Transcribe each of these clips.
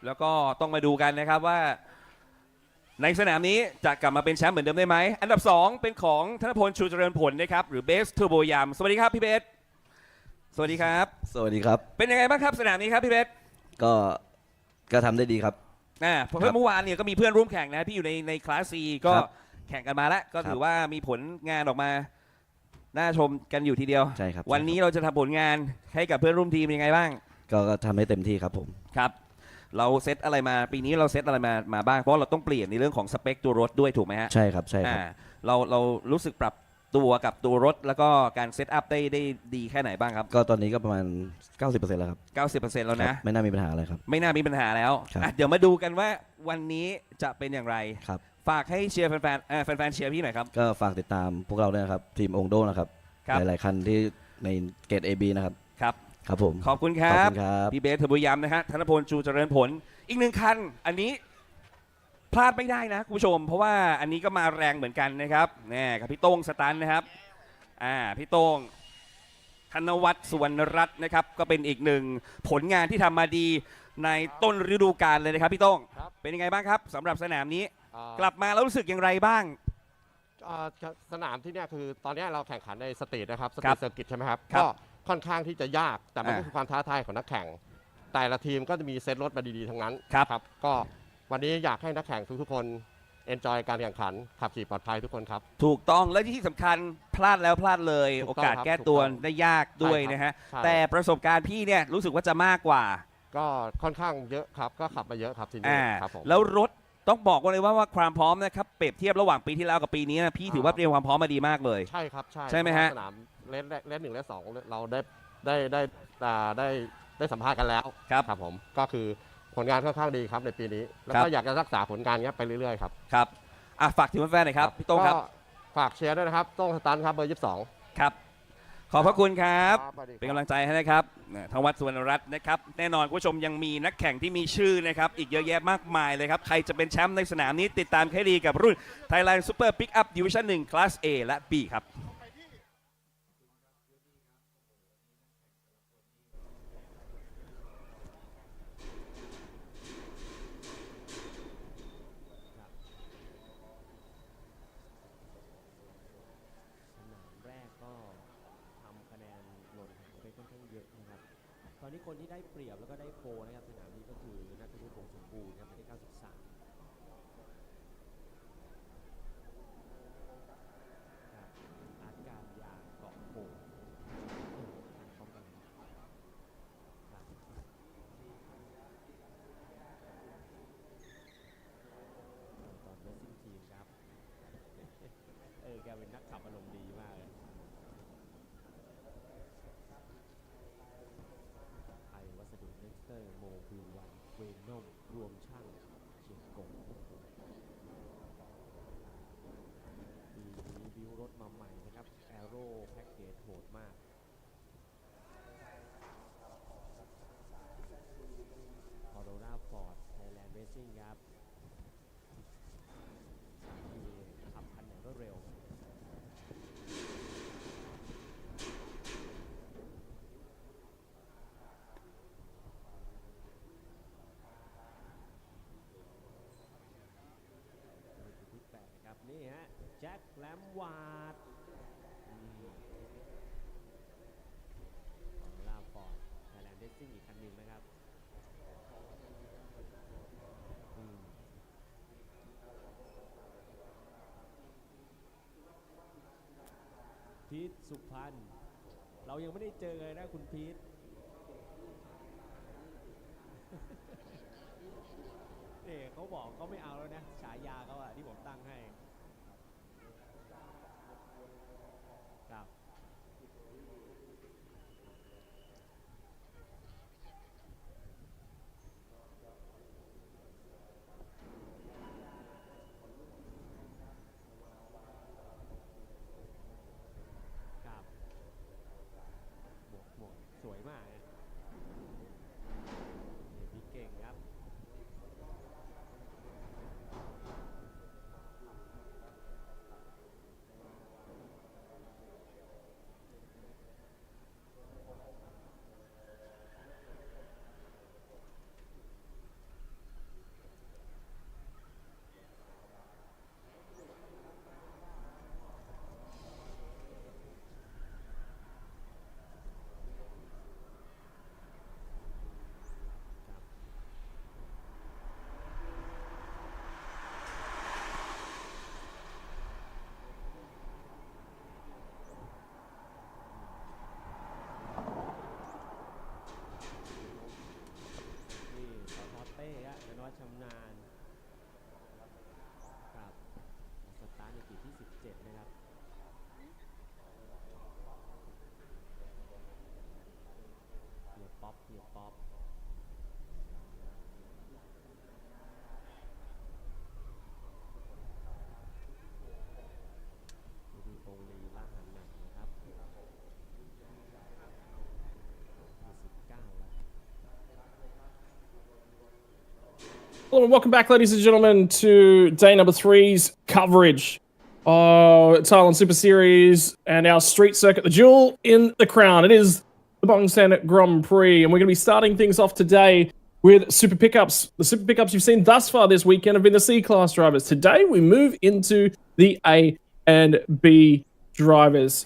แล้วก็ต้องมาดูกันนะครับว่าในสนามนี้จะกลับมาเป็นแชมป์เหมือนเดิมได้ไหมอันดับ2เป็นของธนพลชูเจริญผลนะครับหรือเบสเทอร์โบยามสวัสดีครับพี่เบสสวัสดีครับสวัสดีครับเป็นยังไงบ้างครับสนามนี้ครับพี่เบสก็ทำได้ดีครับเพราะเมื่อวานเนี่ยก็มีเพื่อนร่วมแข่งนะพี่อยู่ในคลาส C ก็แข่งกันมาแล้วก็ถือว่ามีผลงานออกมาน่าชมกันอยู่ทีเดียวใช่ครับวันนี้เราจะทำผลงานให้กับเพื่อนร่วมทีมยังไงบ้างก็ทำให้เต็มที่ครับผมครับเราเซตอะไรมาปีนี้เราเซตอะไรมาบ้างเพราะเราต้องเปลี่ยนในเรื่องของสเปคตัวรถด้วยถูกไหมฮะใช่ครับใช่ครับเรารู้สึกปรับตัวกับตัวรถแล้วก็การเซตอัพได้ดีแค่ไหนบ้างครับก็ตอนนี้ก็ประมาณ 90%แล้วครับ 90% แล้วนะไม่น่ามีปัญหาอะไรครับไม่น่ามีปัญหาแล้วเดี๋ยวมาดูกันว่าวันนี้จะเป็นอย่างไรครับฝากให้เชียร์แฟนเชียร์พี่หน่อยครับก็ฝากติดตามพวกเราด้วยนะครับทีมองโดนะครับหลายๆคันที่ในเกรด AB นะครับครับผมขอบคุณครับพี่เบสเทอร์โบยามนะฮะธนพลชูเจริญผลอีกหนึ่งคันอันนี้พลาดไม่ได้นะคุณผู้ชมเพราะว่าอันนี้ก็มาแรงเหมือนกันนะครับนี่กับพี่โต้งสตันนะครับพี่โต้งธนวัฒน์สุวรรณรัตน์นะครับก็เป็นอีกหนึ่งผลงานที่ทำมาดีในต้นฤดูกาลเลยนะครับพี่โต้งเป็นยังไงบ้างครับสำหรับสนามนี้กลับมาแล้วรู้สึกอย่างไรบ้างสนามที่นี่คือตอนนี้เราแข่งขันในสตรีทนะครับสตรีทเซอร์กิตใช่ไหมครับก็ค่อนข้างที่จะยากแต่มันก็คือความท้าทายของนักแข่งแต่ละทีมก็จะมีเซตรถมาดีๆทั้งนั้นครับก็วันนี้อยากให้นักแข่งทุกๆคนเอนจอยการแข่งขันขับขี่ปลอดภัยทุกคนครับถูกต้องและที่สำคัญพลาดแล้วพลาดเลยโอกาสแก้ตัวได้ยากด้วยนะฮะแต่ประสบการณ์พี่เนี่ยรู้สึกว่าจะมากกว่าก็ค่อนข้างเยอะครับก็ขับมาเยอะครับทีนี้ครับผมแล้วรถต้องบอกเลยว่าความพร้อมนะครับเปรียบเทียบระหว่างปีที่แล้วกับปีนี้นะพี่ถือว่าเตรียมความพร้อมมาดีมากเลยใช่ครับใช่ไหมฮะสนามเลน1และ2เราได้สัมภาษณ์กันแล้วครับผมก็คือผลงานค่อนข้างดีครับในปีนี้แล้วก็อยากจะรักษาผลงานนี้ไปเรื่อยๆครับครับฝากถึงแฟนๆหน่อยครับพี่โต้งครับฝากเชียร์ด้วยนะครับโต้งสตันครับเบอร์22ครับขอบพระคุณครับเป็นกำลังใจให้นะครับธนวัฒน์สุวรรณรัตน์นะครับแน่นอนคุณผู้ชมยังมีนักแข่งที่มีชื่อนะครับอีกเยอะแยะมากมายเลยครับใครจะเป็นแชมป์ในสนามนี้ติดตามให้ดีกับรุ่น Thailand Super Pickup Division 1 Class A และ B ครับตอนนี้คนที่ได้เปรียบแล้วก็ได้โพนะครับสนามนี้ก็คือนัทวุฒิ วงศ์สมบูรณ์ครับหมายเลข93อาร์ตการยาเกาะโพพร้อมกันตอนเรสซิ่งทีมครับแกเป็นนักขับอารมณ์ดีมากเลยวัสดุเน็กเตอร์โมบิลวันเวนอมรวมช่างเชียงกงปีนี้บิวรถมาใหม่นะครับแอโร่แพ็กเกจโหดมากออโรราฟอร์ดไทยแลนด์เรซซิ่งครับขับคันไหนก็เร็วนี่ฮะแจ็คแลมวาร์ดลาฟอร์ดไทยแลนด์เรซซิ่งอีกคันหนึ่งนะครับพีทสุพรรณเรายังไม่ได้เจอเลยนะคุณพีทเขาบอกเขาไม่เอาแล้วนะฉายาเขาอะที่ผมตั้งให้ครับครับหมวกสวยมากนะพี่เก่งครับ ว่าชำนาญกับสตาร์ทในปีที่17นะครับเฮียป๊อปดูตรงลีล่าหันหนักนะครับ19แล้ว Hello and welcome back, ladies and gentlemen, to day number 3's coverage of Thailand Super Series and our street circuit, the jewel in the crown. It is the Bangsaen Grand Prix, and we're going to be starting things off today with super pickups. The super pickups you've seen thus far this weekend have been the C-Class drivers. Today, we move into the A and B drivers.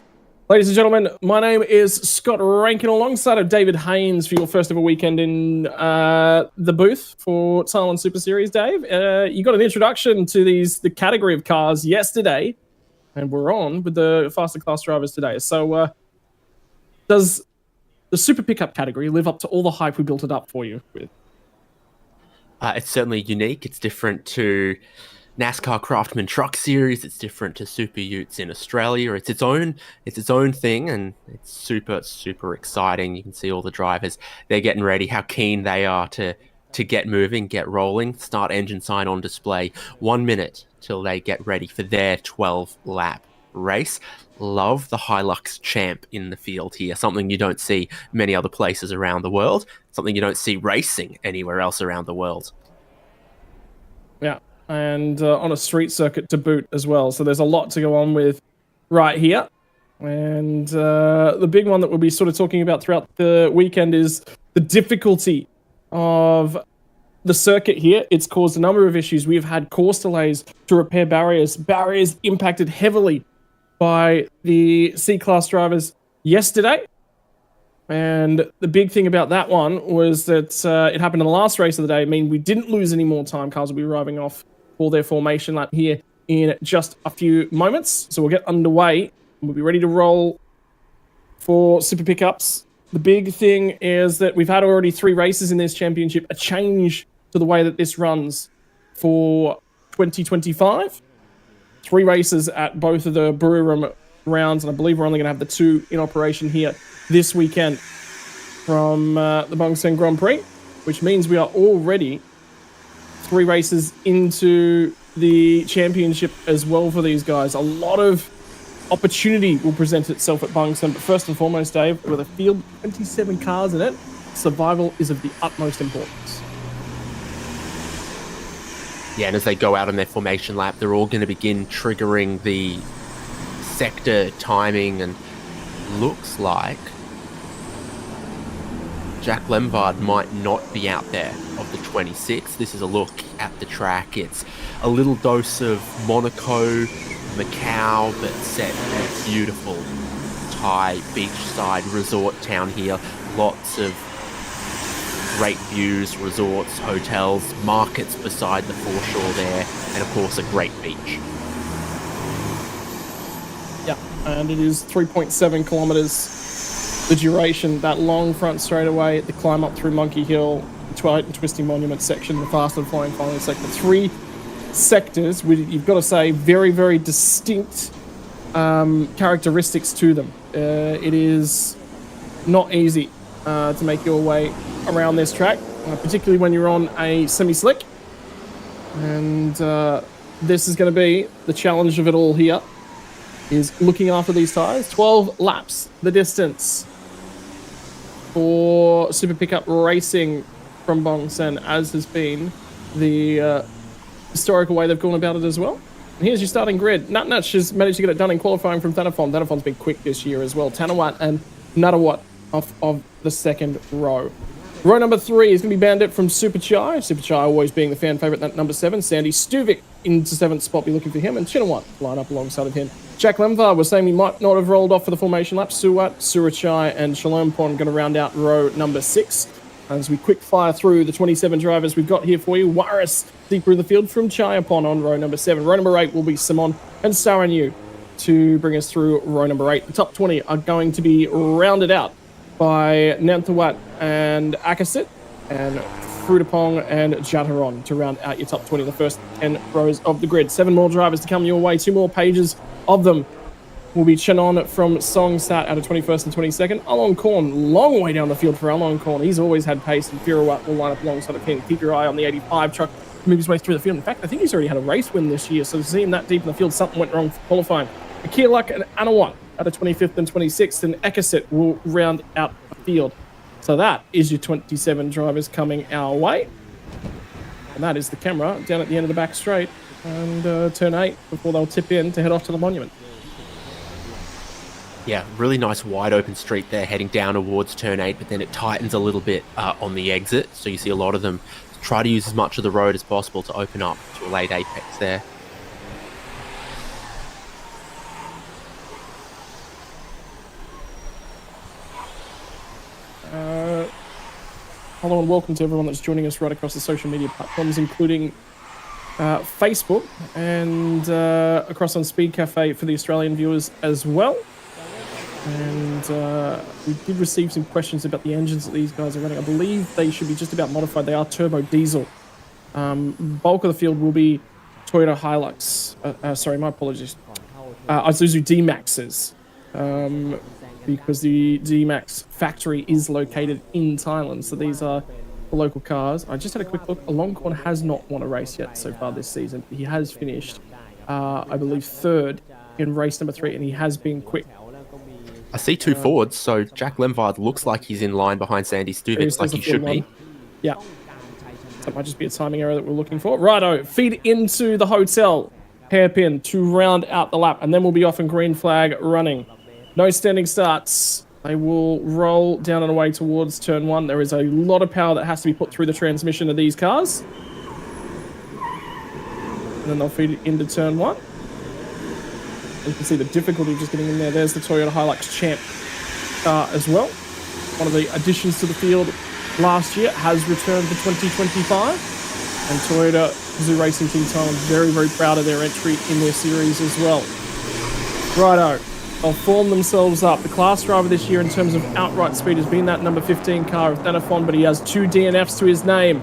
Ladies and gentlemen, my name is Scott Rankin, alongside of David Haynes for your first ever weekend in the booth for Thailand Super Series. Dave, you got an introduction to the category of cars yesterday, and we're on with the faster class drivers today. So, does the super pickup category live up to all the hype we built it up for you with? It's certainly unique. It's different to NASCAR Craftsman Truck Series. It's different to Super Utes in Australia. It's its own thing, and it's super exciting. You can see all the drivers, they're getting ready, how keen they are to get moving, get rolling. Start engine sign on display. 1 minute till they get ready for their 12-lap race. Love the Hilux champ in the field here, something you don't see many other places around the world, something you don't see racing anywhere else around the world. Yeah. And on a street circuit to boot as well. So there's a lot to go on with right here. And the big one that we'll be sort of talking about throughout the weekend is the difficulty of the circuit here. It's caused a number of issues. We've had course delays to repair barriers impacted heavily by the C-Class drivers yesterday. And the big thing about that one was that it happened in the last race of the day. I mean, we didn't lose any more time. Cars will be arriving off for their formation lap here in just a few moments. So we'll get underway. We'll be ready to roll for super pickups. The big thing is that we've had already 3 races in this championship, a change to the way that this runs for 2025. 3 races at both of the brewery room rounds, and I believe we're only going to have the 2 in operation here this weekend from the Bangsaen Grand Prix, which means we are already 3 races into the championship as well for these guys. A lot of opportunity will present itself at Bangsaen, but first and foremost, Dave, with a field of 27 cars in it, survival is of the utmost importance. Yeah, and as they go out on their formation lap, they're all going to begin triggering the sector timing, and looks like Jack Lemvard might not be out there of the 26. This is a look at the track. It's a little dose of Monaco, Macau, but set in a beautiful Thai beachside resort town here. Lots of great views, resorts, hotels, markets beside the foreshore there, and of course a great beach. Yeah, and it is 3.7 kilometers. The duration, that long front straightaway, the climb up through Monkey Hill, the Twilight and Twisting Monument section, the fast and flying final sector. 3 sectors with, you've got to say, very distinct characteristics to them. It is not easy to make your way around this track, particularly when you're on a semi-slick. And this is going to be the challenge of it all here, is looking after these tyres. 12 laps, the distance for Super Pickup Racing from Bangsaen, as has been the historical way they've gone about it as well. And here's your starting grid. Nutnutch has managed to get it done in qualifying from Thanafon. Thanafon's been quick this year as well. Tanawat and Nuttawat off of the second row. Row number 3 is going to be Bandit from Super Chai. Super Chai always being the fan favourite at number 7. Sandy Stuvik into 7th spot, be looking for him. And Chinawat line up alongside of him. Jack Lemvar was saying he might not have rolled off for the formation lap. Suwat, Surachai and Shalompon going to round out row number 6. As we quick fire through the 27 drivers we've got here for you. Waris deeper in the field from Chayapon on row number 7. Row number 8 will be Simon and Saranyu to bring us through row number 8. The top 20 are going to be rounded out by Nanthawat and Akasit. And Frutapong, and Jataron to round out your top 20 in the first 10 rows of the grid. 7 more drivers to come your way. 2 more pages of them will be Chenon from Songsat out of 21st and 22nd. Alon Korn, long way down the field for Alon Korn. He's always had pace, and Firawat will line up alongside of him. Keep your eye on the 85 truck. Move his way through the field. In fact, I think he's already had a race win this year, so to see him that deep in the field, something went wrong for qualifying. Akilak and Anawat out of 25th and 26th, and Ekaset will round out the field. So that is your 27 drivers coming our way. And that is the camera down at the end of the back straight, and turn 8 before they'll tip in to head off to the monument. Yeah, really nice wide open street there heading down towards turn 8, but then it tightens a little bit on the exit, so you see a lot of them try to use as much of the road as possible to open up to a late apex there. Hello and welcome to everyone that's joining us right across the social media platforms, including Facebook and across on Speed Cafe for the Australian viewers as well. And we did receive some questions about the engines that these guys are running. I believe they should be just about modified. They are turbo diesel. Bulk of the field will be Toyota Hilux. Sorry, my apologies. Isuzu D-Maxes. Because the D-Max factory is located in Thailand. So these are the local cars. I just had a quick look. Aloncorn has not won a race yet so far this season. He has finished, I believe, 3rd in race number 3, and he has been quick. I see 2 Fords, so Jack Lemvard looks like he's in line behind Sandy Stuvitz, like he should be. Yeah. That might just be a timing error that we're looking for. Righto, feed into the hotel hairpin to round out the lap, and then we'll be off in green flag running. No standing starts. They will roll down and away towards turn 1. There is a lot of power that has to be put through the transmission of these cars. And then they'll feed it into turn 1. You can see the difficulty of just getting in there. There's the Toyota Hilux Champ car as well. One of the additions to the field last year has returned for 2025. And Toyota Zoo Racing Team Thailand very, very proud of their entry in their series as well. Righto. They'll form themselves up. The class driver this year in terms of outright speed has been that number 15 car of Thanafon, but he has 2 DNFs to his name.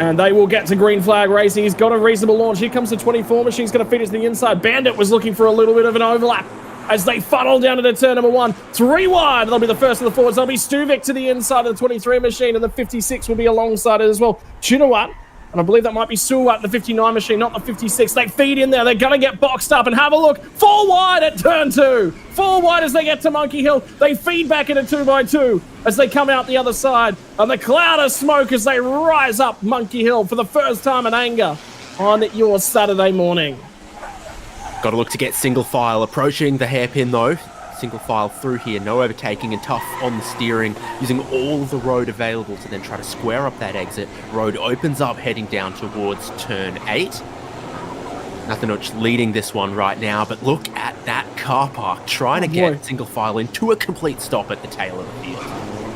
And they will get to green flag racing. He's got a reasonable launch. Here comes the 24 machine. He's going to feed it to the inside. Bandit was looking for a little bit of an overlap as they funnel down into turn number 1. 3 wide. They'll be the first of the forwards. They'll be Stuvik to the inside of the 23 machine, and the 56 will be alongside it as well. Chinawat, and I believe that might be Suwat, the 59 machine, not the 56. They feed in there. They're going to get boxed up, and have a look. 4 wide at turn 2. 4 wide as they get to Monkey Hill. They feed back into 2x2 as they come out the other side. And the cloud of smoke as they rise up Monkey Hill for the first time in anger on your Saturday morning. Got to look to get single file. Approaching the hairpin though. Single file through here, no overtaking, and tough on the steering, using all the road available to then try to square up that exit. Road opens up heading down towards turn 8. Nothing leading this one right now, but look at that car park trying to get single file into a complete stop at the tail of the field.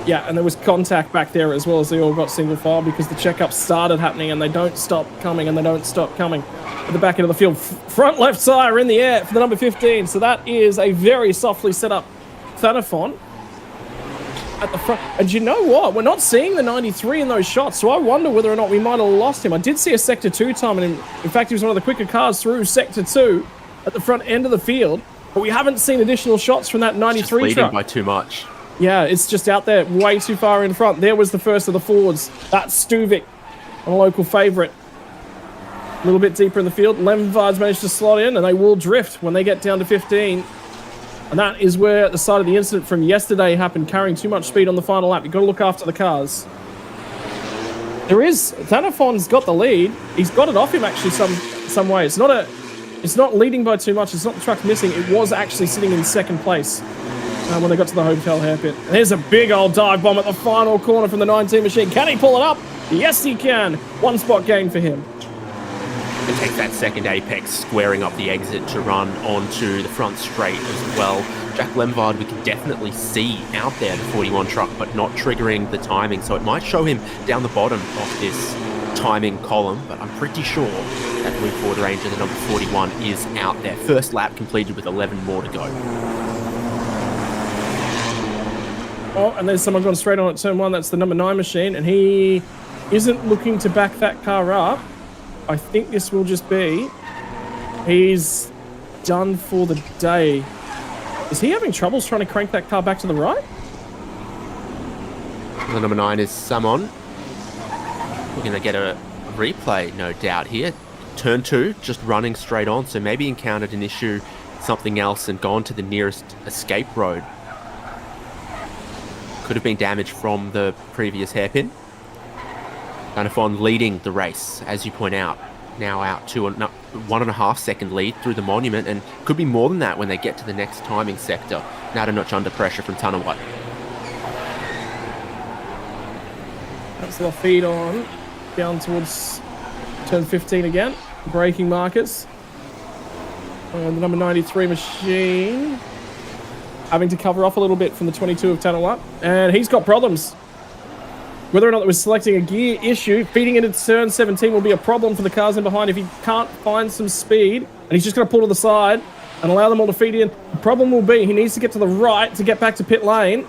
Yeah, and there was contact back there as well as they all got single file because the checkup started happening and they don't stop coming and they don't stop coming. At the back end of the field, front left tire in the air for the number 15. So that is a very softly set up Thanafon at the front. And you know what? We're not seeing the 93 in those shots, so I wonder whether or not we might have lost him. I did see a Sector 2 time, and in fact, he was one of the quicker cars through Sector 2 at the front end of the field, but we haven't seen additional shots from that 93 just leading truck. By too much. Yeah, it's just out there way too far in front. There was the first of the Fords. That's Stuvik, a local favourite. A little bit deeper in the field. Lemvard's managed to slot in, and they will drift when they get down to 15. And that is where the side of the incident from yesterday happened, carrying too much speed on the final lap. You've got to look after the cars. Thanafon's got the lead. He's got it off him actually some way. It's not leading by too much. It's not the truck missing. It was actually sitting in second place when they got to the hotel hairpin. And there's a big old dive bomb at the final corner from the 19 machine. Can he pull it up? Yes, he can. 1 spot gain for him. And take that second apex, squaring up the exit to run onto the front straight as well. Jack Lemvard, we can definitely see out there the 41 truck, but not triggering the timing, so it might show him down the bottom of this timing column, but I'm pretty sure that Blue Ford Ranger, the number 41, is out there. First lap completed with 11 more to go. Oh, and there's someone gone straight on at turn 1. That's the number 9 machine, and he isn't looking to back that car up, I think this will just be... He's done for the day. Is he having troubles trying to crank that car back to the right? The number 9 is Samon. We're going to get a replay, no doubt, here. Turn 2, just running straight on, so maybe encountered an issue, something else, and gone to the nearest escape road. Could have been damaged from the previous hairpin. Ganafon leading the race, as you point out. Now out to a 1.5 second lead through the monument, and could be more than that when they get to the next timing sector. Natanuk under pressure from Tanawat. That's the feed on, down towards turn 15 again. Braking markers. And the number 93 machine having to cover off a little bit from the 22 of Tanawat. And he's got problems. Whether or not it was selecting a gear issue, feeding into turn 17 will be a problem for the cars in behind if he can't find some speed. And he's just going to pull to the side and allow them all to feed in. The problem will be he needs to get to the right to get back to pit lane,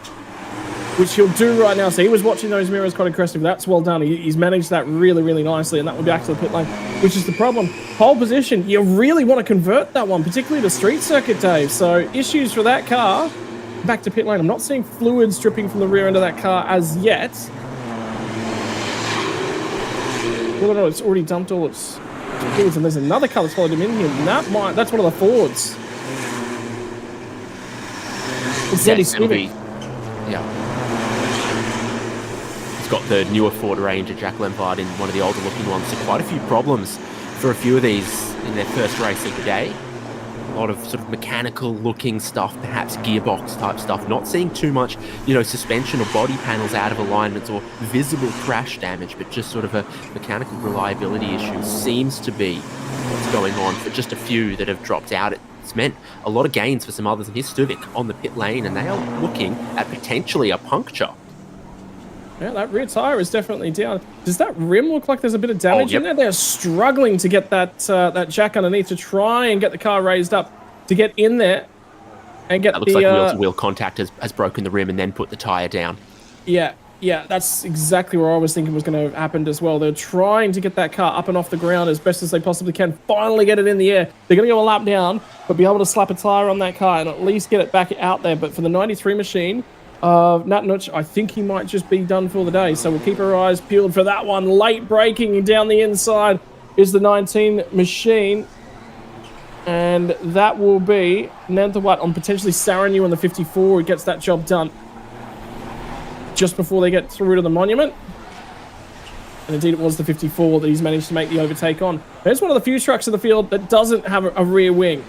which he'll do right now. So he was watching those mirrors quite aggressive. That's well done. He's managed that really, really nicely, and that will be back to the pit lane, which is the problem. Pole position, you really want to convert that one, particularly the street circuit, Dave. So issues for that car. Back to pit lane. I'm not seeing fluids dripping from the rear end of that car as yet. Well, no, it's already dumped all its fluids, and there's another car that's followed him in here. That's one of the Fords. It's Yes, it'll be, yeah. He's got the newer Ford Ranger, Jack Lempard, in one of the older looking ones. So quite a few problems for a few of these in their first race of the day. A lot of sort of mechanical looking stuff, perhaps gearbox type stuff. Not seeing too much, suspension or body panels out of alignments or visible crash damage, but just sort of a mechanical reliability issue seems to be what's going on for just a few that have dropped out. It's meant a lot of gains for some others. And here's Stuvik on the pit lane, and they are looking at potentially a puncture. Yeah, that rear tyre is definitely down. Does that rim look like there's a bit of damage in there? They're struggling to get that that jack underneath to try and get the car raised up to get in there and get That looks like wheel-to-wheel contact has broken the rim and then put the tyre down. Yeah, that's exactly where I was thinking was going to happen as well. They're trying to get that car up and off the ground as best as they possibly can. Finally get it in the air. They're going to go a lap down, but be able to slap a tyre on that car and at least get it back out there. But for the 93 machine, Natanuk, I think he might just be done for the day. So we'll keep our eyes peeled for that one. Late braking down the inside is the 19 machine. And that will be Nantawat on potentially Saranu on the 54 who gets that job done just before they get through to the monument. And indeed it was the 54 that he's managed to make the overtake on. There's one of the few trucks in the field that doesn't have a rear wing.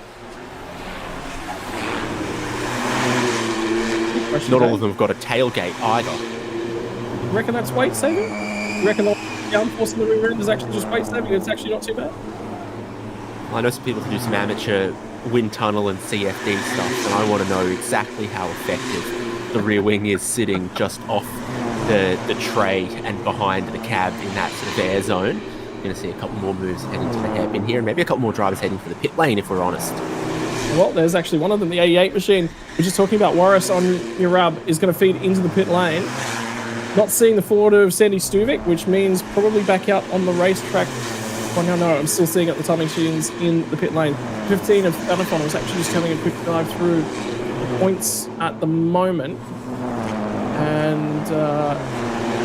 Not all of them have got a tailgate either. You reckon that's weight saving? You reckon the downforce in the rear end is actually just weight saving? It's actually not too bad? Well, I know some people who do some amateur wind tunnel and CFD stuff, and I want to know exactly how effective the rear wing is sitting just off the tray and behind the cab in that sort of air zone. You're going to see a couple more moves heading to the hairpin here, and maybe a couple more drivers heading for the pit lane, if we're honest. Well, there's actually one of them, the 88 machine. We're just talking about Warris on Urab is going to feed into the pit lane. Not seeing the forward of Sandy Stuvik, which means probably back out on the racetrack. Well, no, I'm still seeing it. The timing machines in the pit lane. 15 of Thanafon was actually just having a quick dive through the points at the moment. And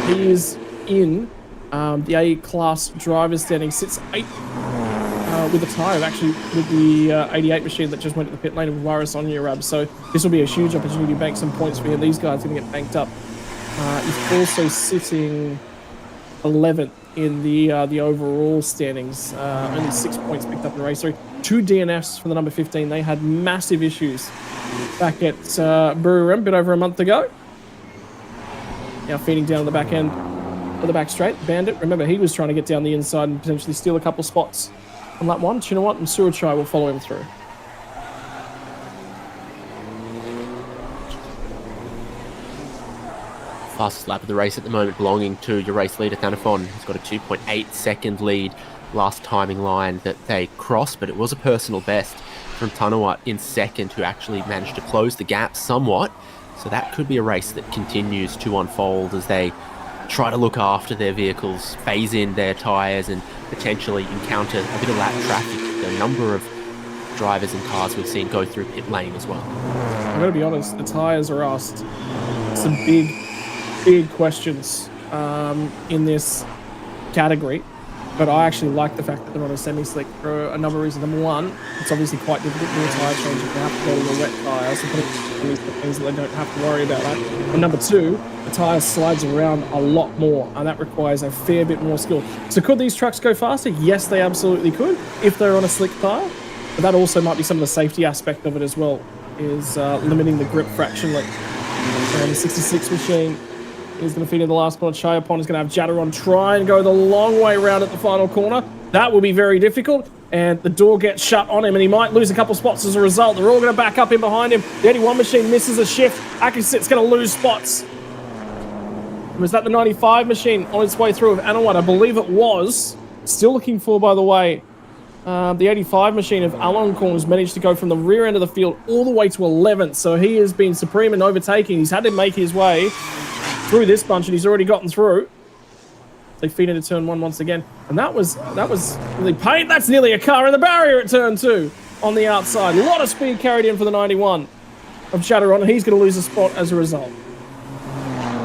he is in the A-class driver standing. Sits 8th. With the tyre, actually, with the 88 machine that just went to the pit lane of Warris on Urab. So this will be a huge opportunity to bank some points for him. These guys are going to get banked up. He's also sitting 11th in the overall standings. Only 6 points picked up in race 3. 2 DNFs for the number 15. They had massive issues back at Buriram a bit over a month ago. Now feeding down the back end of the back straight. Bandit, remember, he was trying to get down the inside and potentially steal a couple spots on lap 1. Do you know what? And Surachai will follow him through. Fastest lap of the race at the moment belonging to your race leader, Thanafon. He's got a 2.8 second lead. Last timing line that they crossed, but it was a personal best from Tanawat in second, who actually managed to close the gap somewhat. So that could be a race that continues to unfold as they try to look after their vehicles, phase in their tyres, and potentially encounter a bit of lap traffic. The number of drivers and cars we've seen go through pit lane as well. I'm going to be honest, the tyres are asked some big questions in this category. But I actually like the fact that they're on a semi-slick for a number of reasons. Number one, it's obviously quite difficult to do a tyre change if they have to go to a wet tyre, so putting these things that they don't have to worry about that. And number two, the tyre slides around a lot more, and that requires a fair bit more skill. So could these trucks go faster? Yes, they absolutely could, if they're on a slick tyre. But that also might be some of the safety aspect of it as well, is limiting the grip fraction. Like the 66 machine is going to feed in the last corner. Chayapon is going to have Jadaron try and go the long way around at the final corner. That will be very difficult, and the door gets shut on him, and he might lose a couple spots as a result. They're all going to back up in behind him. The 81 machine misses a shift. Akisit's going to lose spots. Was that the 95 machine on its way through of Anawat? I believe it was. Still looking for, by the way, the 85 machine of Aloncorn has managed to go from the rear end of the field all the way to 11th, so he has been supreme in overtaking. He's had to make his way through this bunch, and he's already gotten through. They feed into turn one once again, and that was really pain. That's nearly a car in the barrier at turn two on the outside. A lot of speed carried in for the 91 of Jadaron, and he's going to lose a spot as a result.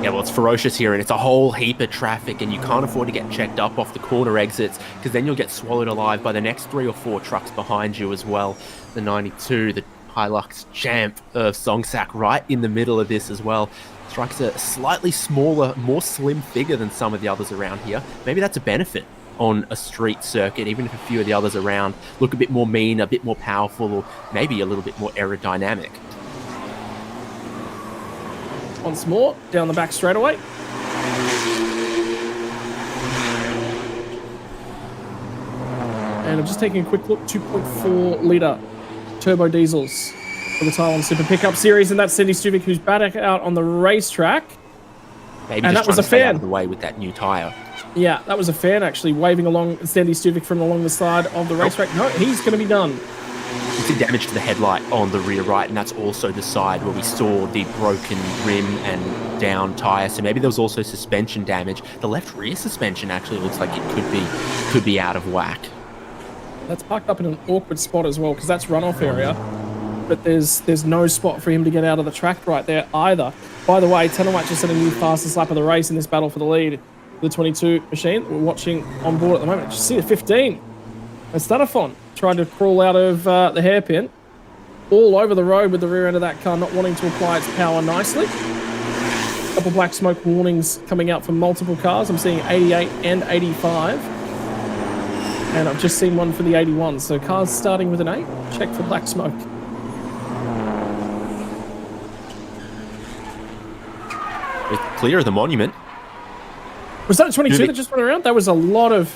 Yeah, well, it's ferocious here, and it's a whole heap of traffic, and you can't afford to get checked up off the corner exits, because then you'll get swallowed alive by the next 3 or 4 trucks behind you as well. The 92, the Hilux champ of Songsak, right in the middle of this as well. Strikes a slightly smaller, more slim figure than some of the others around here. Maybe that's a benefit on a street circuit, even if a few of the others around look a bit more mean, a bit more powerful, or maybe a little bit more aerodynamic. Once more, down the back straightaway. And I'm just taking a quick look, 2.4 litre turbo diesels for the Taiwan Super Pickup Series, and that's Cindy Stuvik, who's back out on the racetrack. Maybe and just that was a stay out fan of the way with that new tyre. Yeah, that was a fan actually waving along Sandy Stuvik from along the side of the racetrack. No, he's going to be done. You see damage to the headlight on the rear right, and that's also the side where we saw the broken rim and down tyre. So maybe there was also suspension damage. The left rear suspension actually looks like it could be out of whack. That's parked up in an awkward spot as well, because that's runoff area. But there's no spot for him to get out of the track right there either. By the way, Tanawat just set a new fastest lap of the race in this battle for the lead. The 22 machine we're watching on board at the moment. Just see the 15. And Stanifon trying to crawl out of the hairpin. All over the road with the rear end of that car, not wanting to apply its power nicely. A couple black smoke warnings coming out from multiple cars. I'm seeing 88 and 85. And I've just seen one for the 81. So cars starting with an 8. Check for black smoke. It's clear of the monument. Was that a 22 that just went around? That was a lot of...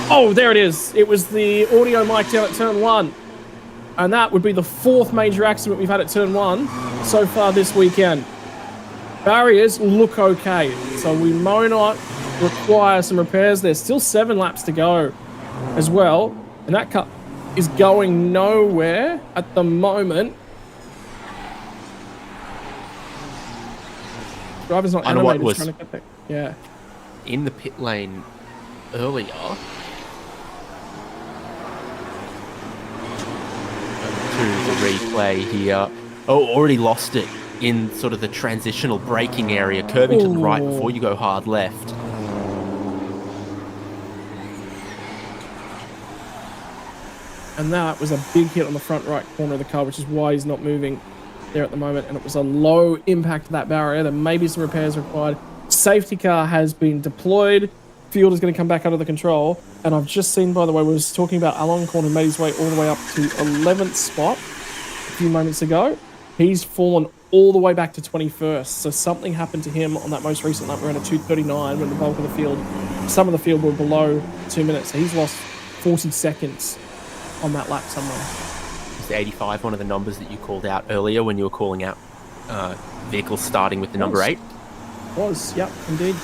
Oh, there it is. It was the audio mic down at turn 1. And that would be the 4th major accident we've had at turn 1 so far this weekend. Barriers look okay, so we might not require some repairs. There's still 7 laps to go as well. And that car is going nowhere at the moment. Driver's not animated, was trying to get there. Yeah. in the pit lane earlier. To the replay here. Oh, already lost it in sort of the transitional braking area, curving to the right before you go hard left. And that was a big hit on the front right corner of the car, which is why he's not moving there at the moment. And it was a low impact to that barrier. There may be some repairs required. Safety car has been deployed. Field is going to come back under the control. And I've just seen, by the way, we was talking about Aloncorn, who made his way all the way up to 11th spot a few moments ago. He's fallen all the way back to 21st. So something happened to him on that most recent lap around a 2:39 when the bulk of the field, some of the field were below 2 minutes. So he's lost 40 seconds on that lap somewhere. Is the 85 one of the numbers that you called out earlier when you were calling out vehicles starting with the number 8? Was, yep, indeed.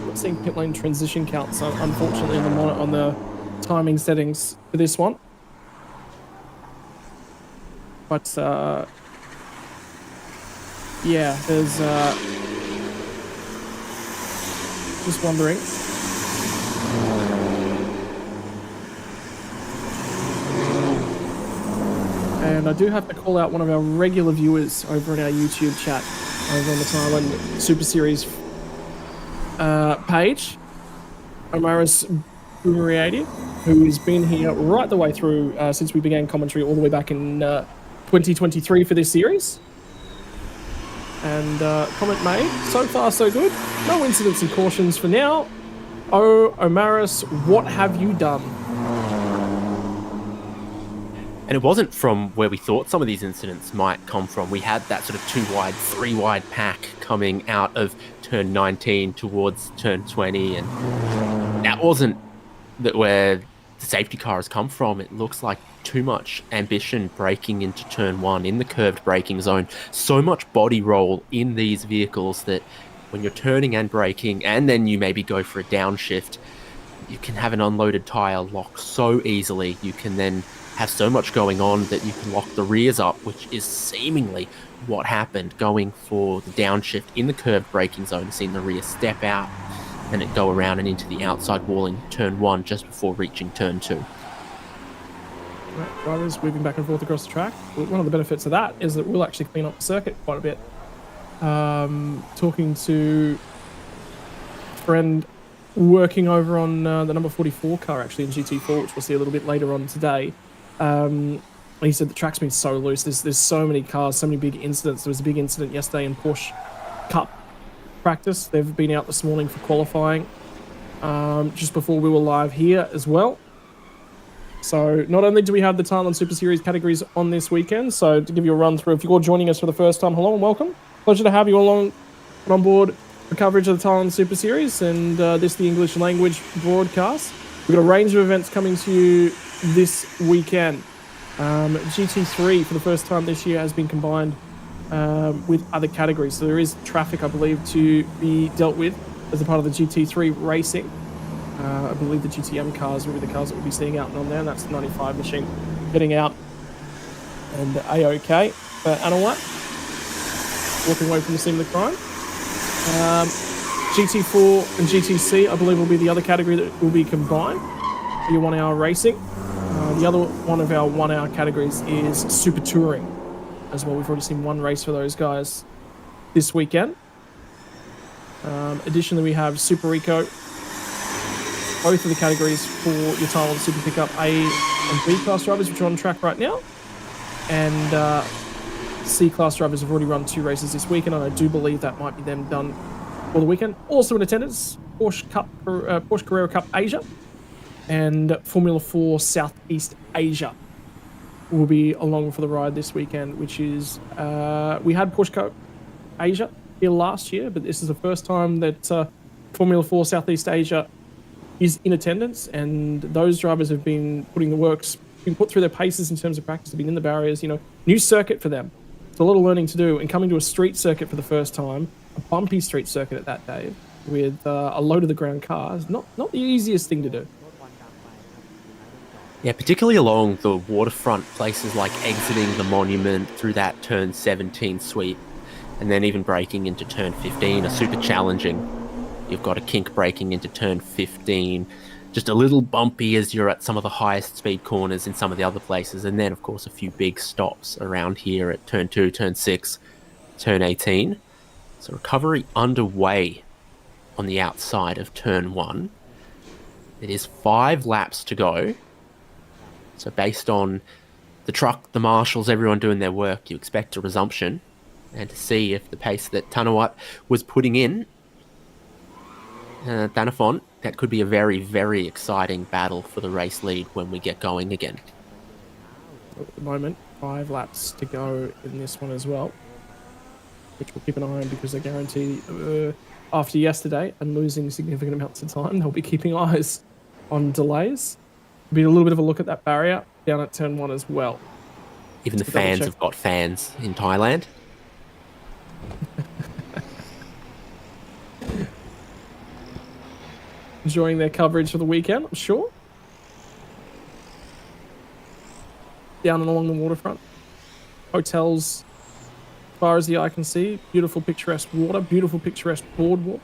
Not seeing pit lane transition counts, unfortunately, on the timing settings for this one. But yeah, there's just wondering. And I do have to call out one of our regular viewers over in our YouTube chat over on the Thailand Super Series page, Omaris Bumariadi, who has been here right the way through since we began commentary all the way back in 2023 for this series. And comment made, so far so good. No incidents and cautions for now. Oh, Omaris, what have you done? And it wasn't from where we thought some of these incidents might come from. We had that sort of 2 wide, 3 wide pack coming out of turn 19 towards turn 20, and that wasn't where the safety car has come from. It looks like too much ambition braking into turn 1 in the curved braking zone. So much body roll in these vehicles that when you're turning and braking, and then you maybe go for a downshift, you can have an unloaded tire lock so easily. You can then have so much going on that you can lock the rears up, which is seemingly what happened going for the downshift in the curved braking zone, seeing the rear step out and it go around and into the outside wall in turn 1 just before reaching turn 2. Right, drivers moving back and forth across the track. One of the benefits of that is that we'll actually clean up the circuit quite a bit. Talking to a friend working over on the number 44 car actually in GT4, which we'll see a little bit later on today. He said the track's been so loose. There's so many cars, so many big incidents. There was a big incident yesterday in Porsche Cup practice. They've been out this morning for qualifying just before we were live here as well. So not only do we have the Thailand Super Series categories on this weekend, so to give you a run through, if you're joining us for the first time, hello and welcome. Pleasure to have you along on board for coverage of the Thailand Super Series and this the English language broadcast. We've got a range of events coming to you this weekend. GT3 for the first time this year has been combined with other categories. So there is traffic, I believe, to be dealt with as a part of the GT3 racing. I believe the GTM cars will be the cars that we'll be seeing out on there, and that's the 95 machine getting out and A-OK. But Anawat, walking away from the scene of the crime. GT4 and GTC, I believe, will be the other category that will be combined for your 1 hour racing. The other one of our 1 hour categories is Super Touring as well. We've already seen one race for those guys this weekend. Additionally, we have Super Eco. Both of the categories for your Thailand Super Pickup A and B class drivers, which are on track right now. And C class drivers have already run 2 races this weekend, and I do believe that might be them done for the weekend. Also in attendance, Porsche Carrera Cup Asia and Formula 4 Southeast Asia will be along for the ride this weekend, which is, we had Porsche Cup Asia here last year, but this is the first time that Formula 4 Southeast Asia is in attendance, and those drivers have been putting the works, been put through their paces in terms of practice, have been in the barriers, new circuit for them. It's a lot of learning to do, and coming to a street circuit for the first time, a bumpy street circuit at that, Dave, with a load of the ground cars, not the easiest thing to do. Yeah, particularly along the waterfront places like exiting the monument through that turn 17 sweep, and then even braking into turn 15 are super challenging. You've got a kink braking into turn 15, just a little bumpy as you're at some of the highest speed corners in some of the other places, and then of course a few big stops around here at turn 2, turn 6, turn 18. So recovery underway on the outside of turn 1. It is 5 laps to go. So based on the truck, the marshals, everyone doing their work, you expect a resumption, and to see if the pace that Tanawat was putting in Danafont, that could be a very, very exciting battle for the race lead when we get going again. At the moment, 5 laps to go in this one as well, which we'll keep an eye on because I guarantee after yesterday and losing significant amounts of time, they'll be keeping eyes on delays. Be a little bit of a look at that barrier down at turn 1 as well. Even the fans have got fans in Thailand. Enjoying their coverage for the weekend, I'm sure. Down and along the waterfront. hotels as far as the eye can see. Beautiful picturesque water, beautiful picturesque boardwalk.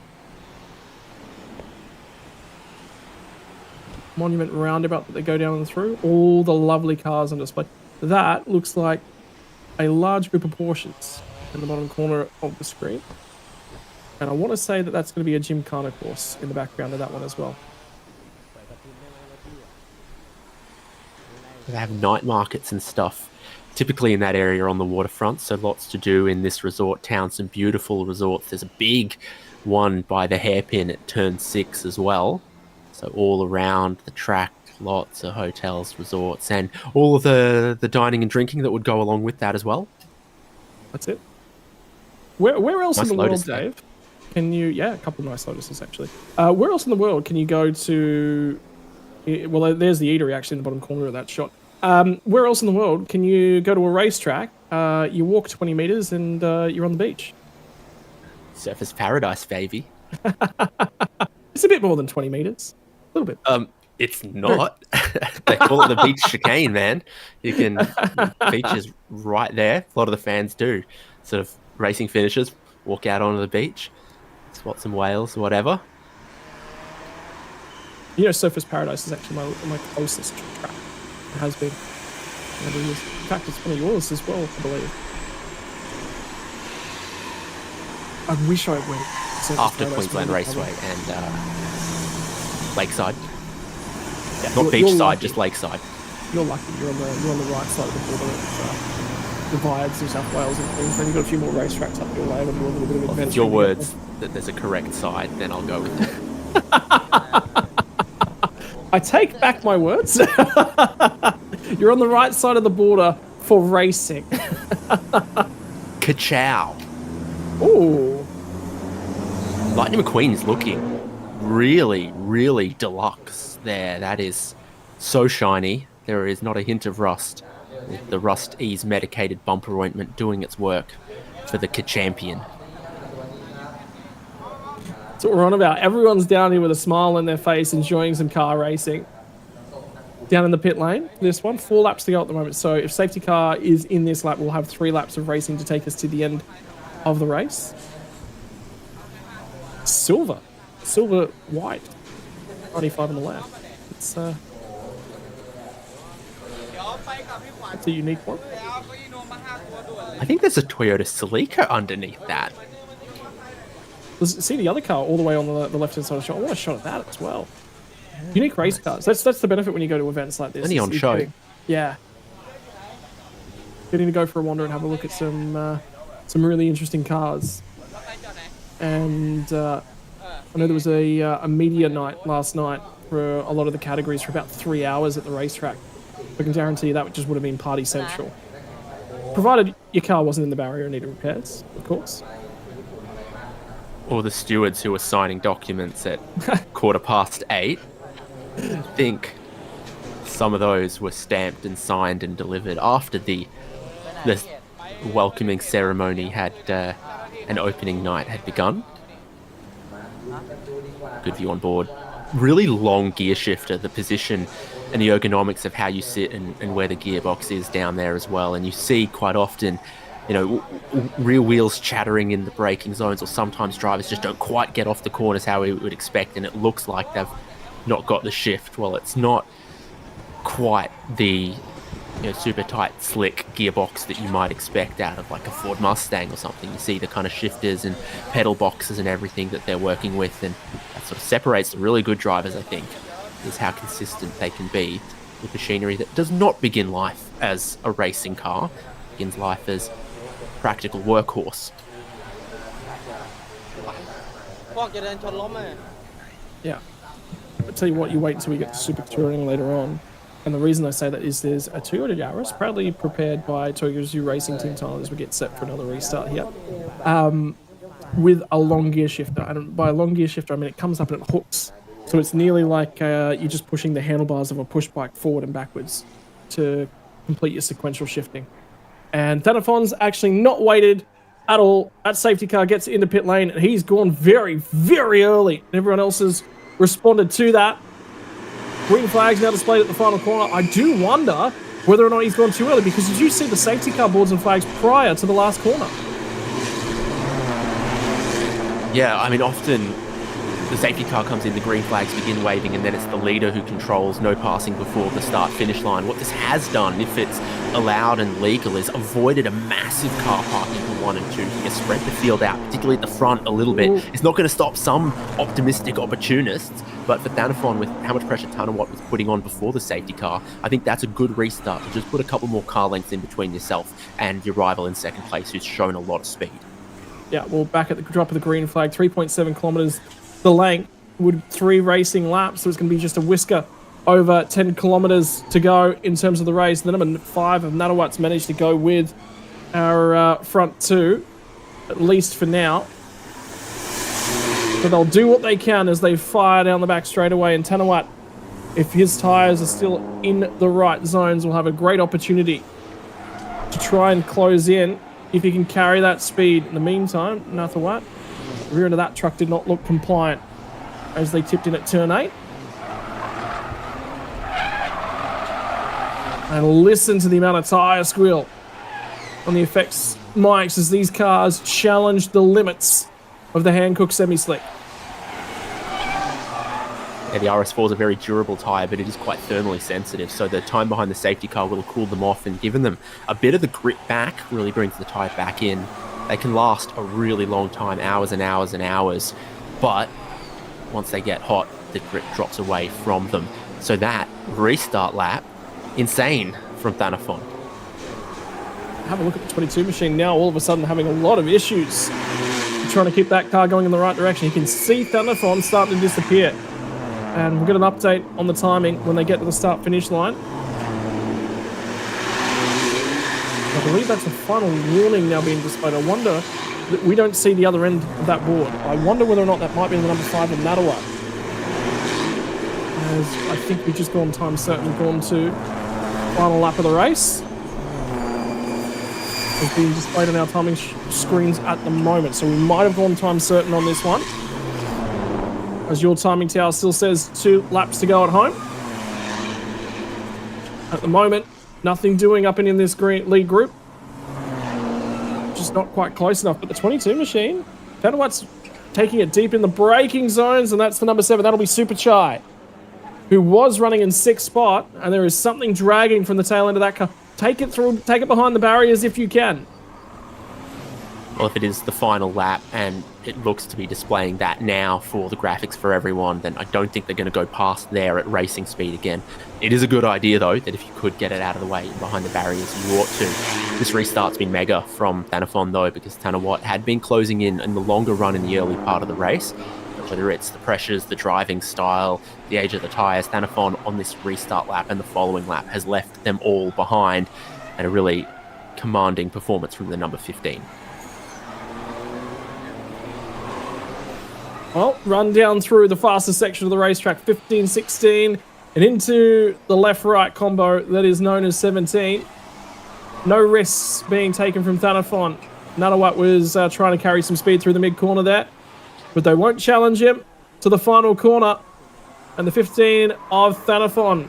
Monument roundabout that they go down and through. All the lovely cars on display. That looks like a large group of Porsches in the bottom corner of the screen. And I want to say that that's going to be a Gymkhana course in the background of that one as well. They have night markets and stuff, typically in that area on the waterfront, so lots to do in this resort town. Some beautiful resorts. There's a big one by the hairpin at Turn 6 as well. So all around the track, lots of hotels, resorts, and all of the dining and drinking that would go along with that as well. That's it. Where else Nice in the world, Lotus there. Dave? Can you... Yeah, a couple of nice Lotuses, actually. Where else in the world can you go to... Well, there's the eatery, actually, in the bottom corner of that shot. Where else in the world can you go to a racetrack, you walk 20 meters, and you're on the beach? Surfers paradise, baby. It's a bit more than 20 meters. A little bit. It's not. They call it the beach chicane, man. You can... beaches right there. A lot of the fans do. Sort of racing finishes, walk out onto the beach, spot some whales, whatever. You know, Surfers Paradise is actually my closest track. It has been. In fact, it's one of yours as well, I believe. I wish I went. Surfers After Paradise Queensland when I Raceway went. and Lakeside. Yeah, not You're beachside, lucky. just Lakeside. You're lucky. You're on the right side of the border. Divides New South Wales and Queensland. You've got a few more racetracks up your way when you're a little bit of Well, if adventure. it's your words that there's a correct side, then I'll go with it. I take back my words. You're on the right side of the border for racing. Ka-chow. Ooh. Lightning McQueen is looking really, really deluxe there. That is so shiny. There is not a hint of rust. With the Rust Ease medicated bumper ointment doing its work for the Ka-champion. That's what we're on about. Everyone's down here with a smile on their face, enjoying some car racing. Down in the pit lane, this one, 4 laps to go at the moment. So if safety car is in this lap, we'll have 3 laps of racing to take us to the end of the race. Silver, white, 95 on the left. It's a unique one. I think there's a Toyota Celica underneath that. See the other car all the way on the left-hand side of the shot. I want a shot at that as well. Unique race cars. That's the benefit when you go to events like this. Only on show. Yeah. Getting to go for a wander and have a look at some really interesting cars. And I know there was a media night last night for a lot of the categories for about 3 hours at the racetrack. I can guarantee you that just would have been party central. Provided your car wasn't in the barrier and needed repairs, of course. Or the stewards who were signing documents at 8:15. I think some of those were stamped and signed and delivered after the welcoming ceremony had an opening night had begun. Good view on board. Really long gear shifter, the position and the ergonomics of how you sit and where the gearbox is down there as well. And you see quite often, you know, rear wheels chattering in the braking zones, or sometimes drivers just don't quite get off the corners how we would expect, and it looks like they've not got the shift. Well, it's not quite the super tight, slick gearbox that you might expect out of like a Ford Mustang or something. You see the kind of shifters and pedal boxes and everything that they're working with, and that sort of separates the really good drivers, I think, is how consistent they can be with machinery that does not begin life as a racing car, begins life as a practical workhorse. Yeah. I'll tell you what, you wait until we get to Super Touring later on. And the reason I say that is there's a Toyota Yaris, proudly prepared by Toyota Racing Team Thailand as we get set for another restart here, with a long gear shifter. And by a long gear shifter, I mean it comes up and it hooks. So it's nearly like you're just pushing the handlebars of a push bike forward and backwards to complete your sequential shifting. And Thanafon's actually not waited at all. That safety car gets into pit lane, and he's gone very, very early. And everyone else has responded to that. Green flags now displayed at the final corner. I do wonder whether or not he's gone too early, because did you see the safety car boards and flags prior to the last corner? Yeah, I mean, often the safety car comes in, the green flags begin waving, and then it's the leader who controls no passing before the start-finish line. What this has done, if it's allowed and legal, is avoided a massive car parking for 1 and 2 here, spread the field out, particularly at the front a little bit. It's not going to stop some optimistic opportunists, but for Thanafon, with how much pressure Tanawat was putting on before the safety car, I think that's a good restart to just put a couple more car lengths in between yourself and your rival in second place, who's shown a lot of speed. Yeah, well, back at the drop of the green flag, 3.7 kilometers the length with 3 racing laps, so it's going to be just a whisker over 10 kilometers to go in terms of the race. The number 5 of Nanawat's managed to go with our front 2, at least for now. So they'll do what they can as they fire down the back straightaway, and Tanawat, if his tyres are still in the right zones, will have a great opportunity to try and close in if he can carry that speed. In the meantime, Nathawat, the rear end of that truck did not look compliant as they tipped in at turn 8. And listen to the amount of tyre squeal on the effects mics as these cars challenge the limits of the Hankook semi-slick. Yeah, the RS4 is a very durable tyre, but it is quite thermally sensitive, so the time behind the safety car will cool them off, and given them a bit of the grip back really brings the tyre back in. They can last a really long time, hours and hours and hours, but once they get hot, the grip drops away from them. So that restart lap, insane from Thanafon. Have a look at the 22 machine now, all of a sudden having a lot of issues trying to keep that car going in the right direction. You can see Thanafon starting to disappear. And we'll get an update on the timing when they get to the start-finish line. I believe that's a final warning now being displayed. I wonder that we don't see the other end of that board. I wonder whether or not that might be the number 5 of Nadawa. As I think we've just gone time certain, gone to final lap of the race. It's being displayed on our timing screens at the moment. So we might have gone time certain on this one, as your timing tower still says 2 laps to go at home. At the moment, nothing doing up in this green lead group. Just not quite close enough. But the 22 machine, Tanawat's taking it deep in the braking zones, and that's the number 7. That'll be Super Chai, who was running in 6th spot, and there is something dragging from the tail end of that car. Take it through, take it behind the barriers if you can. Well, if it is the final lap and it looks to be displaying that now for the graphics for everyone, then I don't think they're going to go past there at racing speed again. It is a good idea, though, that if you could get it out of the way behind the barriers, you ought to. This restart's been mega from Thanafon, though, because Tanawat had been closing in the longer run in the early part of the race. Whether it's the pressures, the driving style, the age of the tyres, Thanafon on this restart lap and the following lap has left them all behind, and a really commanding performance from the number 15. Well, run down through the fastest section of the racetrack, 15, 16, and into the left-right combo that is known as 17. No risks being taken from Thanafon. Nanawat was trying to carry some speed through the mid-corner there, but they won't challenge him to the final corner. And the 15 of Thanafon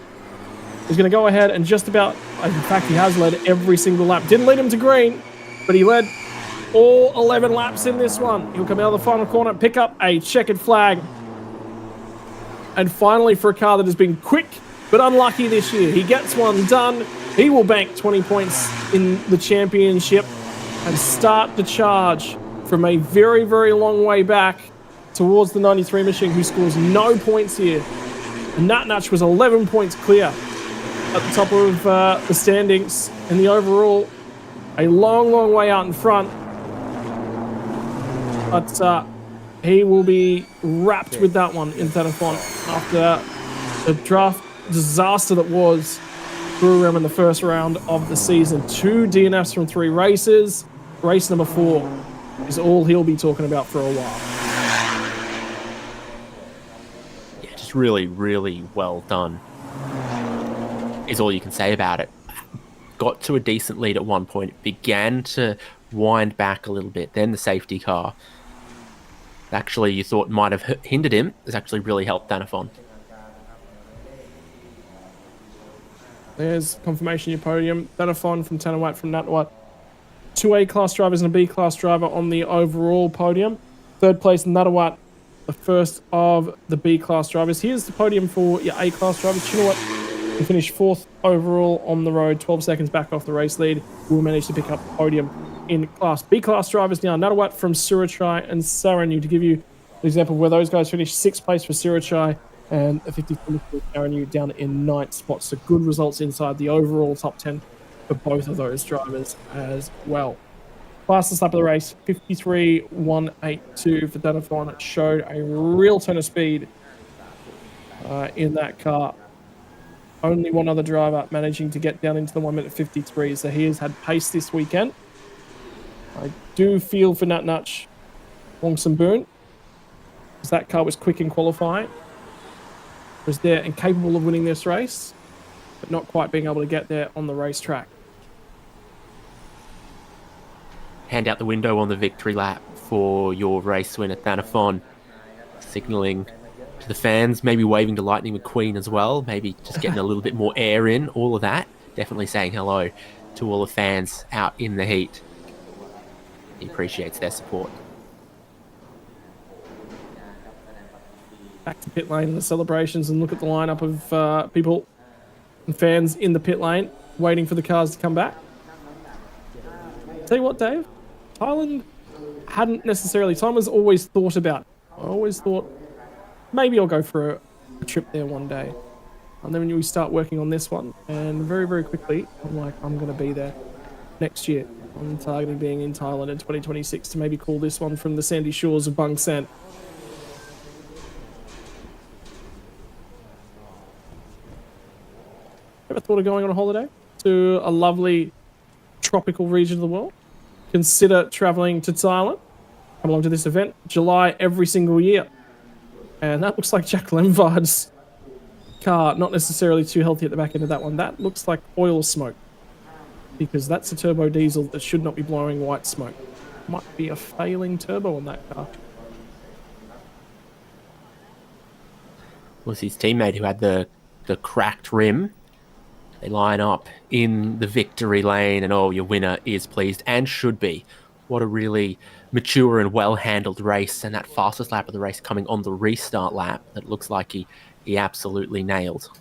is going to go ahead and just about, in fact, he has led every single lap. Didn't lead him to green, but he led all 11 laps in this one. He'll come out of the final corner, pick up a checkered flag. And finally, for a car that has been quick but unlucky this year, he gets one done. He will bank 20 points in the championship and start the charge from a very, very long way back towards the 93 machine, who scores no points here. And Natnach was 11 points clear at the top of the standings in the overall. A long, long way out in front. But he will be wrapped with that one in Thanafon after the draft disaster that was Gururam in the first round of the season. 2 DNFs from 3 races. Race number 4 is all he'll be talking about for a while. Yeah, just really, really well done is all you can say about it. Got to a decent lead at one point. It began to wind back a little bit. Then the safety car, actually you thought might have hindered him, has actually really helped Thanafon. There's confirmation of your podium. Danafon from Tanawat from Natawat. 2 A-class drivers and a B-class driver on the overall podium. Third place, Natawat, the first of the B-class drivers. Here's the podium for your A-class drivers. Chinawat, who finished 4th overall on the road, 12 seconds back off the race lead, will manage to pick up the podium in class. B-class drivers now, Natawat from Surachai and Saranu, to give you an example where those guys finished 6th place for Surachai and a 54th for Saranu down in 9th spot. So good results inside the overall top 10 for both of those drivers as well. Fastest lap of the race, 53.182 for Danafon. It showed a real ton of speed in that car. Only one other driver managing to get down into the 1 minute 53, so he has had pace this weekend. I do feel for Nat Nutch, Bangsaen Boon, because that car was quick in qualifying. Was there and capable of winning this race, but not quite being able to get there on the racetrack. Hand out the window on the victory lap for your race win at Danafon, signalling to the fans, maybe waving to Lightning McQueen as well, maybe just getting a little bit more air in, all of that. Definitely saying hello to all the fans out in the heat. He appreciates their support. Back to pit lane and the celebrations, and look at the lineup of people and fans in the pit lane waiting for the cars to come back. Tell you what, Dave, Thailand hadn't necessarily, time was always thought about. I always thought maybe I'll go for a trip there one day. And then when we start working on this one, and very, very quickly, I'm like, I'm going to be there next year. I'm targeting being in Thailand in 2026 to maybe call this one from the sandy shores of Bangsaen. Ever thought of going on a holiday to a lovely tropical region of the world? Consider traveling to Thailand. Come along to this event, July every single year. And that looks like Jack Lemvard's car, not necessarily too healthy at the back end of that one. That looks like oil smoke, because that's a turbo diesel that should not be blowing white smoke. Might be a failing turbo on that car. Was his teammate who had the cracked rim. They line up in the victory lane, and your winner is pleased and should be. What a really mature and well-handled race, and that fastest lap of the race coming on the restart lap that looks like he absolutely nailed.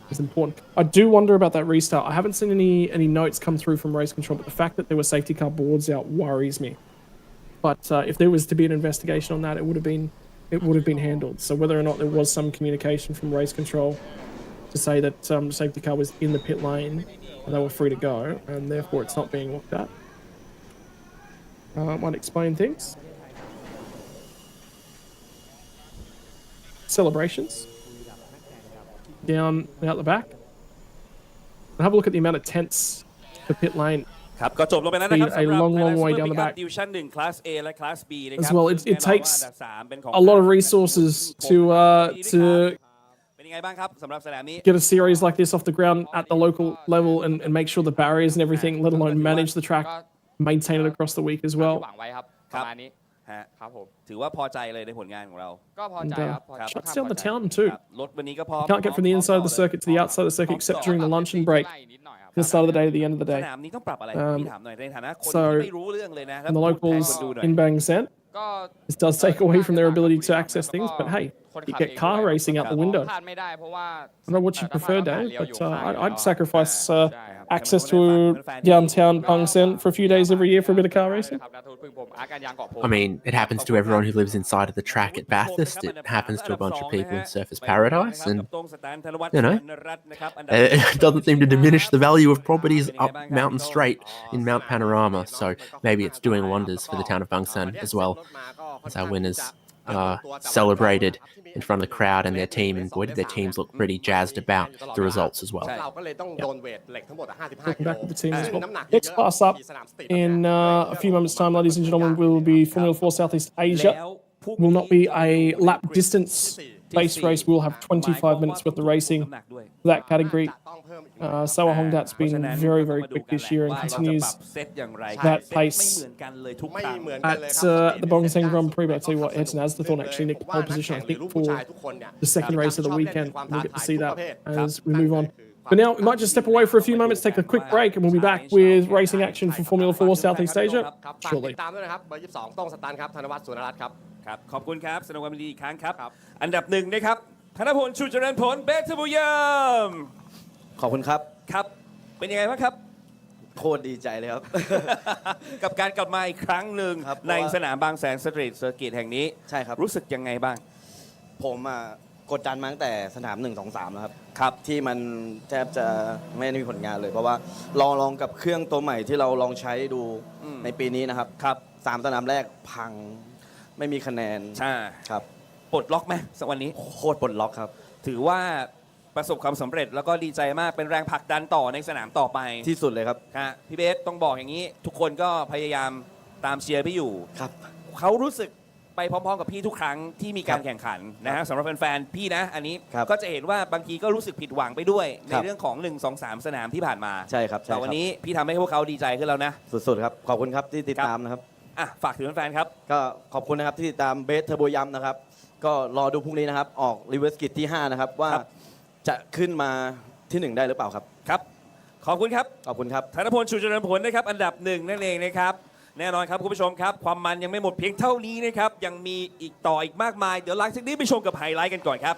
It's important. I do wonder about that restart. I haven't seen any notes come through from race control, but the fact that there were safety car boards out worries me. But if there was to be an investigation on that, it would have been handled. So whether or not there was some communication from race control to say that safety car was in the pit lane and they were free to go, and therefore it's not being looked at, might explain things. Celebrations down out the back. And have a look at the amount of tents for pit lane. ครับก็จบลงไปแล้วนะครับ A long way down the back. Division 1 Class A และ Class B นะครับ As well, it ซึ่งแน่นอน takes ว่าอันดับสามเป็นของ a lot of resources to เป็นยังไงบ้างครับสำหรับสนามนี้ get a series like this off the ground at the local level and make sure the barriers and everything, let alone manage the track, maintain it across the week as well. หวังไว้ครับประมาณนี้ ฮะ ครับผม ถือว่าพอใจเลยในผลงานของเรา ก็พอ And ใจครับพอใจ shuts down the town too. ครับรถวันนี้ก็พร้อม Can't get from the inside of the circuit to the outside of the circuit except during the lunch and break, ไล่นิดหน่อยครับ the start of the day to the end of the ส day. นามนี้ต้องปรับอะไรพี่ถามหน่อยในฐานะคน So, ที่ไม่รู้เรื่องเลยนะ And the locals คนดูหน่อย in Bangsaen, ก็ this does take away from their ability to access things, but hey, คน you ขับ get car racing out the window. พลาดไม่ได้เพราะว่า I don't know what you prefer, Dave, but I'd sacrifice ใช่ครับ access to downtown Bangsaen for a few days every year for a bit of car racing. ครับนัทวุฒิพึ่งผมอาการยางเกาะผม I mean, it happens to everyone who lives inside of the track at Bathurst. It happens to a bunch of people in Surfers Paradise, and you know, it doesn't seem to diminish the value of properties up Mountain Straight in Mount Panorama. So maybe it's doing wonders for the town of Bangsaen as well, as our winners celebrated in front of the crowd and their team, and boy, did their teams look pretty jazzed about the results as well. เราก็เลยต้องโดนเวทเหล็กทั้งหมด55 Welcome กิโล back to the team as ซึ่ง well. น้ำหนักเยอะ Next class up ที่สนามสตรีท in a few moments' time, ladies and gentlemen, will be Formula 4 Southeast Asia. Will not be a lap distance base race, we'll have 25 minutes worth of racing for that category. จะต้องเพิ่มอีกหนึ่ง Sawa Hongdat's เพราะฉะ been นั้น very, เรา very มาดู quick กัน this year แหละ and ว่าเราจะ continues ปรับเซตอย่างไร that เซตไม่ pace เหมือนกันเลยทุก ไม่ ครั้ง เหมือนกันเลย at ครับ the Bangsaen Grand Prix. But I tell you what, Ayrton Asdathorn actually nicked pole position, I think, for the second race of the weekend. We'll get to see that as we move on. But now we might just step away for a few moments, take a quick break, and we'll be back with racing action for Formula 4 Southeast Asia ครับฝาก shortly. ติดตามด้วยนะครับเบอร์22ต้องสตันครับธนวัฒน์สุนรัตน์ครับ ครับขอบคุณครับแสดงความยินดีอีกครั้งครับ ครับ อันดับหนึ่งนะครับธนพลชูเจริญผลเบสบุญยม ขอบคุณครับ ครับ เป็นยังไงบ้างครับ โคตรดีใจเลยครับ กับการกลับมาอีกครั้งหนึ่ง ครับ ใน เพราะว่า สนามบางแสนสตรีทเซอร์กิตแห่งนี้ ใช่ครับ รู้สึกยังไงบ้าง ผมกดดันมาตั้งแต่สนาม 1 2 3 แล้วครับ ครับ ที่มันแทบจะไม่ได้มีผลงานเลย เพราะว่าลองกับเครื่องตัวใหม่ที่เราลองใช้ดู อืม ในปีนี้นะครับ ครับ 3 สนามแรกพังไม่มีคะแนน ใช่ ครับ ปลดล็อกไหมสักวันนี้ โคตรปลดล็อกครับ ถือว่าประสบความสำเร็จแล้วก็ดีใจมากเป็นแรงผลักดันต่อในสนามต่อไป ที่สุดเลยครับ ฮะพี่เบสต้องบอกอย่างนี้ ทุกคนก็พยายามตามเชียร์พี่อยู่ ครับ เขารู้สึกไปพร้อมๆกับพี่ทุกครั้งที่มีการ ครับ แข่งขันนะฮะสำหรับแฟนๆพี่นะอันนี้ ครับ ก็จะเห็นว่าบางทีก็รู้สึกผิดหวังไปด้วย ใน ครับ เรื่องของ 1 2 3 สนามที่ผ่านมา ใช่ครับใช่ แต่ ค วัน รับ นี้พี่ทำให้พวกเขาดีใจขึ้นแล้วนะ สุดๆครับ ขอบคุณครับที่ติดตามนะครับ อ่ะฝากถึงแฟนๆครับ ก็ขอบคุณนะครับที่ติดตามเบสเทอร์โบยัมนะครับ ก็รอดูพรุ่งนี้นะครับ ออกรีเวอร์สกิตที่ 5 นะครับ ว่า ครับ จะขึ้นมาที่ 1 ได้หรือเปล่าครับ ครับขอบคุณครับ ขอบคุณครับ ธนพลชูเจริญผลนะครับอันดับหนึ่งนั่นเองนะครับแน่นอนครับคุณผู้ชมครับความมันยังไม่หมดเพียงเท่านี้นะครับยังมีอีกต่ออีกมากมายเดี๋ยวหลังจากนี้ไปชมกับไฮไลท์กันก่อนครับ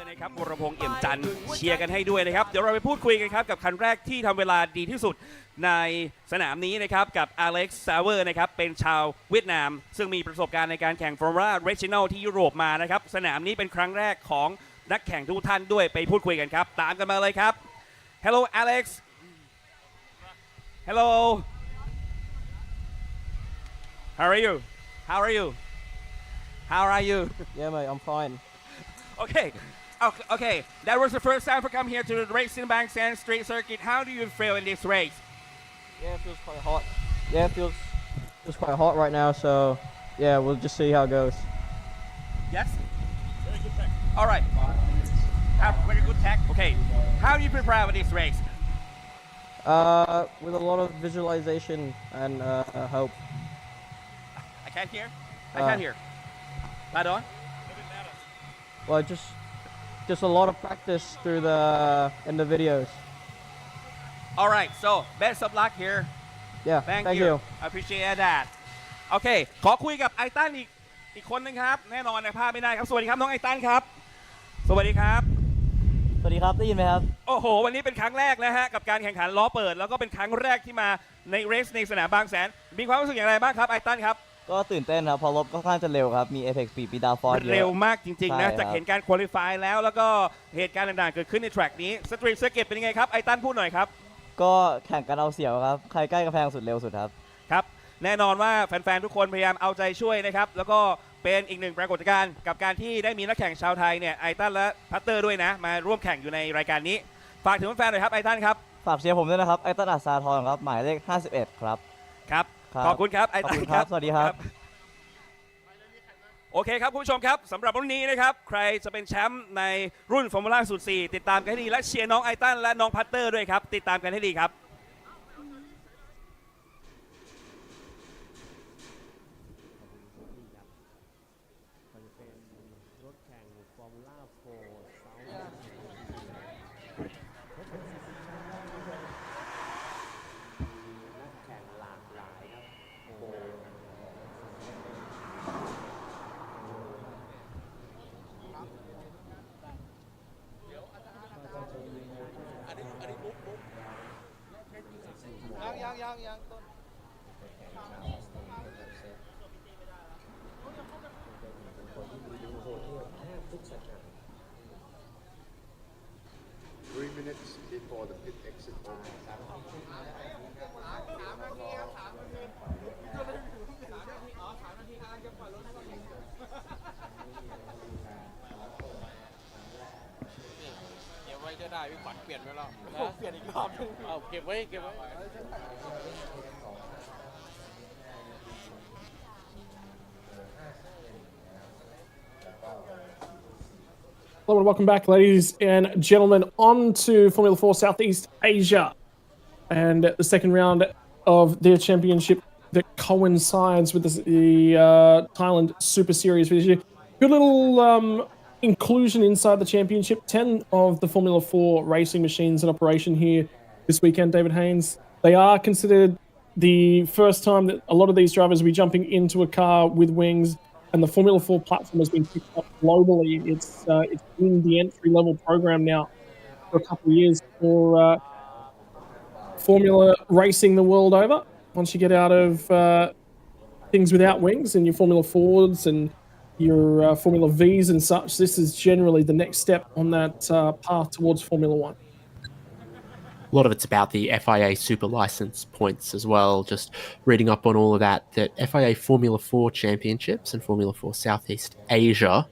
นะครับวรพงษ์เอี่ยมจันทร์เชียร์กันให้ด้วยนะครับเดี๋ยวเราไปพูดคุยกันครับกับคันแรกที่ทำเวลาดีที่สุดในสนามนี้นะครับกับอเล็กซ์ซาเวอร์นะครับเป็นชาวเวียดนามซึ่งมีประสบการณ์ในการแข่งฟอร์มูล่าเรจิโนที่ยุโรปมานะครับสนามนี้เป็นครั้งแรกของนักแข่งทุกท่านด้วยไปพูดคุยกันครับตามกันมาเลยครับ Hello Alex Hello How are you How are you How are you Yeah, mate, I'm fine. Okay. Okay. That was the first time for come here to the race in Bangsaen Street Circuit. How do you feel in this race? Yeah, it feels quite hot. Yeah, it feels quite hot right now. So, yeah, we'll just see how it goes. Yes. Very good tech. All right. Very good tech. Okay. How do you prepare for this race? With a lot of visualization and hope. I can't hear. I can't hear. Pardon? Well, just a lot of practice through in the videos. All right. So best of luck here. Yeah, Thank thank you. you. I appreciate that. โอเค ขอคุยกับไอตันอีกคนนึงครับ แน่นอนในภาพไม่ได้ครับ สวัสดีครับน้องไอตันครับ สวัสดีครับ สวัสดีครับ ได้ยินไหมครับ โอ้โห วันนี้เป็นครั้งแรกนะฮะกับการแข่งขันล้อเปิด แล้วก็เป็นครั้งแรกที่มาในเรสในสนามบางแสน มีความรู้สึกอย่างไรบ้างครับไอตันครับ ก็ตื่นเต้นครับเพอรถค่อนข้างจะเร็วครับ มี Apex Speed มีดาวฟอร์ดเยอะ เร็วมากจริงๆนะ ใช่ครับ จากเห็นการคุริฟายแล้วก็เหตุการณ์ต่างๆเกิดขึ้นในแทร็กนี้สตรีทเซอร์กิตเป็นยังไงครับไอตันพูดหน่อยครับ ก็แข่งกันเอาเสียวครับ ใครใกล้กระแพงสุดเร็วสุดครับ ครับแน่นอนว่าแฟนๆทุกคนพยายามเอาใจช่วยนะครับแล้วก็เป็นอีกหนึ่งปรากฏการณ์กับการที่ได้มีนักแข่งชาวไทยเนี่ยไอตันและพัตเตอร์ด้วยนะมาร่วมแข่งอยู่ในรายการนี้ฝากถึงแฟนๆหน่อยครับไอตันครับ ฝากเชียร์ผมด้วยนะครับ ไอตันอัศธรครับ หมายเลข 51 ครับ ครับ ครับ ขอบคุณครับไอ ขอบ ตัน คุณ ค ครั รับบ สวัสดีครับ โอเคครับคุณผู้ชมครับสำหรับรุ่นนี้นะครับใครจะเป็นแชมป์ในรุ่นฟอร์มูล่าสูตร4ติดตามกันให้ดีและเชียร์น้องไอตันและน้องพัตเตอร์ด้วยครับติดตามกันให้ดีครับยังต้น 3 minutes before the pit exit opens. เก็บไว้จะได้พี่ขวัญเปลี่ยนไว้แล้วเปลี่ยนอีกรอบนึงเอาเก็บไว้ Hello and welcome back, ladies and gentlemen, on to Formula 4 Southeast Asia and the second round of their championship that coincides with the Thailand Super Series. Good little inclusion inside the championship. 10 of the Formula 4 racing machines in operation here this weekend, David Haynes. They are considered the first time that a lot of these drivers will be jumping into a car with wings, and the Formula 4 platform has been picked up globally. It's been the entry-level program now for a couple of years for Formula racing the world over. Once you get out of things without wings and your Formula 4s and your Formula Vs and such, this is generally the next step on that path towards Formula 1. A lot of it's about the FIA super license points as well. Just reading up on all of that FIA Formula 4 championships and Formula 4 Southeast Asia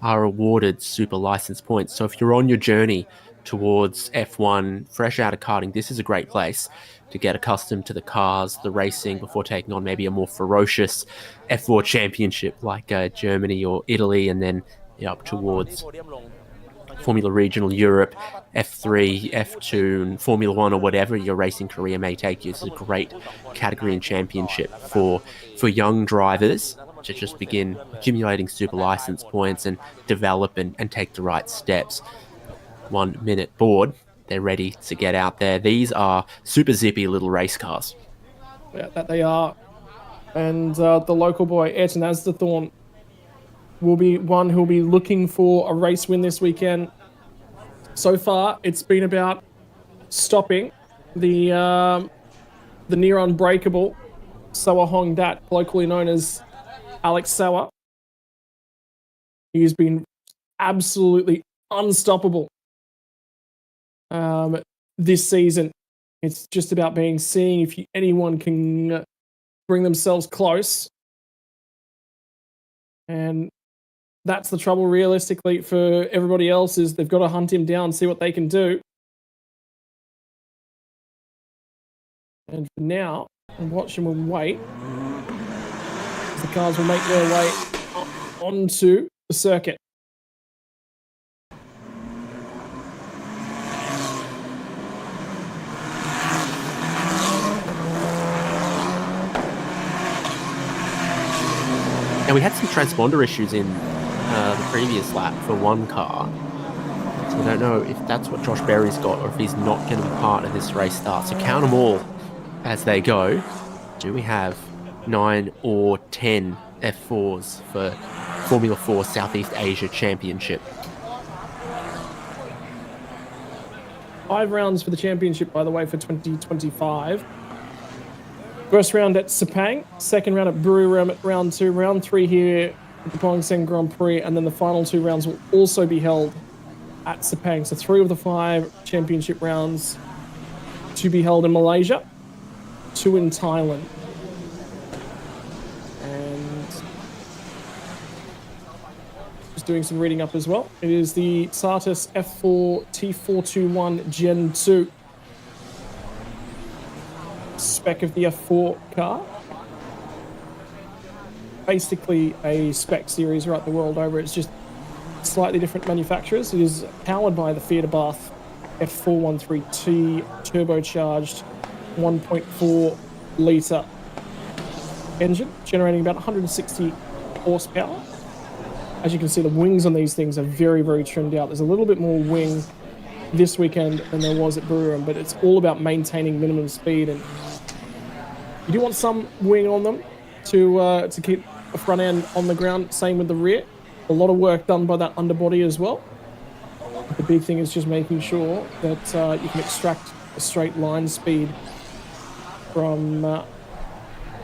are awarded super license points. So if you're on your journey towards F1, fresh out of karting, this is a great place to get accustomed to the cars, the racing, before taking on maybe a more ferocious F4 championship like Germany or Italy, and then up towards Formula Regional Europe, F3, F2, and Formula 1 or whatever your racing career may take you. It's a great category and championship for young drivers to just begin accumulating super license points and develop and take the right steps. 1 minute board, they're ready to get out there. These are super zippy little race cars. Yeah, that they are. And the local boy, Ayrton Asdathorn, will be one who'll be looking for a race win this weekend. So far, it's been about stopping the near unbreakable Sawa Hong Dat, locally known as Alex Sawa. He's been absolutely unstoppable this season. It's just about seeing if anyone can bring themselves close. And that's the trouble, realistically, for everybody else, is they've got to hunt him down, see what they can do. And for now, and watch him and wait. The cars will make their way onto the circuit. Now, we had some transponder issues in the previous lap for one car. So I don't know if that's what Josh Berry's got or if he's not going to be part of this race start. So count them all as they go. Do we have 9 or 10 F4s for Formula 4 Southeast Asia Championship? 5 rounds for the championship, by the way, for 2025. First round at Sepang, second round at Buriram at round 2, round 3 here at the Bangsaen Grand Prix, and then the final 2 rounds will also be held at Sepang. So 3 of the 5 championship rounds to be held in Malaysia, 2 in Thailand. And just doing some reading up as well. It is the Satis F4 T421 Gen 2 spec of the F4 car. Basically a spec series right the world over. It's just slightly different manufacturers. It is powered by the Fiat Abarth F413T turbocharged 1.4 litre engine, generating about 160 horsepower. As you can see, the wings on these things are very, very trimmed out. There's a little bit more wing this weekend than there was at Buriram, but it's all about maintaining minimum speed, and you do want some wing on them to keep the front end on the ground. Same with the rear. A lot of work done by that underbody as well. The big thing is just making sure that you can extract a straight line speed from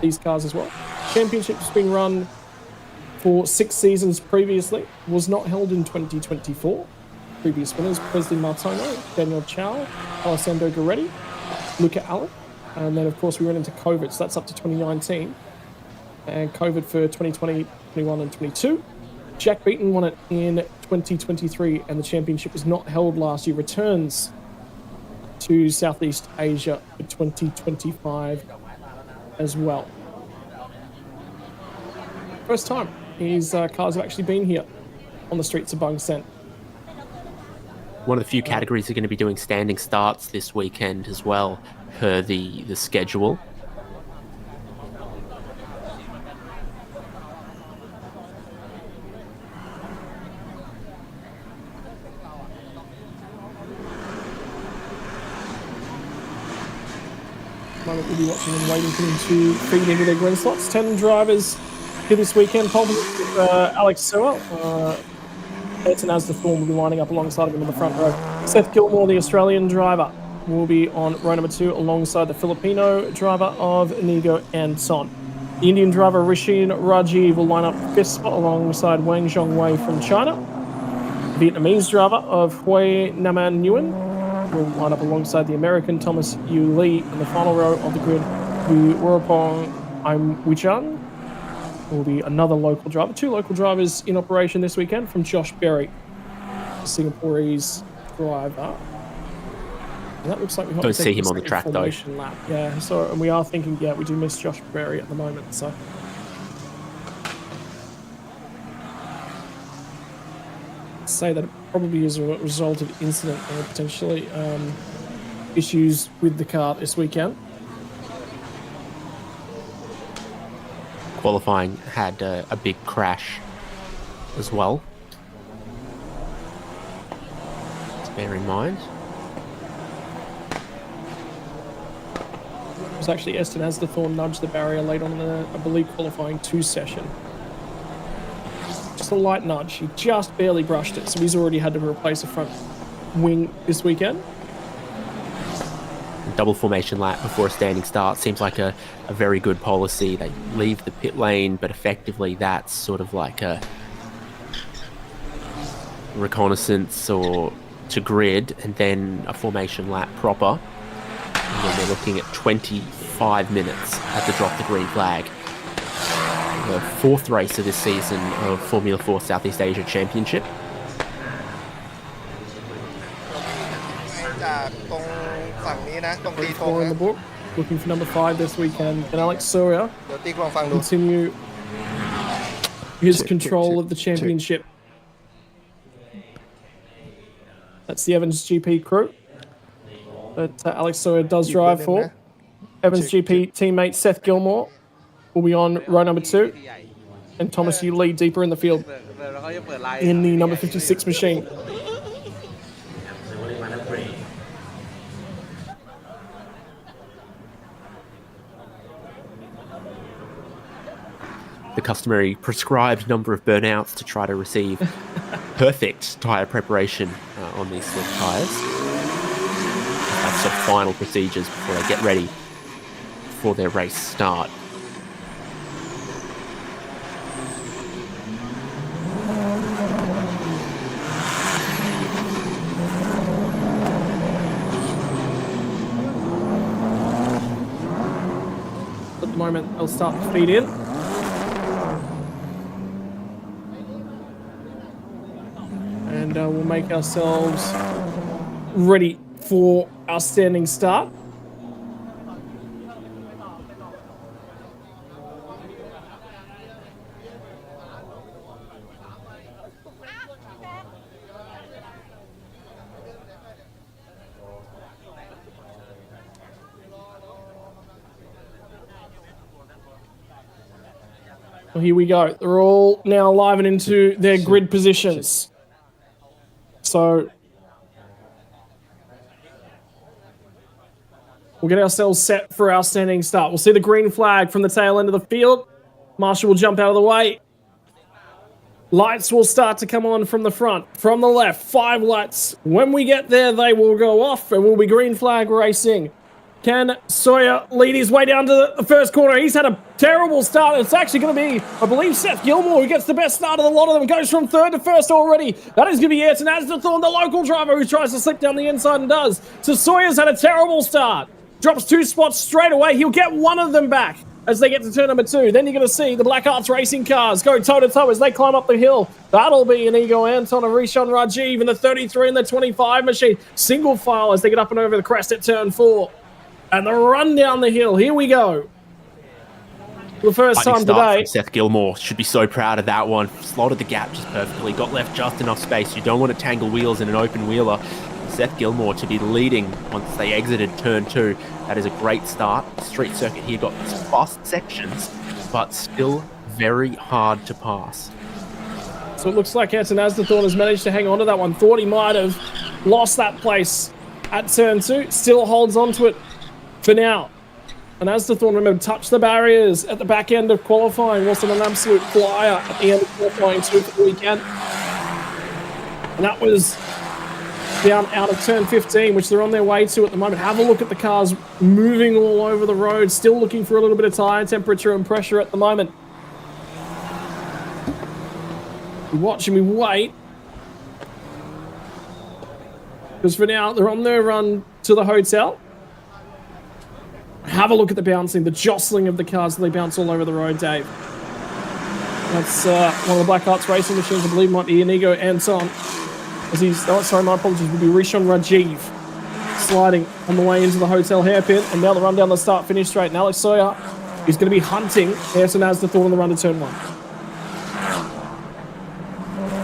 these cars as well. Championship's been run for 6 seasons previously. Was not held in 2024. Previous winners: Presley Martono, Daniel Chow, Alessandro Goretti, Luca Allen. And then, of course, we went into COVID, so that's up to 2019. And COVID for 2020, 21, and 22. Jack Beaton won it in 2023, and the championship was not held last year. Returns to Southeast Asia for 2025 as well. First time his cars have actually been here on the streets of Bangsaen. One of the few categories that are going to be doing standing starts this weekend as well, per the schedule. Moment we'll be watching and waiting for them to feed into their green slots. 10 drivers here this weekend. Pole position with Alex Sewer. Edson as the Thorn will be lining up alongside of him in the front row. Seth Gilmore, the Australian driver, will be on row number 2 alongside the Filipino driver of Inigo and Son. The Indian driver Rishin Rajiv will line up 5th spot alongside Wang Zhongwei from China. The Vietnamese driver of Hui Naman Nguyen will line up alongside the American Thomas Yu Lee in the final row of the grid. The Wuropong Im Wichan will be another local driver. 2 local drivers in operation this weekend from Josh Berry, Singapore's driver. And that looks like we might don't see him on the track though. Lap. Yeah, so and we are thinking, yeah, we do miss Josh Berry at the moment. So say that it probably is a result of incident or potentially issues with the car this weekend. Qualifying had a big crash as well. Let's bear in mind. It was actually Eston as the Thorn nudged the barrier late on in the, I believe, qualifying 2 session. Just just a light nudge. He just barely brushed it, so he's already had to replace a front wing this weekend. Double formation lap before a standing start seems like a very good policy. They leave the pit lane, but effectively that's sort of like a reconnaissance or to grid, and then a formation lap proper. And then they're looking at 25 minutes at the drop the green flag. The fourth race of this season of Formula 4 Southeast Asia Championship. จากตรงฝั่งนี้นะตรงตีธง Four in นะ the book, looking for number 5 this weekend. And Alex Sawyer เดี๋ยวติ๊กลองฟังดู continue his control of the championship. That's the Evans GP crew that Alex Sawyer does drive for. Evans GP teammate Seth Gilmore will be on row number 2, and Thomas, you lead deeper in the field in the number 56 machine. The customary prescribed number of burnouts to try to receive perfect tyre preparation on these slick tyres. That's the final procedures before they get ready for their race start. At the moment, they'll start to feed in. And we'll make ourselves ready for our standing start. Well, here we go. They're all now live and into their grid positions. So we'll get ourselves set for our standing start. We'll see the green flag from the tail end of the field. Marshall will jump out of the way. Lights will start to come on from the front, from the left. 5 lights. When we get there, they will go off and we'll be green flag racing. Can Sawyer lead his way down to the first corner? He's had a terrible start. It's actually going to be, I believe, Seth Gilmore who gets the best start of the lot of them. Goes from 3rd to 1st already. That is going to be Ayrton Asderthorne, the local driver, who tries to slip down the inside and does. So Sawyer's had a terrible start. Drops 2 spots straight away. He'll get one of them back as they get to turn number 2. Then you're going to see the Black Arts racing cars go toe-to-toe as they climb up the hill. That'll be Inigo Anton and Rishon Rajiv in the 33 and the 25 machine. Single file as they get up and over the crest at turn 4. And the run down the hill. Here we go. For the first time today. Seth Gilmore should be so proud of that one. Slotted the gap just perfectly. Got left just enough space. You don't want to tangle wheels in an open wheeler. Seth Gilmore to be leading once they exited turn 2. That is a great start. Street circuit here got fast sections, but still very hard to pass. So it looks like Ayrton Asderthorne has managed to hang on to that one. Thought he might have lost that place at turn 2. Still holds on to it for now. And Asderthorne, remember, touched the barriers at the back end of qualifying. Wasn't an absolute flyer at the end of qualifying 2 for the weekend. And that was down out of turn 15, which they're on their way to at the moment. Have a look at the cars moving all over the road. Still looking for a little bit of tyre temperature and pressure at the moment. We watch and we wait. Because for now, they're on their run to the hotel. Have a look at the bouncing, the jostling of the cars as they bounce all over the road, Dave. That's one of the Black Arts racing machines, I believe might be Inigo Anton. As he's, oh, sorry, my apologies, would be Rishon Rajiv sliding on the way into the hotel hairpin. And now the run down the start-finish straight. And Alex Sawyer is going to be hunting Ayrton Asderthorne on the run to turn 1.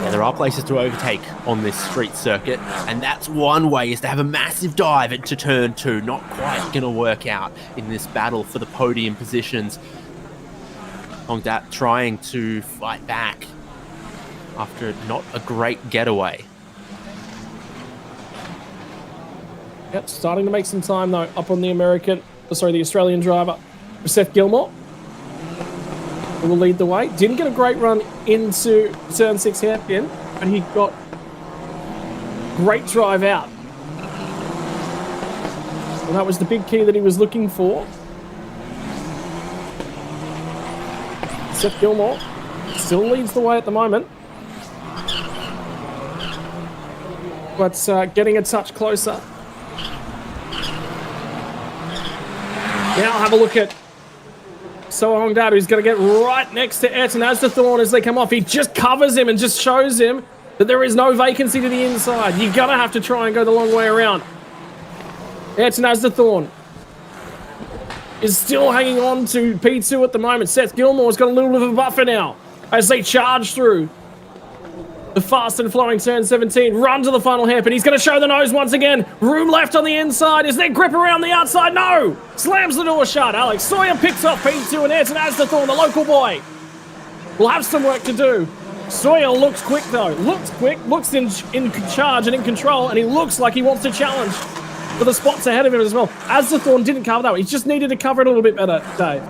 Yeah, there are places to overtake on this street circuit, and that's one way, is to have a massive dive into turn 2. Not quite going to work out in this battle for the podium positions. Hongdat trying to fight back after not a great getaway. Yep, starting to make some time though, up on the the Australian driver, Seth Gilmore. who will lead the way. Didn't get a great run into turn 6 hairpin, but he got great drive out. And that was the big key that he was looking for. Seth Gilmore still leads the way at the moment. But getting a touch closer. Now have a look at Soa Hongdat, who's going to get right next to Ayrton Asdathorn as they come off. He just covers him and just shows him that there is no vacancy to the inside. You're going to have to try and go the long way around. Ayrton Asdathorn is still hanging on to P2 at the moment. Seth Gilmore's got a little bit of a buffer now as they charge through the fast and flowing turn 17. Run to the final hairpin. He's going to show the nose once again. Room left on the inside. Is there grip around the outside? No! Slams the door shut. Alex Sawyer picks off P2 and Ayrton Asdathorn, the local boy, will have some work to do. Sawyer looks quick though. Looks quick, looks in charge and in control, and he looks like he wants to challenge for the spots ahead of him as well. Asdathorn didn't cover that one. He just needed to cover it a little bit better, Dave.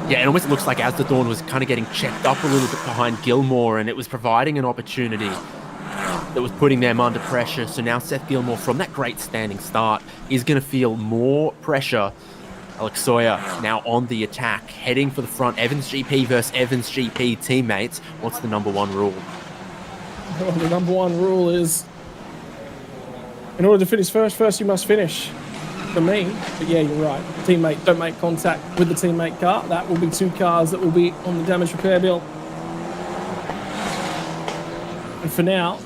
Yeah, it almost looks like Asdathorn was kind of getting checked up a little bit behind Gilmore, and it was providing an opportunity that was putting them under pressure. So now Seth Gilmore, from that great standing start, is going to feel more pressure. Alex Sawyer now on the attack, heading for the front. Evans GP versus Evans GP teammates. What's the number one rule? Well, the number one rule is, in order to finish first you must finish. For me, but yeah, you're right. Teammate, don't make contact with the teammate car. That will be 2 cars that will be on the damage repair bill. And for now,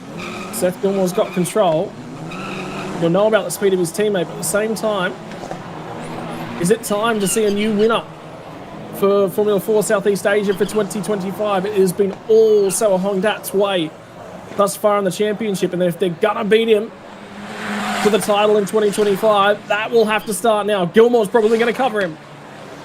Seth Gilmore's got control. He'll know about the speed of his teammate, but at the same time, is it time to see a new winner for Formula 4 Southeast Asia for 2025? It has been all Soa Hongdat's way thus far in the championship, and if they're gonna beat him for the title in 2025, that will have to start now. Gilmore's probably going to cover him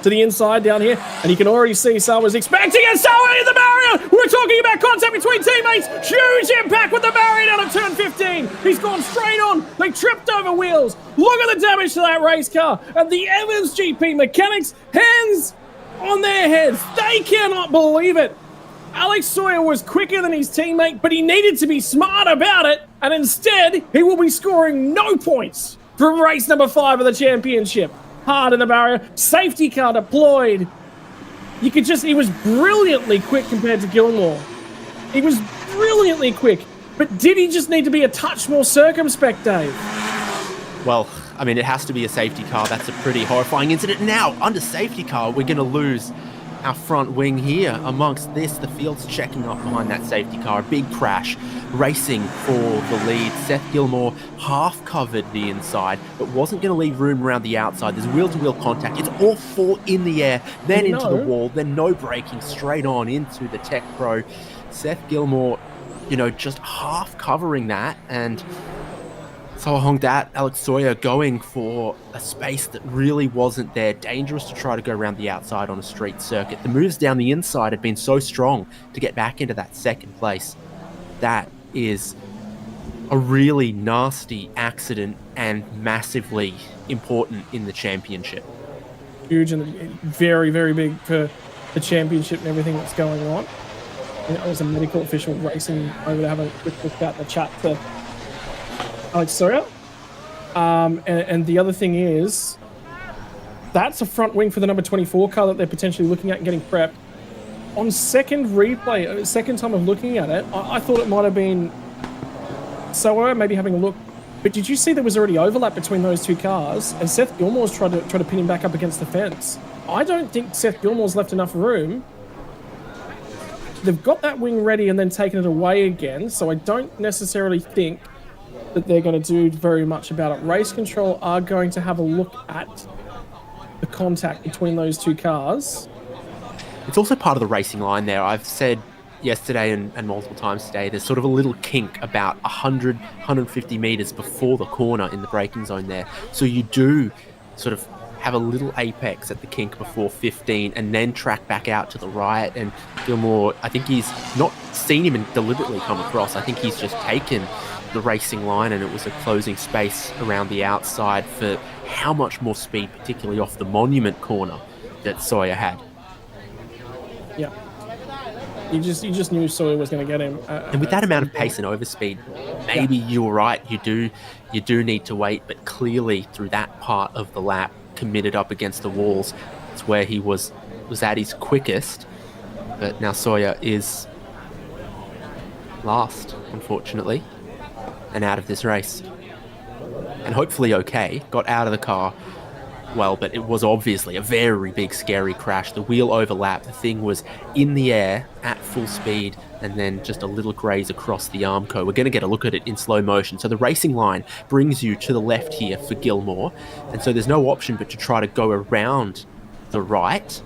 to the inside down here, and you can already see Sawa's expecting it. Sawa in the barrier! We're talking about contact between teammates. Huge impact with the barrier down at turn 15. He's gone straight on. They tripped over wheels. Look at the damage to that race car. And the Evans GP mechanics, hands on their heads. They cannot believe it. Alex Sawyer was quicker than his teammate, but he needed to be smart about it, and instead, he will be scoring no points from race number 5 of the championship. Hard in the barrier, safety car deployed. You could just, he was brilliantly quick compared to Gilmore. He was brilliantly quick, but did he just need to be a touch more circumspect, Dave? Well, I mean, it has to be a safety car. That's a pretty horrifying incident. Now, under safety car, we're going to lose our front wing here. Amongst this, the field's checking up behind that safety car. A big crash, racing for the lead. Seth Gilmore half covered the inside, but wasn't going to leave room around the outside. There's wheel-to-wheel contact. It's all 4 in the air, then into the wall, then no braking, straight on into the Tech Pro. Seth Gilmore, you know, just half covering that, and Soa Hongdat, Alex Sawyer going for a space that really wasn't there. Dangerous to try to go around the outside on a street circuit. The moves down the inside had been so strong to get back into that second place. That is a really nasty accident and massively important in the championship. Huge and very, very big for the championship and everything that's going on. And I was a medical official racing over to have a quick look at the chat to Alex Sawyer. And the other thing is, that's a front wing for the number 24 car that they're potentially looking at and getting prepped. On second replay, second time of looking at it, I thought it might have been Sawyer maybe having a look. But did you see there was already overlap between those 2 cars? And Seth Gilmore's tried to pin him back up against the fence. I don't think Seth Gilmore's left enough room. They've got that wing ready and then taken it away again, so I don't necessarily think that they're going to do very much about it. Race Control are going to have a look at the contact between those 2 cars. It's also part of the racing line there. I've said yesterday and multiple times today, there's sort of a little kink about 100, 150 meters before the corner in the braking zone there. So you do sort of have a little apex at the kink before 15 and then track back out to the right. And Gilmore, I think he's not seen him and deliberately come across. I think he's just taken the racing line, and it was a closing space around the outside for how much more speed, particularly off the Monument corner, that Sawyer had. Yeah. You just knew Sawyer was going to get him. And with that amount of pace and overspeed, maybe you're right. You do need to wait, but clearly through that part of the lap, committed up against the walls, it's where he was at his quickest. But now Sawyer is last, unfortunately, and out of this race. And hopefully okay, got out of the car well, but it was obviously a very big, scary crash. The wheel overlapped, the thing was in the air at full speed, and then just a little graze across the Armco. We're going to get a look at it in slow motion. So the racing line brings you to the left here for Gilmore, and so there's no option but to try to go around the right,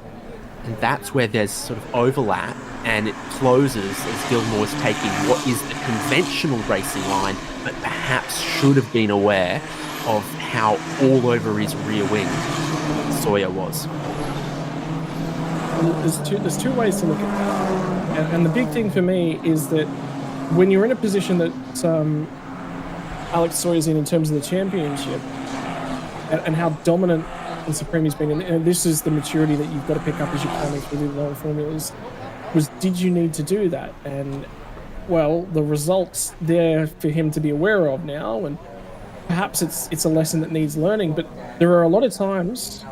and that's where there's sort of overlap, and it closes as Gilmore's taking what is the conventional racing line, but perhaps should have been aware of how all over his rear wing Sawyer was. There's two ways to look at that, and the big thing for me is that when you're in a position that Alex Sawyer's in terms of the championship, and how dominant and supreme he's been, and this is the maturity that you've got to pick up as you're climbing through the lower formulas, was did you need to do that? And well, the results there for him to be aware of now, and perhaps it's a lesson that needs learning, but there are a lot of times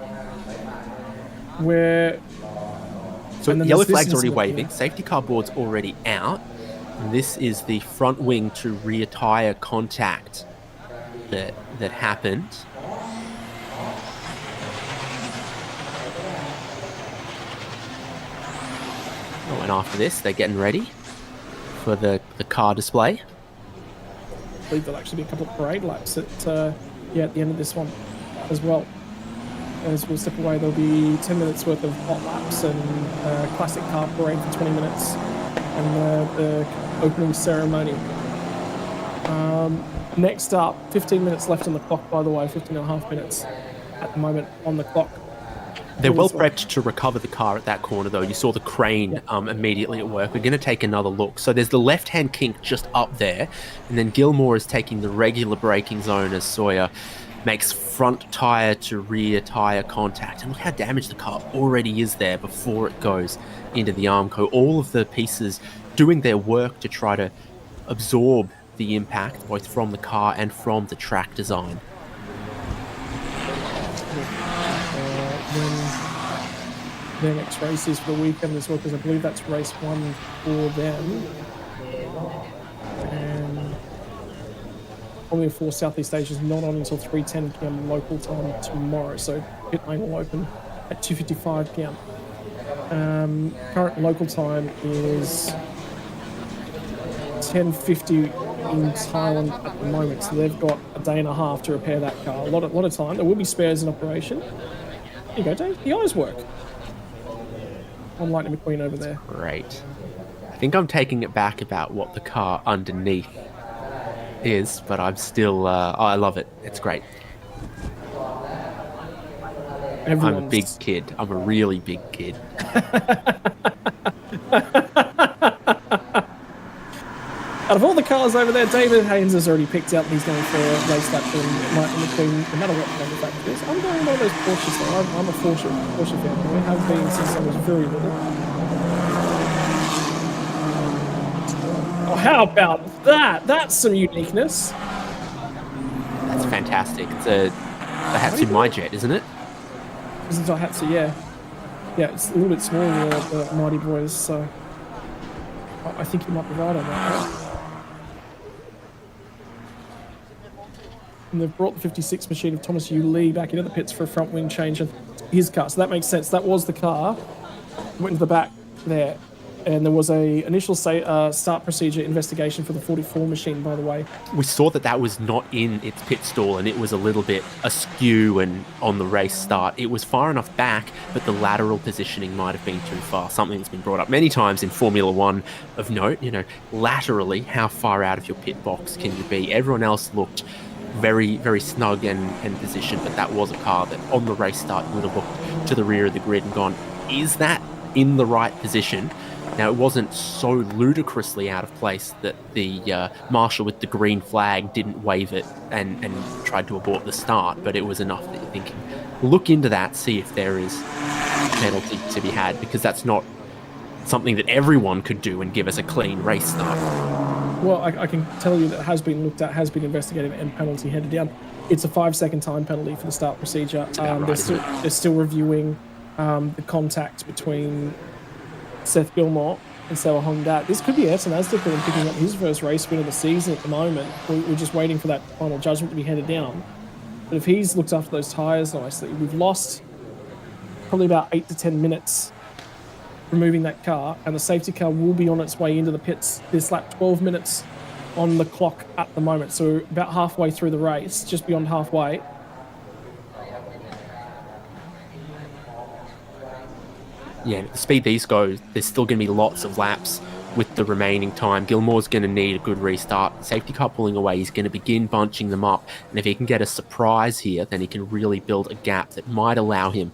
where... So yellow flag's already waving, safety car board's already out, and this is the front wing to rear tyre contact that happened. Oh, and after this, they're getting ready for the car display. I believe there'll actually be a couple of parade laps at the end of this one as well. As we'll step away, there'll be 10 minutes worth of hot laps and classic car parade for 20 minutes, and the opening ceremony. Next up, 15 minutes left on the clock, by the way, 15 and a half minutes at the moment on the clock. They're well prepped to recover the car at that corner, though. You saw the crane immediately at work. We're going to take another look. So there's the left-hand kink just up there, and then Gilmore is taking the regular braking zone as Sawyer makes front tyre to rear tyre contact. And look how damaged the car already is there before it goes into the Armco. All of the pieces doing their work to try to absorb the impact, both from the car and from the track design. Their next race is for the weekend as well, because I believe that's race 1 for them. And Formula 4 Southeast Asia is not on until 3:10 p.m. local time tomorrow, so pit lane will open at 2:55 p.m. Current local time is 10:50 in Thailand at the moment, so they've got a day and a half to repair that car. A lot of time. There will be spares in operation. There you go, Dave. The eyes work. On Lightning McQueen over there. Great. I think I'm taking it back about what the car underneath is, but I'm still... I love it. It's great. I'm a big kid. I'm a really big kid. Out of all the cars over there, David Haynes has already picked out, and he's going for a race lap from Lightning McQueen, no matter what manufacturer it is. I'm going one of those Porsches though. I'm a Porsche fan. I have been since I was very little. Oh, how about that? That's some uniqueness. That's fantastic. It's a Daihatsu MyJet, isn't it? It's a Daihatsu, yeah. Yeah, it's a little bit smaller than the Mighty Boys, so I think you might be right on that, right? And they've brought the 56 machine of Thomas Yu Lee back into the pits for a front wing change of his car. So that makes sense. That was the car. Went into the back there. And there was a initial start procedure investigation for the 44 machine, by the way. We saw that was not in its pit stall, and it was a little bit askew and on the race start. It was far enough back, but the lateral positioning might have been too far. Something that's been brought up many times in Formula One of note, laterally, how far out of your pit box can you be? Everyone else looked very, very snug and positioned, but that was a car that on the race start would have looked to the rear of the grid and gone, is that in the right position? Now, it wasn't so ludicrously out of place that the marshal with the green flag didn't wave it and tried to abort the start, but it was enough that you're thinking, look into that, see if there is a penalty to be had, because that's not something that everyone could do and give us a clean race start. Well, I can tell you that has been looked at, has been investigated, and penalty handed down. It's a 5-second time penalty for the start procedure. They're still reviewing the contact between Seth Gilmore and Sarah Hongdat. This could be Ayrton Asdorf picking up his first race win of the season at the moment. We're just waiting for that final judgment to be handed down. But if he's looked after those tyres nicely, we've lost probably about 8 to 10 minutes removing that car, and the safety car will be on its way into the pits this lap. 12 minutes on the clock at the moment, so about halfway through the race, just beyond halfway. Yeah, at the speed these go, there's still going to be lots of laps with the remaining time. Gilmore's going to need a good restart. Safety car pulling away, he's going to begin bunching them up, and if he can get a surprise here, then he can really build a gap that might allow him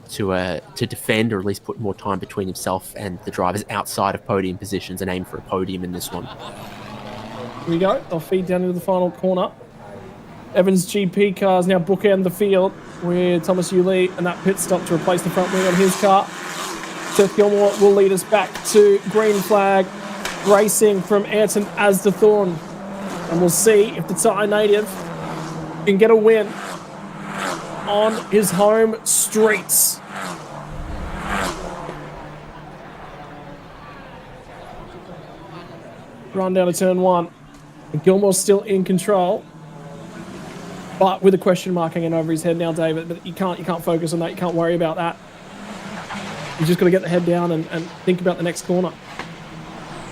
to defend, or at least put more time between himself and the drivers outside of podium positions and aim for a podium in this one. Here we go. They'll feed down into the final corner. Evans GP cars now bookend the field with Thomas Uli and that pit stop to replace the front wing on his car. Seth Gilmore will lead us back to green flag racing from Ayrton Asdorf, and we'll see if the Thai native can get a win on his home streets. Run down to turn 1. And Gilmore's still in control, but with a question mark hanging over his head now, David. But you can't focus on that. You can't worry about that. You just got to get the head down and think about the next corner.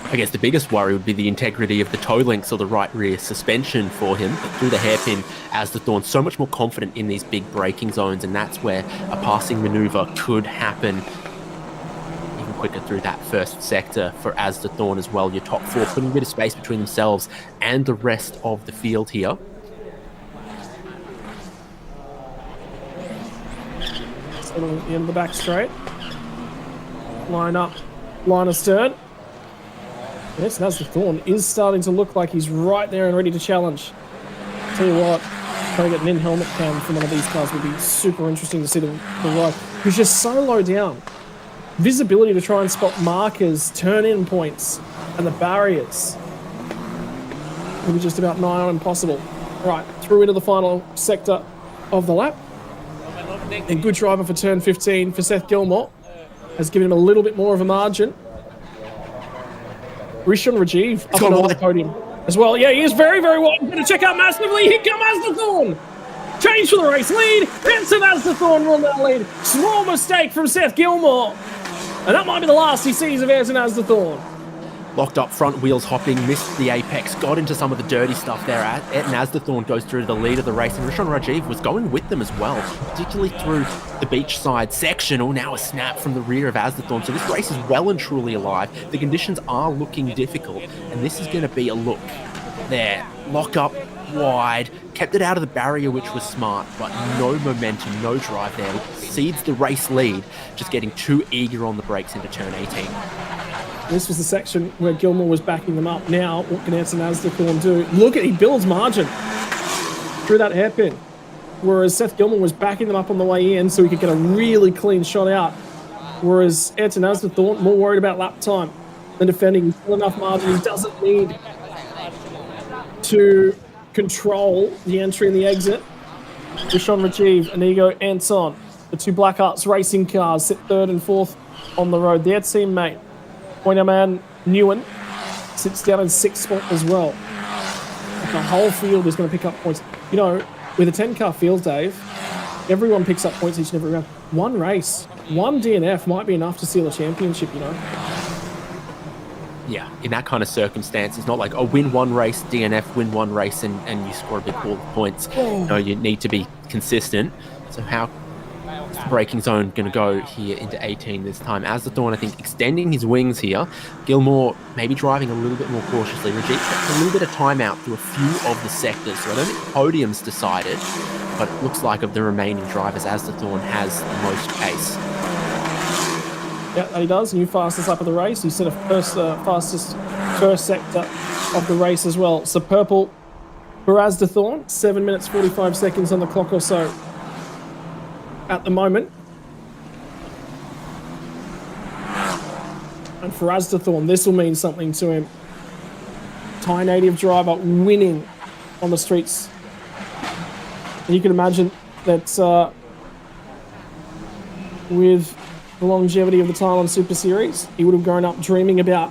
I guess the biggest worry would be the integrity of the toe links or the right rear suspension for him. But through the hairpin, Asdorf so much more confident in these big braking zones, and that's where a passing manoeuvre could happen even quicker through that first sector for Asdorf as well. Your top 4 putting a bit of space between themselves and the rest of the field here. So at the end of the back straight. Line up, line astern. Yes, Asdorf is starting to look like he's right there and ready to challenge. Tell you what, trying to get an in-helmet cam from one of these cars would be super interesting to see the ride. He's just so low down. Visibility to try and spot markers, turn-in points, and the barriers will be just about nigh on impossible. Right, through into the final sector of the lap. And good driver for turn 15 for Seth Gilmore. Has given him a little bit more of a margin. Rishon Rajiv up and on the podium as well. Yeah, he is very, very wide. Going to check out massively. Here comes Asdorf. Change for the race lead. Vincent Asdorf will now lead. Small mistake from Seth Gilmore. And that might be the last he sees of Ayrton Asdorf. Locked up front wheels hopping, missed the apex, got into some of the dirty stuff there. Ayrton Asdorf goes through to the lead of the race, and Rishon Rajiv was going with them as well, particularly through the beachside section. Oh, now a snap from the rear of Asdorf. So this race is well and truly alive. The conditions are looking difficult, and this is going to be a look there. Lock up wide, kept it out of the barrier, which was smart, but no momentum, no drive there. Cedes the race lead, just getting too eager on the brakes into turn 18. This was the section where Gilmore was backing them up. Now, what can Ayrton Asdorf do? Look at, he builds margin through that hairpin. Whereas Seth Gilmore was backing them up on the way in so he could get a really clean shot out. Whereas Ayrton Asdorf more worried about lap time than defending. He's got enough margin. He doesn't need to control the entry and the exit. Rishon Rajiv, Inigo Anton, the 2 Black Arts racing cars sit 3rd and 4th on the road. Their teammate, Pointerman Nguyen, sits down in 6th spot as well. The whole field is going to pick up points. You know, with a 10-car field, Dave, everyone picks up points each and every round. One race, one DNF might be enough to seal a championship, you know. Yeah, in that kind of circumstance, it's not like, oh, win one race, DNF, win one race, and you score a big pool of points. Oh. No, you need to be consistent. So how is the braking zone going to go here into 18 this time? Asdorf, I think, extending his wings here. Gilmore maybe driving a little bit more cautiously. Rajiv gets a little bit of time out through a few of the sectors. So I don't think Podium's decided, but it looks like of the remaining drivers, Asdorf has the most pace. Yeah, he does. New fastest lap of the race. He set a fastest first sector of the race as well. So purple for Asdorf, 7 minutes 45 seconds on the clock or so at the moment. And for Asdathorn, this will mean something to him. Thai native driver winning on the streets. And you can imagine that with the longevity of the time on Super Series, he would have grown up dreaming about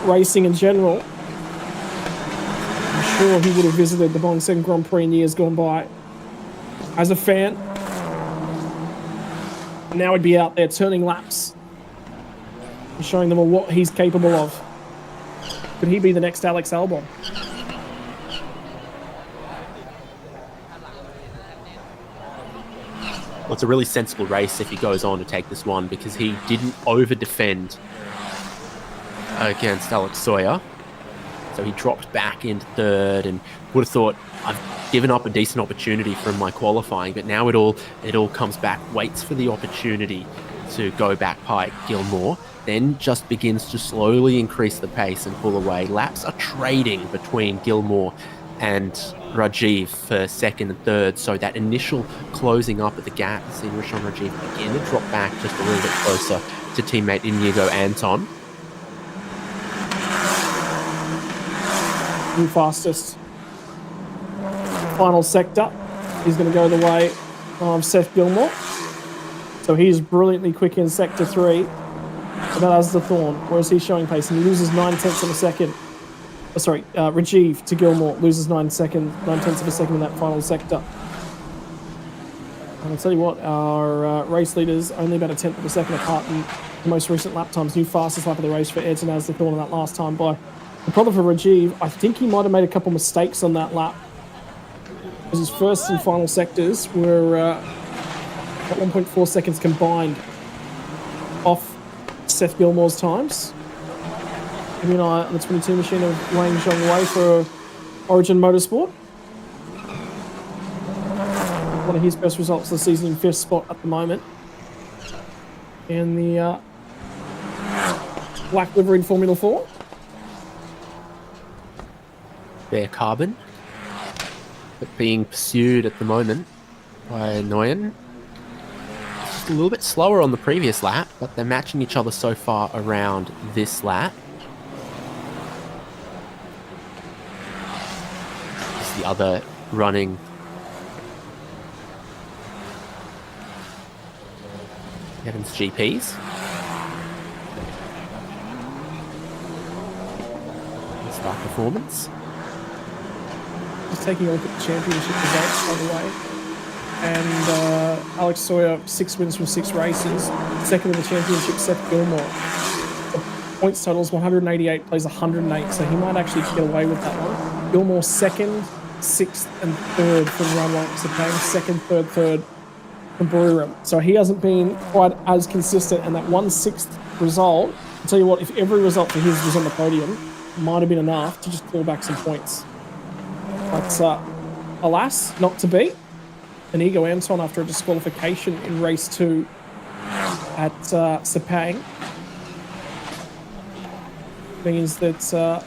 racing in general. I'm sure he would have visited the Bangsaen Grand Prix in years gone by as a fan. And now he'd be out there turning laps and showing them all what he's capable of. Could he be the next Alex Albon? Well, it's a really sensible race if he goes on to take this one, because he didn't over-defend against Alex Sawyer. So he dropped back into third and would have thought, I've given up a decent opportunity from my qualifying, but now it all comes back, waits for the opportunity to go back by Gilmore, then just begins to slowly increase the pace and pull away. Laps are trading between Gilmore and Rajiv for second and third, so that initial closing up at the gap, seeing Rishon Rajiv begin to drop back just a little bit closer to teammate Inigo Anton. New fastest. Final sector is going to go the way of Seth Gilmore. So he's brilliantly quick in sector 3. About Asdathorn, whereas he's showing pace and he loses 9/10 of a second. Oh, sorry, Rajiv to Gilmore loses 9/10 of a second in that final sector. And I'll tell you what, our race leaders only about 1/10 of a second apart in the most recent lap times. New fastest lap of the race for Ayrton Asdathorn on that last time by. The problem for Rajiv, I think he might have made a couple mistakes on that lap. Because his first and final sectors were at 1.4 seconds combined off Seth Gilmore's times. Maybe on the 22 machine of Wang Zhongwei for Origin Motorsport. One of his best results of the season in 5th spot at the moment. In the black liveried Formula 4. Bare carbon, but being pursued at the moment by Nguyen. Just a little bit slower on the previous lap, but they're matching each other so far around this lap. It's the other running Evans GPs. Start performance. Just taking a look at the championship results, by the way. And Alex Sawyer, 6 wins from 6 races. Second in the championship, Seth Gilmore. The points totals 188, plays 108, so he might actually get away with that one. Gilmore second, 6th and 3rd from round 1, so playing 2nd, 3rd, 3rd from Buriram. So he hasn't been quite as consistent, and that 1/6 result, I'll tell you what, if every result for his was on the podium, might have been enough to just claw back some points. But alas, not to be. Inigo Anton, after a disqualification in race 2 at Sepang, means that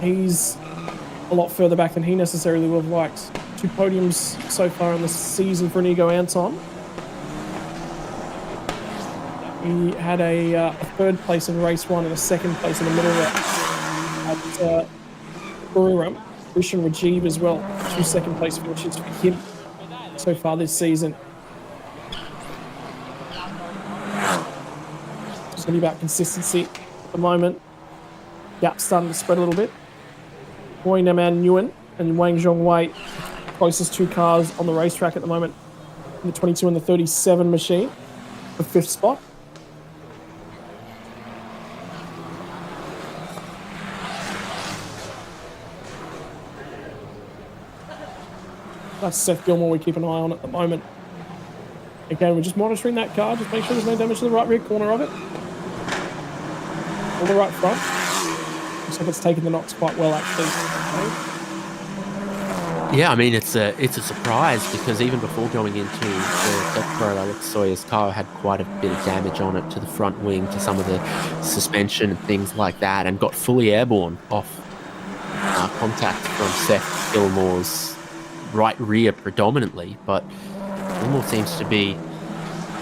he's a lot further back than he necessarily would have liked. 2 podiums so far in the season for Inigo Anton. He had a 3rd place in race 1 and a 2nd place in the middle at Buriram. Rishon Rajiv as well, 2 2nd place finishes for him so far this season. It's going to be about consistency at the moment. Gap's starting to spread a little bit. Hoi Naman Nguyen and Wang Zhongwei, closest 2 cars on the racetrack at the moment, in the 22 and the 37 machine for 5th spot. That's Seth Gilmore we keep an eye on at the moment. Again, we're just monitoring that car, just make sure there's no damage to the right rear corner of it. Or the right front. Looks like it's taken the knocks quite well, actually. Yeah, I mean, it's a surprise, because even before going into the Tech Pro, Alex Sawyer's car had quite a bit of damage on it to the front wing, to some of the suspension and things like that, and got fully airborne off contact from Seth Gilmore's right rear predominantly, but Gilmore seems to be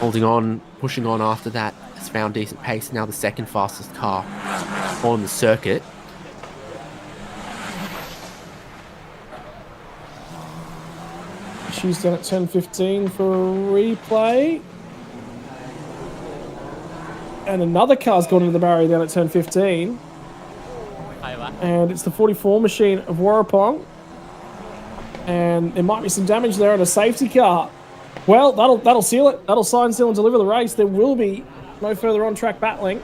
holding on, pushing on after that. Has found decent pace. Now the second fastest car on the circuit. She's done at 10:15 for replay. And another car's gone into the barrier down at 10:15. And it's the 44 machine of Warrapong. And there might be some damage there on a safety car. Well, that'll seal it. That'll sign, seal, and deliver the race. There will be no further on-track battling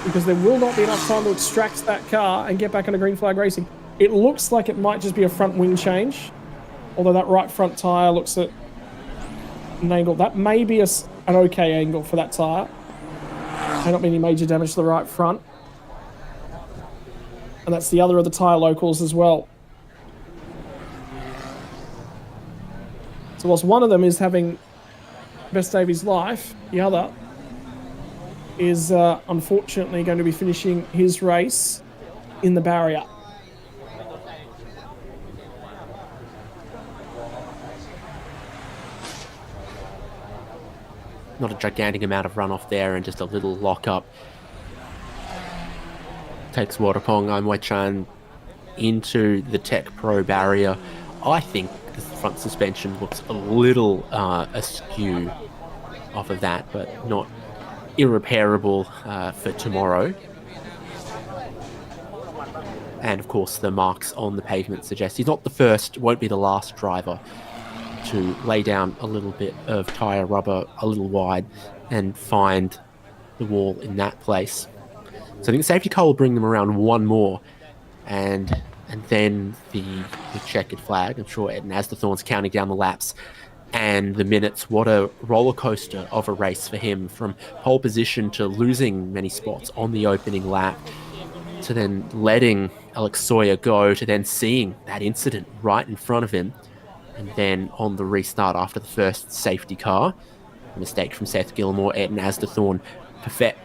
because there will not be enough time to extract that car and get back on a green flag racing. It looks like it might just be a front wing change, although that right front tyre looks at an angle. That may be an okay angle for that tyre. May not be any major damage to the right front. And that's the other of the tyre locals as well. So whilst one of them is having the best day of his life, the other is unfortunately going to be finishing his race in the barrier. Not a gigantic amount of runoff there and just a little lock-up. Takes Warrapong Aimway-chan into the Tech Pro barrier. I think the front suspension looks a little askew off of that, but not irreparable for tomorrow. And of course the marks on the pavement suggest he's not the first, won't be the last driver to lay down a little bit of tyre rubber a little wide and find the wall in that place. So I think the safety car will bring them around one more, and then the checkered flag. I'm sure Ed Nasdathorn's counting down the laps and the minutes. What a roller coaster of a race for him, from pole position to losing many spots on the opening lap, to then letting Alex Sawyer go, to then seeing that incident right in front of him, and then on the restart after the first safety car, a mistake from Seth Gilmore, Ed Nasdathorn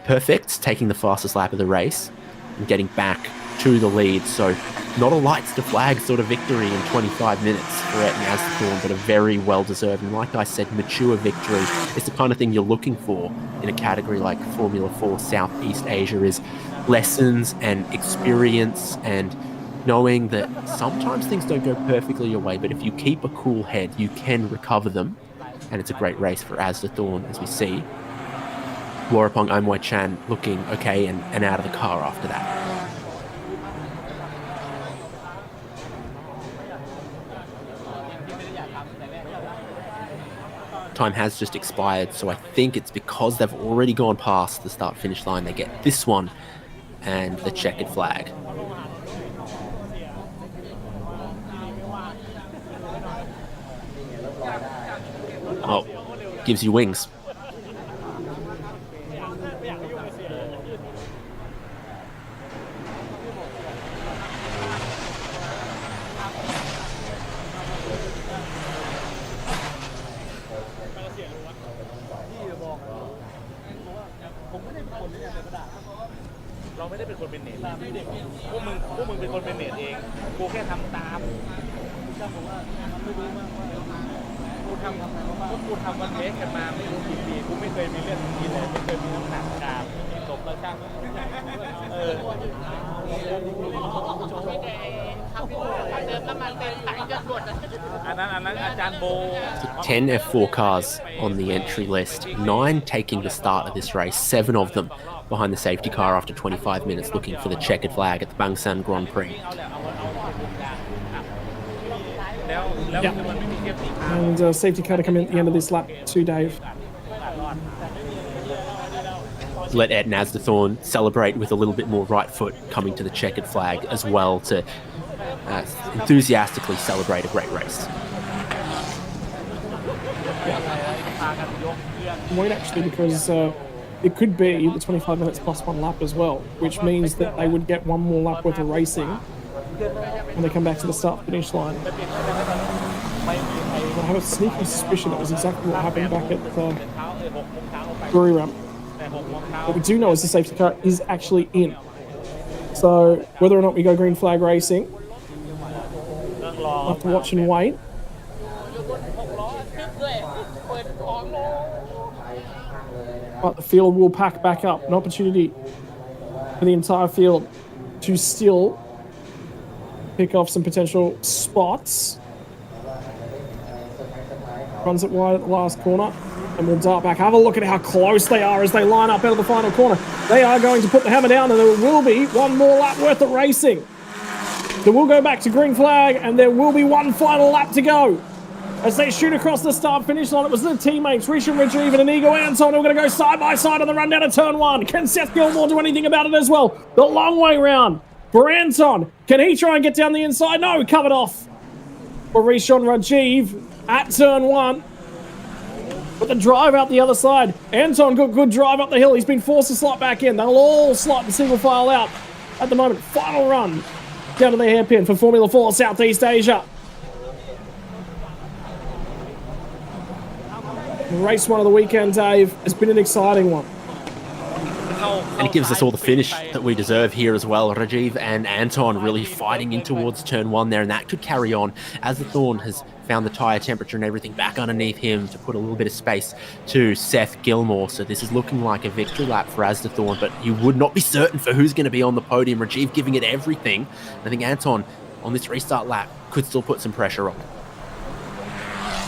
perfect, taking the fastest lap of the race and getting back to the lead. So not a lights to flag sort of victory in 25 minutes for Ed Nasdathorn, but a very well-deserved, and like I said, mature victory. It's the kind of thing you're looking for in a category like Formula 4 Southeast Asia, is lessons and experience and knowing that sometimes things don't go perfectly your way, but if you keep a cool head, you can recover them. And it's a great race for Nasdathorn, as we see. Warrapong Aimway-chan looking okay and out of the car after that. Time has just expired, so I think it's because they've already gone past the start-finish line. They get this one and the checkered flag. Oh, gives you wings. So 10 F4 cars on the entry list, 9 taking the start of this race, 7 of them behind the safety car after 25 minutes looking for the checkered flag at the Bangsaen Grand Prix. Yeah. And safety car to come in at the end of this lap too, Dave. Let Ed Nasdathorn celebrate with a little bit more right foot coming to the checkered flag as well, to enthusiastically celebrate a great race. Wait, actually, because it could be the 25 minutes plus 1 lap as well, which means that they would get 1 more lap worth of racing when they come back to the start-finish line. I have a sneaky suspicion that was exactly what happened back at the Brewery Ramp. What we do know is the safety car is actually in. So whether or not we go green flag racing, we'll have to watch and wait. But the field will pack back up. An opportunity for the entire field to still pick off some potential spots. Runs it wide at the last corner. And we'll dart back. Have a look at how close they are as they line up out of the final corner. They are going to put the hammer down, and there will be one more lap worth of racing. They will go back to green flag, and there will be one final lap to go. As they shoot across the start-finish line, it was their teammates, Rishon Retrieve and Inigo Anton, who are going to go side-by-side on the run down to turn 1. Can Seth Gilmore do anything about it as well? The long way round for Anton. Can he try and get down the inside? No, covered off for Rishon Rajiv at turn 1. But the drive out the other side. Anton got good drive up the hill. He's been forced to slot back in. They'll all slot and single file out at the moment. Final run down to the hairpin for Formula 4 Southeast Asia. Race 1 of the weekend, Dave, has been an exciting one. And it gives us all the finish that we deserve here as well. Rajiv and Anton really fighting in towards turn 1 there, and that could carry on as the Thorn has found the tyre temperature and everything back underneath him to put a little bit of space to Seth Gilmore. So this is looking like a victory lap for Asdathorn, but you would not be certain for who's going to be on the podium. Rajiv giving it everything. I think Anton on this restart lap could still put some pressure on.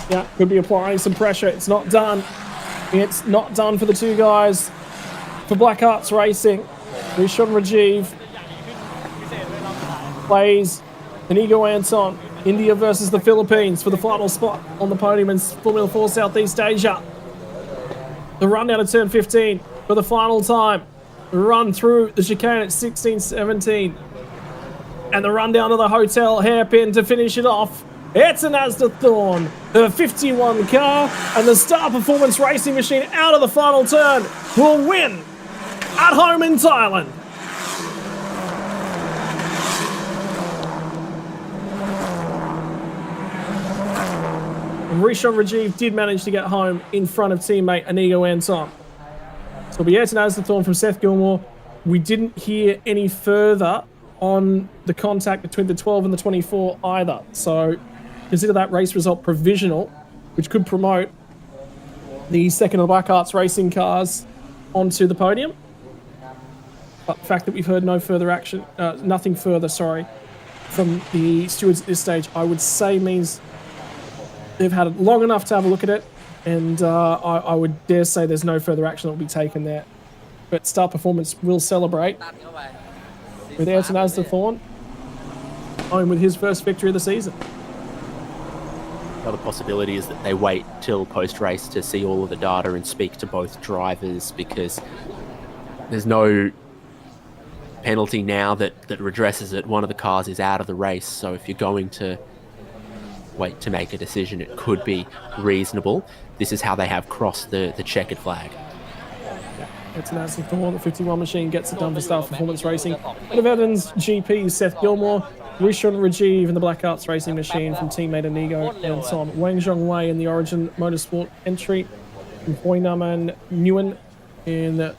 Yeah, could be applying some pressure. It's not done. It's not done for the two guys. For Black Arts Racing, Rishon Rajiv plays Inigo Anton. India versus the Philippines for the final spot on the podium in Formula 4 Southeast Asia. The run down to turn 15 for the final time. The run through the chicane at 16-17. And the run down to the hotel hairpin to finish it off. It's an Asdathorn, the 51 car, and the Star Performance Racing Machine out of the final turn will win at home in Thailand. Rishon Rajiv did manage to get home in front of teammate Inigo Anton. So it'll be Ayrton Asdathorn from Seth Gilmore. We didn't hear any further on the contact between the 12 and the 24 either. So consider that race result provisional, which could promote the second of the Black Arts Racing cars onto the podium. But the fact that we've heard no further action, nothing further, from the stewards at this stage, I would say means they've had it long enough to have a look at it, and I would dare say there's no further action that will be taken there. But Star Performance will celebrate with Ayrton Asdathorn home with his first victory of the season. The other possibility is that they wait till post-race to see all of the data and speak to both drivers, because there's no penalty now that redresses it. One of the cars is out of the race, so if you're going to wait to make a decision, it could be reasonable. This is how they have crossed the checkered flag. It's an Asdathorn. The 51 machine gets it done for Star Performance Racing. Out of Evans, GP, Seth Gilmore, Rishon Rajiv in the Black Arts Racing Machine from teammate Inigo Anton. Wang Zhongwei in the Origin Motorsport entry from Hoinaman Nguyen in the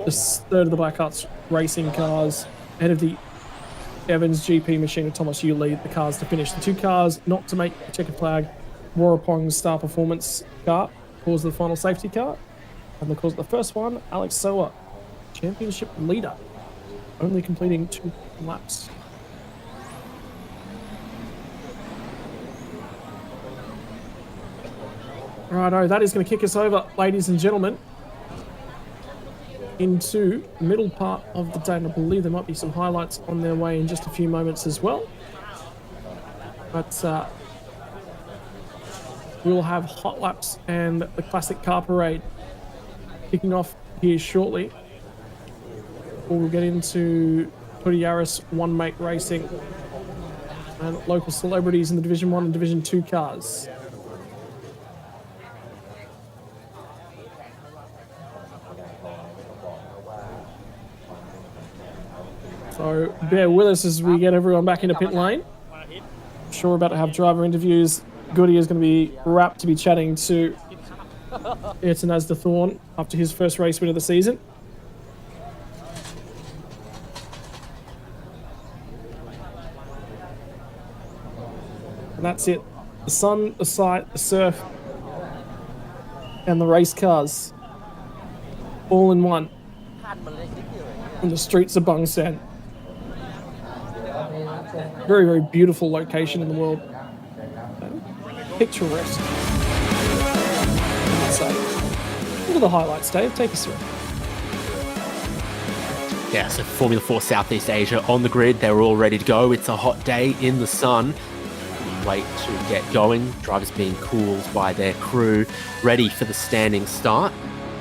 third of the Black Arts Racing cars. Ahead of the Evans GP machine of Thomas Yu lead the cars to finish. The two cars not to make the checkered flag. Warapong's Star Performance car calls the final safety car. And of course the first one, Alex Soa, championship leader, only completing 2 laps. Righto, that is going to kick us over, ladies and gentlemen, into the middle part of the day, and I believe there might be some highlights on their way in just a few moments as well. But we'll have hot laps and the classic car parade kicking off here shortly. Before we'll get into Podiaris one mate racing and local celebrities in the Division 1 and Division 2 cars. So bear with us as we get everyone back into pit lane. Sure, about to have driver interviews. Goody is going to be wrapped to be chatting to Ayrton Asdathorn after his first race win of the season. And that's it. The sun, the sight, the surf, and the race cars all in one on the streets of Bangsaen. Very, very beautiful location in the world. Picturesque. So, what are the highlights, Dave? Take us through. Yeah, so Formula 4 Southeast Asia on the grid. They're all ready to go. It's a hot day in the sun. Wait to get going. Drivers being cooled by their crew, ready for the standing start.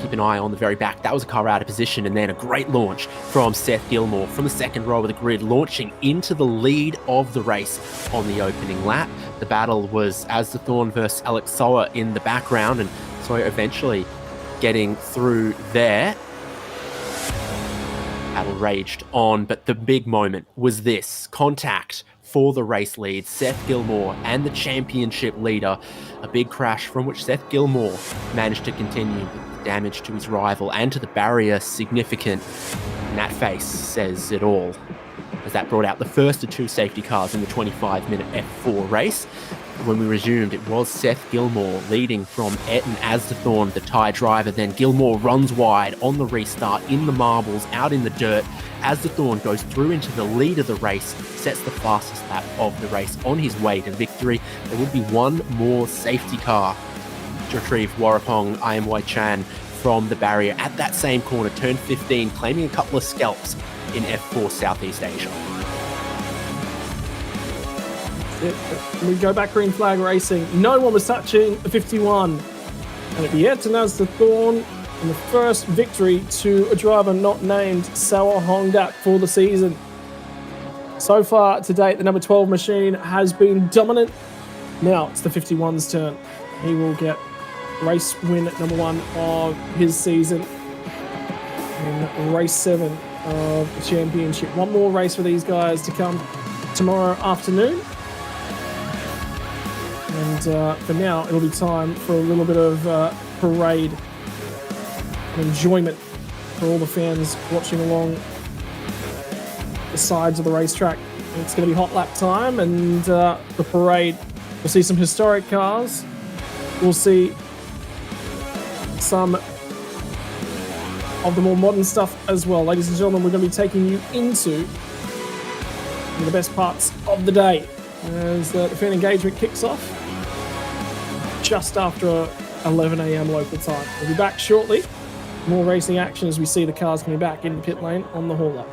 Keep an eye on the very back. That was a car out of position, and then a great launch from Seth Gilmore from the second row of the grid, launching into the lead of the race on the opening lap. The battle was As the Thorn versus Alex Soa in the background, and Sawyer eventually getting through there. Battle raged on, but the big moment was this contact for the race lead, Seth Gilmore and the championship leader. A big crash from which Seth Gilmore managed to continue. Damage to his rival and to the barrier significant. And that face says it all, as that brought out the first of two safety cars in the 25-minute F4 race. When we resumed, it was Seth Gilmore leading from Etten Asdethorn, the Thai driver. Then Gilmore runs wide on the restart in the marbles, out in the dirt. Asdethorn goes through into the lead of the race, sets the fastest lap of the race on his way to victory. There would be one more safety car to retrieve Warapong IMY Chan from the barrier at that same corner, turn 15, claiming a couple of scalps in F4 Southeast Asia. We go back green flag racing. No one was touching the 51. And it'd be Etten Asdethorn and the first victory to a driver not named Sawa Hongdak for the season. So far to date, the number 12 machine has been dominant. Now it's the 51's turn. He will get race win number 1 of his season in race 7 of the championship. One more race for these guys to come tomorrow afternoon. And for now, it'll be time for a little bit of parade and enjoyment for all the fans watching along the sides of the racetrack. It's going to be hot lap time, and the parade. We'll see some historic cars. We'll see some of the more modern stuff as well. Ladies and gentlemen, we're going to be taking you into one of the best parts of the day as the fan engagement kicks off just after 11 a.m. local time. We'll be back shortly. More racing action as we see the cars coming back into pit lane on the haul-up.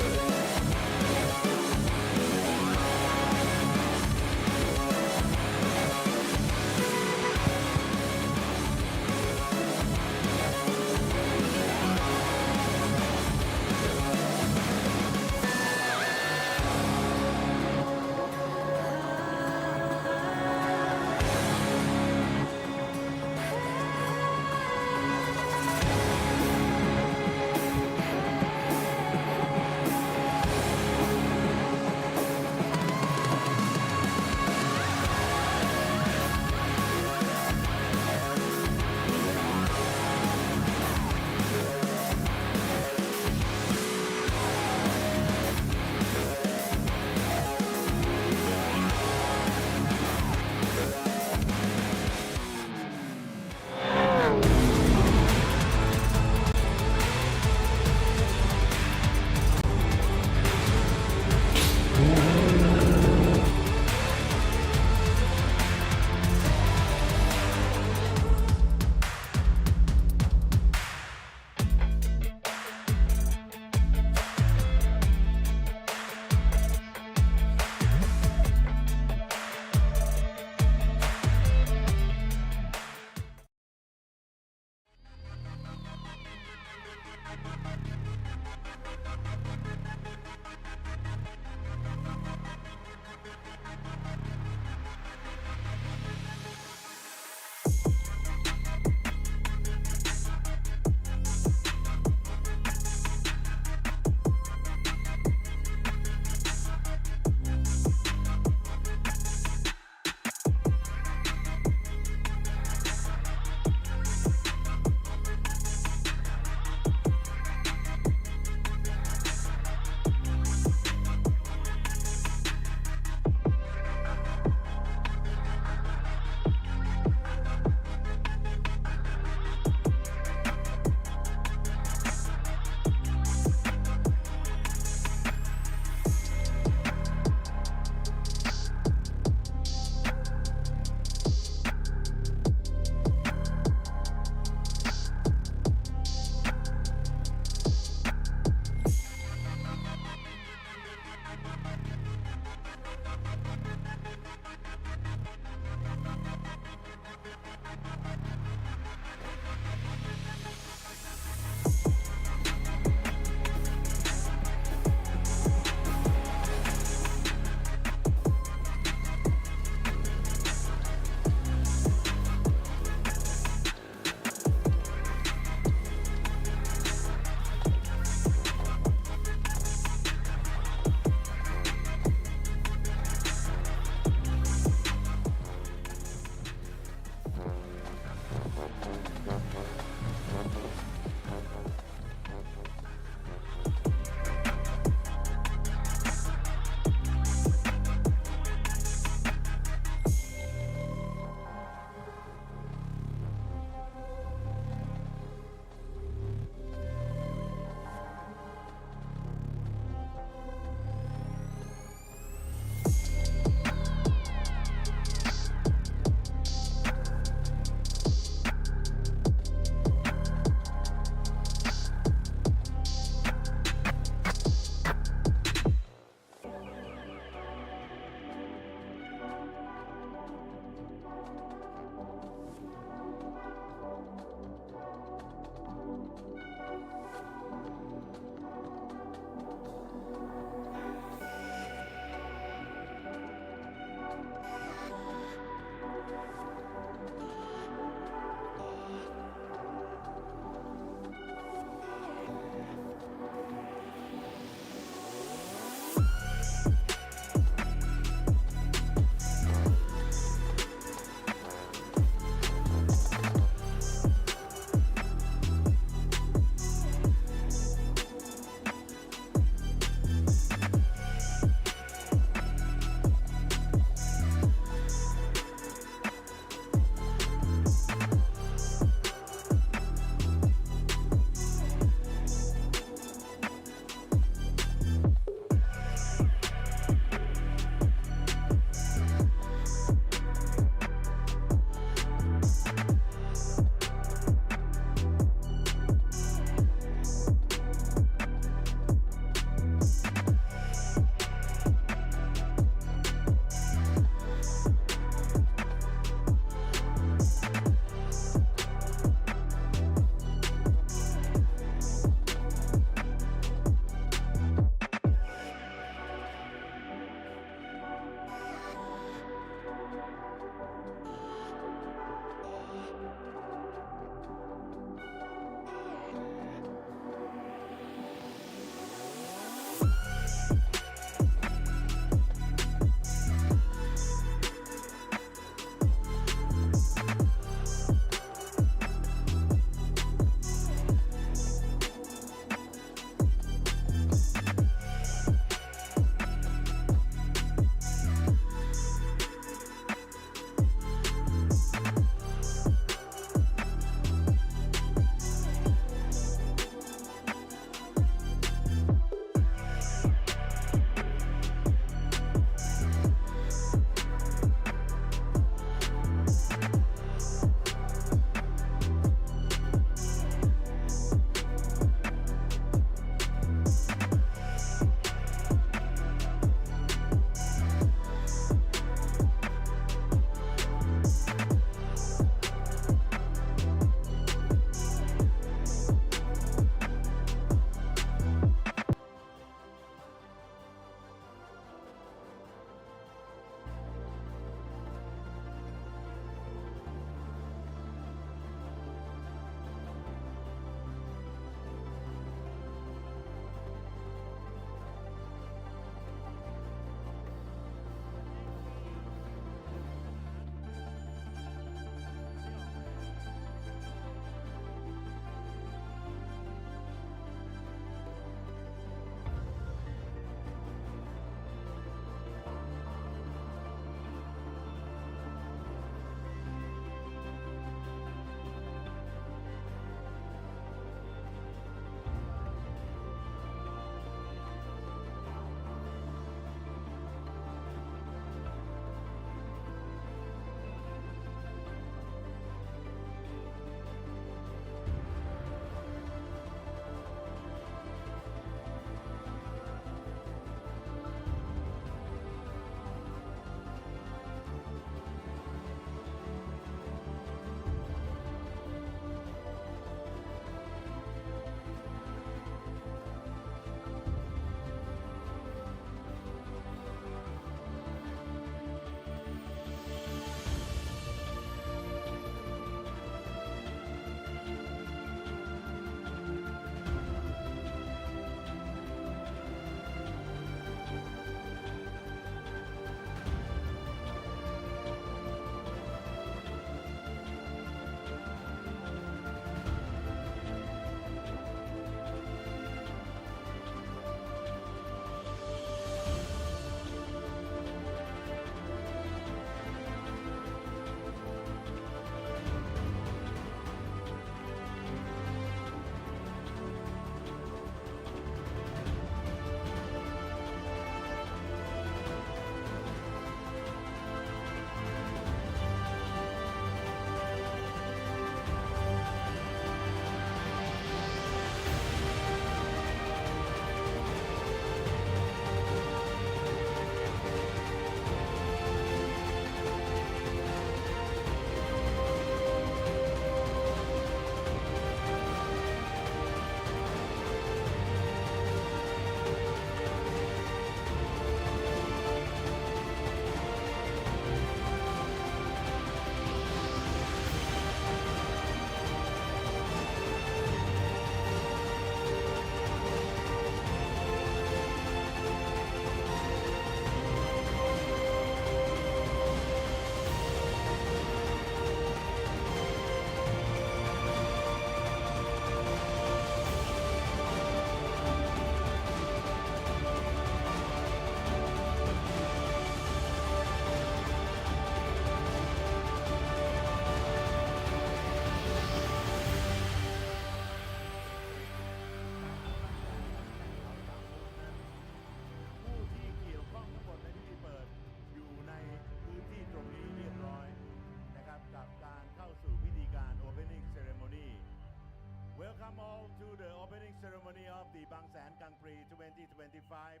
2025.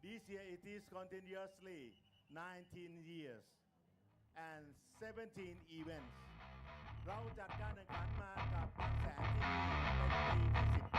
This year it is continuously 19 years and 17 events. เราจัดการแข่งขันมากับบางแสนที่นี่เป็นปีที่ 19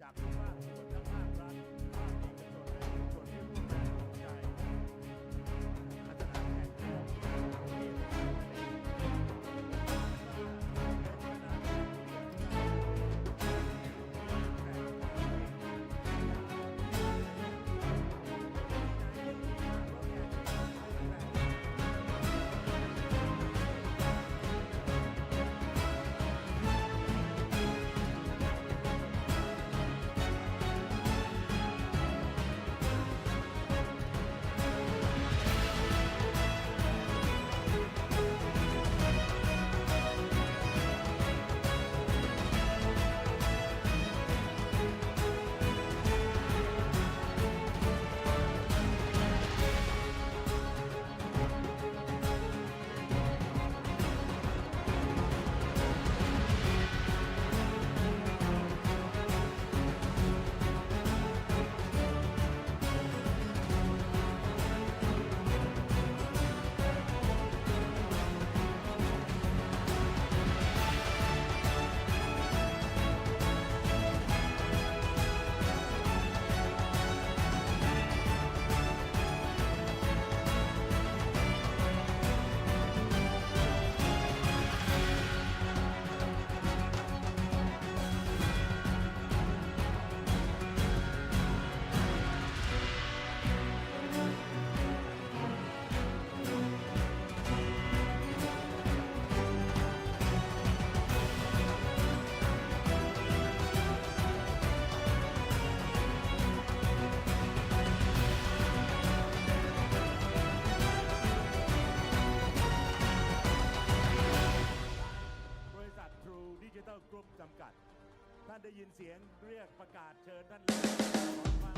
จัดมา17 ปี ท่านได้ยินเสียงเรียกประกาศเชิญท่านมา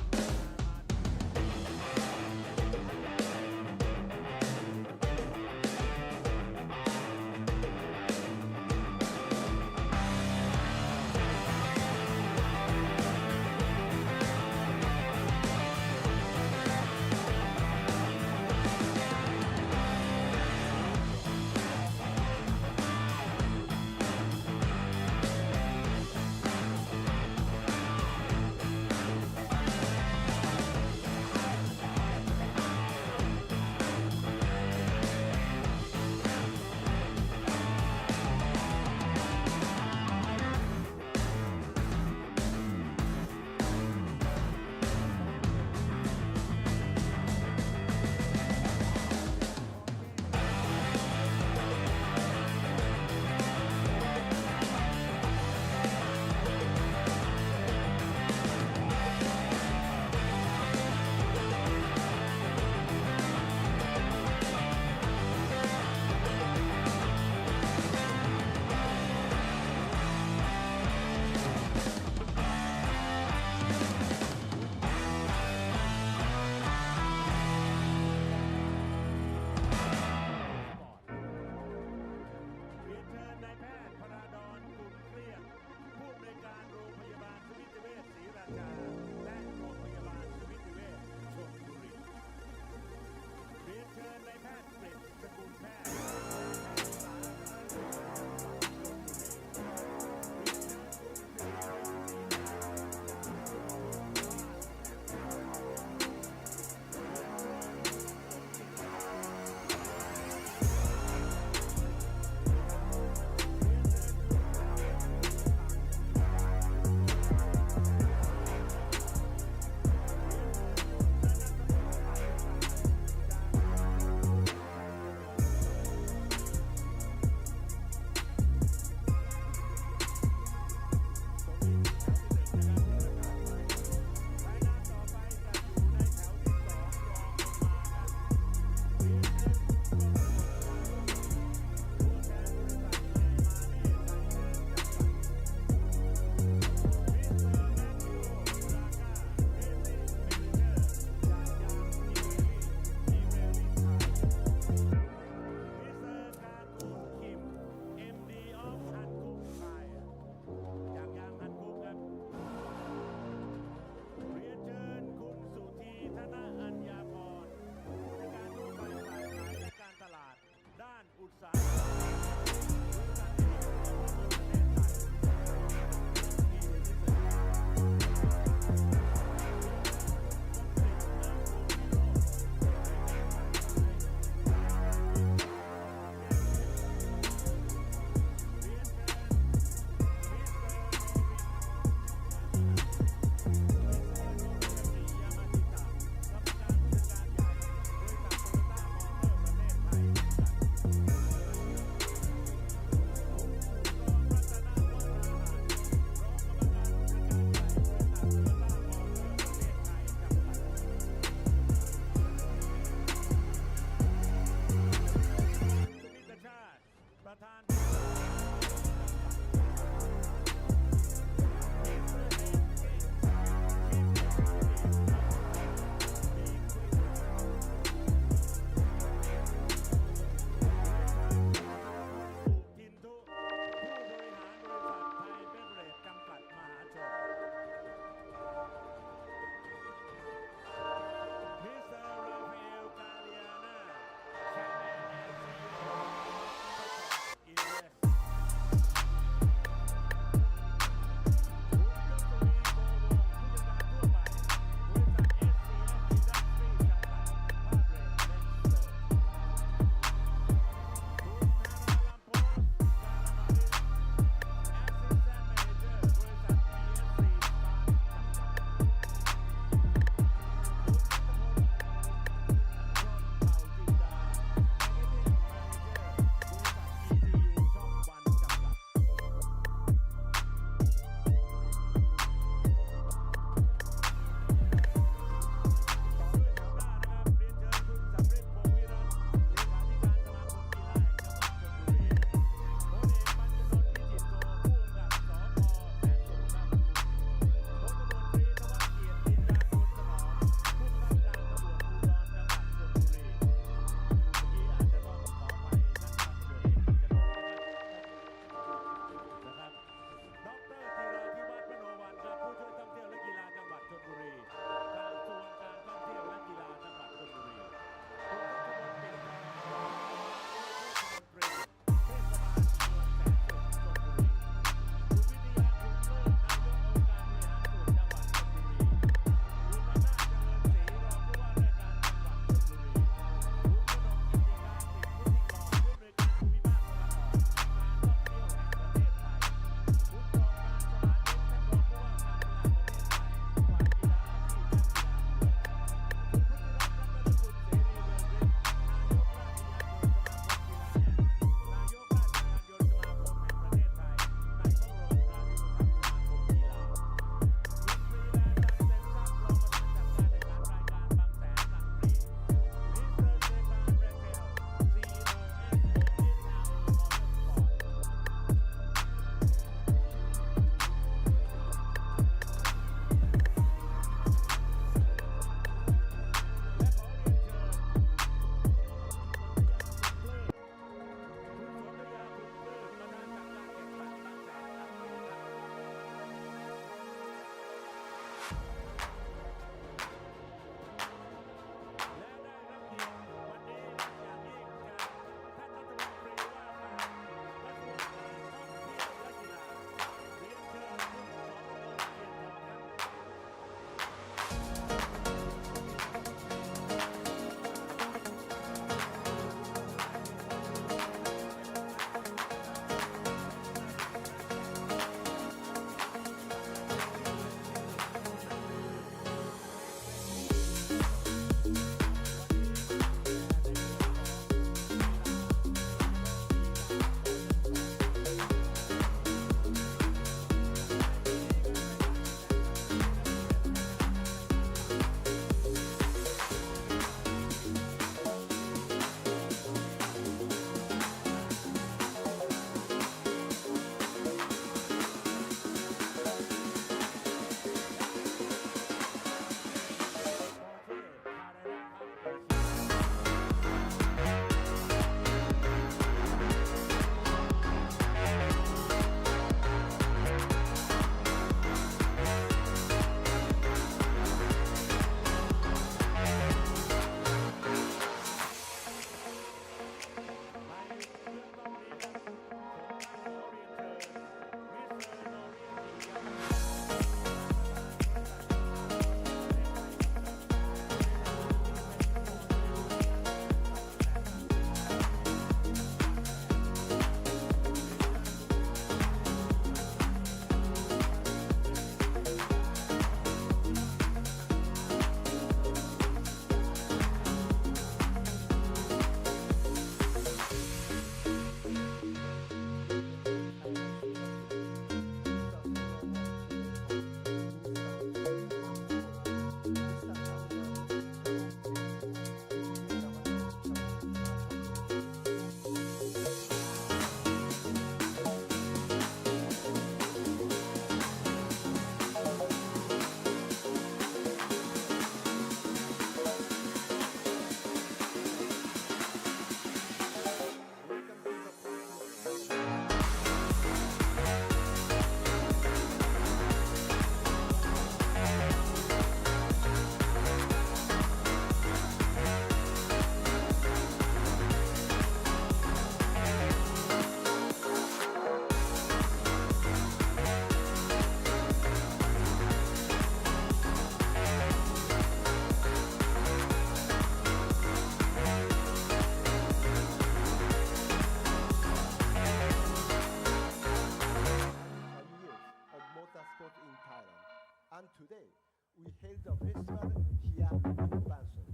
we held the festival here in Bangsaen.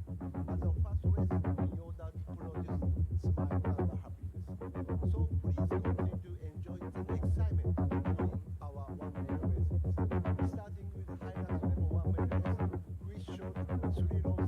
As a first race, in order to produce smile and happiness. So please continue to enjoy the excitement in our 1 mile races. Starting with highlights level 1 mile race, which showed 3 rows.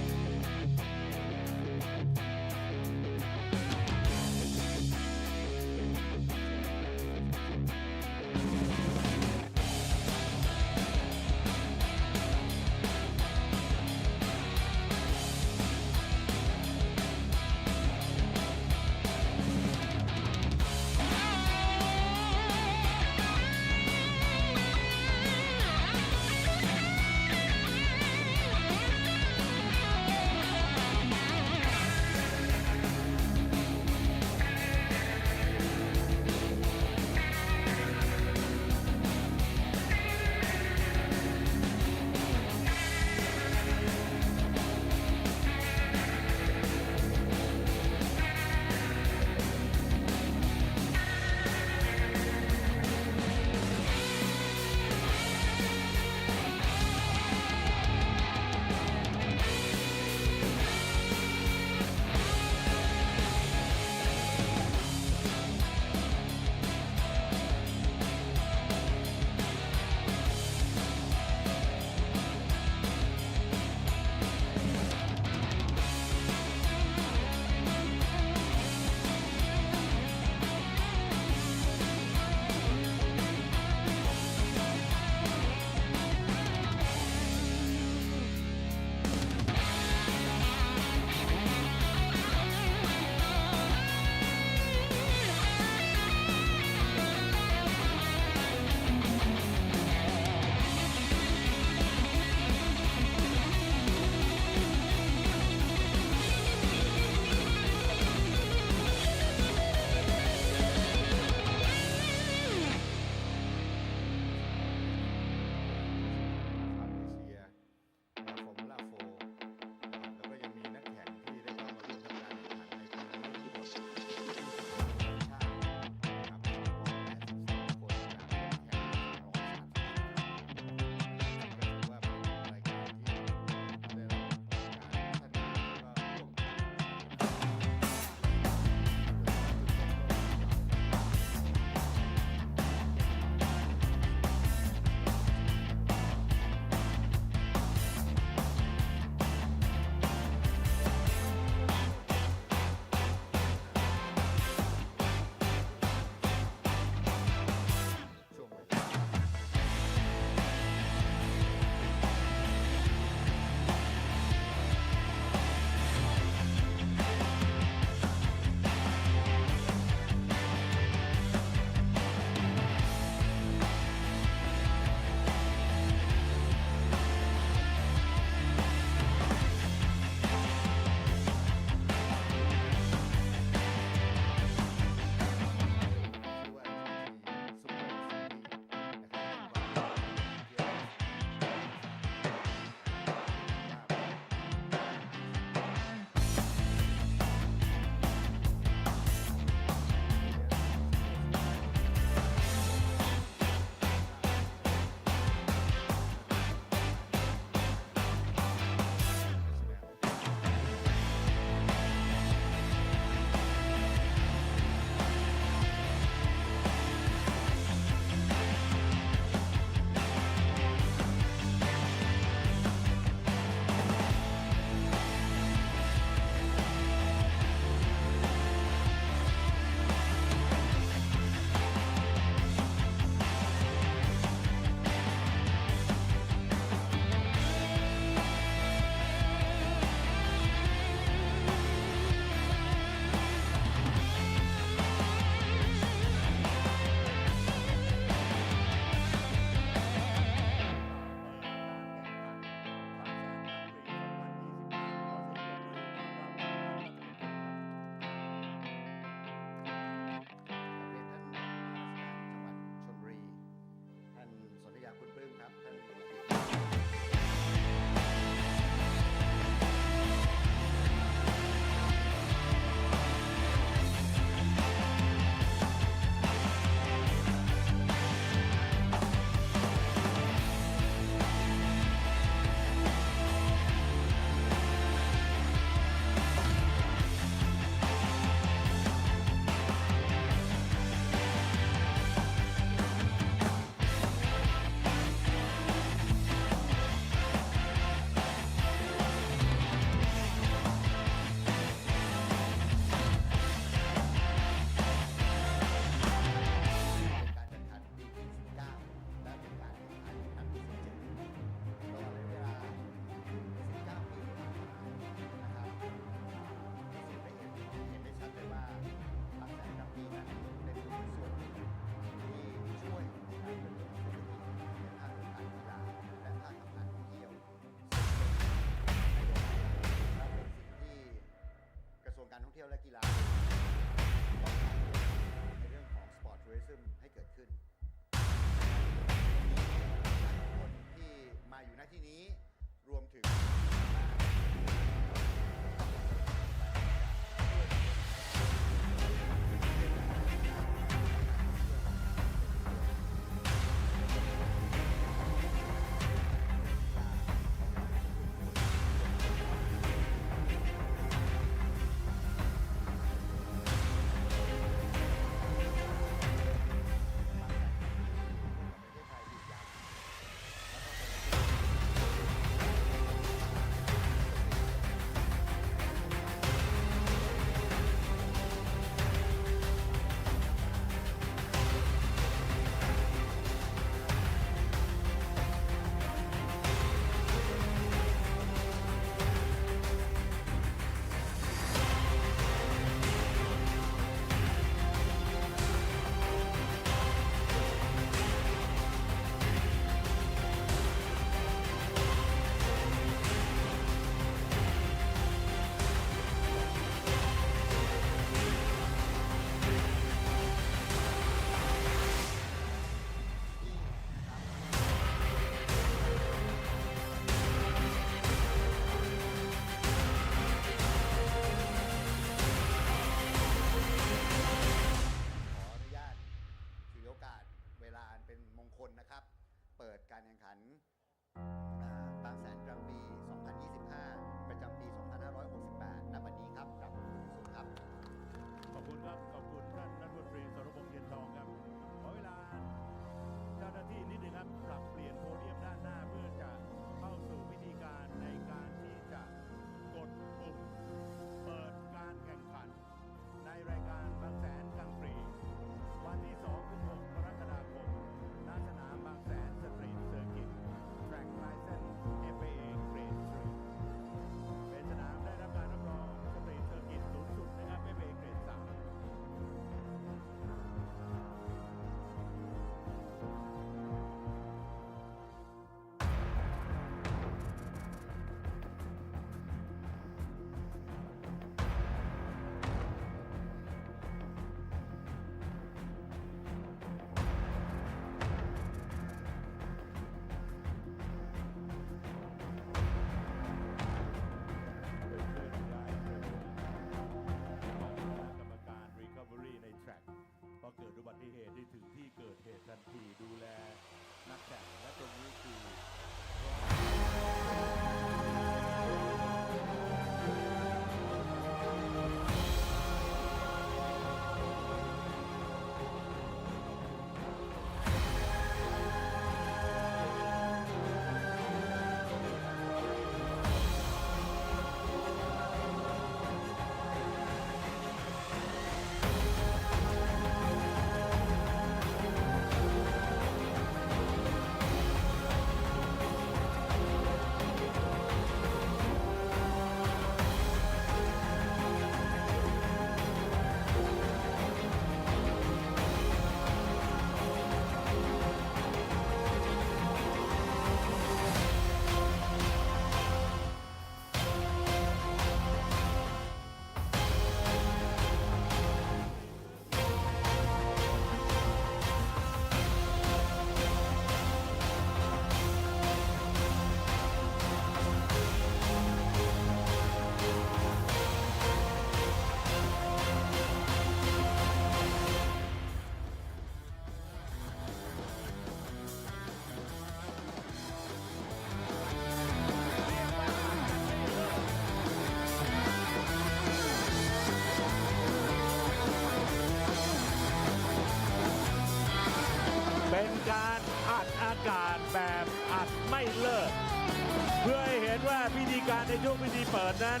การในช่วงพิธีเปิดนั้น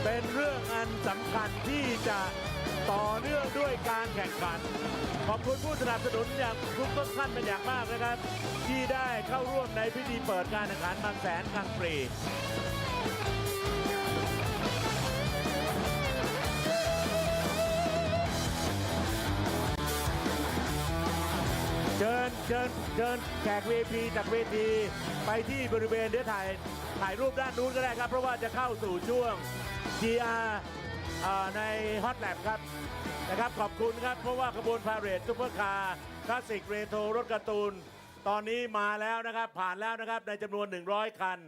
เป็นเรื่องอันสำคัญที่จะต่อเนื่องด้วยการแข่งขันขอบคุณผู้สนับสนุนอย่างทุกท่านเป็นอย่างมากนะครับ ที่ได้เข้าร่วมในพิธีเปิดการแข่งขันบางแสนกลางปรีเชิญแขก VIP จากเวทีไปที่บริเวณเดี๋ยวถ่ายรูปด้านนู้นก็ได้ครับ เพราะว่าจะเข้าสู่ช่วง GR ใน Hot Lap ครับนะครับขอบคุณครับเพราะว่าขบวนพาเหรดซุปเปอร์คาร์คลาสสิกเรโทรรถการ์ตูนตอนนี้มาแล้วนะครับผ่านแล้วนะครับในจำนวน100 คัน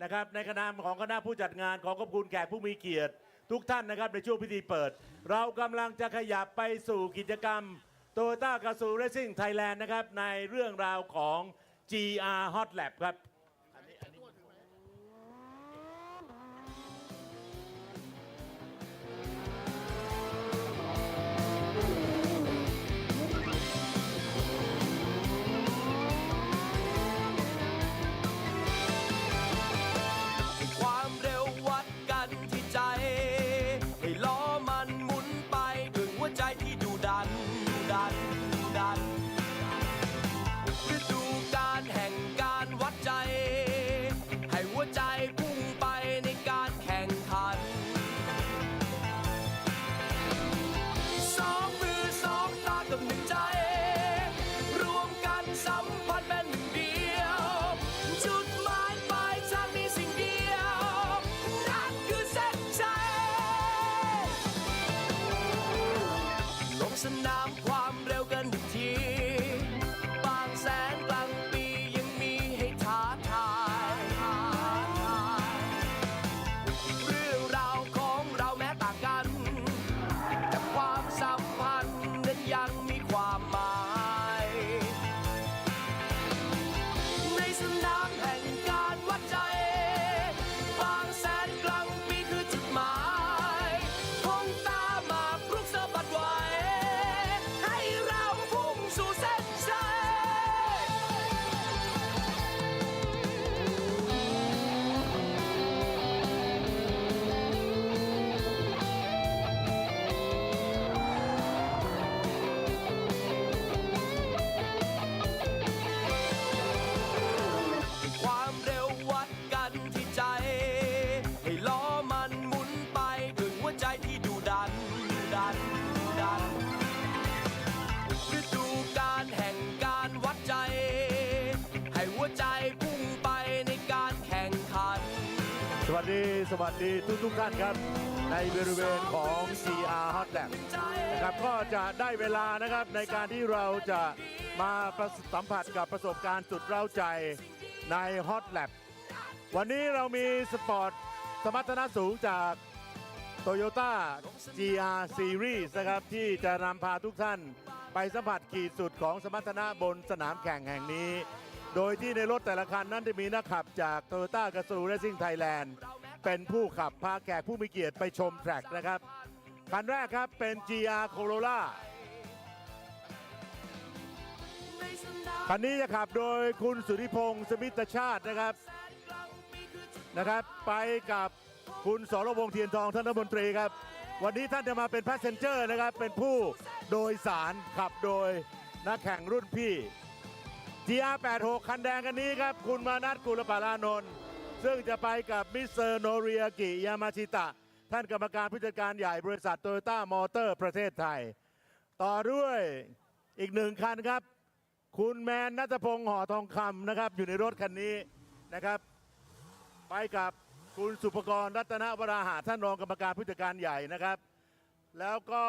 นะครับในคณะของคณะผู้จัดงานขอขอบคุณแขกผู้มีเกียรติทุกท่านนะครับในช่วงพิธีเปิด เรากำลังจะขยับไปสู่กิจกรรมToyota Gazoo Racing Thailand นะครับในเรื่องราวของ GR Hot Lap ครับความเร็ววัดกันที่ใจให้ล้อมันหมุนไปด้วยหัวใจที่ดุดันฤดูกาลแห่งการวัดใจให้หัวใจพุ่งไปในการแข่งขันสองมือสองตากับหนึ่งใจรวมกันสัมพันธ์เป็นหนึ่งเดียวจุดหมายปลายทางมีสิ่งเดียวนั่นคือเส้นชัยลงสนามความเร็วกันอีกทีบางแสนกลางปียังมีให้ท้าทายเรื่องราวของเราแม้ต่างกันแต่ความสัมพันธ์นั้นยังมีความหมายในสนามแห่งการวัดใจบางแสนกลางปีคือจุดหมายคงตามมาปลุกสะบัดไว้ให้เราพุ่งสู่เส้นชัยความเร็ววัดกันที่ใจให้ล้อมันหมุนไปด้วยหัวใจที่ดุดันฤดูกาลแห่งการวัดใจให้หัวใจพุ่งไปในการแข่งขัน สวัสดีทุกท่านครับในบริเวณของ GR Hot Lap นะครับก็จะได้เวลานะครับในการที่เราจะมาสัมผัสกับประสบการณ์สุดเร้าใจใน Hot Lap วันนี้เรามีสปอร์ตสมรรถนะสูงจาก Toyota GR Series นะครับที่จะนำพาทุกท่านไปสัมผัสขีดสุดของสมรรถนะบนสนามแข่งแห่งนี้ โดยที่ในรถแต่ละคันนั้นจะมีนักขับจาก Toyota Gazoo Racing Thailand เป็นผู้ขับพาแขกผู้มีเกียรติไปชมแทร็กนะครับคันแรกครับเป็น GR Corolla คันนี้จะขับโดยคุณสุริพงษ์สมิตชาตินะครับไปกับคุณสรวงศ์เทียนทองท่านรัฐมนตรีครับวันนี้ท่านจะมาเป็น Passenger นะครับเป็นผู้โดยสารขับโดยนักแข่งรุ่นพี่ GR86 คันแดงกันนี้ครับคุณมานัทกุลปารานนท์ซึ่งจะไปกับมิสเตอร์โนเรียกิยามาชิตะท่านกรรมการผู้จัดการใหญ่บริษัทโตโยต้ามอเตอร์ประเทศไทยต่อด้วยอีกหนึ่งคันครับคุณแมนณัฐพงษ์ห่อทองคำนะครับอยู่ในรถคันนี้นะครับไปกับคุณสุภกรรัตนวราหะท่านรองกรรมการผู้จัดการใหญ่นะครับแล้วก็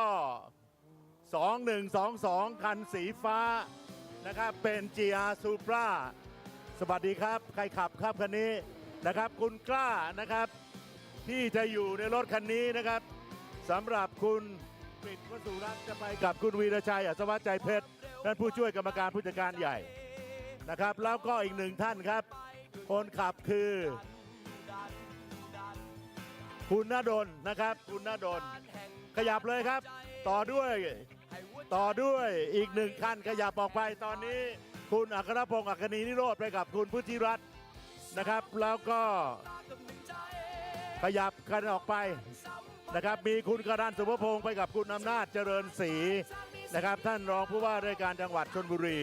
2122 คันสีฟ้านะครับเป็น GR Supra สวัสดีครับใครขับครับคันนี้นะครับคุณกล้านะครับที่จะอยู่ในรถคันนี้นะครับสำหรับคุณปิดวสุรัตน์จะไปกับคุณวีรชัยอัศวะใจเพชรท่านผู้ช่วยกรรมการผู้จัดการใหญ่นะครับแล้วก็อีกหนึ่งท่านครับคนขับคือคุณณดลนะครับคุณณดลขยับเลยครับต่อด้วยอีกหนึ่งคันขยับออกไปตอนนี้คุณอัครพงศ์อัคนีนิโรธไปกับคุณพุทธิรัตน์นะครับแล้วก็ ขยับกันออกไปนะครับมีคุณกรันสุภพงศ์ไปกับคุณอำนาจเจริญศรีนะครับท่านรองผู้ว่าราชการจังหวัดชลบุรี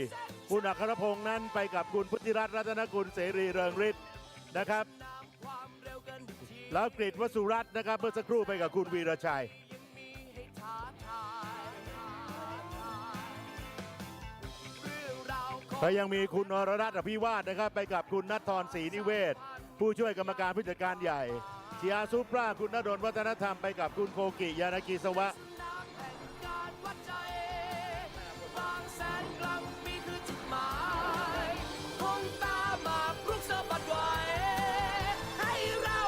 คุณอัครพงศ์นั้นไปกับคุณพุทธิรัตน์รัตนกุลเสรีเริงฤทธิ์นะครับแล้วกฤษวสุรัตน์นะครับเมื่อสักครู่ไปกับคุณวีรชัยก็ยังมีคุณนรรัตน์อภิวาสนะครับไปกับคุณณัฐธรศรีนิเวศผู้ช่วยกรรมการผู้จัดการใหญ่เชียร์ซูปราคุณณดลวัฒนธรรมไปกับคุณโคกิยานากิสวะ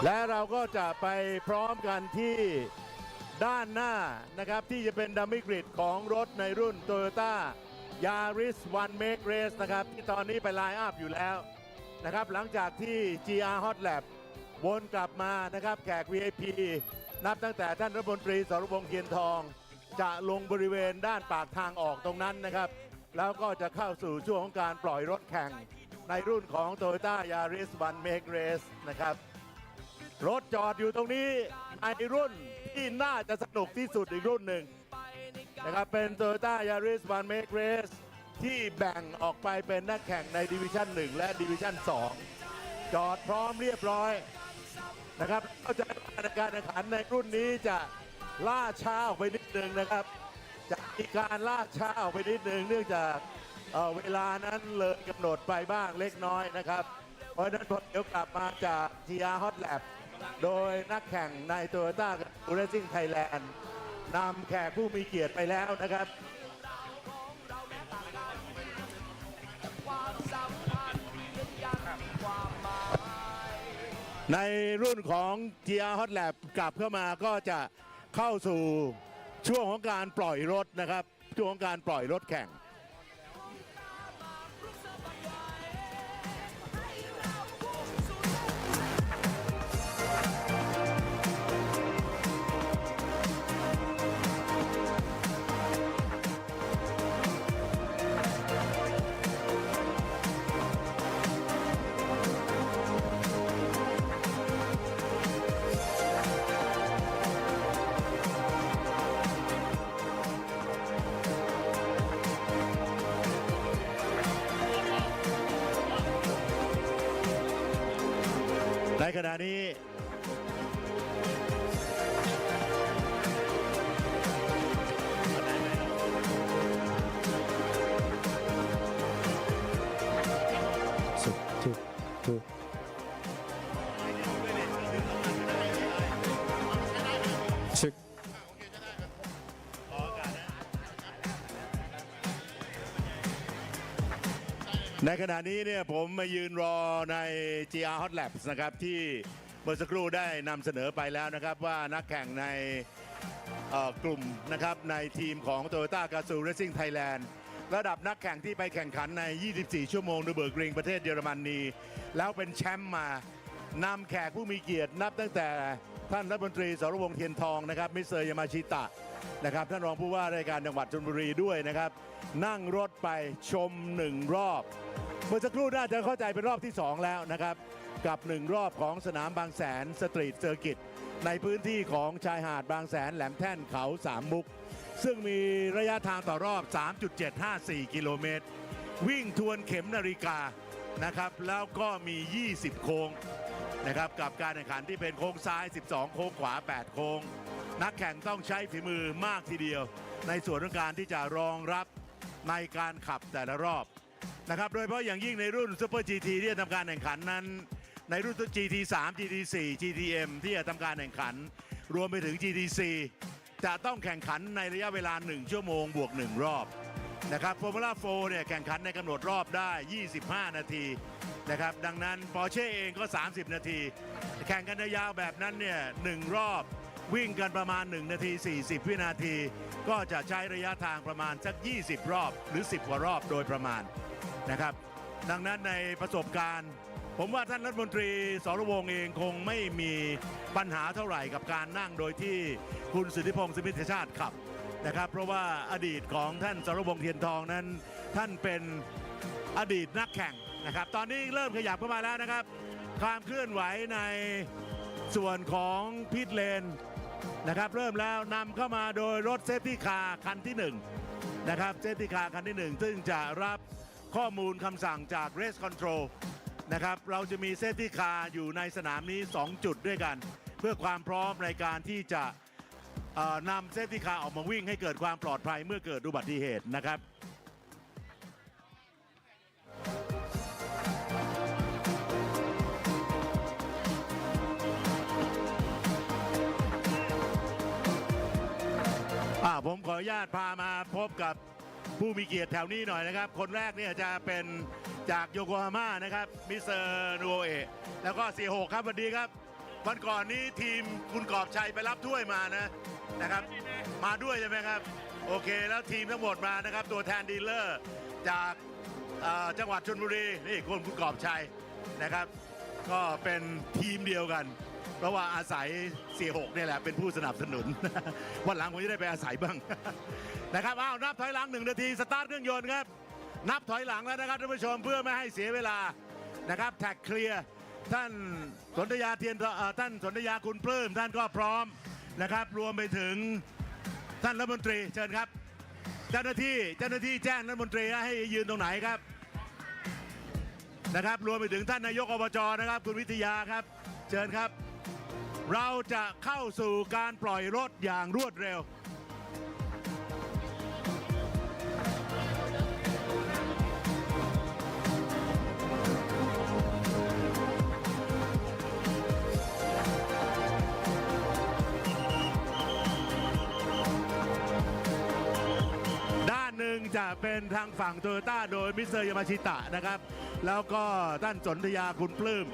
และเราก็จะไปพร้อมกันที่ด้านหน้านะครับที่จะเป็นดัมมี่กริดของรถในรุ่น Toyota Yaris One Make Race นะครับที่ตอนนี้ไปไลน์อัพอยู่แล้วนะครับหลังจากที่ GR Hot Lab วนกลับมานะครับแขก VIP นับตั้งแต่ท่านรัฐมนตรีสรพงษ์เทียนทองจะลงบริเวณด้านปากทางออกตรงนั้นนะครับแล้วก็จะเข้าสู่ช่วงของการปล่อยรถแข่งในรุ่นของ Toyota Yaris One Make Race นะครับรถจอดอยู่ตรงนี้ในรุ่นที่น่าจะสนุกที่สุดอีกรุ่นหนึ่งนะครับเป็น Toyota Yaris One Make Race ที่แบ่งออกไปเป็นนักแข่งในดิวิชั่น 1 และดิวิชั่น 2 จอดพร้อมเรียบร้อยนะครับเข้าใจว่าการแข่งขันในรุ่นนี้จะล่าช้าออกไปนิดนึงนะครับจะมีการล่าช้าออกไปนิดนึงเนื่องจากเวลานั้นเลยกำหนดไปบ้างเล็กน้อยนะครับเพราะฉะนั้นพอเดี๋ยวกลับมาจาก GR Hot Lab โดยนักแข่งใน Toyota Racing Thailand นำแขกผู้มีเกียรติไปแล้วนะครับในรุ่นของ GR Hot Lab กลับเข้ามาก็จะเข้าสู่ช่วงของการปล่อยรถนะครับช่วงของการปล่อยรถแข่งในขณะนี้ในขณะนี้เนี่ยผมมายืนรอใน GR Hot Labs นะครับที่เมื่อสักครู่ได้นำเสนอไปแล้วนะครับว่านักแข่งในกลุ่มนะครับในทีมของ Toyota Gazoo Racing Thailand ระดับนักแข่งที่ไปแข่งขันใน 24 ชั่วโมงในเบิร์กริงประเทศเยอรมนีแล้วเป็นแชมป์มานำแขกผู้มีเกียรตินับตั้งแต่ท่านรัฐมนตรีสรพงษ์เทียนทองนะครับมิสเตอร์ยามาชิตะนะครับท่านรองผู้ว่าราชการจังหวัดชลบุรีด้วยนะครับนั่งรถไปชม1 รอบเมื่อสักครู่น่าจะเข้าใจเป็นรอบที่ 2 แล้วนะครับกับ1 รอบของสนามบางแสนสตรีทเซอร์กิตในพื้นที่ของชายหาดบางแสนแหลมแท่นเขา3 มุกซึ่งมีระยะทางต่อรอบ 3.754 กิโลเมตรวิ่งทวนเข็มนาฬิกานะครับแล้วก็มี 20 โค้งนะครับกับการแข่งขันที่เป็นโค้งซ้าย 12 โค้งขวา 8 โค้งนักแข่งต้องใช้ฝีมือมากทีเดียวในส่วนของการที่จะรองรับในการขับแต่ละรอบนะครับโดยเฉพาะอย่างยิ่งในรุ่นซูเปอร์ GT ที่จะทำการแข่งขันนั้นในรุ่น GT3 GT4 GTM ที่จะทำการแข่งขันรวมไปถึง GT4 จะต้องแข่งขันในระยะเวลา1 ชั่วโมงบวก 1 รอบนะครับฟอร์มูล่า4เนี่ยแข่งขันในกำหนดรอบได้ 25 นาทีนะครับดังนั้นปอร์เช่เองก็ 30 นาทีแข่งกันยาวแบบนั้นเนี่ย1 รอบวิ่งกันประมาณ1 นาที 40 วินาทีก็จะใช้ระยะทางประมาณสัก 20 รอบหรือ 10 กว่ารอบโดยประมาณนะครับดังนั้นในประสบการณ์ผมว่าท่านรัฐมนตรีสรวงศ์เองคงไม่มีปัญหาเท่าไหร่กับการนั่งโดยที่คุณสุทธิพงศ์สมิทธชาติขับนะครับเพราะว่าอดีตของท่านสรวงศ์เทียนทองนั้นท่านเป็นอดีตนักแข่งนะครับตอนนี้เริ่มขยับเข้ามาแล้วนะครับความเคลื่อนไหวใน ส่วนของพิทเลนนะครับเริ่มแล้วนำเข้ามาโดยรถเซฟตี้คาร์คันที่1นะครับเซฟตี้คาร์คันที่1ซึ่งจะรับข้อมูลคำสั่งจาก Race Control นะครับเราจะมีเซฟตี้คาร์อยู่ในสนามนี้2จุดด้วยกันเพื่อความพร้อมในการที่จะนำเซฟตี้คาร์ออกมาวิ่งให้เกิดความปลอดภัยเมื่อเกิดอุบัติเหตุนะครับผมขออนุญาตพามาพบกับผู้มีเกียรติแถวนี้หน่อยนะครับคนแรกเนี่ยจะเป็นจากโยโกฮาม่านะครับมิสเตอร์นูโอเอะแล้วก็46ครับสวัสดีครับวันก่อนนี้ทีมคุณกอบชัยไปรับถ้วยมานะครับมาด้วยใช่ไหมครับโอเคแล้วทีมทั้งหมดมานะครับตัวแทนดีลเลอร์จากจังหวัดชลบุรีนี่คุณกอบชัยนะครับก็เป็นทีมเดียวกันเพราะว่าอาศัย46เนี่ยแหละเป็นผู้สนับสนุน วันหลังผมจะได้ไปอาศัยบ้าง นะครับนับถอยหลัง1 นาทีสตาร์ทเครื่องยนต์ครับนับถอยหลังแล้วนะครับท่านผู้ชมเพื่อไม่ให้เสียเวลานะครับแท็กเคลียร์ท่านสนธยาท่านสนธยาคุณปลื้มท่านก็พร้อมนะครับรวมไปถึงท่านรัฐมนตรีเชิญครับเจ้าหน้าที่แจ้งรัฐมนตรีให้ยืนตรงไหนครับนะครับรวมไปถึงท่านนายกอบจนะครับคุณวิทยาครับเชิญครับเราจะเข้าสู่การปล่อยรถอย่างรวดเร็วด้านหนึ่งจะเป็นทางฝั่งโตโยต้าโดยมิสเตอร์ยามาชิตะนะครับแล้วก็ท่านสนธยาคุณปลื้ม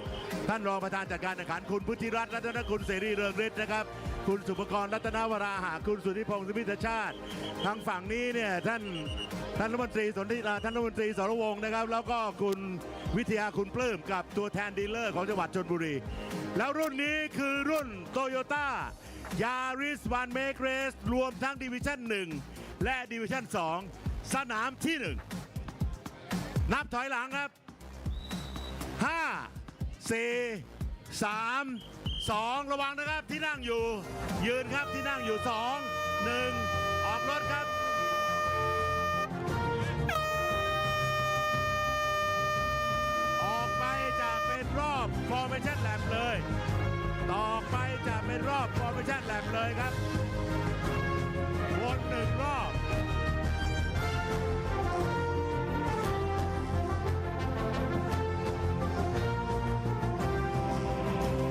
ท่านรองประธานจัดการแข่งขันคุณพุทธิรัตน์รัตนคุณเสรีเรืองฤทธิ์นะครับคุณสุภกรรัตนวราหะคุณสุทธิพงศ์สุมิตรชาติทางฝั่งนี้เนี่ยท่านรัฐมนตรีท่านรัฐมนตรีสรวงศ์นะครับแล้วก็คุณวิทยาคุณปลื้มกับตัวแทนดีลเลอร์ของจังหวัดชลบุรีแล้วรุ่นนี้คือรุ่นโตโยต้ายาริสวันเมกเรสรวมทั้งดิวิชั่น1และดิวิชั่น2สนามที่1นับถอยหลังครับ5 4 3 2ระวังนะครับที่นั่งอยู่ยืนครับที่นั่งอยู่2 1ออกรถครับออกไปจะเป็นรอบ Formation Lap เลยต่อไปจะเป็นรอบ Formation Lap เลยครับวน1 รอบ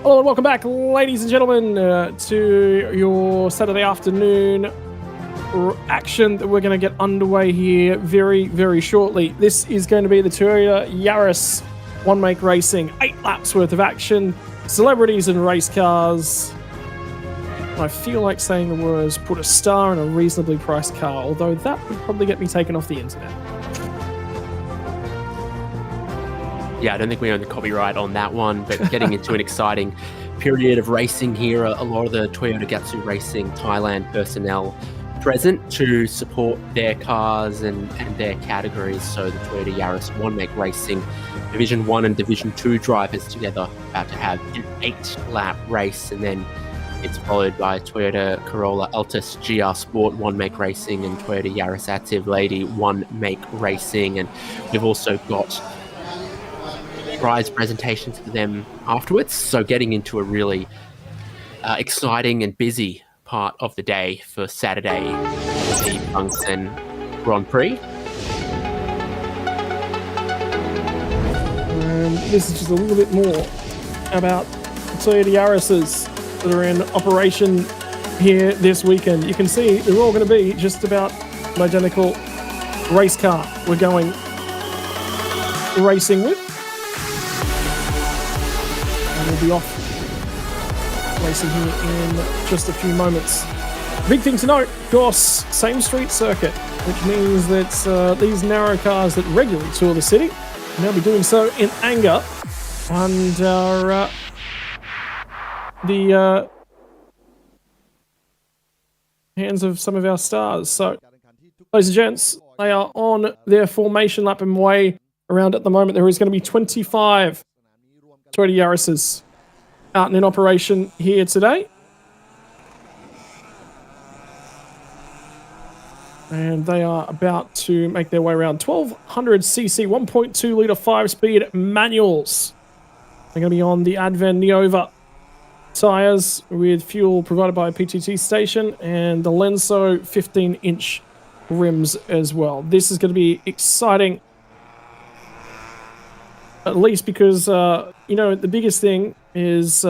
Hello and welcome back, ladies and gentlemen, to your Saturday afternoon action that we're going to get underway here very, very shortly. This is going to be the Toyota Yaris One Make Racing, 8 laps worth of action, celebrities and race cars. I feel like saying the words, put a star in a reasonably priced car, although that would probably get me taken off the internet. Yeah, I don't think we own the copyright on that one, but getting into an exciting period of racing here. A lot of the Toyota Gazoo Racing Thailand personnel present to support their cars and their categories. So the Toyota Yaris One Make Racing Division 1 and Division 2 drivers together about to have an 8-lap race, and then it's followed by Toyota Corolla Altis GR Sport One Make Racing and Toyota Yaris Active Lady One Make Racing. And we've also got prize presentations for them afterwards, so getting into a really exciting and busy part of the day for Saturday, the Bangsaen Grand Prix. And this is just a little bit more about Toyota Yarises that are in operation here this weekend. You can see they're all going to be just about an identical race car we're going racing with. We'll be off racing here in just a few moments. Big thing to note, of course, same street circuit, which means that these narrow cars that regularly tour the city will now be doing so in anger under the hands of some of our stars. So, ladies and gents, they are on their formation lap and way around at the moment. There is going to be 25 Toyota Yarises out and in operation here today. And they are about to make their way around 1200cc, 1.2 litre 5-speed manuals. They're going to be on the Adven Neova tyres with fuel provided by a PTT station and the Lenso 15-inch rims as well. This is going to be exciting, at least because, you know, the biggest thing is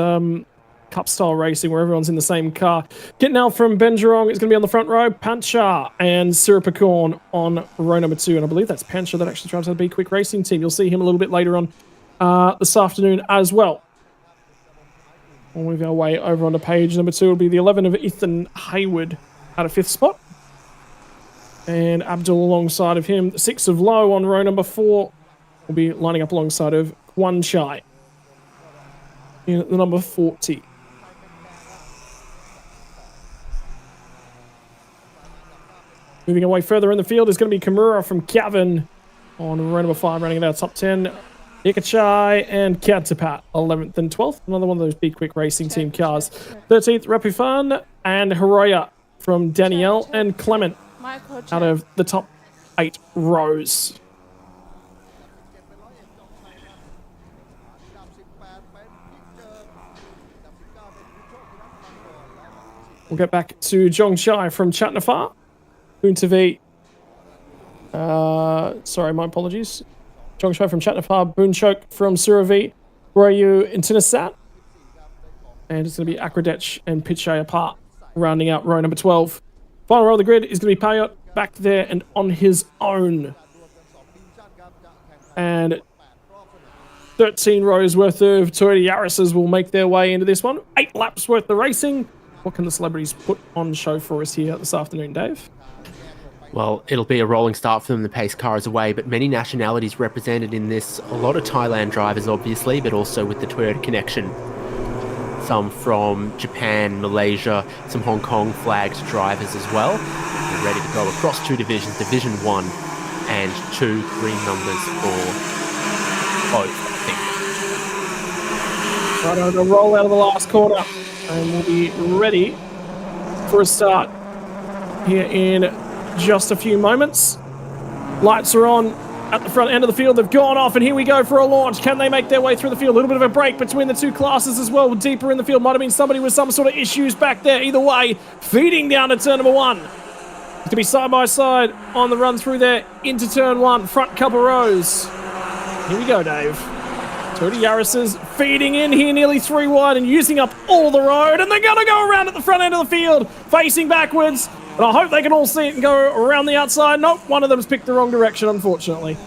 Cup-style racing where everyone's in the same car. Getting out from Benjerong is going to be on the front row. Pancha and Siripicorn on row number 2. And I believe that's Pancha that actually drives the Be Quick Racing team. You'll see him a little bit later on this afternoon as well. We'll move our way over onto page number 2. It'll be the 11 of Ethan Hayward at a 5th spot. And Abdul alongside of him. 6 of Low on row number 4 will be lining up alongside of Kwan Chai in at the number 40. Moving away further in the field is going to be Kimura from Gavin on row number 5, running in our top 10. Ikachai and Katapat, 11th and 12th. Another one of those Be Quick Racing Team cars. 13th, Rapifan and Hiroya from Danielle and Clement out of the top 8 rows. We'll get back to Zhongchai from Chatnafar. Boontavi. Sorry, my apologies. Zhongchai from Chatnafar. Boonchok from Suravi. Royu and Tinasat. And it's going to be Akradech and Pichai apart, rounding out row number 12. Final row of the grid is going to be Payot back there and on his own. And 13 rows worth of Toyota Yaris's will make their way into this one. 8 laps worth of racing. What can the celebrities put on show for us here this afternoon, Dave? Well, it'll be a rolling start for them. The pace car is away, but many nationalities represented in this. A lot of Thailand drivers, obviously, but also with the Toyota connection. Some from Japan, Malaysia, some Hong Kong flagged drivers as well. They're ready to go across 2 divisions, Division 1 and 2 green numbers for both, I think. Right on the roll out of the last corner. And we'll be ready for a start here in just a few moments. Lights are on at the front end of the field. They've gone off, and here we go for a launch. Can they make their way through the field? A little bit of a break between the 2 classes as well. Deeper in the field, might have been somebody with some sort of issues back there. Either way, feeding down to turn number 1. To be side by side on the run through there into turn 1. Front couple rows. Here we go, Dave. Toyota Yaris's feeding in here nearly 3 wide and using up all the road. And they're going to go around at the front end of the field, facing backwards. And I hope they can all see it and go around the outside. Nope, one of them's picked the wrong direction, unfortunately.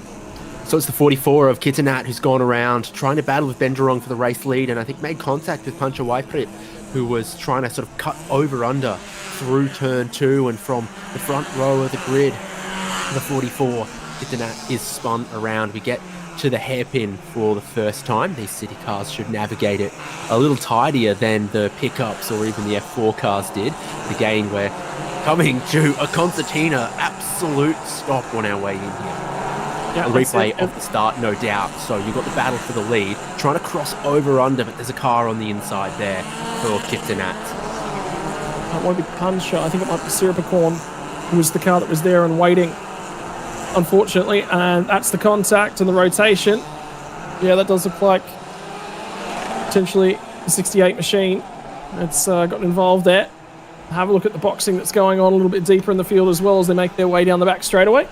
So it's the 44 of Kitanat who's gone around trying to battle with Benjerong for the race lead, and I think made contact with Pancha Waiprip, who was trying to sort of cut over under through turn 2 and from the front row of the grid. The 44, Kitanat is spun around. We get to the hairpin for the first time. These city cars should navigate it a little tidier than the pickups or even the F4 cars did. Again, we're coming to a concertina absolute stop on our way in here. Yeah, a replay of the start, no doubt. So you've got the battle for the lead, trying to cross over under, but there's a car on the inside there for Kiptonat. That won't be Puncher. I think it might be Siripicorn, who was the car that was there and waiting, unfortunately. And that's the contact and the rotation. Yeah, that does look like potentially the 68 machine that's gotten involved there. Have a look at the boxing that's going on a little bit deeper in the field as well as they make their way down the back straightaway.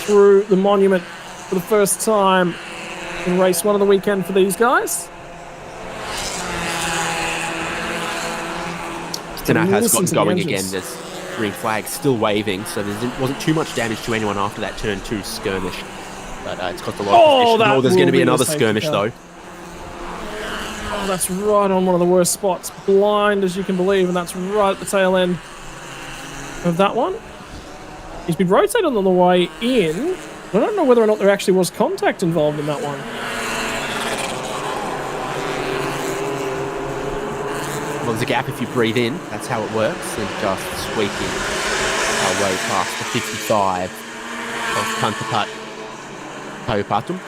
Through the monument for the first time in race 1 of the weekend for these guys. Kitanat has gotten going again. There's green flag still waving, so there wasn't too much damage to anyone after that turn 2 skirmish. But it's cost a lot of position. Oh, there's going to be another skirmish though. Oh, that's right on one of the worst spots. Blind as you can believe, and that's right at the tail end of that one. He's been rotated on the way in. I don't know whether or not there actually was contact involved in that one. Well, there's a gap if you breathe in. That's how it works. And just sweeping our way past the 55 of Pantapat Payopatum.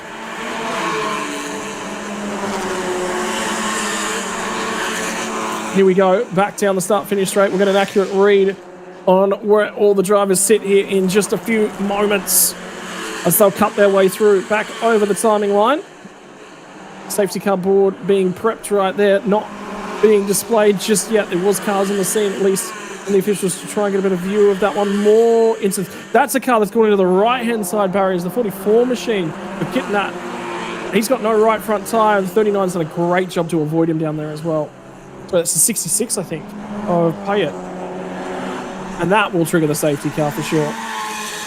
Here we go, back down the start-finish straight. We'll get an accurate read on where all the drivers sit here in just a few moments as they'll cut their way through back over the timing line. Safety car board being prepped right there, not being displayed just yet. There was cars on the scene, at least, and the officials to try and get a bit of view of that one more into. That's a car that's going into the right-hand side barriers, the 44 machine of Kitnat. He's got no right front tyre. The 39's done a great job to avoid him down there as well. So it's the 66, I think, of Payet. And that will trigger the safety car for sure.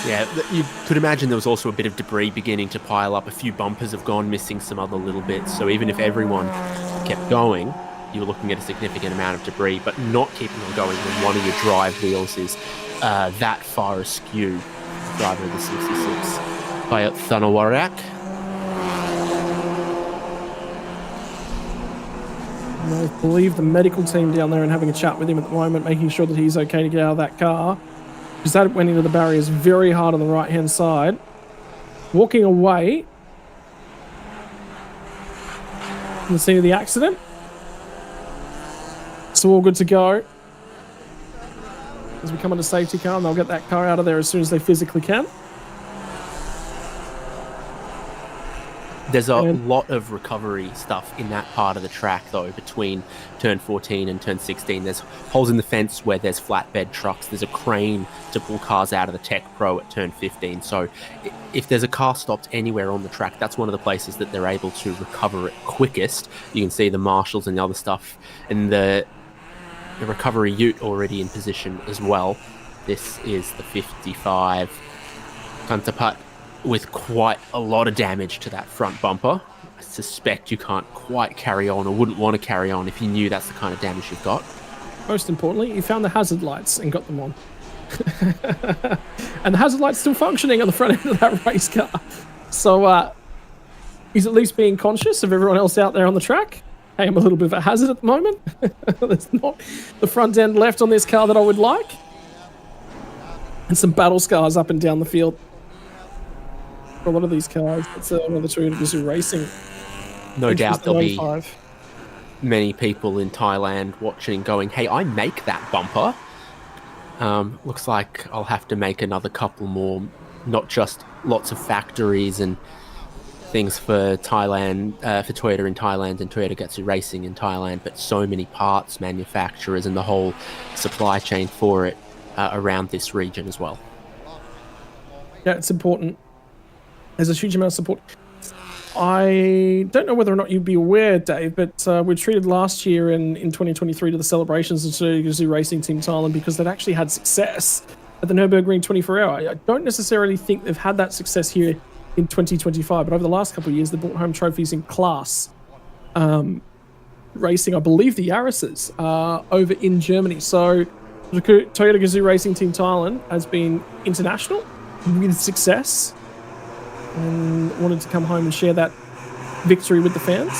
Yeah, you could imagine there was also a bit of debris beginning to pile up. A few bumpers have gone missing, some other little bits. So even if everyone kept going, you were looking at a significant amount of debris, but not keeping on going when one of your drive wheels is that far askew. Driver of the 66. Payet Thanawarak. I believe the medical team down there and having a chat with him at the moment, making sure that he's okay to get out of that car. Because that went into the barriers very hard on the right-hand side. Walking away from the scene of the accident. So all good to go. As we come onto safety car, and they'll get that car out of there as soon as they physically can. There's a lot of recovery stuff in that part of the track, though, between turn 14 and turn 16. There's holes in the fence where there's flatbed trucks. There's a crane to pull cars out of the Tech Pro at turn 15. So if there's a car stopped anywhere on the track, that's one of the places that they're able to recover it quickest. You can see the marshals and the other stuff, and the recovery ute already in position as well. This is the 55 Kantapat, with quite a lot of damage to that front bumper. I suspect you can't quite carry on, or wouldn't want to carry on if you knew that's the kind of damage you've got. Most importantly, you found the hazard lights and got them on. And the hazard light's still functioning on the front end of that race car. So he's at least being conscious of everyone else out there on the track. Hey, I'm a little bit of a hazard at the moment. There's not the front end left on this car that I would like. And some battle scars up and down the field. A lot of these cars, it's another Toyota Gazoo Racing. No doubt there'll be many people in Thailand watching going, hey, I make that bumper. Looks like I'll have to make another couple more, not just lots of factories and things for Thailand, for Toyota in Thailand and Toyota Gazoo Racing in Thailand, but so many parts manufacturers and the whole supply chain for it around this region as well. Yeah, it's important. There's a huge amount of support. I don't know whether or not you'd be aware, Dave, but we treated last year in 2023 to the celebrations of the Gazoo Racing Team Thailand because they'd actually had success at the Nürburgring 24 Hour. I don't necessarily think they've had that success here in 2025, but over the last couple of years, they brought home trophies in class racing. I believe the Yaris's over in Germany. So the Toyota Gazoo Racing Team Thailand has been international with success, and wanted to come home and share that victory with the fans.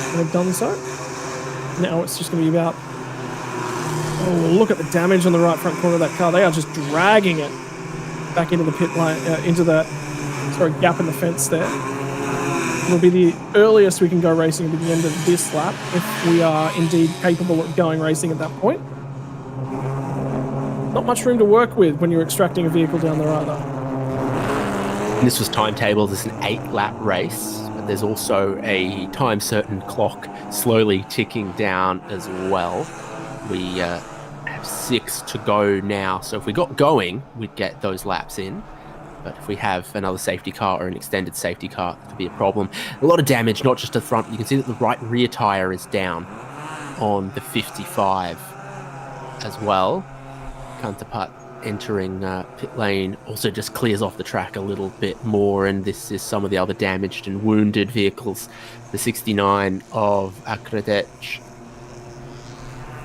And they've done so. Now it's just going to be about... Oh, look at the damage on the right front corner of that car. They are just dragging it back into the pit lane, into that gap in the fence there. It'll be the earliest we can go racing at the end of this lap, if we are indeed capable of going racing at that point. Not much room to work with when you're extracting a vehicle down there either. This was timetabled as an 8-lap race, but there's also a time-certain clock slowly ticking down as well. We have 6 to go now, so if we got going, we'd get those laps in. But if we have another safety car or an extended safety car, it could be a problem. A lot of damage, not just to the front. You can see that the right rear tyre is down on the 55 as well. Kantapat entering pit lane also just clears off the track a little bit more, and this is some of the other damaged and wounded vehicles. The 69 of Akredech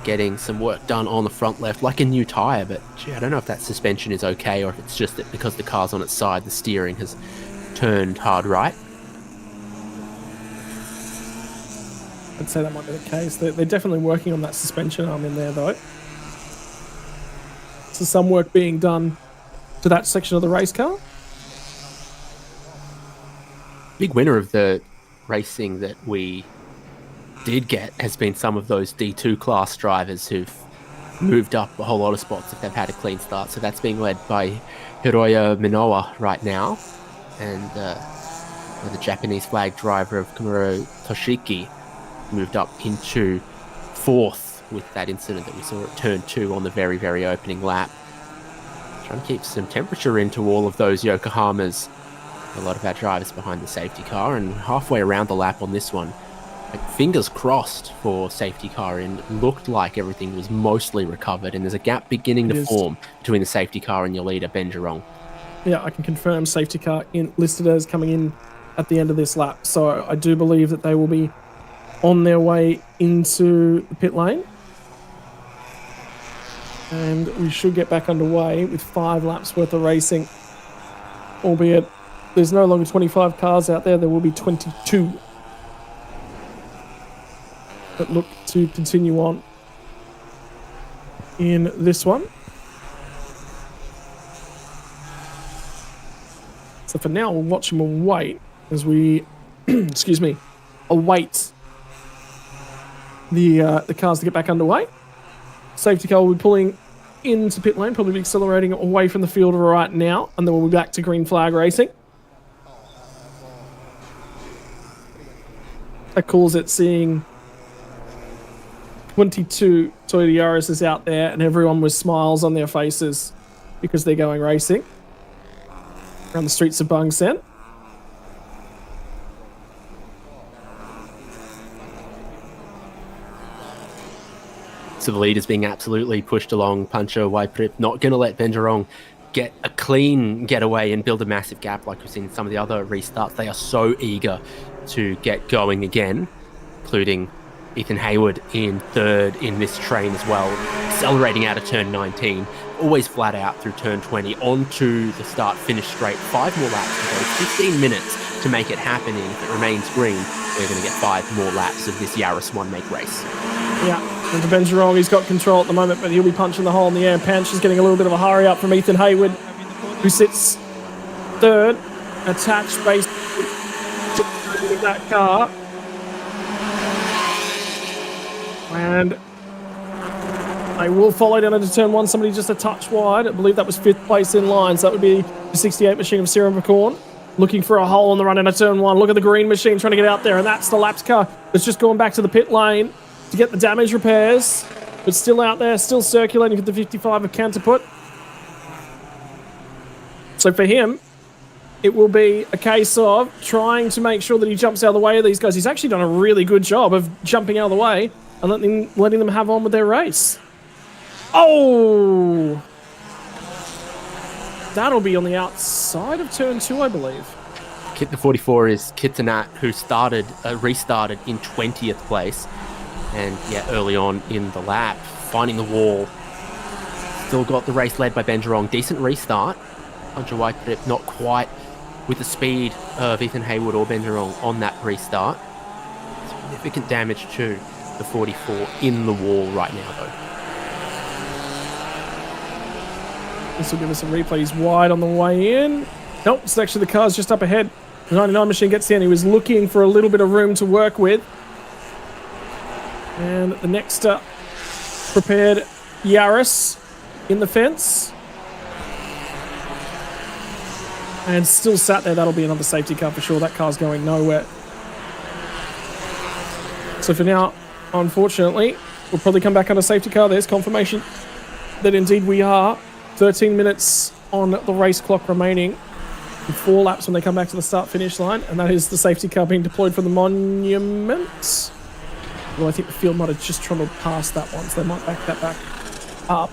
getting some work done on the front left, like a new tyre, but gee, I don't know if that suspension is okay, or if it's just that because the car's on its side, the steering has turned hard right. I'd say that might be the case. They're definitely working on that suspension arm in there, though. So some work being done to that section of the race car. Big winner of the racing that we did get has been some of those D2 class drivers who've moved up a whole lot of spots if they've had a clean start. So that's being led by Hiroya Minowa right now, and the Japanese flag driver of Kumuro Toshiki moved up into 4th with that incident that we saw at turn 2 on the very, very opening lap. Trying to keep some temperature into all of those Yokohamas. A lot of our drivers behind the safety car, and halfway around the lap on this one, like, fingers crossed for safety car, and looked like everything was mostly recovered, and there's a gap beginning to form between the safety car and your leader, Ben Jerong. Yeah, I can confirm safety car listed as coming in at the end of this lap. So I do believe that they will be on their way into the pit lane. And we should get back underway with 5 laps worth of racing. Albeit there's no longer 25 cars out there, there will be 22. But look to continue on in this one. So for now, we'll watch them and wait as we, excuse me, await the cars to get back underway. Safety car will be pulling into pit lane, probably be accelerating away from the field right now, and then we'll be back to green flag racing. That calls it seeing 22 Toyota Yaris's out there, and everyone with smiles on their faces because they're going racing around the streets of Bangsaen. So the lead is being absolutely pushed along. Pancho Waiprip not going to let Ben Jerong get a clean getaway and build a massive gap like we've seen in some of the other restarts. They are so eager to get going again, including Ethan Hayward in 3rd in this train as well, accelerating out of turn 19, always flat out through turn 20 onto the start-finish straight. 5 more laps to go, 15 minutes to make it happen, and if it remains green, we're going to get 5 more laps of this Yaris one-make race. Yeah, and for Ben Jerong, he's got control at the moment, but he'll be punching the hole in the air. Panch is getting a little bit of a hurry up from Ethan Hayward, who sits 3rd, attached basically to that car. And they will follow down into turn 1. Somebody just a touch wide. I believe that was 5th place in line. So that would be the 68 machine of Serum Pacorn. Looking for a hole on the run into turn 1. Look at the green machine trying to get out there. And that's the laps car that's just going back to the pit lane to get the damage repairs. But still out there, still circulating for the 55 of Cantaput. So for him, it will be a case of trying to make sure that he jumps out of the way of these guys. He's actually done a really good job of jumping out of the way and letting them have on with their race. Oh! That'll be on the outside of turn 2, I believe. Kit the 44 is Kitanat, who restarted in 20th place. And yeah, early on in the lap, finding the wall. Still got the race led by Ben Jerong. Decent restart. Pancho Waiprip not quite with the speed of Ethan Hayward or Ben Jerong on that restart. Significant damage to the 44 in the wall right now, though. This will give us a replay. He's wide on the way in. Nope, it's actually the car's just up ahead. The 99 machine gets in. He was looking for a little bit of room to work with. And the next prepared Yaris in the fence. And still sat there. That'll be another safety car for sure. That car's going nowhere. So for now, unfortunately, we'll probably come back on a safety car. There's confirmation that indeed we are. 13 minutes on the race clock remaining. 4 laps when they come back to the start-finish line. And that is the safety car being deployed for the monument. Well, I think the field might have just trundled past that one, so they might back that back up.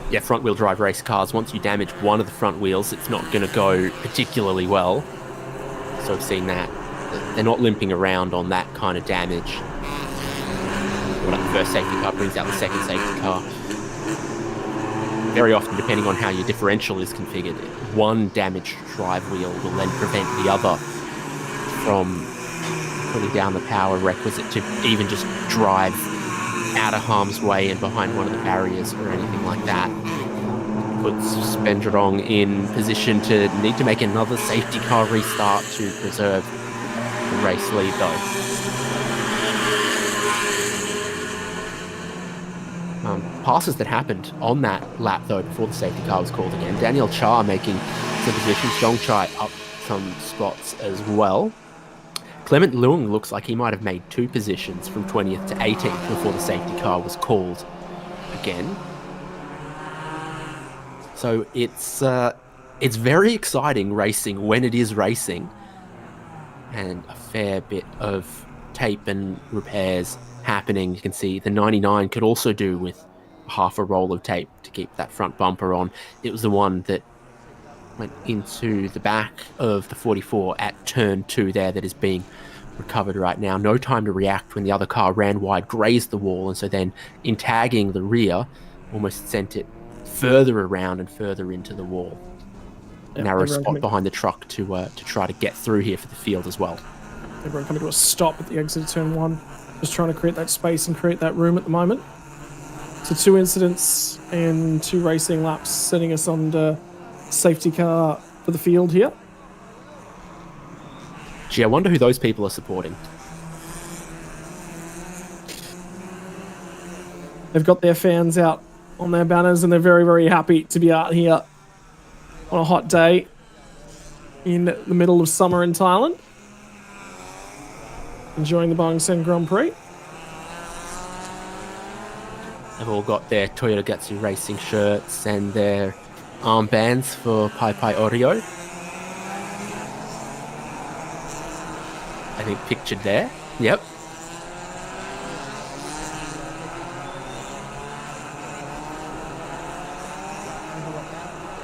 Yeah, front-wheel drive race cars, once you damage one of the front wheels, it's not going to go particularly well. So I've seen that. They're not limping around on that kind of damage. When the first safety car brings out the second safety car. Very often, depending on how your differential is configured, one damaged drive wheel will then prevent the other from putting down the power requisite to even just drive out of harm's way and behind one of the barriers or anything like that. puts Spenderong in position to need to make another safety car restart to preserve the race lead, though. Passes that happened on that lap, though, before the safety car was called again. Daniel Cha making some positions, Zhong Chai up some spots as well. Clement Leung looks like he might have made 2 positions from 20th to 18th before the safety car was called again. So it's very exciting racing when it is racing, and a fair bit of tape and repairs happening. You can see the 99 could also do with half a roll of tape to keep that front bumper on. It was the one that went into the back of the 44 at turn 2 there that is being recovered right now. No time to react when the other car ran wide, grazed the wall, and so then in tagging the rear almost sent it further around and further into the wall. Narrow spot behind the truck to try to get through here for the field as well. Everyone coming to a stop at the exit of turn 1, just trying to create that space and create that room at the moment. So 2 incidents and 2 racing laps setting us on the safety car for the field here. Gee, I wonder who those people are supporting. They've got their fans out on their banners and they're very, very happy to be out here on a hot day in the middle of summer in Thailand, enjoying the Bangsaen Grand Prix. They've all got their Toyota Gazoo racing shirts and their armbands for Pai Pai Oreo. I think pictured there. Yep.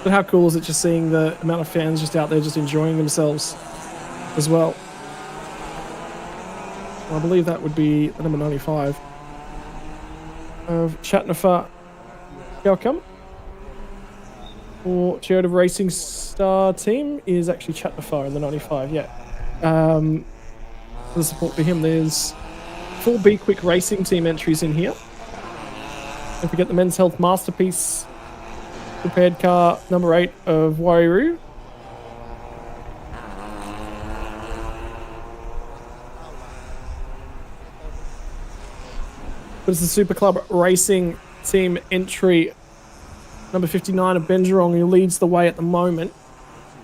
But how cool is it just seeing the amount of fans just out there just enjoying themselves as well? Well, I believe that would be the number 95 of Spa-Francorchamps. Or Toyota Racing Star team is actually Chatnafar in the 95, yeah. The support for him, there's 4 Be Quick Racing team entries in here. Don't forget the Men's Health Masterpiece prepared car number 8 of Wairu. But it's the Super Club Racing team entry number 59 of Benjerong, who leads the way at the moment.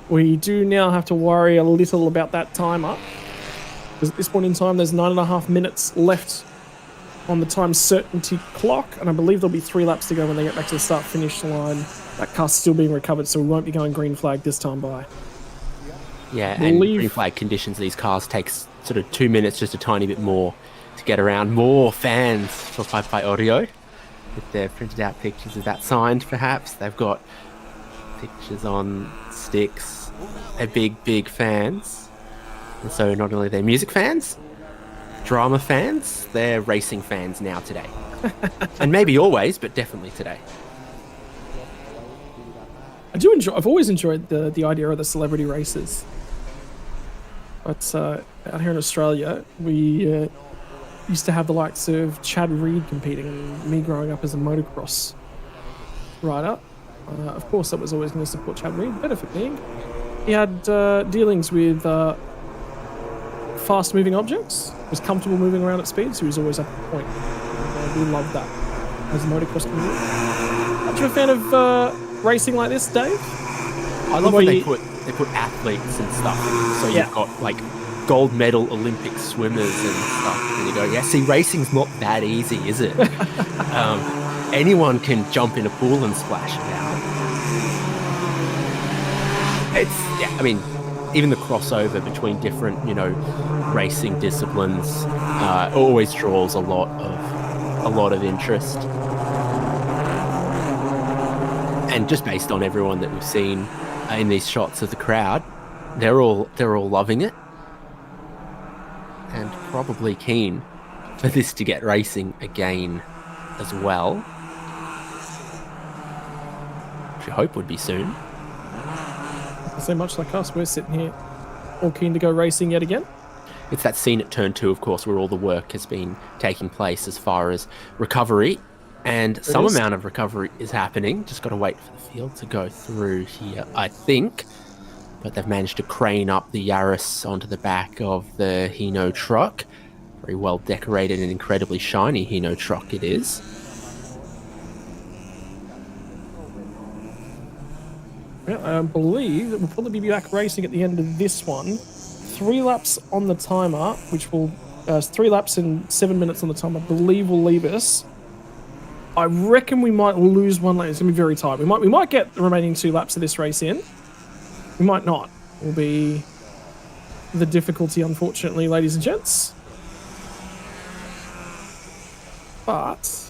We do now have to worry a little about that timer, because at this point in time there's 9.5 minutes left on the time certainty clock, and I believe there'll be 3 laps to go when they get back to the start finish line. That car's still being recovered, so we won't be going green flag this time by. Yeah, and green flag conditions, these cars take sort of 2 minutes, just a tiny bit more to get around. More fans for Pai Pai Oreo with their printed out pictures of that signed, perhaps. They've got pictures on sticks. They're big fans. And so not only they're music fans, drama fans, they're racing fans now today. And maybe always, but definitely today. I've always enjoyed the idea of the celebrity races. But out here in Australia, we used to have the likes of Chad Reed competing, and me growing up as a motocross rider. Of course, I was always going to support Chad Reed, benefit being he had dealings with fast-moving objects, was comfortable moving around at speed, so he was always up at the point. We loved that as a motocross community. Much of a fan of racing like this, Dave? I love when they put athletes and stuff. So you've got like gold medal Olympic swimmers and stuff, and you go, yeah, see, racing's not that easy, is it? Anyone can jump in a pool and splash now. I mean, even the crossover between different, racing disciplines always draws a lot of interest. And just based on everyone that we've seen in these shots of the crowd, they're all loving it and probably keen for this to get racing again as well, which I hope would be soon. So much like us, we're sitting here all keen to go racing yet again. It's that scene at turn 2, of course, where all the work has been taking place as far as recovery And some amount of recovery is happening. Just got to wait for the field to go through here, I think. But they've managed to crane up the Yaris onto the back of the Hino truck. Very well decorated and incredibly shiny Hino truck it is. Yeah, I believe that we'll probably be back racing at the end of this one. 3 laps on the timer, which will 3 laps in 7 minutes on the timer, I believe will leave us. I reckon we might lose 1 lap. It's gonna be very tight. We might get the remaining 2 laps of this race in. We might not. Will be the difficulty, unfortunately, ladies and gents. But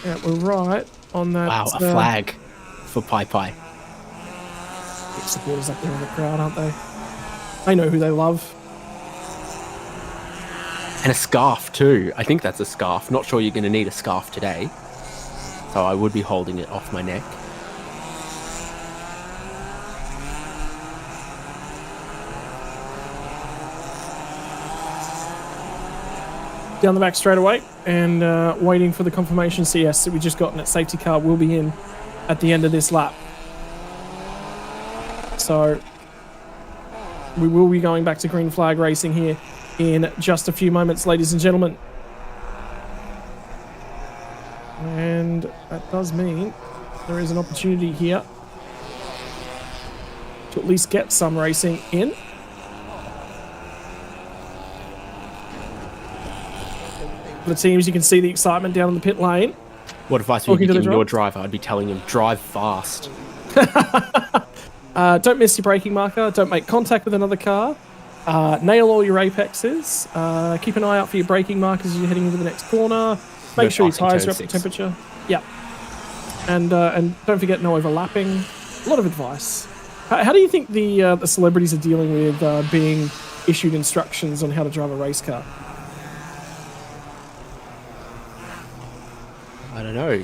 yeah, we're right on that. Wow, a flag for Pai Pai. Supporters up there in the crowd, aren't they? They know who they love. And a scarf too. I think that's a scarf. Not sure you're going to need a scarf today. So I would be holding it off my neck. Down the back straight away and waiting for the confirmation CS that we just got, and that safety car will be in at the end of this lap. So we will be going back to green flag racing here in just a few moments, ladies and gentlemen. And that does mean there is an opportunity here to at least get some racing in. For the teams, you can see the excitement down in the pit lane. What advice would you be giving your driver? I'd be telling him, drive fast. Don't miss your braking marker. Don't make contact with another car. Nail all your apexes. Keep an eye out for your braking markers as you're heading into the next corner. Make sure your tyres are up to temperature. Yeah. And don't forget no overlapping. A lot of advice. How do you think the celebrities are dealing with being issued instructions on how to drive a race car? I don't know.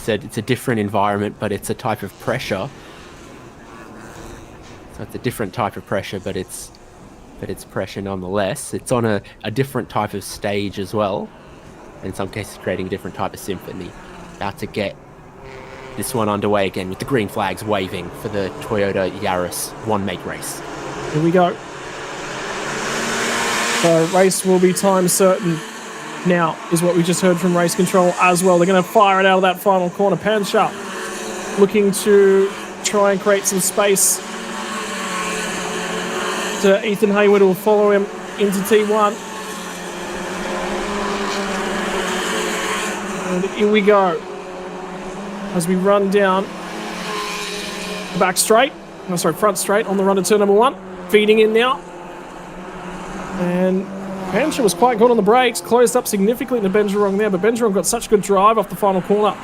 It's a different environment, but it's a type of pressure. So it's a different type of pressure, but it's pressure nonetheless. It's on a different type of stage as well. And in some cases creating a different type of symphony. About to get this one underway again with the green flags waving for the Toyota Yaris one-make race. Here we go. So race will be time certain now, is what we just heard from race control as well. They're going to fire it out of that final corner. Pansha looking to try and create some space to Ethan Hayward, who will follow him into T1. And here we go. As we run down back straight, front straight on the run to turn number 1. Feeding in now. And Pansha was quite good on the brakes, closed up significantly to Benjerong there, but Benjerong got such good drive off the final corner.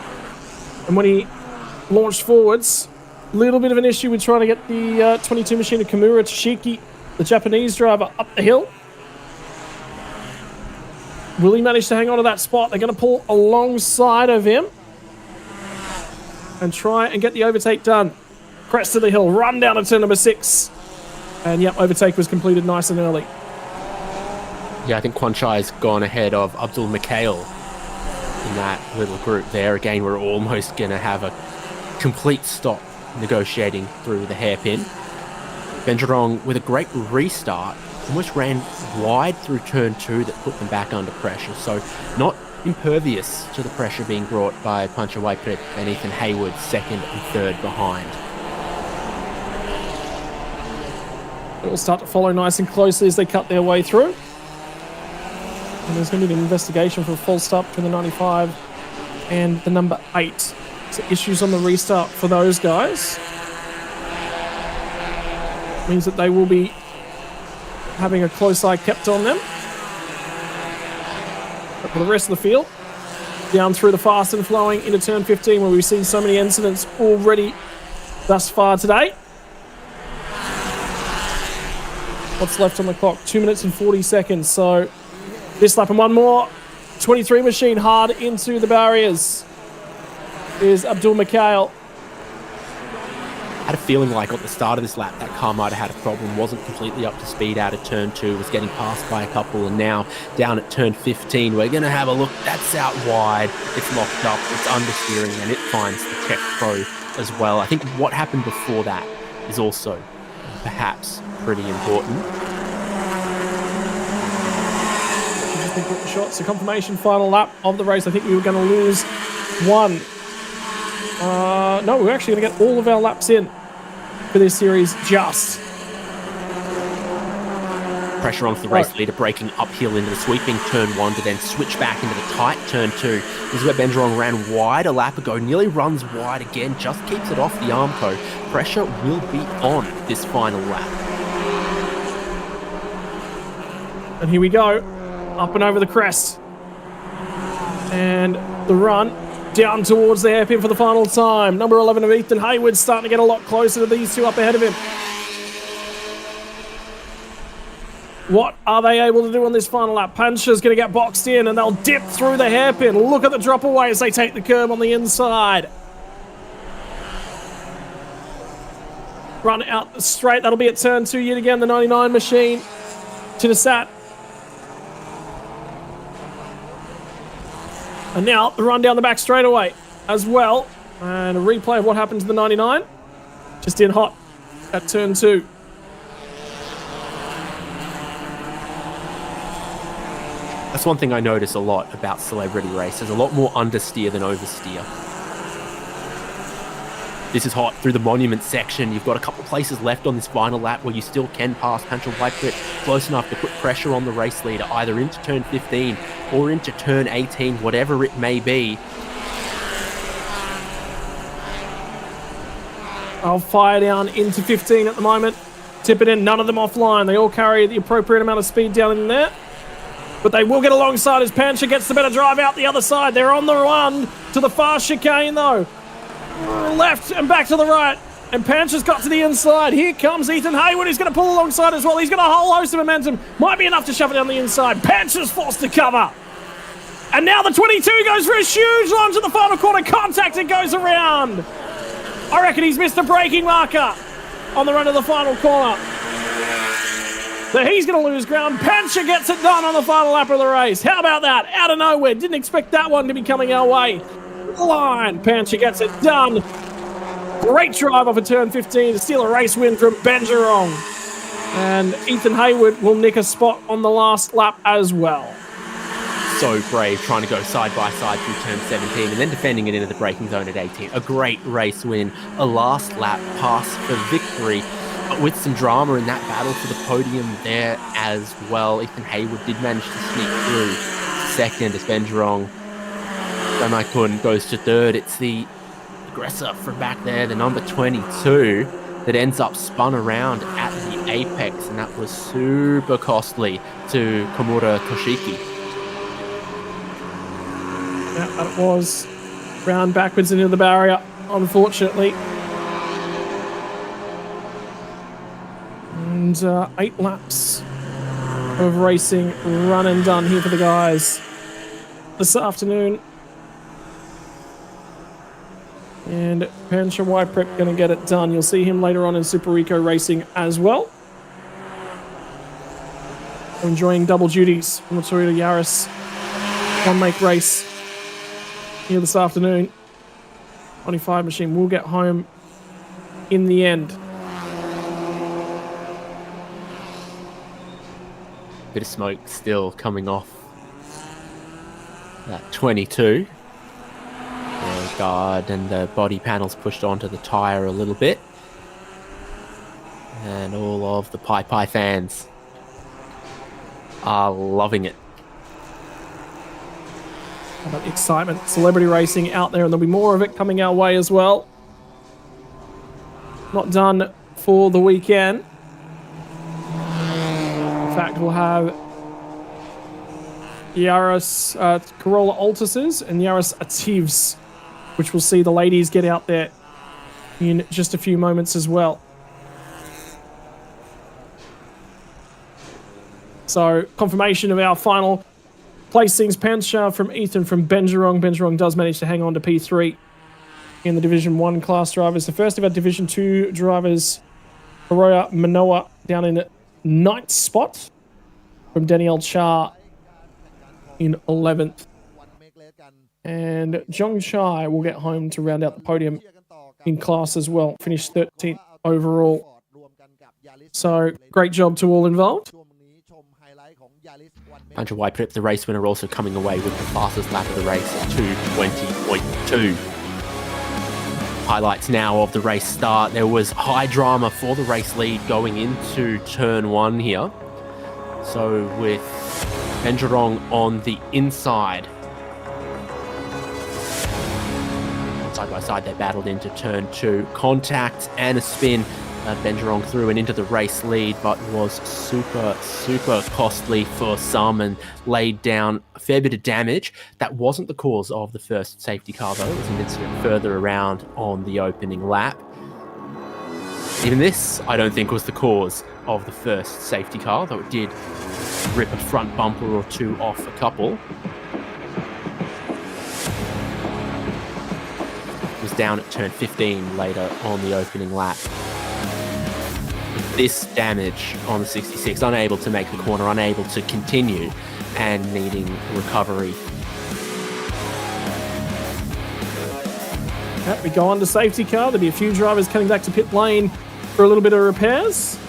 And when he launched forwards, a little bit of an issue with trying to get the 22 machine of Kimura Toshiki, the Japanese driver, up the hill. Will he manage to hang on to that spot? They're going to pull alongside of him and try and get the overtake done. Crest of the hill, run down to turn number 6. And yep, overtake was completed nice and early. Yeah, I think Kwanchai's gone ahead of Abdul Mikhail in that little group there. Again, we're almost going to have a complete stop negotiating through the hairpin. Benjerong with a great restart, almost ran wide through turn 2 that put them back under pressure. So not impervious to the pressure being brought by Pancha Waipret and Ethan Hayward, 2nd and 3rd behind. It will start to follow nice and closely as they cut their way through. And there's going to be an investigation for a false start between the 95 and the number 8. So issues on the restart for those guys. Means that they will be having a close eye kept on them. But for the rest of the field, down through the fast and flowing into turn 15, where we've seen so many incidents already thus far today. What's left on the clock? 2 minutes and 40 seconds. So this lap and one more. 23 machine hard into the barriers is Abdul Mikhail. had a feeling like at the start of this lap that car might have had a problem, wasn't completely up to speed out of turn 2, was getting passed by a couple, and now down at turn 15, we're going to have a look. That's out wide, it's locked up, it's understeering, and it finds the Tech Pro as well. I think what happened before that is also perhaps pretty important. Shots, a confirmation final lap of the race. I think we were going to lose one. No, we're actually going to get all of our laps in for this series just. Pressure onto the race leader, breaking uphill into the sweeping turn 1 to then switch back into the tight turn 2. This is where Bangsaen ran wide a lap ago, nearly runs wide again, just keeps it off the Armco. Pressure will be on this final lap. And here we go, up and over the crest. And the run down towards the hairpin for the final time. Number 11 of Ethan Hayward starting to get a lot closer to these two up ahead of him. What are they able to do on this final lap? Puncher's going to get boxed in and they'll dip through the hairpin. Look at the drop away as they take the curb on the inside. Run out straight. That'll be at turn 2 yet again. The 99 machine to the sat. And now the run down the back straightaway as well. And a replay of what happened to the 99. Just in hot at turn 2. That's one thing I notice a lot about celebrity races. A lot more understeer than oversteer. This is hot through the monument section. You've got a couple places left on this final lap where you still can pass Panchal Whiteford close enough to put pressure on the race leader, either into turn 15 or into turn 18, whatever it may be. I'll fire down into 15 at the moment. Tip it in, none of them offline. They all carry the appropriate amount of speed down in there. But they will get alongside as Pancher gets the better drive out the other side. They're on the run to the far chicane though. Left and back to the right. And Pancher's got to the inside. Here comes Ethan Hayward. He's going to pull alongside as well. He's got a whole host of momentum. Might be enough to shove it down the inside. Pancher's forced to cover. And now the 22 goes for a huge launch at the final corner. Contact and goes around. I reckon he's missed a braking marker on the run to the final corner. So he's going to lose ground. Pancher gets it done on the final lap of the race. How about that? Out of nowhere. Didn't expect that one to be coming our way. Line. Pancher gets it done. Great drive off of turn 15 to steal a race win from Bangsaen. And Ethan Hayward will nick a spot on the last lap as well. So brave, trying to go side by side through turn 17 and then defending it into the braking zone at 18. A great race win, a last lap pass for victory, but with some drama in that battle for the podium there as well. Ethan Hayward did manage to sneak through second as Bangsaen goes to third. It's the aggressor from back there, the number 22, that ends up spun around at the apex, and that was super costly to Komura Toshiki. Yeah, that was round backwards into the barrier, unfortunately. And 8 laps of racing run and done here for the guys this afternoon. And Pancher Whiteprep going to get it done. You'll see him later on in Super Rico Racing as well. Enjoying double duties on the Toyota Yaris one-make race here this afternoon. 25 machine will get home in the end. Bit of smoke still coming off that 22. The guard and the body panels pushed onto the tyre a little bit. And all of the Pi fans are loving it. How about the excitement, celebrity racing out there, and there'll be more of it coming our way as well. Not done for the weekend. In fact, we'll have Yaris Corolla Altuses and Yaris Ativs, which we'll see the ladies get out there in just a few moments as well. So, confirmation of our final placings. Pancher from Ethan from Bangsaen. Bangsaen does manage to hang on to P3 in the Division 1 class drivers. The first of our Division 2 drivers, Hiroya Manoa, down in 9th spot from Danielle Cha in 11th. And Jong Chai will get home to round out the podium in class as well. Finished 13th overall. So great job to all involved. Andrew White, the race winner, also coming away with the fastest lap of the race at 2:20.2. Highlights now of the race start. There was high drama for the race lead going into turn 1 here. So with Benjarong on the inside. Side by side, they battled into turn 2. Contact and a spin. Benjarong through and into the race lead, but was super costly for some and laid down a fair bit of damage. That wasn't the cause of the first safety car, though. It was an incident further around on the opening lap. Even this, I don't think, was the cause of the first safety car, though it did rip a front bumper or two off a couple. It was down at turn 15 later on the opening lap. This damage on the 66, unable to make the corner, unable to continue, and needing recovery. Yep, we go on to safety car. There'll be a few drivers coming back to pit lane for a little bit of repairs,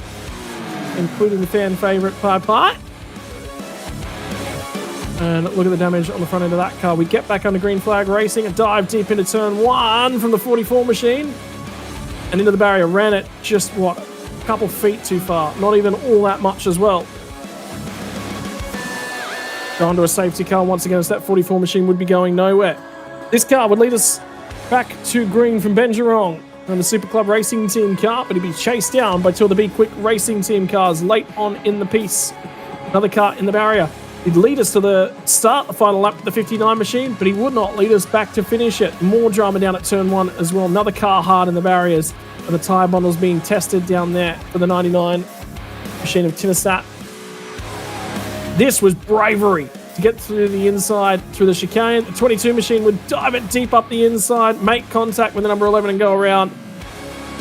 including the fan favourite Pai Pai. And look at the damage on the front end of that car. We get back under green flag racing, a dive deep into turn 1 from the 44 machine, and into the barrier. Ran it just, what, a couple feet too far. Not even all that much as well. Go onto a safety car once again, as that 44 machine would be going nowhere. This car would lead us back to green from Benjarong and the Super Club Racing Team car, but he'd be chased down by two of the Be Quick Racing Team cars late on in the piece. Another car in the barrier. He'd lead us to the start, the final lap of the 59 machine, but he would not lead us back to finish it. More drama down at turn 1 as well. Another car hard in the barriers, and the tyre bundles being tested down there for the 99 machine of Tinisat. This was bravery to get through the inside, through the chicane. The 22 machine would dive it deep up the inside, make contact with the number 11 and go around.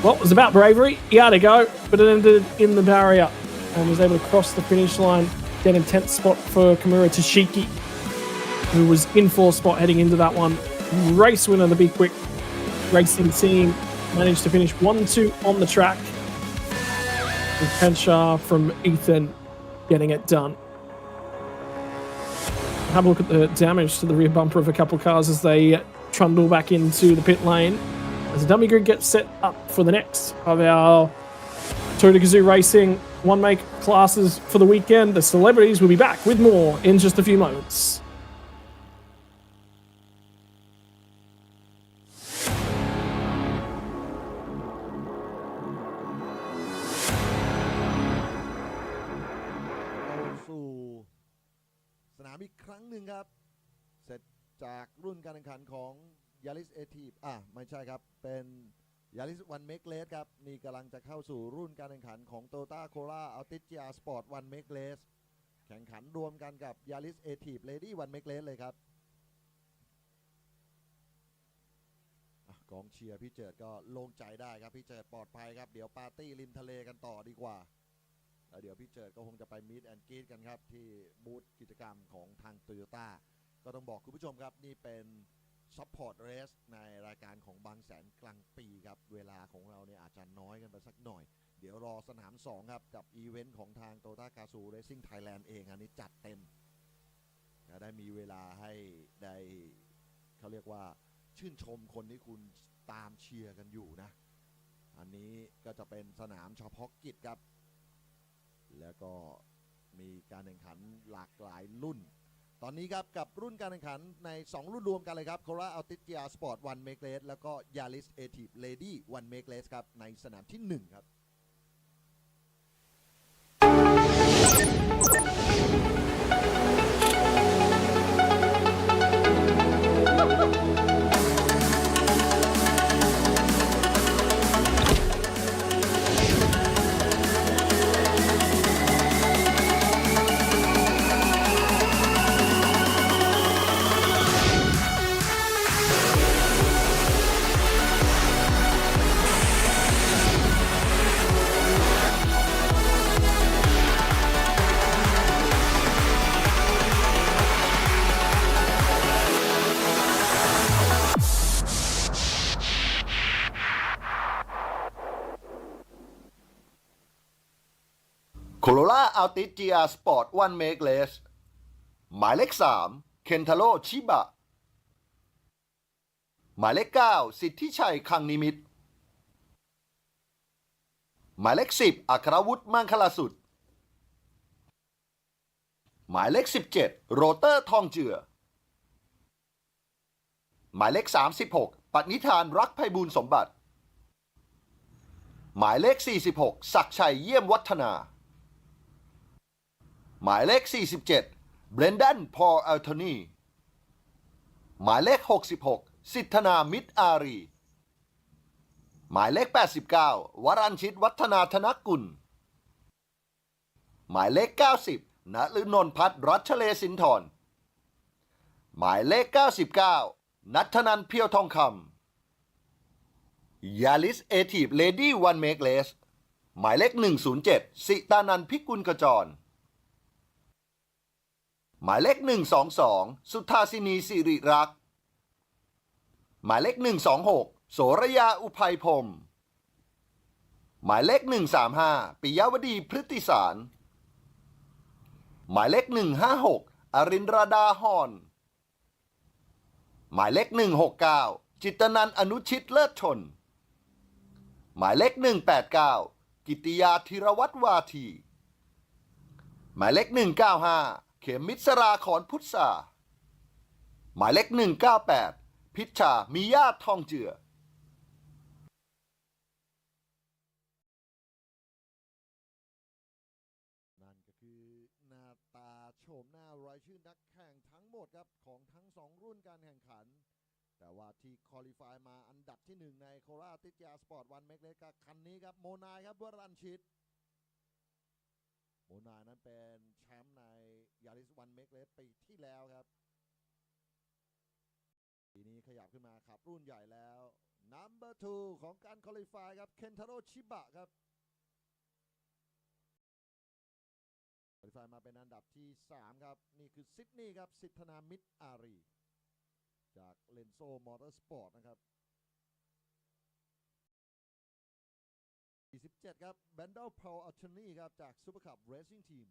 Well, it was about bravery. He had to go, but it ended in the barrier and was able to cross the finish line. Get in 10th spot for Kimura Toshiki, who was in 4th spot heading into that one. Race winner, the Be Quick Racing Team, managed to finish 1-2 on the track, with Penshaw from Ethan getting it done. Have a look at the damage to the rear bumper of a couple cars as they trundle back into the pit lane, as the dummy grid gets set up for the next of our Toyota Gazoo Racing one-make classes for the weekend. The celebrities will be back with more in just a few moments.สนามอีกครั้งหนึ่งครับเสร็จจากรุ่นการแข่งขันของ Yaris A-Team ไม่ใช่ครับเป็น Yaris One Make Race ครับนี่กำลังจะเข้าสู่รุ่นการแข่งขันของ Toyota Corolla Altis Sport One Make Race แข่งขันรวมกันกับ Yaris A-Team Lady One Make Race เลยครับกองเชียร์พี่เจิดก็โล่งใจได้ครับพี่เจิดปลอดภัยครับเดี๋ยวปาร์ตี้ริมทะเลกันต่อดีกว่าแล้วเดี๋ยวพี่เจิดก็คงจะไปมีตแอนด์กรีตกันครับที่บูธกิจกรรมของทาง Toyota ก็ต้องบอกคุณผู้ชมครับนี่เป็นซัพพอร์ตเรสในรายการของบางแสนกลางปีครับเวลาของเราเนี่ยอาจจะน้อยกันไปสักหน่อยเดี๋ยวรอสนาม2ครับกับอีเวนต์ของทาง Toyota Gazoo Racing Thailand เองอันนี้จัดเต็มจะได้มีเวลาให้ได้เขาเรียกว่าชื่นชมคนที่คุณตามเชียร์กันอยู่นะอันนี้ก็จะเป็นสนามเฉพาะกิจครับแล้วก็มีการแข่งขันหลากหลายรุ่นตอนนี้ครับกับรุ่นการแข่งขันใน2รุ่นรวมกันเลยครับ Corolla Altis Sport One Make Race แล้วก็ Yaris A-Team Lady One Make Race ครับในสนามที่1ครับ Corolla Altis GR Sport One Make Race หมายเลข 3 เคนทาโร่ชิบะ หมายเลข 9 สิทธิชัยคังนิมิตรหมายเลข 10 อัครวุฒิมังคลาสุดหมายเลข 17 โรเตอร์ทองเจือหมายเลข 36 ปณิธานรักไพบูลย์สมบัติหมายเลข 46 ศักดิ์ชัยเยี่ยมวัฒนาหมายเลข 47 เบรนดันพอลอัลโทนีหมายเลข 66 สิทธนามิตรอารีหมายเลข 89 วรัญชิตวัฒนาธนกุลหมายเลข 90 ณฤนนท์พัฒน์รัชเลสินทรหมายเลข 99 นัทนันท์เพียวทองคำยาลิสเอทีฟเลดี้วันเมกเลสหมายเลข 107 สิตานันท์พิกุลกจรหมายเลข 122 สุทธาสินีสิริรักษ์หมายเลข 126 โสรยาอุภัยพรหมหมายเลข 135 ปิยวดีพฤติสารหมายเลข 156 อรินทราดาฮอนหมายเลข 169 จิตนันท์อนุชิตเลิศชนหมายเลข 189 กิติยาธีรวัตรวาทีหมายเลข 195 เขมิสราขอนพุทธาหมายเลข 198 พิชชามีญาติทองเจือนั่นก็คือหน้าตาโฉมหน้ารายชื่อนักแข่งทั้งหมดครับของทั้ง2รุ่นการแข่งขันแต่ว่าที่คอลิฟายมาอันดับที่1ในโคราชติจยาสปอร์ตวันเมกเลสกับคันนี้ครับโมนายครับวรัญชิตโมนายนั้นเป็นแชมป์ในยาริสวันเมกเลสปีที่แล้วครับปีนี้ขยับขึ้นมาขับรุ่นใหญ่แล้ว number 2 ของการคอลิฟายครับเคนทาโร่ชิบะครับคอลิฟายมาเป็นอันดับที่3ครับนี่คือซิดนีย์ครับสิทธนามิตรอารีจากเลนโซมอเตอร์สปอร์ตนะครับ47ครับแบนดอลพาวอัลเทอร์นีครับจากซูเปอร์คัพเรซิ่งทีม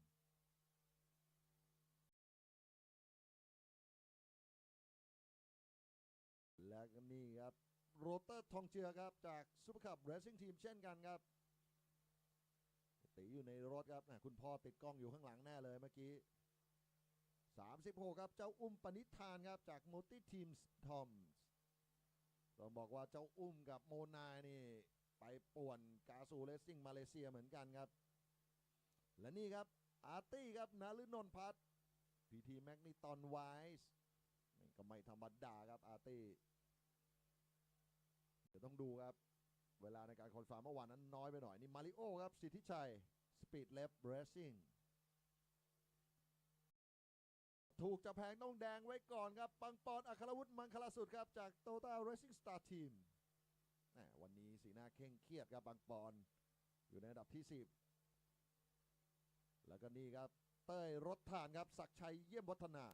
และก็นี่ครับโรเตอร์ทองเจือครับจากซูเปอร์คัพเรซิ่งทีมเช่นกันครับตีอยู่ในรถครับคุณพ่อติดกล้องอยู่ข้างหลังแน่เลยเมื่อกี้36ครับเจ้าอุ้มปณิธานครับจากโมติทีมทอมต้องบอกว่าเจ้าอุ้มกับโมนายนี่ไปป่วนกาซูเรซิ่งมาเลเซียเหมือนกันครับและนี่ครับอาร์ตี้ครับนฤนนท์พัฒน์พีทีแมกนิตอนไวส์ก็ไม่ธรรมดาครับอาร์ตี้เดี๋ยวต้องดูครับเวลาในการคอนฟาร์มเมื่อวานนั้นน้อยไปหน่อยนี่มาริโอครับสิทธิชัยสปีดเลฟเรซซิ่งถูกจับแพงต้องแดงไว้ก่อนครับปังปอนอัครวุฒิมังคลาสุดครับจากโตต้าเรซซิ่งสตาร์ทีมวันนี้สีหน้าเคร่งเครียดครับปังปอนอยู่ในอันดับที่10แล้วก็นี่ครับเต้ยรถถ่านครับศักดิ์ชัยเยี่ยมวัฒนา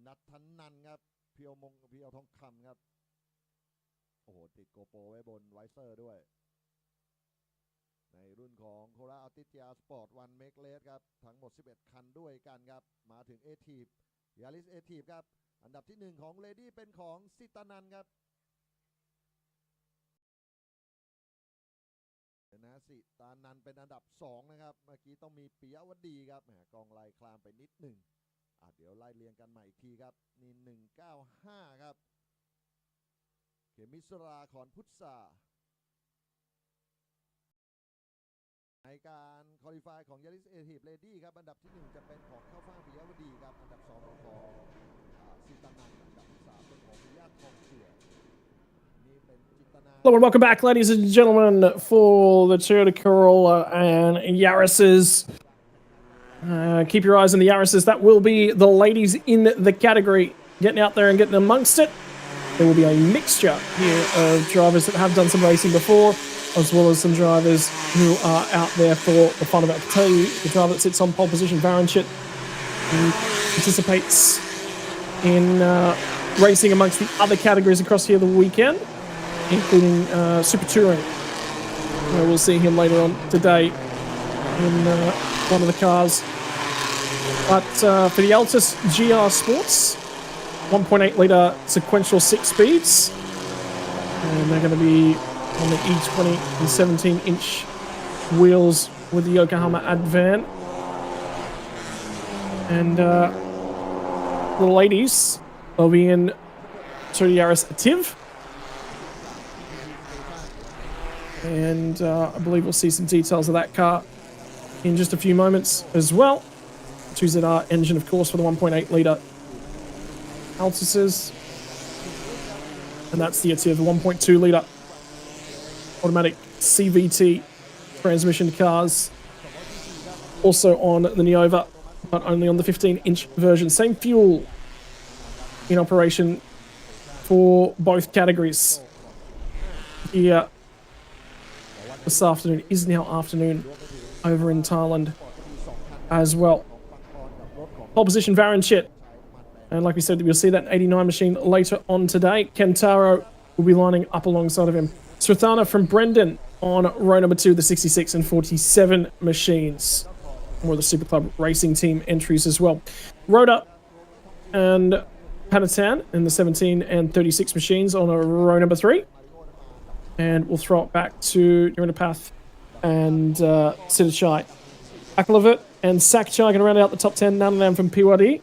นัทนันครับเพียวทองคำครับโอ้โหติดโกโปรไว้บนไวเซอร์ด้วยในรุ่นของโคราชอัลติจยาสปอร์ตวันเมกเลสครับทั้งหมด11คันด้วยกันครับมาถึงเอทีฟยาริสเอทีฟครับอันดับที่1ของเลดี้เป็นของสิตานันครับนะสิตานันเป็นอันดับ2นะครับเมื่อกี้ต้องมีปิยวดีครับกองไล่คลามไปนิดหนึ่งเดี๋ยวไล่เรียงกันใหม่อีกทีครับนี่195ครับเขมิสราขอนพุทธาในการคอลิฟายของยาริสเอทีฟเลดี้ครับอันดับที่1จะเป็นของข้าวฟ่างปิยวดีครับอันดับ2เป็นของสิตานันอันดับที่3เป็นของพิยาทองเจือนี่เป็นจิตนา Hello and welcome back, ladies and gentlemen, for the Toyota Corolla and Yaris's. Keep your eyes on the Yaris's. That will be the ladies in the category getting out there and getting amongst it. There will be a mixture here of drivers that have done some racing before, as well as some drivers who are out there for the fun of it. I can tell you, the driver that sits on pole position, Varanchit, participates in racing amongst the other categories across here the weekend, including Super Touring. We'll see him later on today in one of the cars. But for the Altus GR Sports, 1.8 litre sequential 6 speeds. And they're going to be on the E20 and 17-inch wheels with the Yokohama Advan. And the ladies, they'll be in Toyota Yaris Active. And I believe we'll see some details of that car in just a few moments as well. 2ZR engine, of course, for the 1.8 litre Altuses. And that's the Active, the 1.2 litre automatic CVT transmission cars. Also on the Neova, but only on the 15-inch version. Same fuel in operation for both categories. Here this afternoon is now afternoon over in Thailand as well. Pole position Varanchit. And like we said, we'll see that 89 machine later on today. Kentaro will be lining up alongside of him. Swathana from Brendan on row number 2, the 66 and 47 machines. More of the Super Club Racing Team entries as well. Rhoda and Panatan in the 17 and 36 machines on a row number 3. And we'll throw it back to Nirinapath and Siddhachai. Akalavat and Sakchai going to round out the top 10. None of them from PYD.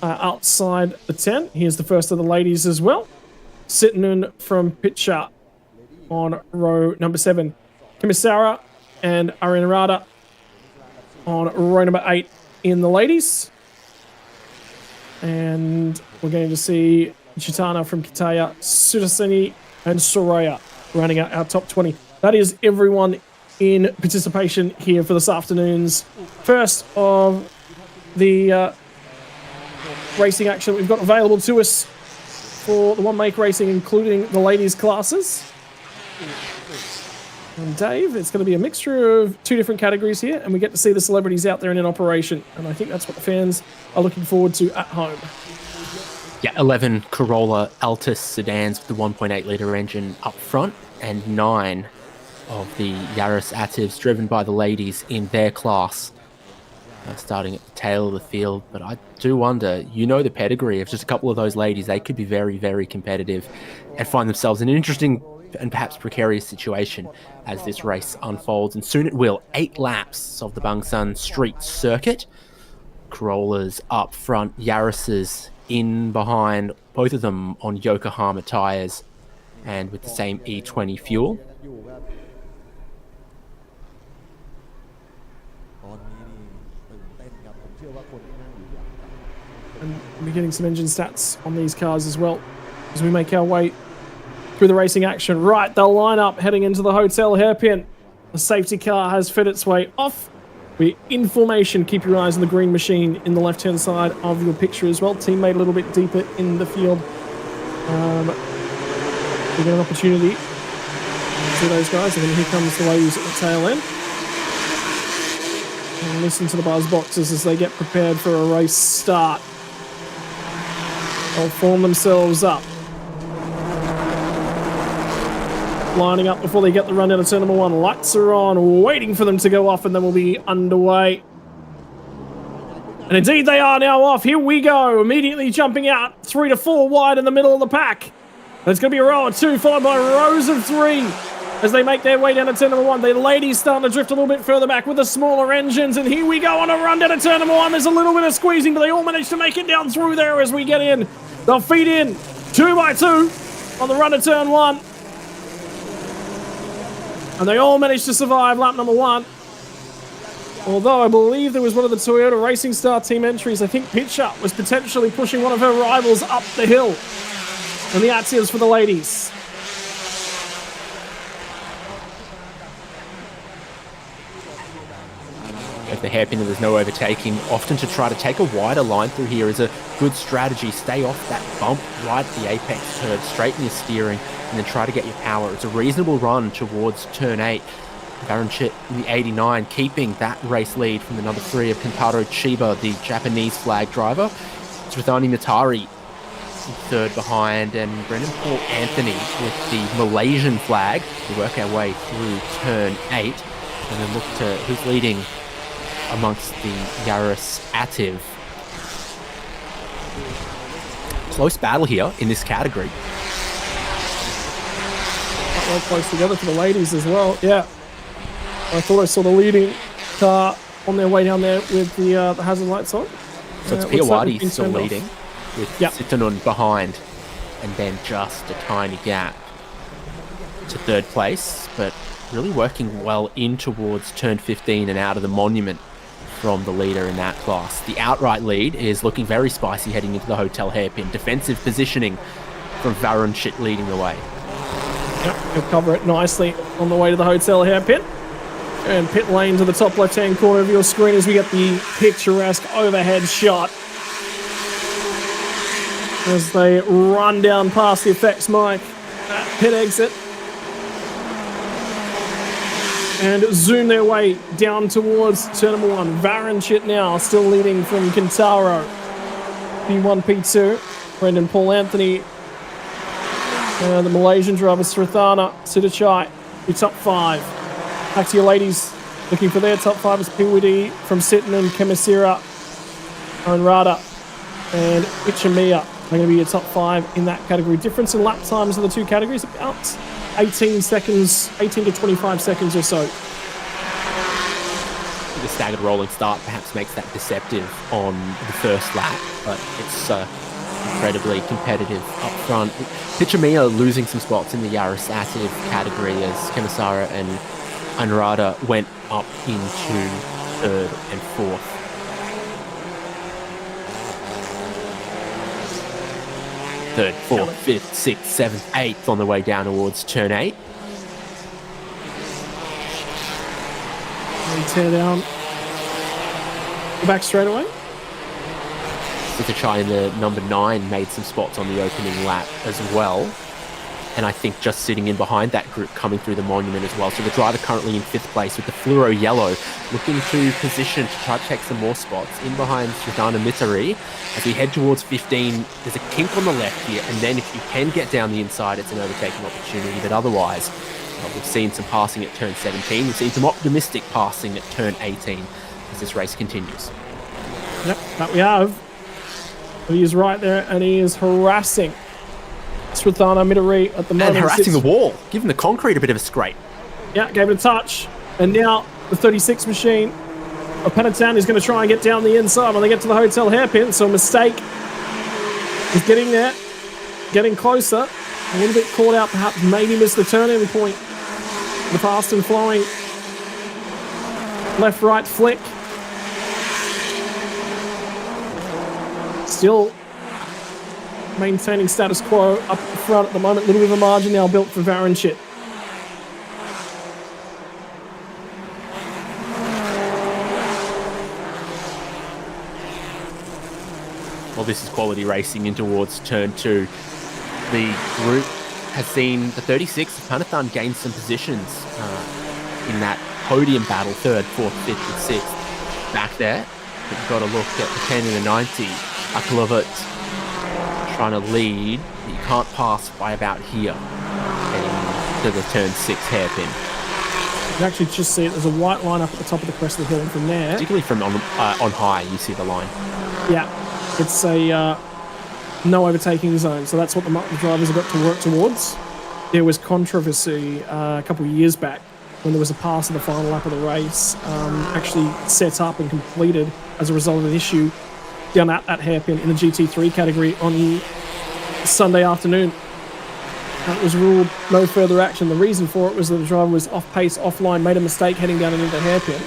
Outside the 10, here's the first of the ladies as well. Sitnun from Pitcha on row number 7. Kimisara and Arinarada on row number 8 in the ladies. And we're going to see Chitana from Kitaya, Sudasini and Soraya running out our top 20. That is everyone in participation here for this afternoon's first of the racing action we've got available to us for the one-make racing, including the ladies' classes. And Dave, it's going to be a mixture of 2 different categories here, and we get to see the celebrities out there and in operation. And I think that's what the fans are looking forward to at home. Yeah, 11 Corolla Altus sedans with the 1.8 litre engine up front, and 9 of the Yaris Actives driven by the ladies in their class. Starting at the tail of the field, but I do wonder, you know, the pedigree of just a couple of those ladies. They could be very, very competitive and find themselves in an interesting and perhaps precarious situation as this race unfolds. And soon it will. 8 laps of the Bangsaen street circuit. Corollas up front, Yaris's in behind, both of them on Yokohama tyres and with the same E20 fuel. And we're getting some engine stats on these cars as well as we make our way through the racing action. Right, they'll line up heading into the hotel hairpin. The safety car has fit its way off. We're in formation. Keep your eyes on the green machine in the left-hand side of your picture as well. Teammate a little bit deeper in the field. We get an opportunity to see those guys. And then here comes the ladies at the tail end. And listen to the buzz boxes as they get prepared for a race start. They'll form themselves up. Lining up before they get the run down to turn number 1. Lights are on, waiting for them to go off, and then we'll be underway. And indeed they are now off. Here we go. Immediately jumping out 3 to 4 wide in the middle of the pack. There's going to be a row of 2 followed by rows of 3 as they make their way down to turn number 1. The ladies starting to drift a little bit further back with the smaller engines. And here we go on a run down to turn number 1. There's a little bit of squeezing, but they all manage to make it down through there as we get in. They'll feed in 2 by 2 on the run to turn 1. And they all managed to survive lap number 1. Although I believe there was one of the Toyota Racing Star team entries. I think Pitcher was potentially pushing one of her rivals up the hill. And the Atsias for the ladies. At the hairpin, there's no overtaking. Often to try to take a wider line through here is a good strategy. Stay off that bump right at the apex turn, straighten your steering, and then try to get your power. It's a reasonable run towards turn 8. Varanchit in the 89, keeping that race lead from the number 3 of Kentaro Chiba, the Japanese flag driver. Srithani Natari third behind, and Brendan Paul Anthony with the Malaysian flag. We work our way through turn 8 and then look to who's leading amongst the Yaris Ativ. Close battle here in this category. Quite well close together for the ladies as well. Yeah, I thought I saw the leading car on their way down there with the hazard lights on. So it's Piawadi still leading with Sittanun behind, and then just a tiny gap to third place, but really working well in towards turn 15 and out of the monument from the leader in that class. The outright lead is looking very spicy heading into the hotel hairpin. Defensive positioning from Varun Shit leading the way. Yep, he'll cover it nicely on the way to the hotel hairpin. And pit lane to the top left-hand corner of your screen as we get the picturesque overhead shot as they run down past the effects mic at pit exit and zoom their way down towards turn number 1. Varanchit now still leading from Kintaro. P1, P2. Brendan Paul Anthony. The Malaysian driver Srathana Siddhachai, your top 5. Back to your ladies, looking for their top 5 is Piwidi from Sitten and Kemisira, Anrada, and Ichimiya. They're going to be your top 5 in that category. Difference in lap times of the two categories, about 18 seconds, 18 to 25 seconds or so. The staggered rolling start perhaps makes that deceptive on the first lap, but it's incredibly competitive up front. Ichimiya losing some spots in the Yaris Ativ category as Kemisara and Anrada went up into third and fourth. Third, fourth, fifth, sixth, seventh, eighth on the way down towards turn 8. And tear down. Go back straight away. Siddhachai in the number 9 made some spots on the opening lap as well. And I think just sitting in behind that group coming through the monument as well. So the driver currently in 5th place with the fluoro yellow, looking to position to try to take some more spots in behind Sridhana Mitari. As we head towards 15, there's a kink on the left here, and then if you can get down the inside, it's an overtaking opportunity. But otherwise, we've seen some passing at turn 17. We've seen some optimistic passing at turn 18 as this race continues. Yep, that we have. He is right there, and he is harassing Srathana Mitari at the moment. And harassing the wall, giving the concrete a bit of a scrape. Yeah, gave it a touch. And now the 36 machine of Penatan is going to try and get down the inside when they get to the hotel hairpin. So mistake is getting there, getting closer. A little bit caught out, perhaps maybe missed the turn-in point. The fast and flowing left-right flick. Still maintaining status quo up front at the moment. A little bit of a margin now built for Varanchit. Well, this is quality racing in towards turn 2. The group has seen the 36 of Panathan gain some positions in that podium battle, 3rd, 4th, 5th, and 6th. Back there, but you've got to look at the 10 and the 90. Akalovit trying to lead, but you can't pass by about here, heading to the turn 6 hairpin. You can actually just see it. There's a white line up at the top of the crest of the hill, and from there, particularly from on high, you see the line. Yeah, it's a no overtaking zone, so that's what the drivers have got to work towards. There was controversy a couple of years back when there was a pass in the final lap of the race, actually set up and completed as a result of an issue down at that hairpin in the GT3 category on Sunday afternoon. It was ruled no further action. The reason for it was that the driver was off pace, offline, made a mistake heading down into the hairpin.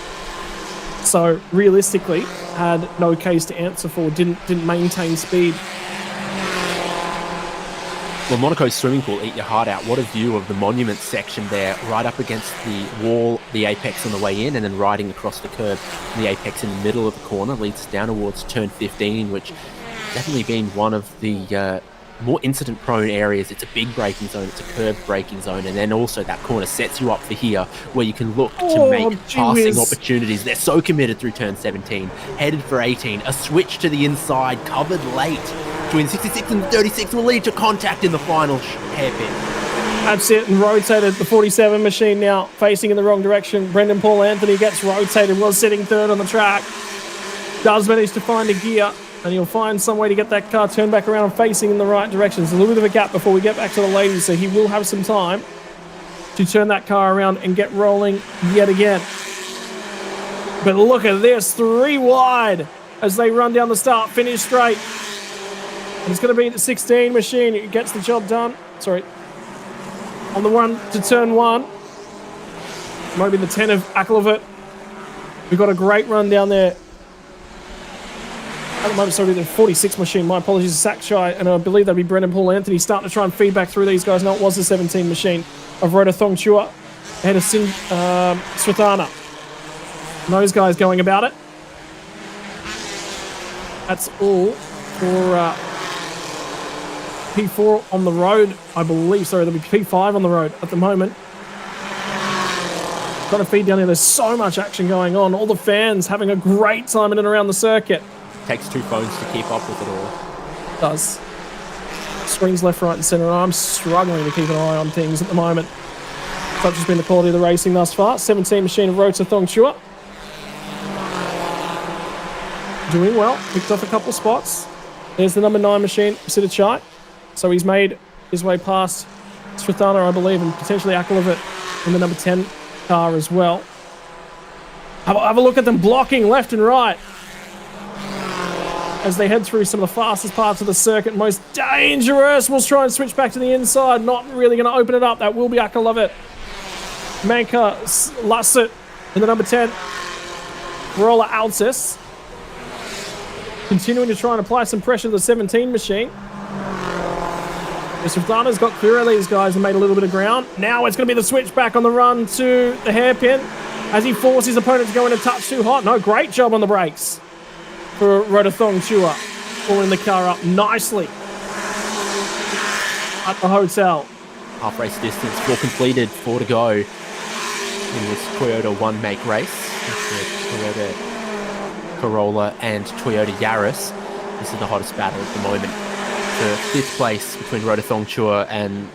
So realistically, had no case to answer for, didn't maintain speed. Well, Monaco's swimming pool, eat your heart out. What a view of the monument section there, right up against the wall, the apex on the way in, and then riding across the curb. And the apex in the middle of the corner leads down towards turn 15, which definitely been one of the more incident-prone areas. It's a big braking zone, it's a curved braking zone, and then also that corner sets you up for here, where you can look to make passing opportunities. They're so committed through turn 17, headed for 18, a switch to the inside, covered late. between 66 and 36 will lead to contact in the final hairpin. That's it, and rotated. The 47 machine now facing in the wrong direction. Brendan Paul Anthony gets rotated, was sitting third on the track. Does manage to find a gear, and he'll find some way to get that car turned back around and facing in the right direction. There's a little bit of a gap before we get back to the ladies, so he will have some time to turn that car around and get rolling yet again. But look at this, 3 wide as they run down the start, finish straight. And it's going to be the 16 machine who gets the job done. Sorry. On the one to turn 1. Might be the 10 of Aklavit. We've got a great run down there. At the moment, sorry, the 46 machine. My apologies, Sakshy, and I believe that'd be Brendan Paul Anthony starting to try and feed back through these guys. No, it was the 17 machine of Rhoda Thongchua ahead of Svetlana. And those guys going about it. That's all for P4 on the road, I believe. Sorry, there'll be P5 on the road at the moment. Trying to feed down here. There's so much action going on. All the fans having a great time in and around the circuit. Takes 2 phones to keep up with it all. Does. Swings left, right, and centre. I'm struggling to keep an eye on things at the moment. Such has been the quality of the racing thus far. 17 machine of Rota Thongchua. Doing well. Picked off a couple of spots. There's the number 9 machine, Siddhachai. So he's made his way past Svetlana, I believe, and potentially Aklavit in the number 10 car as well. Have a look at them blocking left and right as they head through some of the fastest parts of the circuit. Most dangerous. We'll try and switch back to the inside. Not really going to open it up. That will be Aklavit. Manka Lasset in the number 10. Roller Altis. Continuing to try and apply some pressure to the 17 machine. Svetlana's got clear of these guys and made a little bit of ground. Now it's going to be the switch back on the run to the hairpin as he forces his opponent to go in a touch too hot. No, great job on the brakes for Rhoda Thongchua. Pulling the car up nicely at the hotel. Half race distance, 4 completed, 4 to go in this Toyota one-make race. Toyota Corolla and Toyota Yaris. This is the hottest battle at the moment. For 5th place between Rhoda Thongchua and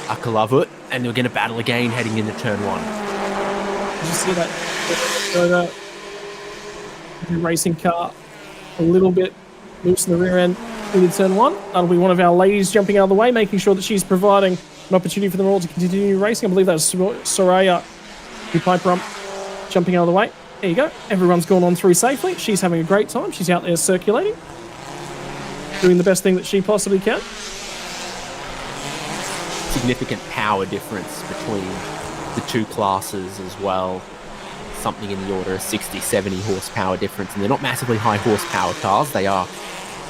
Akalavut, and they're going to battle again heading into turn 1. Did you see that? The racing car a little bit loose in the rear end into turn 1. That'll be one of our ladies jumping out of the way, making sure that she's providing an opportunity for them all to continue racing. I believe that's Soraya, who pipe rump, jumping out of the way. There you go. Everyone's gone on through safely. She's having a great time. She's out there circulating, doing the best thing that she possibly can. Significant power difference between the 2 classes as well. Something in the order of 60, 70 horsepower difference. And they're not massively high horsepower cars. They are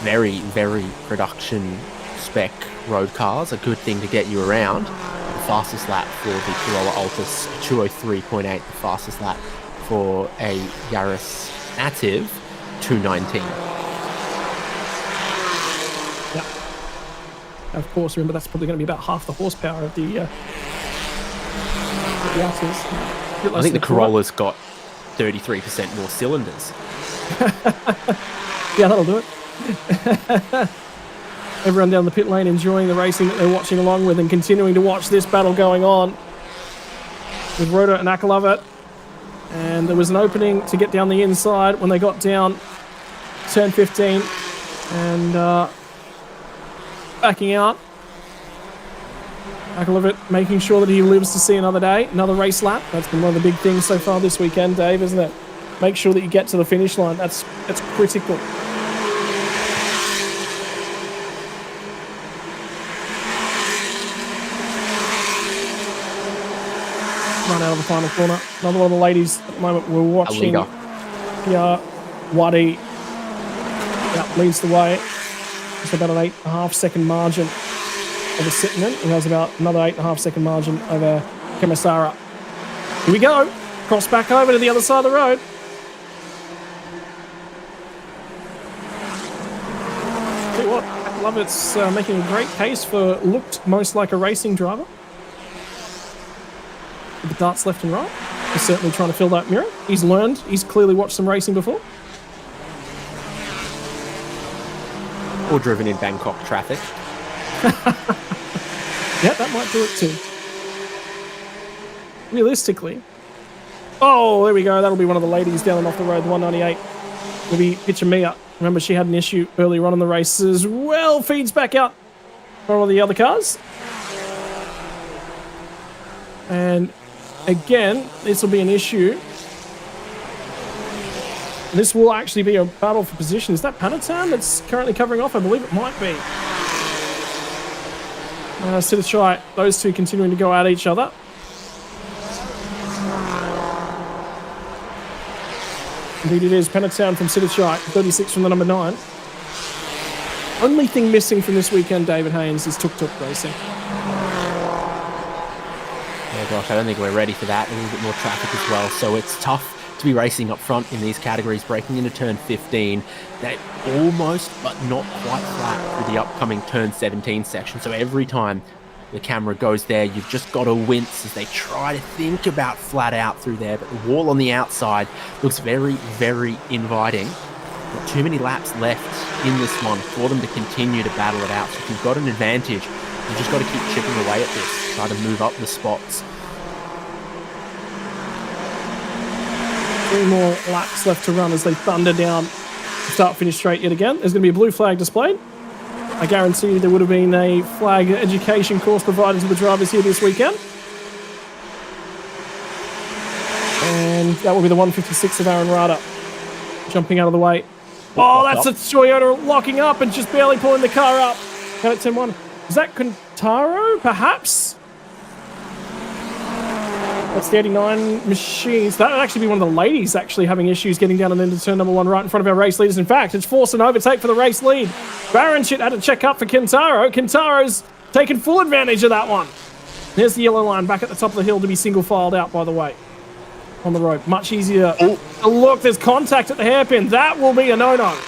very, very production spec road cars. A good thing to get you around. The fastest lap for the Corolla Altis, 203.8. The fastest lap for a Yaris Native, 219. Of course, remember that's probably going to be about half the horsepower of the Altis. I think the Corolla's got 33% more cylinders. Yeah, that'll do it. Everyone down the pit lane enjoying the racing that they're watching along with and continuing to watch this battle going on with Rhoda and Akalavat. And there was an opening to get down the inside when they got down turn 15 and backing out. Akalavat making sure that he lives to see another day, another race lap. That's been one of the big things so far this weekend, Dave, isn't it? Make sure that you get to the finish line. That's critical. Run out of the final corner. Another one of the ladies at the moment we're watching. Yeah, Wadi leads the way. It's about an 8.5 second margin over Sittinen, who has about another 8.5 second margin over Kemasara. Here we go. Cross back over to the other side of the road. Tell you what, Lovett's making a great case for looked most like a racing driver. With the darts left and right. He's certainly trying to fill that mirror. He's learned. He's clearly watched some racing before. or driven in Bangkok traffic. Yeah, that might do it too. Realistically. Oh, there we go. That'll be one of the ladies down and off the road, the 198. Maybe picture Mia. Remember, she had an issue earlier on in the race as well. Feeds back out for all the other cars. And again, this will be an issue. This will actually be a battle for position. Is that Bangsaen that's currently covering off? I believe it might be. Sitachai, those two continuing to go at each other. Indeed it is. Bangsaen from Sitachai, 36 from the number 9. Only thing missing from this weekend, David Haynes, is tuk-tuk racing. Yeah, gosh, I don't think we're ready for that. A little bit more traffic as well, so it's tough to be racing up front in these categories, breaking into turn 15. They're almost, but not quite flat through the upcoming turn 17 section. So every time the camera goes there, you've just got to wince as they try to think about flat out through there. But the wall on the outside looks very, very inviting. Not too many laps left in this one for them to continue to battle it out. So if you've got an advantage, you just got to keep chipping away at this, try to move up the spots. 3 more laps left to run as they thunder down start-finish straight yet again. There's going to be a blue flag displayed. I guarantee you there would have been a flag education course provided to the drivers here this weekend. And that will be the 156 of Aaron Rada jumping out of the way. Oh, that's a Toyota locking up and just barely pulling the car up. Out at 10-1. Is that Kentaro, perhaps? That's the 89 machines. That would actually be one of the ladies actually having issues getting down and into turn number 1 right in front of our race leaders. In fact, it's forced an overtake for the race lead. Baronshit had to check up for Kentaro. Kentaro's taken full advantage of that one. There's the yellow line back at the top of the hill to be single filed out, by the way. On the road. Much easier. Oh, look, there's contact at the hairpin. That will be a no-no.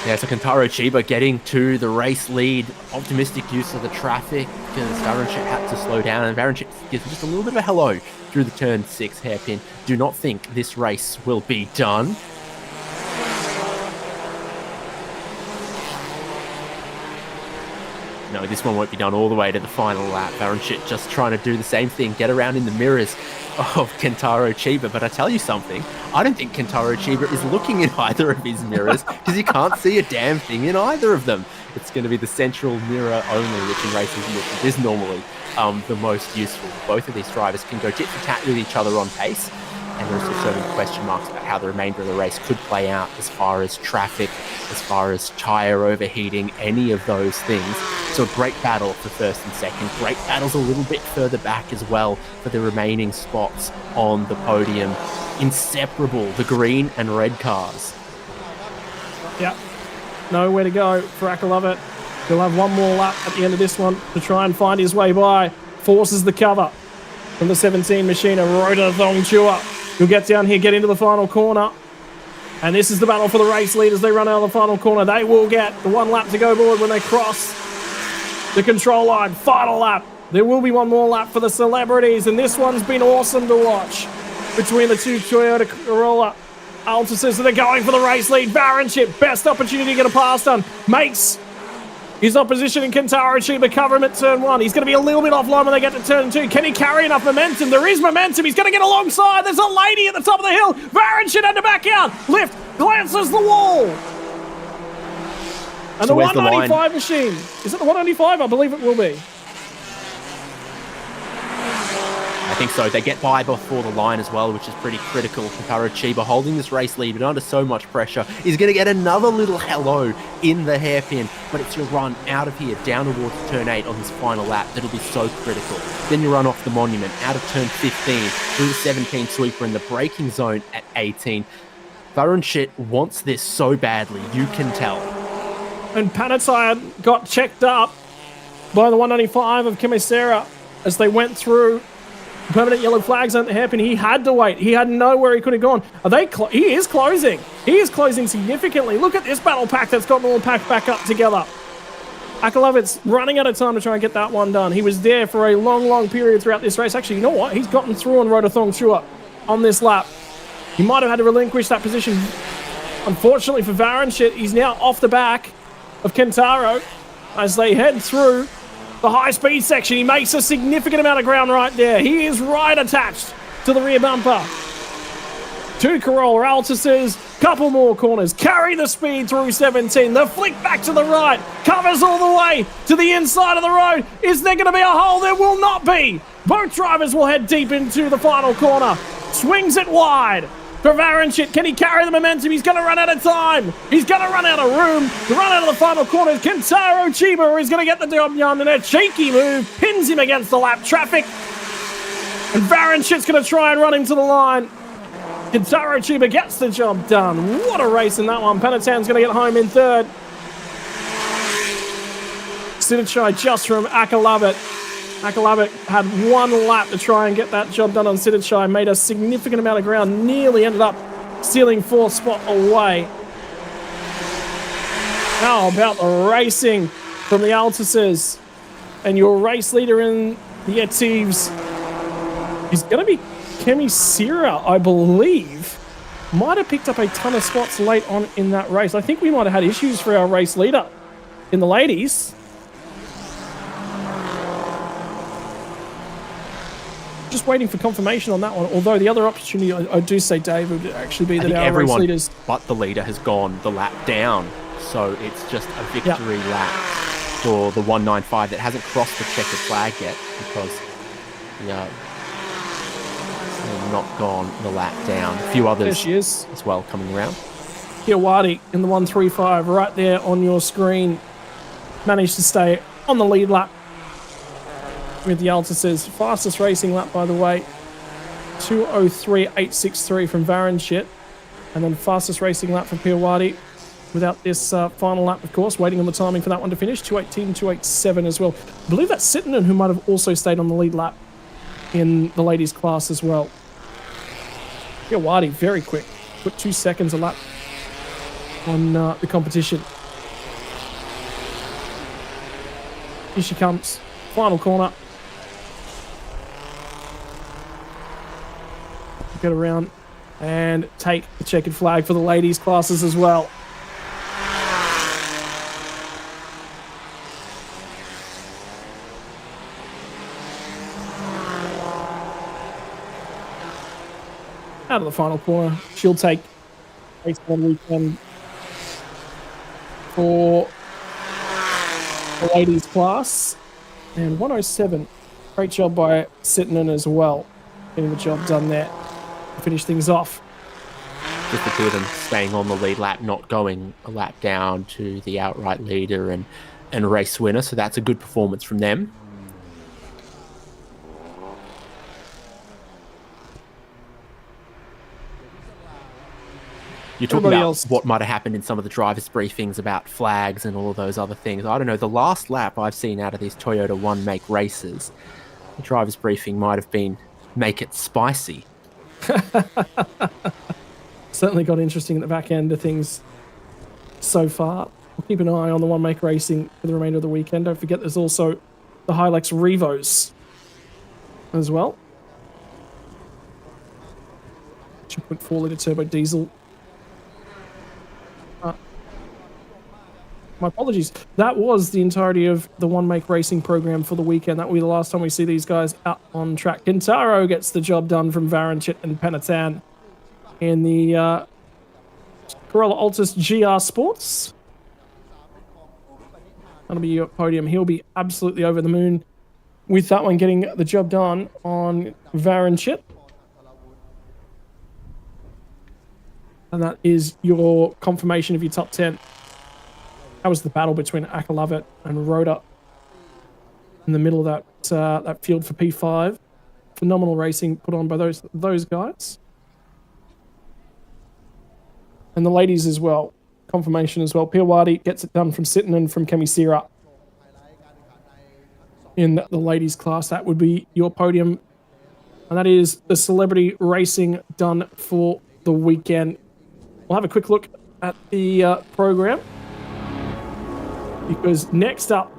Yeah, so Kentaro Chiba getting to the race lead. Optimistic use of the traffic because Baronship had to slow down, and Baronship gives just a little bit of a hello through the turn 6 hairpin. Do not think this race will be done. No, this one won't be done all the way to the final lap. Baronship just trying to do the same thing, get around in the mirrors of Kentaro Chiba. But I tell you something, I don't think Kentaro Chiba is looking in either of his mirrors because you can't see a damn thing in either of them. It's going to be the central mirror only, which in racing is normally the most useful. Both of these drivers can go tit for tat with each other on pace. And there's also so many question marks about how the remainder of the race could play out as far as traffic, as far as tyre overheating, any of those things. So a great battle for first and second. Great battles a little bit further back as well for the remaining spots on the podium. Inseparable, the green and red cars. Yep. Nowhere to go for Akalovit. He'll have one more lap at the end of this one to try and find his way by. Forces the cover from the 17 machine, a Rota Thongchua. He'll get down here, get into the final corner. And this is the battle for the race lead as they run out of the final corner. They will get the 1 lap to go board when they cross the control line. Final lap. There will be one more lap for the celebrities, and this one's been awesome to watch between the two Toyota Corolla Altuses that are going for the race lead. Baronship, best opportunity to get a pass done. Makes his opposition in Kentaro Chiba cover him at turn 1. He's going to be a little bit offline when they get to turn 2. Can he carry enough momentum? There is momentum. He's going to get alongside. There's a lady at the top of the hill. Baronship had to back out. Lift, glances the wall. And so the 195 machine. Is it the 195? I believe it will be. I think so. They get by before the line as well, which is pretty critical. Kentaro Chiba holding this race lead, but under so much pressure, he's going to get another little hello in the hairpin. But it's your run out of here, down towards turn 8 on this final lap that'll be so critical. Then you run off the monument, out of turn 15, through the 17 sweeper in the braking zone at 18. Baronship wants this so badly, you can tell. And Bangsaen got checked up by the 195 of Kimisera as they went through permanent yellow flags on the hairpin. He had to wait. He had nowhere he could have gone. He is closing. He is closing significantly. Look at this battle pack that's got them all packed back up together. Akalovit's running out of time to try and get that one done. He was there for a long, long period throughout this race. Actually, you know what? He's gotten through on Rota Thongchua on this lap. He might have had to relinquish that position Unfortunately for Varenchit, he's now off the back of Kentaro as they head through the high-speed section. He makes a significant amount of ground right there. He is right attached to the rear bumper. 2 Corolla Altises, couple more corners, carry the speed through 17. The flick back to the right, covers all the way to the inside of the road. Is there going to be a hole? There will not be. Both drivers will head deep into the final corner. Swings it wide for Varenchit. Can he carry the momentum? He's going to run out of time. He's going to run out of room to run out of the final corners. Kentaro Chiba is going to get the job done, and a cheeky move pins him against the lap traffic. And Varenchit's going to try and run him to the line. Kentaro Chiba gets the job done. What a race in that one. Panatan's going to get home in third. Sidichai just from Akalavit. Akalavit had 1 lap to try and get that job done on Sidichai. Made a significant amount of ground. Nearly ended up stealing 4th spot away. How about the racing from the Altises? And your race leader in the Yetives is going to be Kemi Sira, I believe. Might have picked up a ton of spots late on in that race. I think we might have had issues for our race leader in the ladies. Just waiting for confirmation on that one. Although the other opportunity, I do say, Dave, would actually be that our race leaders... but the leader has gone the lap down. So it's just a victory lap for the 195 that hasn't crossed the checkered flag yet because, not gone the lap down. A few others there she is. As well coming around. Kiawati in the 135 right there on your screen. Managed to stay on the lead lap with the Altises. Fastest racing lap, by the way. 2:03.863 from Varenchit. And then fastest racing lap for Kiawati without this final lap, of course. Waiting on the timing for that one to finish. 2:18.287 as well. I believe that's Sittinen who might have also stayed on the lead lap in the ladies class as well. Kiawati, very quick. Put 2 seconds a lap on the competition. Here she comes. Final corner. Get around and take the checkered flag for the ladies classes as well. Out of the final corner, she'll take race one weekend for the ladies class. And 107, great job by Sittinen as well, getting the job done there to finish things off. Just the two of them staying on the lead lap, not going a lap down to the outright leader and race winner, so that's a good performance from them. You're talking about what might have happened in some of the drivers' briefings about flags and all of those other things. I don't know, the last lap I've seen out of these Toyota one-make races, the drivers' briefing might have been, make it spicy. Certainly got interesting at the back end of things so far. We'll keep an eye on the one-make racing for the remainder of the weekend. Don't forget there's also the Hilux Revos as well. 2.4 litre turbo diesel. My apologies. That was the entirety of the one-make racing program for the weekend. That will be the last time we see these guys out on track. Kentaro gets the job done from Varenchit and Panatan in the Corolla Altis GR Sports. That'll be your podium. He'll be absolutely over the moon with that one, getting the job done on Varenchit. And that is your confirmation of your top 10. That was the battle between Akalavit and Rhoda in the middle of that field for P5. Phenomenal racing put on by those guys. And the ladies as well. Confirmation as well. Piawadi gets it done from Sittinen from Kemisira. In the ladies class, that would be your podium. And that is the celebrity racing done for the weekend. We'll have a quick look at the program. Because next up,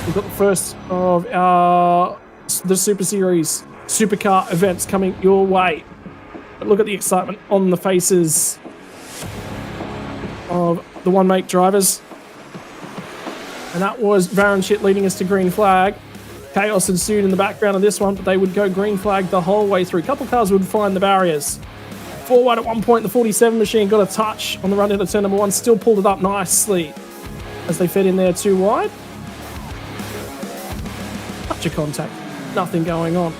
we've got the first of the Super Series supercar events coming your way. But look at the excitement on the faces of the one-make drivers. And that was Varanchit leading us to green flag. Chaos ensued in the background of this one, but they would go green flag the whole way through. A couple cars would find the barriers. 4 wide at one point, the 47 machine got a touch on the run into turn number 1, still pulled it up nicely as they fed in there 2 wide. Touch of contact, nothing going on.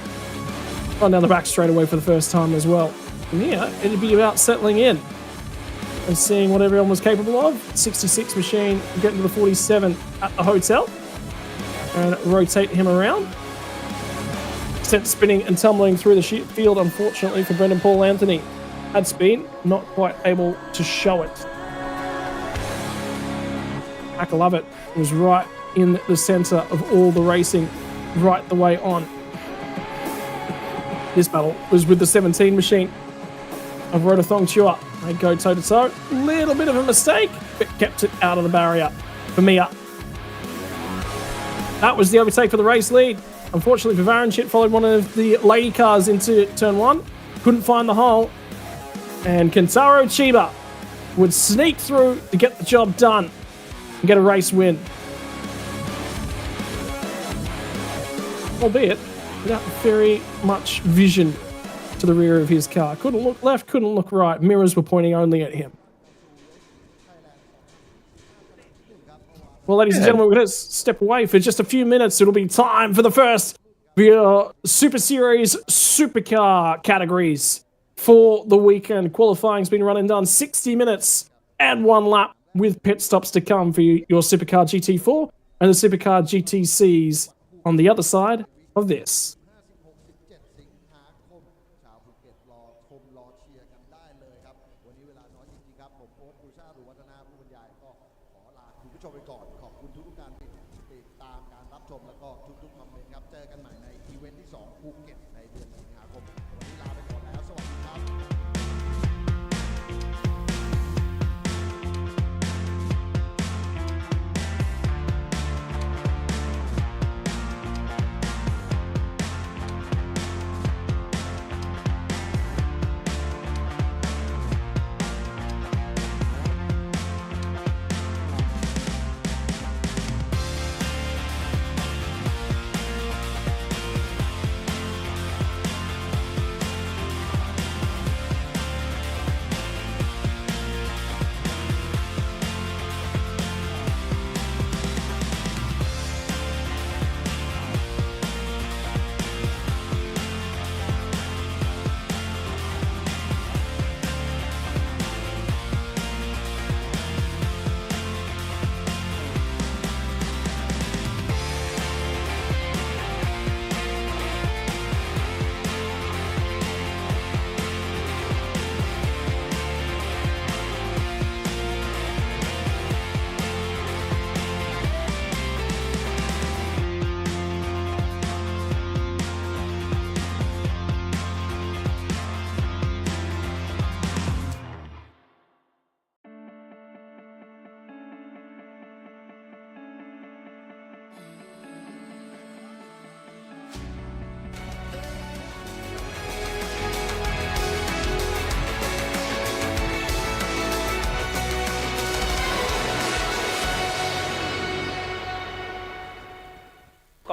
Gone down the back straight away for the first time as well. From here, it'd be about settling in and seeing what everyone was capable of. 66 machine getting to the 47 at the hotel and rotate him around. Sent spinning and tumbling through the field, unfortunately for Brendan Paul Anthony. Had speed, not quite able to show it. Akalovit was right in the center of all the racing, right the way on. This battle was with the 17 machine of Rotathong Chua. They go toe-to-toe. Little bit of a mistake, but kept it out of the barrier for Mia. That was the overtake for the race lead. Unfortunately for Varanchit, followed one of the lady cars into turn 1. Couldn't find the hole. And Kentaro Chiba would sneak through to get the job done and get a race win. Albeit without very much vision to the rear of his car. Couldn't look left, couldn't look right. Mirrors were pointing only at him. Well, ladies and gentlemen, we're going to step away for just a few minutes. It'll be time for the first Super Series Supercar categories for the weekend. Qualifying's been run and done 60 minutes and 1 lap with pit stops to come for your Supercar GT4 and the Supercar GTCs on the other side of this.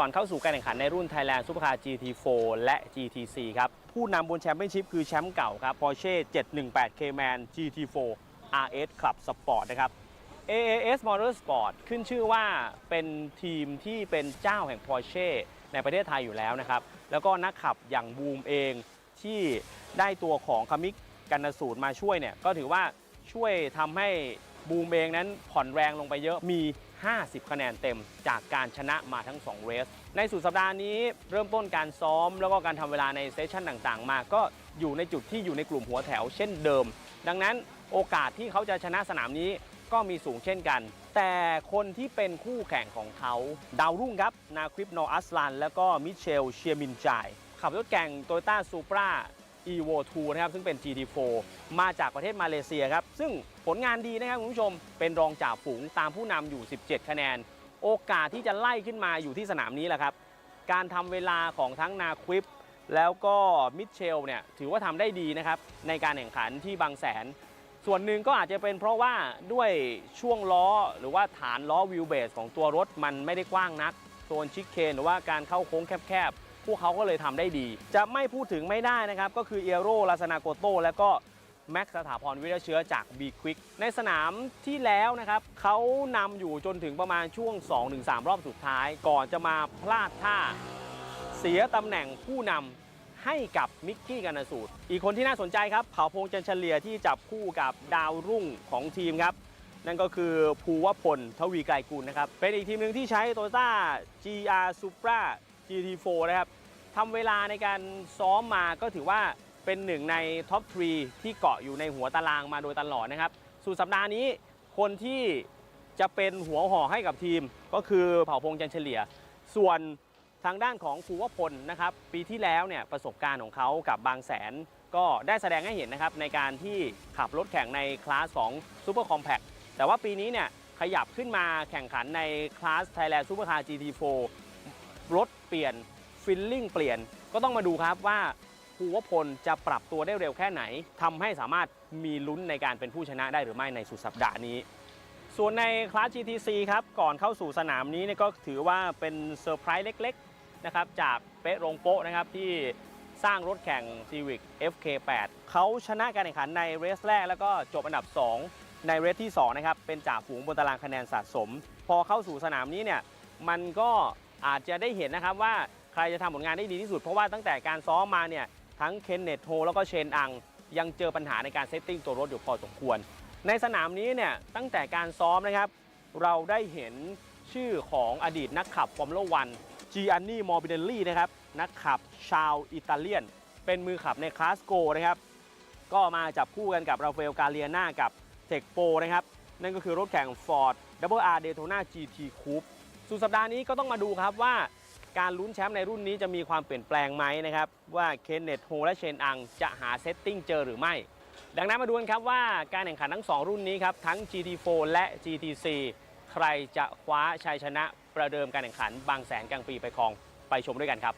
ก่อนเข้าสู่การแข่งขันในรุ่น Thailand Supercar GT4 และ GTC ครับผู้นำบนแชมเปี้ยนชิพคือแชมป์เก่าครับ Porsche 718 Cayman GT4 RS Club Sport นะครับ AAS Motorsport ขึ้นชื่อว่าเป็นทีมที่เป็นเจ้าแห่ง Porsche ในประเทศไทยอยู่แล้วนะครับแล้วก็นักขับอย่างบูมเองที่ได้ตัวของคามิกกันสูตรมาช่วยเนี่ยก็ถือว่าช่วยทำให้บูมเองนั้นผ่อนแรงลงไปเยอะมี50 คะแนนเต็มจากการชนะมาทั้ง2เรสในสุดสัปดาห์นี้เริ่มต้นการซ้อมแล้วก็การทำเวลาในเซสชั่นต่างๆมาก็อยู่ในจุดที่อยู่ในกลุ่มหัวแถวเช่นเดิมดังนั้นโอกาสที่เขาจะชนะสนามนี้ก็มีสูงเช่นกันแต่คนที่เป็นคู่แข่งของเขาดาวรุ่งครับนาควิปโนอัสลันแล้วก็มิเชลเชียมินจายขับรถแข่ง Toyota Supra Evo 2 นะครับซึ่งเป็น GT4 มาจากประเทศมาเลเซียครับซึ่งผลงานดีนะครับคุณผู้ชมเป็นรองจ่าฝูงตามผู้นำอยู่17 คะแนนโอกาสที่จะไล่ขึ้นมาอยู่ที่สนามนี้แหละครับการทำเวลาของทั้งนาควิปแล้วก็มิเชลเนี่ยถือว่าทำได้ดีนะครับในการแข่งขันที่บางแสน ส่วนหนึ่งก็อาจจะเป็นเพราะว่าด้วยช่วงล้อหรือว่าฐานล้อวิวเบสของตัวรถมันไม่ได้กว้างนักโซนชิคเคนหรือว่าการเข้าโค้งแคบๆพวกเขาก็เลยทำได้ดีจะไม่พูดถึงไม่ได้นะครับก็คือเอโรลาสนาโกโตและก็แม็กซ์สถาพรวิทยาเชื้อจาก B Quick ในสนามที่แล้วนะครับเขานำอยู่จนถึงประมาณช่วง 2-3 รอบสุดท้ายก่อนจะมาพลาดท่าเสียตำแหน่งผู้นำให้กับมิกกี้กันสูตรอีกคนที่น่าสนใจครับเผ่าพงษ์จันเฉลี่ยที่จับคู่กับดาวรุ่งของทีมครับนั่นก็คือภูวพลทวีไกรกุลนะครับเป็นอีกทีมหนึ่งที่ใช้ Toyota GR Supra GT4 นะครับทำเวลาในการซ้อมมาก็ถือว่าเป็นหนึ่งในท็อป 3 ที่เกาะอยู่ในหัวตารางมาโดยตลอดนะครับสุดสัปดาห์นี้คนที่จะเป็นหัวห่อให้กับทีมก็คือเผ่าพงษ์จันเฉลี่ยส่วนทางด้านของภูวพลนะครับปีที่แล้วเนี่ยประสบการณ์ของเขากับบางแสนก็ได้แสดงให้เห็นนะครับในการที่ขับรถแข่งในคลาสของซูเปอร์คอมแพคแต่ว่าปีนี้เนี่ยขยับขึ้นมาแข่งขันในคลาส Thailand Supercar GT4 รถเปลี่ยนฟิลลิ่งเปลี่ยนก็ต้องมาดูครับว่าภูวพลจะปรับตัวได้เร็วแค่ไหนทำให้สามารถมีลุ้นในการเป็นผู้ชนะได้หรือไม่ในสุดสัปดาห์นี้ส่วนในคลาส GTC ครับก่อนเข้าสู่สนามนี้ก็ถือว่าเป็นเซอร์ไพรส์เล็กๆนะครับจากเป๊ะรงโป๊ะนะครับที่สร้างรถแข่ง Civic FK8 เขาชนะการแข่งขันในเรสแรกแล้วก็จบอันดับ 2 ในเรสที่2นะครับเป็นจ่าฝูงบนตารางคะแนนสะสมพอเข้าสู่สนามนี้เนี่ยมันก็อาจจะได้เห็นนะครับว่าใครจะทำผลงานได้ดีที่สุดเพราะว่าตั้งแต่การซ้อมมาเนี่ยทั้งเคนเนตโฮแล้วก็เชนอังยังเจอปัญหาในการเซตติ้งตัวรถอยู่พอสมควรในสนามนี้เนี่ยตั้งแต่การซ้อมนะครับเราได้เห็นชื่อของอดีตนักขับฟอร์มูล่า1จีอันนี่มอร์บิเนลลี่นะครับนักขับชาวอิตาเลียนเป็นมือขับในคลาสโกนะครับก็มาจับคู่กันกับราฟาเอลกาเลียนากับเทคโปนะครับนั่นก็คือรถแข่ง Ford WR Daytona GT Coupe สุดสัปดาห์นี้ก็ต้องมาดูครับว่าการลุ้นแชมป์ในรุ่นนี้จะมีความเปลี่ยนแปลงไหมนะครับว่าเคนเนตโฮและเชนอังจะหาเซตติ้งเจอหรือไม่ดังนั้นมาดูกันครับว่าการแข่งขันทั้ง2รุ่นนี้ครับทั้ง GT4 และ GTC ใครจะคว้าชัยชนะประเดิมการแข่งขันบางแสนกลางปีไปครองไปชมด้วยกันครับ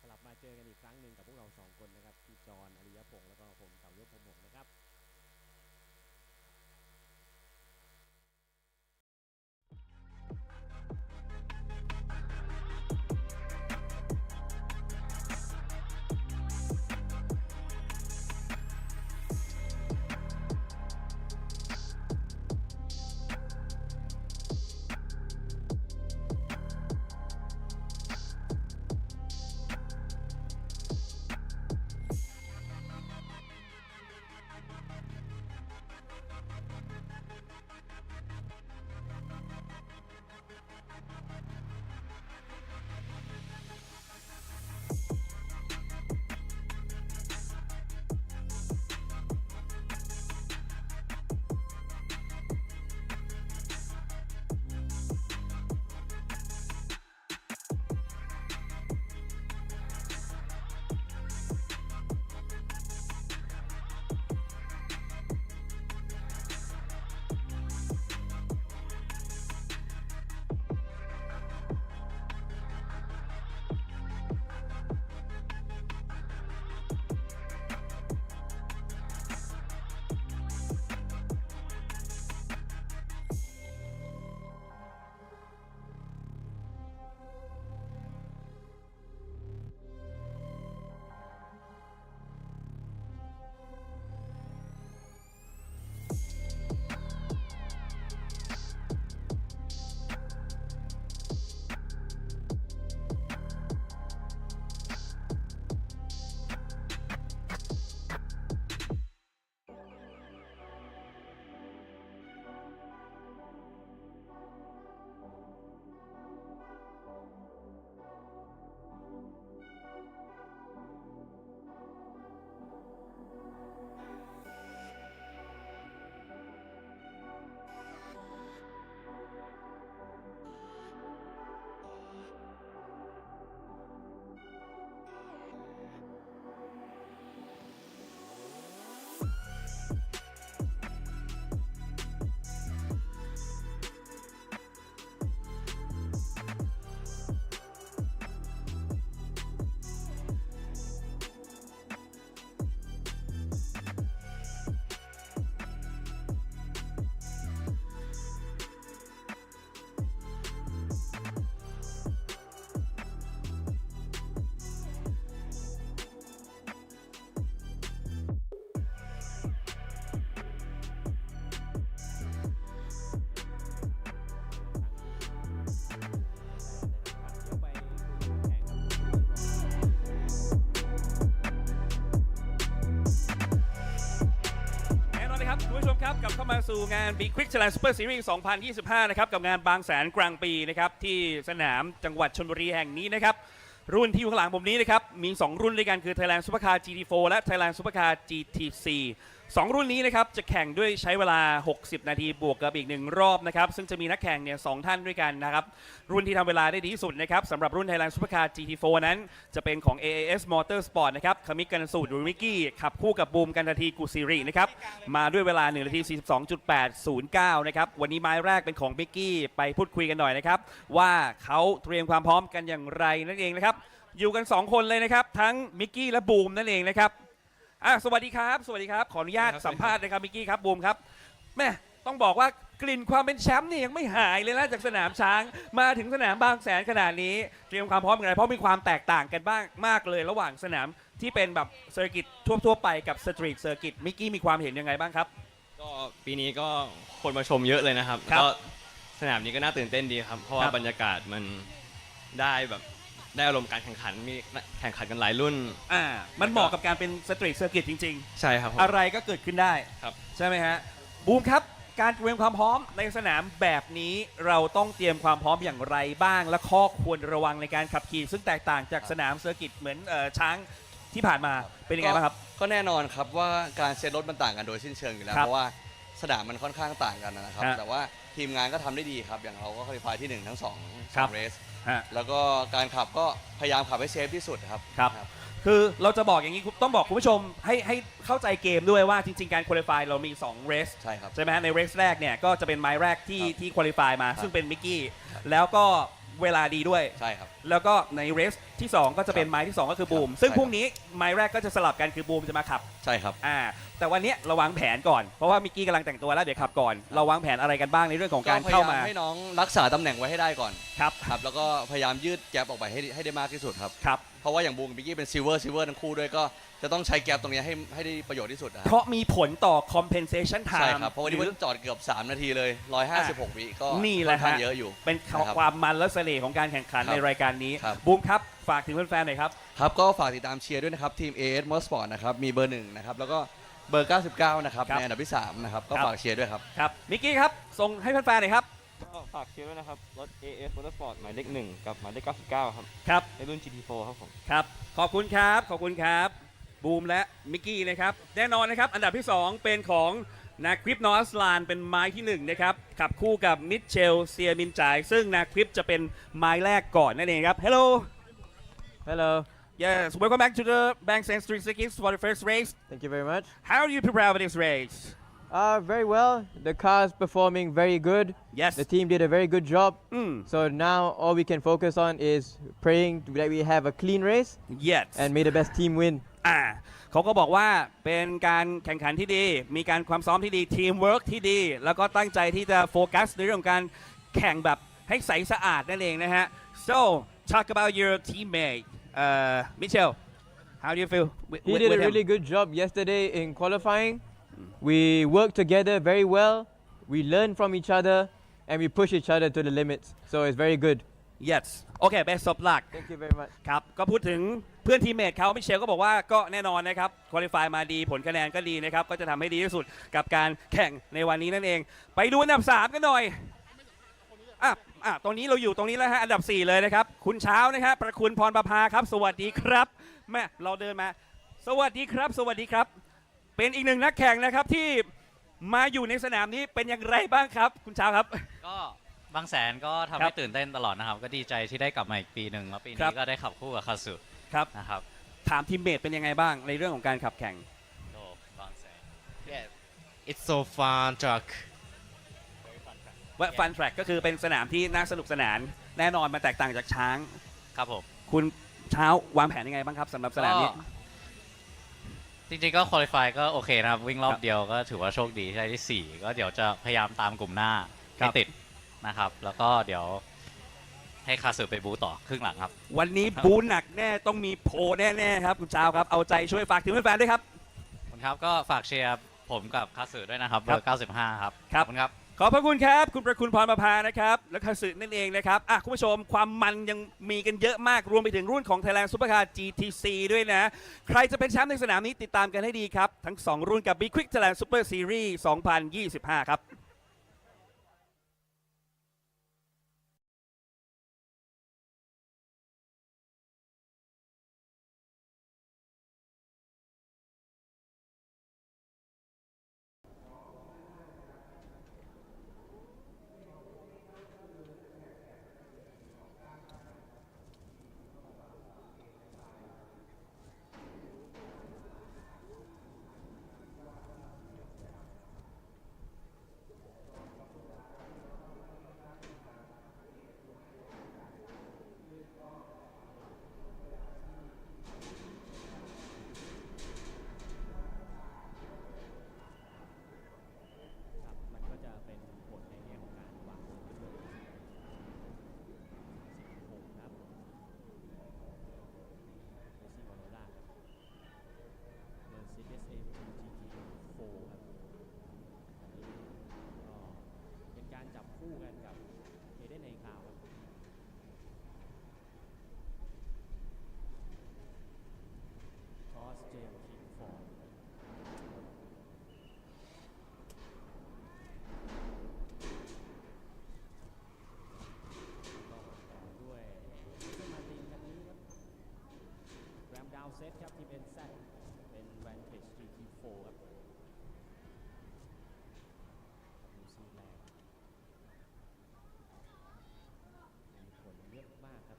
กลับมาเจอกันอีกครั้งหนึ่งกับพวกเรา2คนนะครับพี่จอนอริยพงษ์แล้วก็ผมเต่ายศพรหมหมดนะครับ ผู้ชมครับกลับเข้ามาสู่งาน Big Quick Challenge Super Series 2025 นะครับกับงานบางแสนกลางปีนะครับที่สนามจังหวัดชลบุรีแห่งนี้นะครับรุ่นที่อยู่ข้างหลังผมนี้นะครับมี2รุ่นด้วยกันคือ Thailand Supercar GT4 และ Thailand Supercar GT4 2 รุ่นนี้นะครับจะแข่งด้วยใช้เวลา60 นาทีบวกกับอีก1รอบนะครับซึ่งจะมีนักแข่งเนี่ย2ท่านด้วยกันนะครับรุ่นที่ทำเวลาได้ดีที่สุดนะครับสำหรับรุ่น Thailand Supercar GT4 นั้นจะเป็นของ AAS Motorsport นะครับคมิกกันสูตรหรือมิกกี้ขับคู่กับบูมกันนาทีกุศิรินะครับมาด้วยเวลา1 นาที 42.809 นะครับวันนี้ไม้แรกเป็นของมิกกี้ไปพูดคุยกันหน่อยนะครับว่าเขาเตรียมความพร้อมกันอย่างไรนั่นเองนะครับอยู่กัน2คนเลยนะครับทั้งมิกกี้และบูมนั่นเองนะครับสวัสดีครับสวัสดีครับขออนุญาตสัมภาษณ์นะครับมิกกี้ครับบูมครับแม่ต้องบอกว่ากลิ่นความเป็นแชมป์นี่ยังไม่หายเลยนะจากสนามช้างมาถึงสนามบางแสนขนาดนี้เตรียมความพร้อมกันเพราะมีความแตกต่างกันบ้างมากเลยระหว่างสนามที่เป็นแบบเซอร์กิตทั่วไปกับสตรีทเซอร์กิตมิกกี้มีความเห็นยังไงบ้างครับก็ปีนี้ก็คนมาชมเยอะเลยนะครับก็สนามนี้ก็น่าตื่นเต้นดีครับเพราะว่าบรรยากาศมันได้แบบได้อารมณ์การแข่งขันมีแข่งขันกันหลายรุ่นมันเหมาะกับการเป็นสตรีทเซอร์กิตจริงๆใช่ครับอะไรก็เกิดขึ้นได้ครับใช่ไหมฮะบูมครับการเตรียมความพร้อมในสนามแบบนี้เราต้องเตรียมความพร้อมอย่างไรบ้างและข้อควรระวังในการขับขี่ซึ่งแตกต่างจากสนามเซอร์กิตเหมือนช้างที่ผ่านมาเป็นยังไงบ้างครับก็แน่นอนครับว่าการเซตรถมันต่างกันโดยสิ้นเชิงอยู่แล้วเพราะว่าสนามมันค่อนข้างต่างกันนะครับแต่ว่าทีมงานก็ทำได้ดีครับอย่างเราก็คอลิฟายที่1ทั้ง2เรสแล้วก็การขับก็พยายามขับให้เซฟที่สุดครับคือเราจะบอกอย่างนี้ต้องบอกคุณผู้ชมให้เข้าใจเกมด้วยว่าจริงๆการคุริฟายเรามี2เรสใช่ไหมในเรสแรกเนี่ยก็จะเป็นไม้แรกที่คุริฟายมาซึ่งเป็นมิกกี้แล้วก็เวลาดีด้วยใช่ครับแล้วก็ในเรสที่2ก็จะเป็นไม้ที่2ก็คือบูมซึ่งพรุ่งนี้ไม้แรกก็จะสลับกันคือบูมจะมาขับใช่ครับแต่วันนี้เราวางแผนก่อนเพราะว่ามิกกี้กำลังแต่งตัวแล้วเดี๋ยวขับก่อนเราวางแผนอะไรกันบ้างในเรื่องของการเข้ามาให้น้องรักษาตำแหน่งไว้ให้ได้ก่อนครับแล้วก็พยายามยืดแกลบออกไปให้ได้มากที่สุดครับเพราะว่าอย่างบูมกับมิกกี้เป็นซิลเวอร์ทั้งคู่ด้วยก็จะต้องใช้แกลบตรงนี้ให้ได้ประโยชน์ที่สุดเพราะมีผลต่อ compensation time ใช่ครับเพราะวันนี้มันจอดเกือบ3 นาทีเลย156 วิก็นี่แหละฮะเยอะอยู่เป็นความมันและเสน่ห์ของการแข่งขันในรายการนี้บูมครับฝากถึงแฟนๆหน่อยครับก็ฝากติดตามเชียร์ด้วยนะครับทีม AS Motorsport นะครับมีเบอร์1นะครับแล้วก็เบอร์99นะครับในอันดับที่3นะครับก็ฝากเชียร์ด้วยครับมิกกี้ครับส่งให้แฟนๆหน่อยครับฝากเชียร์ด้วยนะครับรถ AS Motorsport หมายเลข1กับหมายเลข99ครับในรุ่น GT4 ครับผมครับขอบคุณครับบูมและมิกกี้นะครับแน่นอนนะครับอันดับที่2เป็นของนาคริปนอสลานเป็นไม้ที่1นะครับขับคู่กับมิเชลเซียมินจ่ายซึ่งนาคริปจะเป็นไม้แรกก่อนนั่นเองครับ Hello Yes welcome back to the Bangsaen Street Circuit for the first race Thank you very much How do you prepare for this race Very well the car's performing very good Yes the team did a very good job so now all we can focus on is praying that we have a clean race Yes and may the best team winเขาก็บอกว่าเป็นการแข่งขันที่ดีมีการความซ้อมที่ดีทีมเวิร์กที่ดีแล้วก็ตั้งใจที่จะโฟกัสในเรื่องของการแข่งแบบให้ใสสะอาดนั่นเองนะฮะ So talk about your teammate Michel how do you feel He did a really good job yesterday in qualifying we worked together very well we learned from each other and we push each other to the limits so it's very good Yes Okay best of luck Thank you very much ครับก็พูดถึงเพื่อนทีมเมทเขามิเชลก็บอกว่าก็แน่นอนนะครับคุริฟายมาดีผลคะแนนก็ดีนะครับก็จะทำให้ดีที่สุดกับการแข่งในวันนี้นั่นเองไปดูอันดับ3กันหน่อยตรงนี้เราอยู่ตรงนี้แล้วฮะอันดับ4เลยนะครับคุณเช้านะครับประคุณพรประภาครับสวัสดีครับแม่เราเดินมาสวัสดีครับเป็นอีกหนึ่งนักแข่งนะครับที่มาอยู่ในสนามนี้เป็นอย่างไรบ้างครับคุณเช้าครับก็บางแสนก็ทำให้ตื่นเต้นตลอดนะครับก็ดีใจที่ได้กลับมาอีกปีหนึ่งแล้วปีนี้ก็ได้ขับคู่กับคาสุนะครับถามทีมเมทเป็นยังไงบ้างในเรื่องของการขับแข่งบางแสน Yeah it's so fun trackฟันแทร็กก็คือเป็นสนามที่น่าสนุกสนานแน่นอนมันแตกต่างจากช้างครับผมคุณเช้าวางแผนยังไงบ้างครับสำหรับสนามนี้จริงๆก็คุริฟายก็โอเคนะครับวิ่งรอบเดียวก็ถือว่าโชคดีได้ที่4ก็เดี๋ยวจะพยายามตามกลุ่มหน้าให้ติดนะครับแล้วก็เดี๋ยวให้คาสึไปบูต่อครึ่งหลังครับวันนี้บูหนักแน่ต้องมีโพแน่ๆครับคุณเช้าครับเอาใจช่วยฝากถึงแฟนๆด้วยครับคุณครับก็ฝากเชียร์ผมกับคาสึด้วยนะครับเบอร์95ครับครับคุณครับ ขอบพระคุณครับคุณประคุณพรประภานะครับและคาสึนั่นเองนะครับคุณผู้ชมความมันยังมีกันเยอะมากรวมไปถึงรุ่นของ Thailand Supercar GTC ด้วยนะใครจะเป็นแชมป์ในสนามนี้ติดตามกันให้ดีครับทั้ง2รุ่นกับ Big Quick Thailand Super Series 2025 ครับเซตครับทีม NZ เป็น Vantage GT4 ครับนิวซีแลนด์มีผลเยอะมากครับ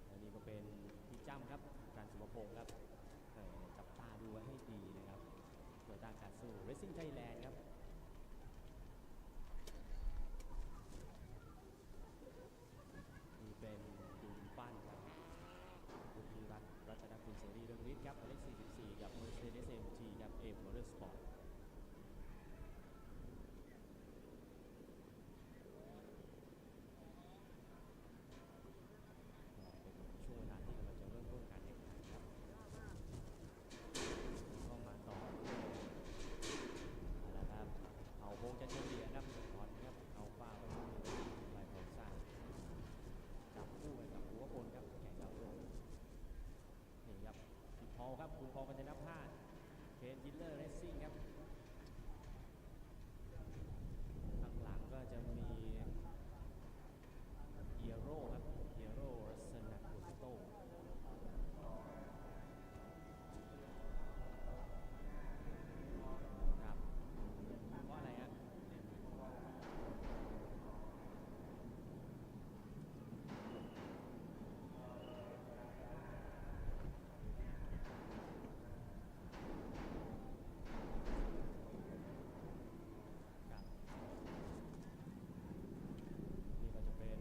และนี่ก็เป็นพี่จ้ำครับการสุภพงศ์ครับจับตาดูไว้ให้ดีนะครับโดยต้านการสู้ Racing Thailand ครับนี่เป็นปั้นครับบุญรัตน์รัตนกุลเสรีเรืองฤทธิ์ครับหมายเลข44กับ Mercedes AMG ครับ A Motorsport เป็นช่วงเวลาที่กำลังจะเริ่มต้นการแข่งขันครับก็มาต่อแล้วครับเอาโค้งจะเฉลี่ยครับตอนครับเอาป้าไปลายทองสร้างจับคู่กันกับหัวบนครับแข่งดาวโลกนี่ครับพี่พอลครับคุณพอลกัญญาภาสเคนยิลเลอร์เรซซิ่งครับข้างหลังก็จะมีเฮียโร่ครับเฮียโร่รัสนักกุสโตครับเพราะอะไรฮะนี่ก็จะเป็น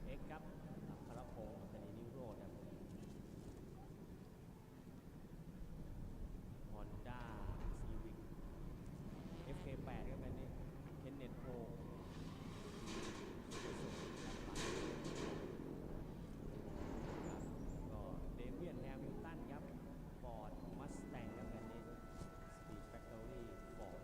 เอ็กซ์ครับอัครพงศ์ธนีนิโรธครับฮอนด้าซีวิก FK8 ครับอันนี้เคนเนตโปรก็เดเวียนแฮมิลตันครับฟอร์ดมัสแตงครับอันนี้สปีดแฟคทอรี่ฟอร์ด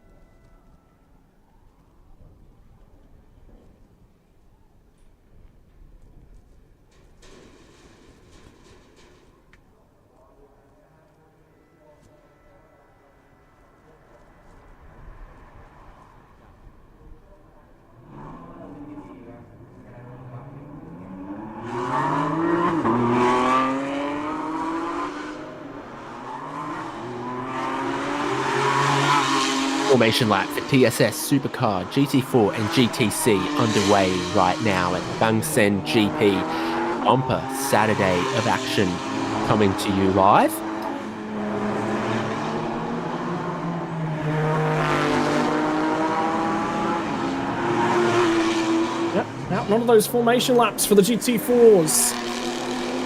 Formation lap for TSS Supercar GT4 and GTC underway right now at Bangsaen GP. Bumper Saturday of action coming to you live. Yep, now none of those formation laps for the GT4s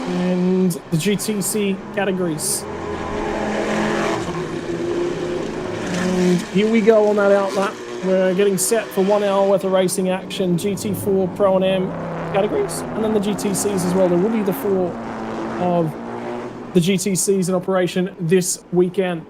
and the GTC categories. And here we go on that outlap. We're getting set for 1 hour worth of racing action, GT4 Pro and M categories, and then the GTCs as well. There will be the 4 of the GTCs in operation this weekend.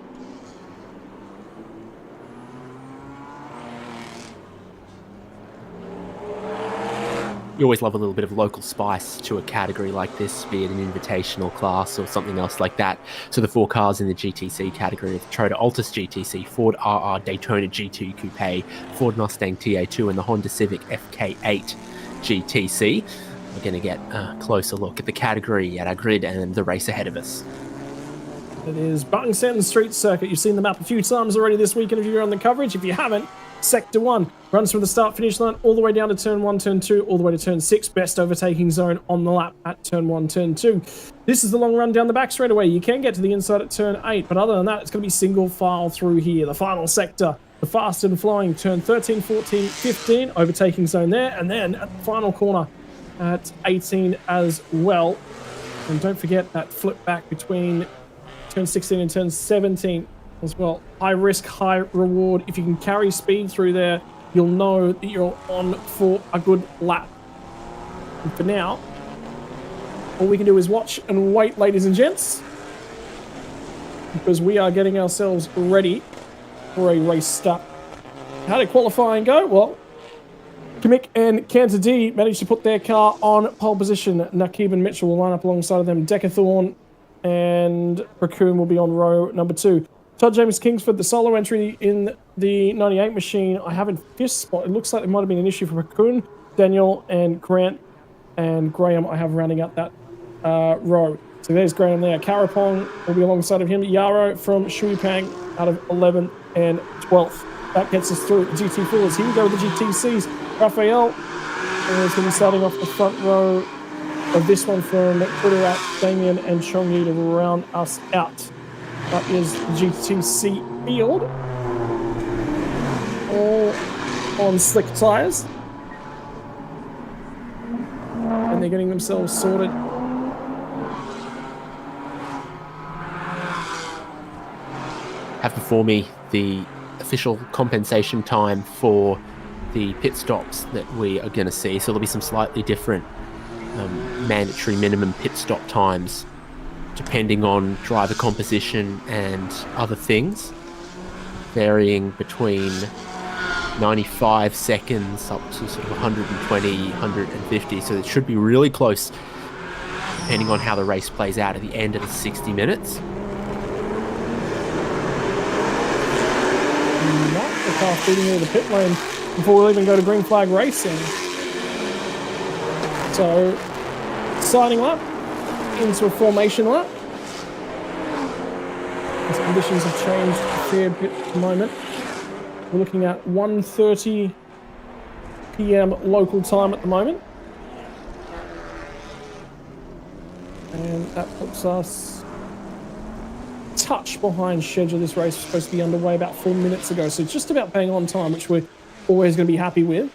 you always love a little bit of local spice to a category like this, be it an invitational class or something else like that. So the 4 cars in the GTC category are the Toyota Altis GTC, Ford RR Daytona GT Coupe, Ford Mustang TA2, and the Honda Civic FK8 GTC. We're going to get a closer look at the category, at our grid, and the race ahead of us. It is Bangsaen Street Circuit. You've seen the map a few times already this weekend if you're on the coverage. If you haven't, Sector 1 runs from the start-finish line all the way down to Turn 1, Turn 2, all the way to Turn 6. Best overtaking zone on the lap at Turn 1, Turn 2. This is the long run down the back straightaway. You can get to the inside at Turn 8, but other than that, it's going to be single file through here. The final sector, the fast and flying, Turn 13, 14, 15, overtaking zone there, and then at the final corner at 18 as well. And don't forget that flip back between Turn 16 and Turn 17 as well. High risk, high reward. If you can carry speed through there, you'll know that you're on for a good lap. And for now, all we can do is watch and wait, ladies and gents, because we are getting ourselves ready for a race start. How did qualifying go? Well, Kimmich and Cantor D managed to put their car on pole position. Nakib and Mitchell will line up alongside of them. Decathlon and Raccoon will be on row number 2. Todd James Kingsford, the solo entry in the 98 machine, I have in 5th spot. It looks like there might have been an issue for Raccoon, Daniel, and Grant, and Graham I have rounding out that row. So there's Graham there. Karapong will be alongside of him. Yarrow from Shuipang out of 11th and 12th. That gets us through the GT4s. Here we go with the GTCs. Raphael is going to be starting off the front row of this one from Kudarat, Damien, and Chongyi to round us out. That is the GTC field. All on slick tyres. And they're getting themselves sorted. Have before me the official compensation time for the pit stops that we are going to see. So there'll be some slightly different mandatory minimum pit stop times depending on driver composition and other things, varying between 95 seconds up to sort of 120, 150. So it should be really close depending on how the race plays out at the end of the 60 minutes. The car feeding into the pit lane before we'll even go to green flag racing. So, signing lap into a formation lap. As conditions have changed a fair bit at the moment. We're looking at 1:30 p.m. local time at the moment. And that puts us touch behind schedule. This race was supposed to be underway about 4 minutes ago, so just about bang on time, which we're always going to be happy with.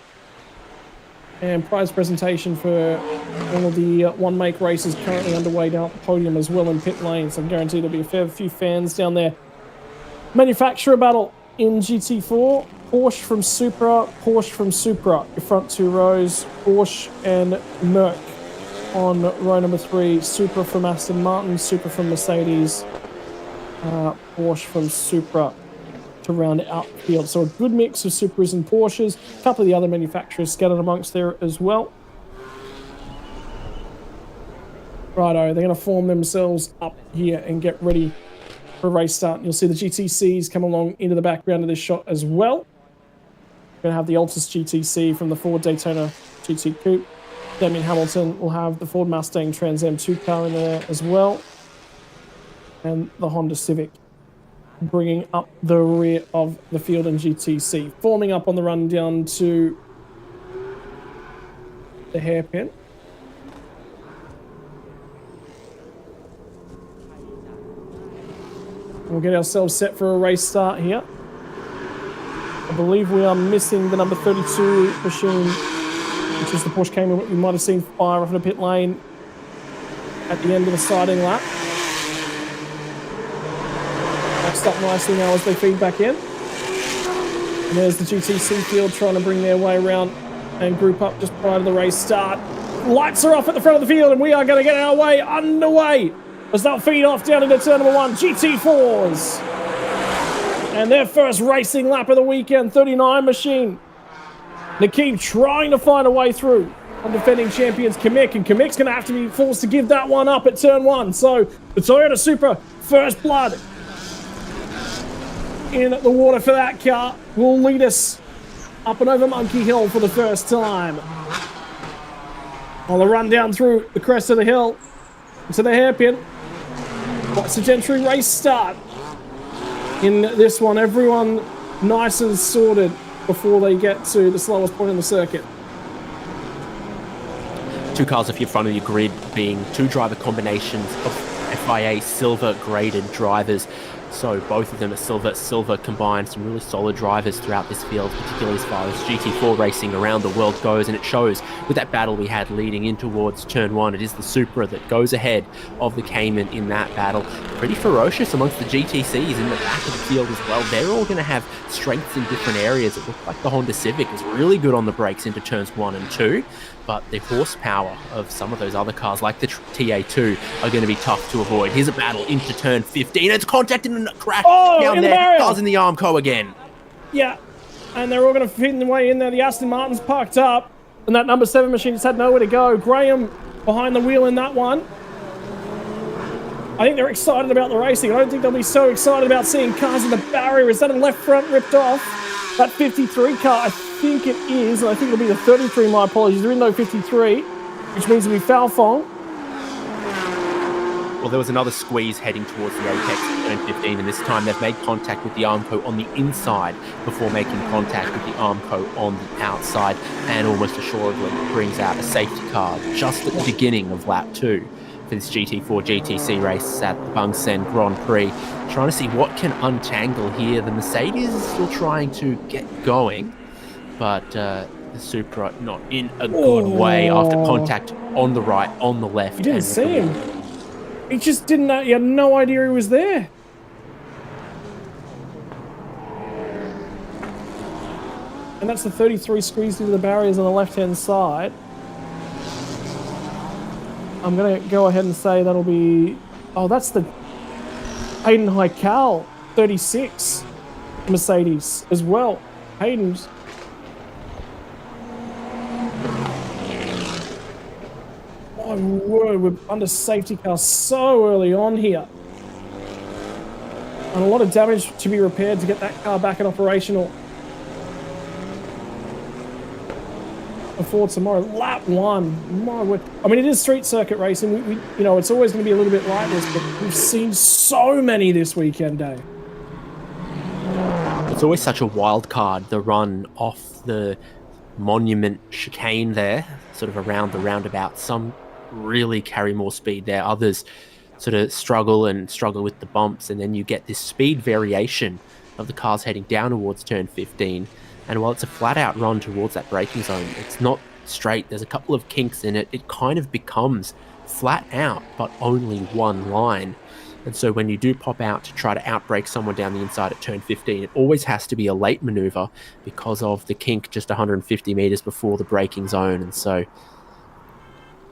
And prize presentation for all of the one-make races currently underway down at the podium as well in pit lane, so I'm guaranteed there'll be a fair few fans down there. Manufacturer battle in GT4. Porsche from Supra, Porsche from Supra. Your front 2 rows, Porsche and Merc on row number 3. Supra from Aston Martin, Supra from Mercedes, Porsche from Supra to round out the field. So a good mix of Supras and Porsches. A couple of the other manufacturers scattered amongst there as well. Righto, they're going to form themselves up here and get ready for a race start. You'll see the GTCs come along into the background of this shot as well. We're going to have the Altis GTC from the Ford Daytona GT Coupe. Damien Hamilton will have the Ford Mustang Trans Am 2 car in there as well. And the Honda Civic bringing up the rear of the field in GTC. Forming up on the run down to the hairpin. We'll get ourselves set for a race start here. I believe we are missing the number 32 machine, which is the Porsche Cayman we might have seen fire off in a pit lane at the end of the starting lap. Next up nicely now as they feed back in. And there's the GTC field trying to bring their way around and group up just prior to the race start. Lights are off at the front of the field and we are going to get our way underway as they'll feed off down into turn number 1, GT4s. And their first racing lap of the weekend, 39 machine. Nakib trying to find a way through defending champions Kamek, and Kamek's going to have to be forced to give that one up at turn 1. So the Toyota Supra first blood in the water for that car will lead us up and over Monkey Hill for the first time. On the run down through the crest of the hill to the hairpin. What's a gentry race start in this one? Everyone nice and sorted before they get to the slowest point in the circuit. 2 cars off your front of your grid being 2 driver combinations of FIA silver graded drivers. So both of them are silver combined. Some really solid drivers throughout this field, particularly as far as GT4 racing around the world goes. And it shows with that battle we had leading in towards turn 1. It is the Supra that goes ahead of the Cayman in that battle. Pretty ferocious amongst the GTCs in the back of the field as well. They're all going to have strengths in different areas. It looked like the Honda Civic was really good on the brakes into turns 1 and 2. But the horsepower of some of those other cars, like the TA2, are going to be tough to avoid. Here's a battle into turn 15. It's contacting and crash down there. Cars in the Armco again. Yeah, and they're all going to fit their way in there. The Aston Martin's parked up, and that number 7 machine just had nowhere to go. Graham behind the wheel in that one. I think they're excited about the racing. I don't think they'll be so excited about seeing cars in the barrier. Is that a left front ripped off? That 53 car, I think it is. And I think it'll be the 33, my apologies. There is no 53, which means it'll be Falfong. Well, there was another squeeze heading towards the apex of turn 15, and this time they've made contact with the Armco on the inside before making contact with the Armco on the outside, and almost assuredly brings out a safety car just at the beginning of lap 2 for this GT4 GTC race at the Bangsaen Grand Prix. Trying to see what can untangle here. The Mercedes is still trying to get going, but the Supra not in a good way after contact on the right, on the left. You didn't see him. He just didn't know. He had no idea he was there. And that's the 33 squeezed into the barriers on the left-hand side. I'm going to go ahead and say that'll be... Oh, that's the Hayden Heikal 36 Mercedes as well. Hayden's... Oh, my word, we're under safety car so early on here. And a lot of damage to be repaired to get that car back and operational. Before tomorrow, lap 1. My word. I mean, it is street circuit racing. We you know, it's always going to be a little bit like this, but we've seen so many this weekend, Dave. It's always such a wild card, the run off the monument chicane there, sort of around the roundabout. Some really carry more speed there. Others sort of struggle with the bumps, and then you get this speed variation of the cars heading down towards turn 15. And while it's a flat-out run towards that braking zone, it's not straight. There's a couple of kinks in it. It kind of becomes flat out, but only one line. And so when you do pop out to try to outbrake someone down the inside at turn 15, it always has to be a late maneuver because of the kink just 150 meters before the braking zone. And so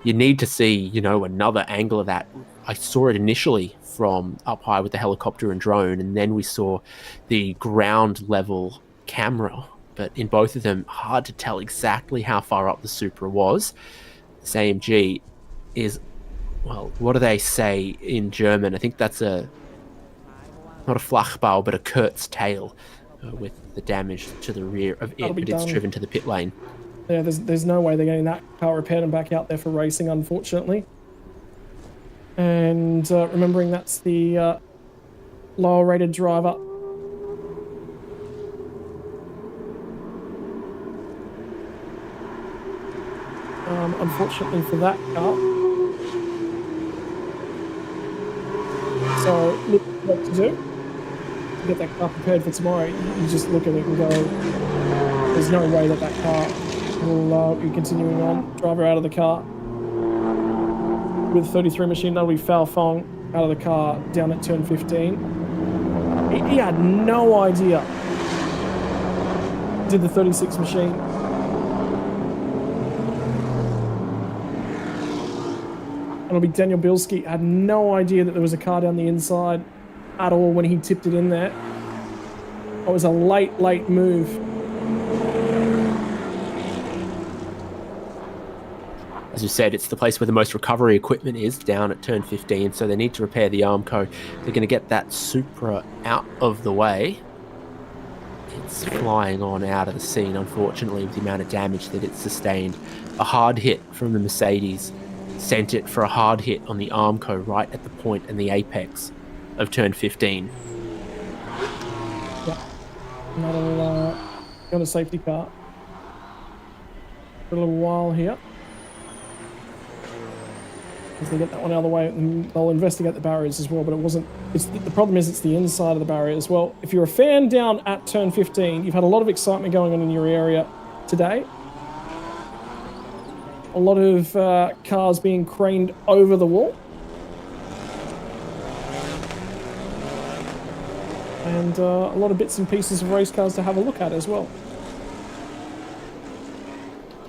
you need to see, you know, another angle of that. I saw it initially from up high with the helicopter and drone, and then we saw the ground level camera. But in both of them, hard to tell exactly how far up the Supra was. This AMG is, well, what do they say in German? I think that's not a Flachbau, but a Kurt's tail with the damage to the rear of it, but it's driven to the pit lane. Yeah, there's no way they're getting that car repaired and back out there for racing, unfortunately. And remembering that's the lower rated driver. Unfortunately for that car. So, look what to do to get that car prepared for tomorrow. You just look at it and go, there's no way that car will be continuing on. Driver out of the car. With 33 machine, that'll be Falfong out of the car down at turn 15. He had no idea. Did the 36 machine. It'll be Daniel Bilski. Had no idea that there was a car down the inside at all when he tipped it in there. It was a late move. As you said, it's the place where the most recovery equipment is, down at turn 15, so they need to repair the Armco. They're going to get that Supra out of the way. It's flying on out of the scene, unfortunately, with the amount of damage that it's sustained. A hard hit from the Mercedes sent it for a hard hit on the Armco right at the point and the apex of turn 15. Yeah. Got a safety car. For a little while here. As they get that one out of the way, and they'll investigate the barriers as well, but it wasn't... the problem is it's the inside of the barrier as well. If you're a fan down at turn 15, you've had a lot of excitement going on in your area today. A lot of cars being craned over the wall. And a lot of bits and pieces of race cars to have a look at as well.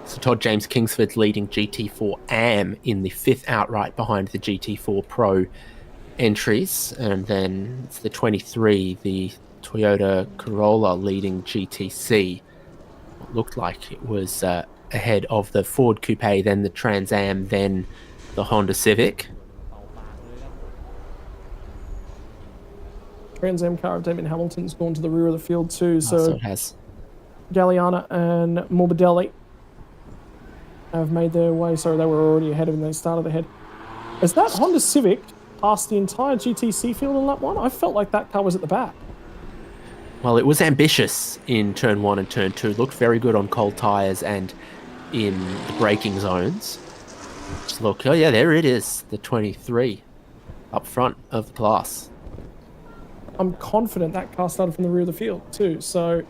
So Todd James Kingsford's leading GT4 AM in the 5th outright behind the GT4 Pro entries. And then it's the 23, the Toyota Corolla leading GTC. It looked like it was ahead of the Ford Coupe, then the Trans Am, then the Honda Civic. Trans Am car of Damon Hamilton's gone to the rear of the field too. So it has. Galliana and Morbidelli have made their way. Sorry, they were already ahead of him. They started ahead. Has that Honda Civic passed the entire GTC field on that one? I felt like that car was at the back. Well, it was ambitious in turn 1 and turn 2. Looked very good on cold tyres and in the braking zones. Just look, oh yeah, there it is. The 23 up front of the class. I'm confident that car started from the rear of the field too. So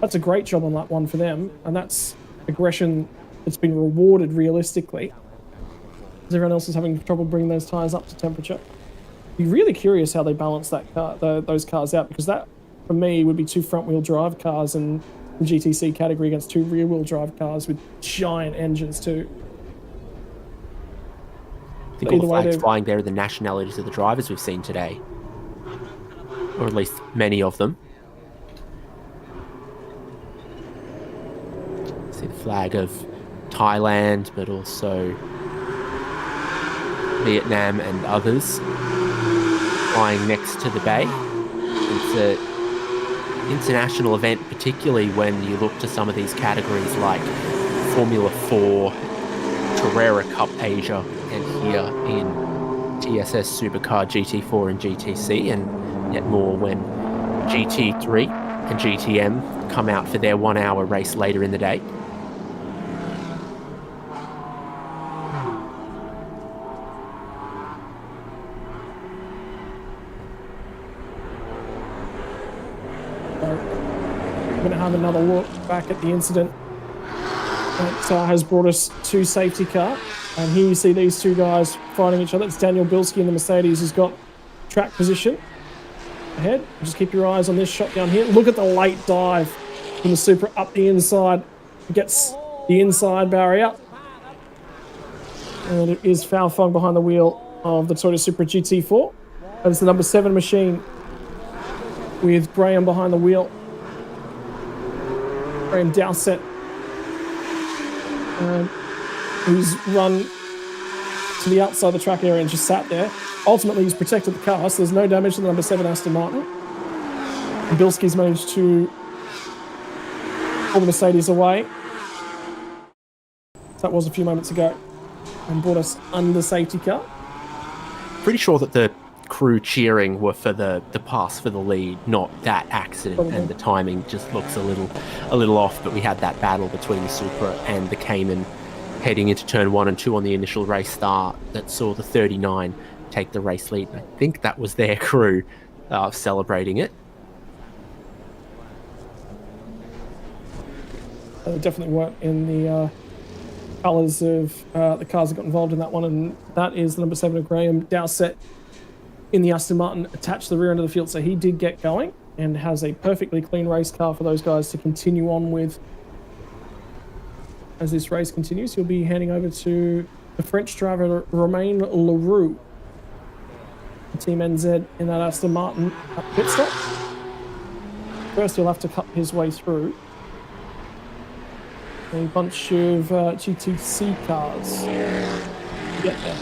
that's a great job on that one for them. And that's aggression that's been rewarded realistically. As everyone else is having trouble bringing those tyres up to temperature. Be really curious how they balance that car, those cars out, because that, for me, would be 2 front-wheel drive cars in the GTC category against 2 rear-wheel drive cars with giant engines too. I think all the flags flying there are the nationalities of the drivers we've seen today. Or at least many of them. See the flag of Thailand, but also Vietnam and others flying next to the bay. It's an international event, particularly when you look to some of these categories like Formula 4, Carrera Cup Asia, and here in TSS Supercar GT4 and GTC, and yet more when GT3 and GTM come out for their 1 hour race later in the day. We're going to have another look back at the incident that has brought us to safety car. And here you see these two guys fighting each other. It's Daniel Bilski in the Mercedes who's got track position ahead. Just keep your eyes on this shot down here. Look at the late dive from the Supra up the inside. Gets the inside barrier. And it is Fao Feng behind the wheel of the Toyota Supra GT4. That is the number 7 machine with Graham behind the wheel. Graham Dowsett, who's run to the outside of the track area and just sat there. Ultimately, he's protected the car, so there's no damage to the number 7 Aston Martin. And Bilski's managed to pull the Mercedes away. That was a few moments ago, and brought us under safety car. Pretty sure that the crew cheering were for the pass for the lead, not that accident, and the timing just looks a little off. But we had that battle between the Supra and the Cayman heading into turn 1 and 2 on the initial race start that saw the 39 take the race lead. I think that was their crew celebrating it. They definitely weren't in the colours of the cars that got involved in that one, and that is the number 7 of Graham Dowsett in the Aston Martin attached to the rear end of the field. So he did get going and has a perfectly clean race car for those guys to continue on with. As this race continues, he'll be handing over to the French driver Romain Leroux, Team NZ in that Aston Martin at pit stop. First, he'll have to cut his way through. a bunch of GTC cars get there.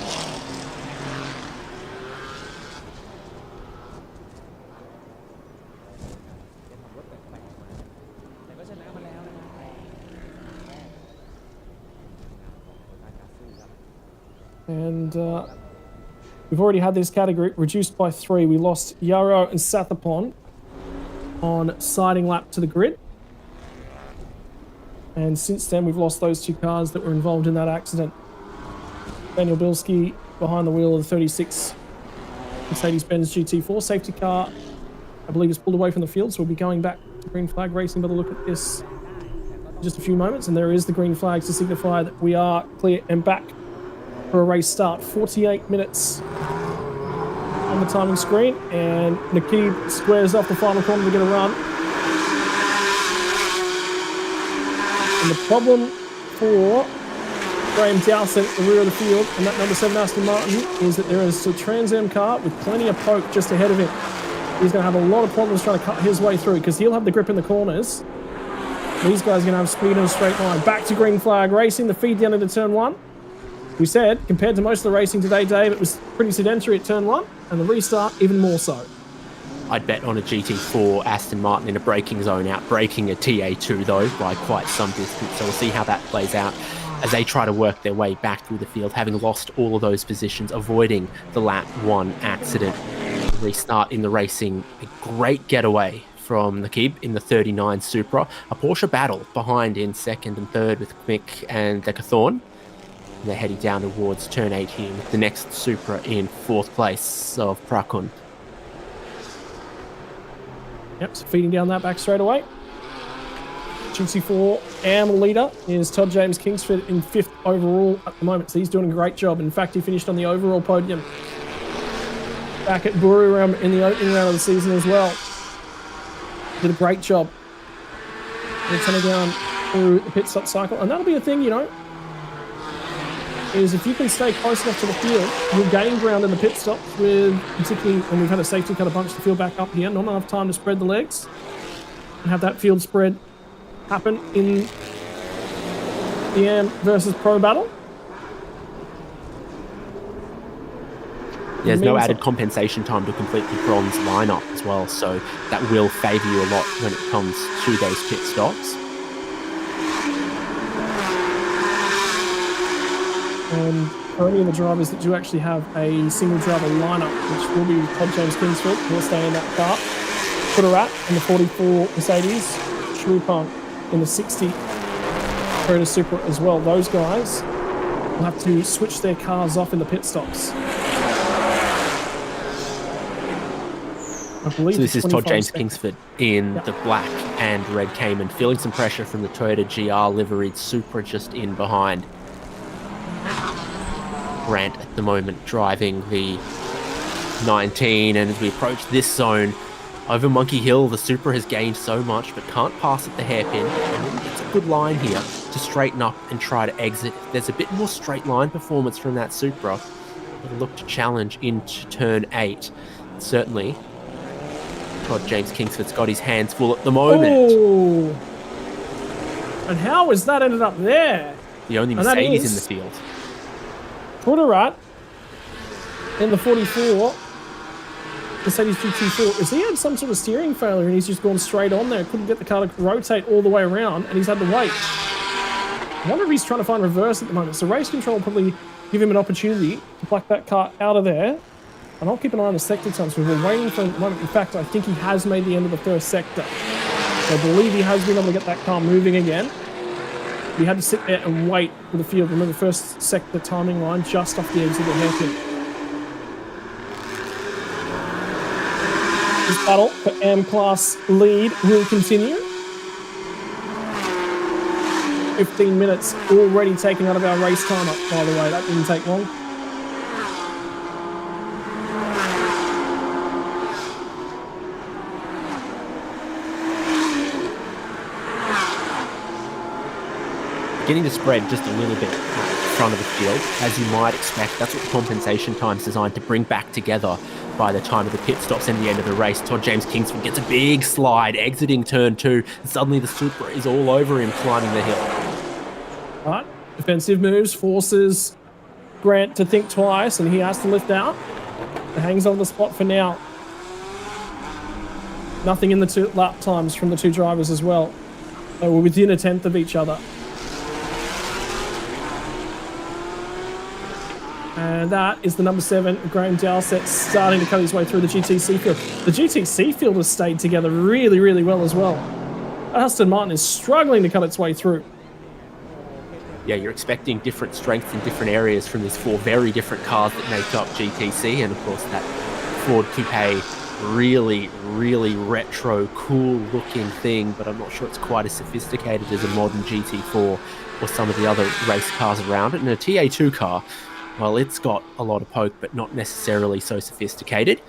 And we've already had this category reduced by 3. We lost Yarrow and Sathapon on siding lap to the grid. And since then, we've lost those 2 cars that were involved in that accident. Daniel Bilski behind the wheel of the 36 Mercedes-Benz GT4. Safety car, I believe, is pulled away from the field, so we'll be going back to green flag racing. But a look at this in just a few moments, and there is the green flags to signify that we are clear and back for a race start. 48 minutes on the timing screen, and Nakib squares off the final corner to get a run. And the problem for Graham Dowsett at the rear of the field and that number 7 Aston Martin is that there is a Trans Am car with plenty of poke just ahead of him. He's going to have a lot of problems trying to cut his way through because he'll have the grip in the corners. These guys are going to have speed in a straight line. Back to green flag racing, the feed down into turn 1. We said, compared to most of the racing today, Dave, it was pretty sedentary at turn 1, and the restart even more so. I'd bet on a GT4 Aston Martin in a braking zone, out braking a TA2 though by quite some distance. So we'll see how that plays out as they try to work their way back through the field, having lost all of those positions, avoiding the lap 1 accident. Restart in the racing, a great getaway from Nakib in the 39 Supra. A Porsche battle behind in second and third with Mick and Decathorn. They're heading down towards turn 18 with the next Supra in 4th place of Prakun. Yep, so feeding down that back straight away. GT4 AM leader is Todd James Kingsford in 5th overall at the moment, so he's doing a great job. In fact, he finished on the overall podium back at Buriram in the opening round of the season as well. Did a great job. They're coming down through the pit stop cycle, and that'll be a thing, you know, is if you can stay close enough to the field, you'll gain ground in the pit stops with, particularly when we've had a safety car to bunch the field back up here, not enough time to spread the legs and have that field spread happen in the AM versus Pro battle. There's no added compensation time to complete the bronze lineup as well, so that will favour you a lot when it comes to those pit stops. And for any of the drivers that do actually have a single driver lineup, which will be Todd James Kingsford, who will stay in that car, Puttarat in the 44 Mercedes, Shrupang in the 60 Toyota Supra as well. Those guys will have to switch their cars off in the pit stops. So this is Todd James Kingsford in the black and red Cayman, feeling some pressure from the Toyota GR liveried Supra just in behind. Grant at the moment driving the 19, and as we approach this zone over Monkey Hill, the Supra has gained so much but can't pass at the hairpin. It's a good line here to straighten up and try to exit. There's a bit more straight line performance from that Supra. It'll look to challenge into turn 8. Certainly Todd James Kingsford's got his hands full at the moment. Oh. And how has that ended up there? The only Mercedes in the field. Puttarat in the 44 Mercedes GT4. Is he had some sort of steering failure and he's just gone straight on there? Couldn't get the car to rotate all the way around and he's had to wait. I wonder if he's trying to find reverse at the moment. So race control will probably give him an opportunity to pluck that car out of there. And I'll keep an eye on the sector times because we're waiting for him at the moment. In fact, I think he has made the end of the first sector. So I believe he has been able to get that car moving again. We had to sit there and wait for the field. Remember, first sector timing line just off the exit of the hairpin. This battle for M-Class lead will continue. 15 minutes already taken out of our race time up, by the way. That didn't take long. Getting to spread just a little bit in front of the field, as you might expect. That's what the compensation time is designed to bring back together by the time of the pit stops and the end of the race. Todd James Kingsford gets a big slide, exiting turn 2, and suddenly the Supra is all over him climbing the hill. But defensive moves forces Grant to think twice, and he has to lift out. It hangs on the spot for now. Nothing in the 2 lap times from the 2 drivers as well. They were within a tenth of each other. And that is the number 7, Graham Dowsett, starting to cut his way through the GTC field. The GTC field has stayed together really, really well as well. Aston Martin is struggling to cut its way through. Yeah, you're expecting different strengths in different areas from these 4 very different cars that make up GTC, and of course that Ford Coupe, really, really retro, cool-looking thing, but I'm not sure it's quite as sophisticated as a modern GT4 or some of the other race cars around it. And a TA2 car, well, it's got a lot of poke, but not necessarily so sophisticated.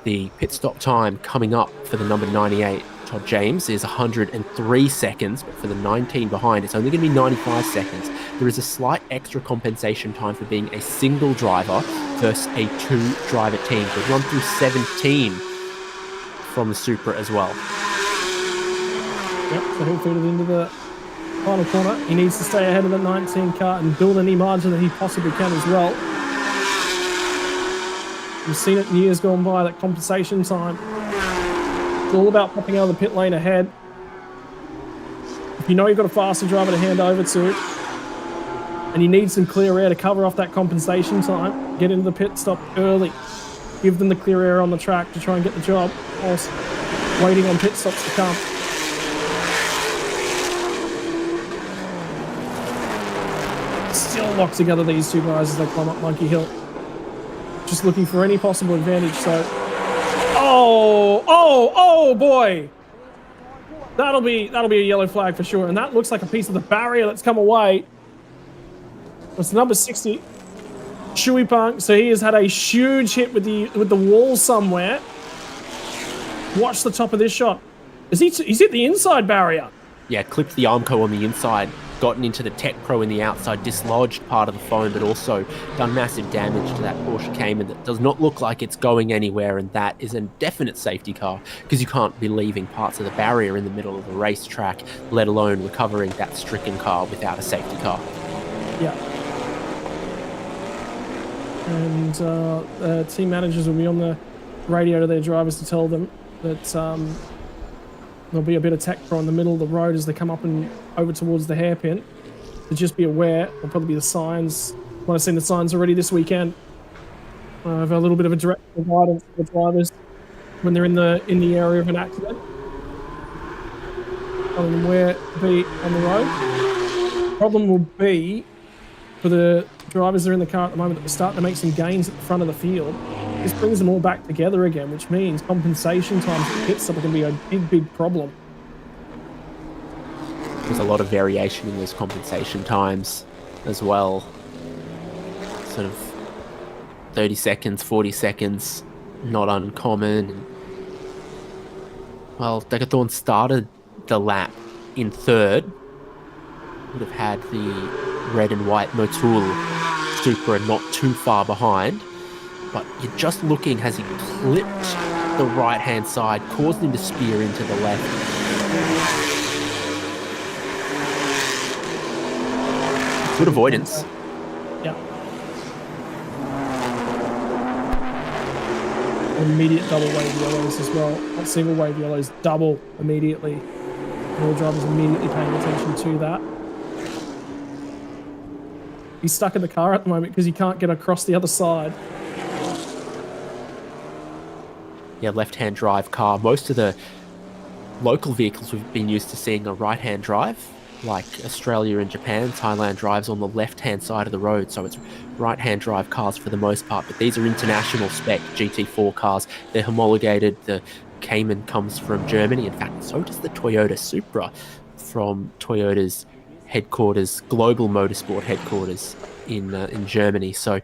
The pit stop time coming up for the number 98, Todd James, is 103 seconds, but for the 19 behind, it's only going to be 95 seconds. There is a slight extra compensation time for being a single driver versus a 2-driver team. We've run through 17 from the Supra as well. Yep, so he'll feed it into the final corner. He needs to stay ahead of the 19 car and build any margin that he possibly can as well. We've seen it in years gone by, that compensation time. It's all about popping out of the pit lane ahead. If you know you've got a faster driver to hand over to, and you need some clear air to cover off that compensation time, get into the pit stop early. Give them the clear air on the track to try and get the job, whilst waiting on pit stops to come. Still locked together, these 2 guys, as they climb up Monkey Hill. Just looking for any possible advantage, so... Oh boy! That'll be a yellow flag for sure, and that looks like a piece of the barrier that's come away. It's number 60, Shui Punk. So he has had a huge hit with the wall somewhere. Watch the top of this shot. He's hit the inside barrier. Yeah, clipped the Armco on the inside, gotten into the Tech Pro in the outside, dislodged part of the foam, but also done massive damage to that Porsche Cayman that does not look like it's going anywhere, and that is a definite safety car, because you can't be leaving parts of the barrier in the middle of the racetrack, let alone recovering that stricken car without a safety car. Yeah. And team managers will be on the radio to their drivers to tell them that there'll be a bit of tech pro in the middle of the road as they come up and over towards the hairpin. So just be aware. There'll probably be the signs. Might have seen the signs already this weekend. Have a little bit of a directional guidance for the drivers when they're in the area of an accident. Telling them where to be on the road. Problem will be for the drivers that are in the car at the moment that we're starting to make some gains at the front of the field. This brings them all back together again, which means compensation times at the pit stop are going to be a big, big problem. There's a lot of variation in those compensation times as well. Sort of 30 seconds, 40 seconds, not uncommon. Well, Decathlon started the lap in 3rd. Would have had the red and white Motul Supra not too far behind. But you're just looking, has he clipped the right-hand side, caused him to spear into the left. Good avoidance. Yeah. Immediate double wave yellows as well. Not single wave yellows, double immediately. All drivers immediately paying attention to that. He's stuck in the car at the moment because he can't get across the other side. Yeah, left-hand drive car. Most of the local vehicles we've been used to seeing a right-hand drive, like Australia and Japan. Thailand drives on the left-hand side of the road, so it's right-hand drive cars for the most part. But these are international spec GT4 cars. They're homologated. The Cayman comes from Germany. In fact, so does the Toyota Supra from Toyota's headquarters, global motorsport headquarters in Germany. So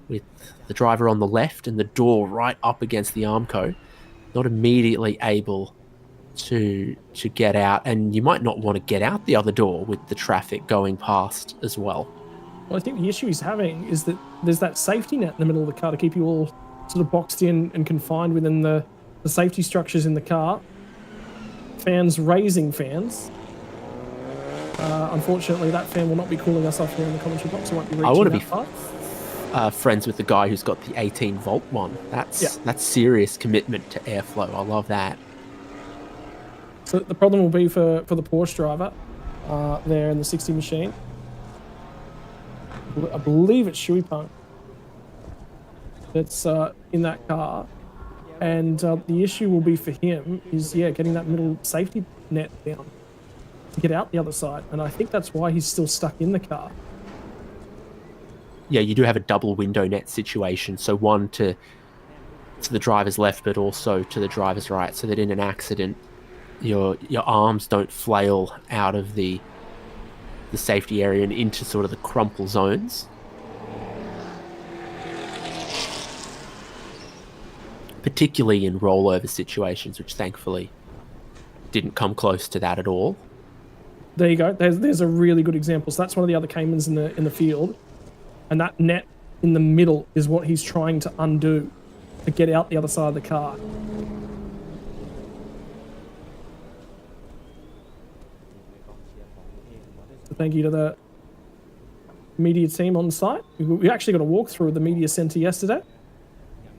with the driver on the left and the door right up against the Armco, not immediately able to get out, and you might not want to get out the other door with the traffic going past as well. Well, I think the issue he's having is that there's that safety net in the middle of the car to keep you all sort of boxed in and confined within the safety structures in the car. Fans raising fans. Unfortunately, that fan will not be cooling us off here in the commentary box. I won't be reaching I want to that be far. friends with the guy who's got the 18 volt one. That's serious commitment to airflow. I love that. So the problem will be for the Porsche driver there in the 60 machine. I believe it's Shui Peng that's in that car. And the issue will be for him is, getting that middle safety net down to get out the other side. And I think that's why he's still stuck in the car. Yeah, you do have a double window net situation. So one to the driver's left, but also to the driver's right, so that in an accident, your arms don't flail out of the safety area and into sort of the crumple zones. Particularly in rollover situations, which thankfully didn't come close to that at all. There you go. There's a really good example. So that's one of the other Caymans in the field, and that net in the middle is what he's trying to undo to get out the other side of the car. So thank you to the media team on site. We actually got a walkthrough of the media centre yesterday,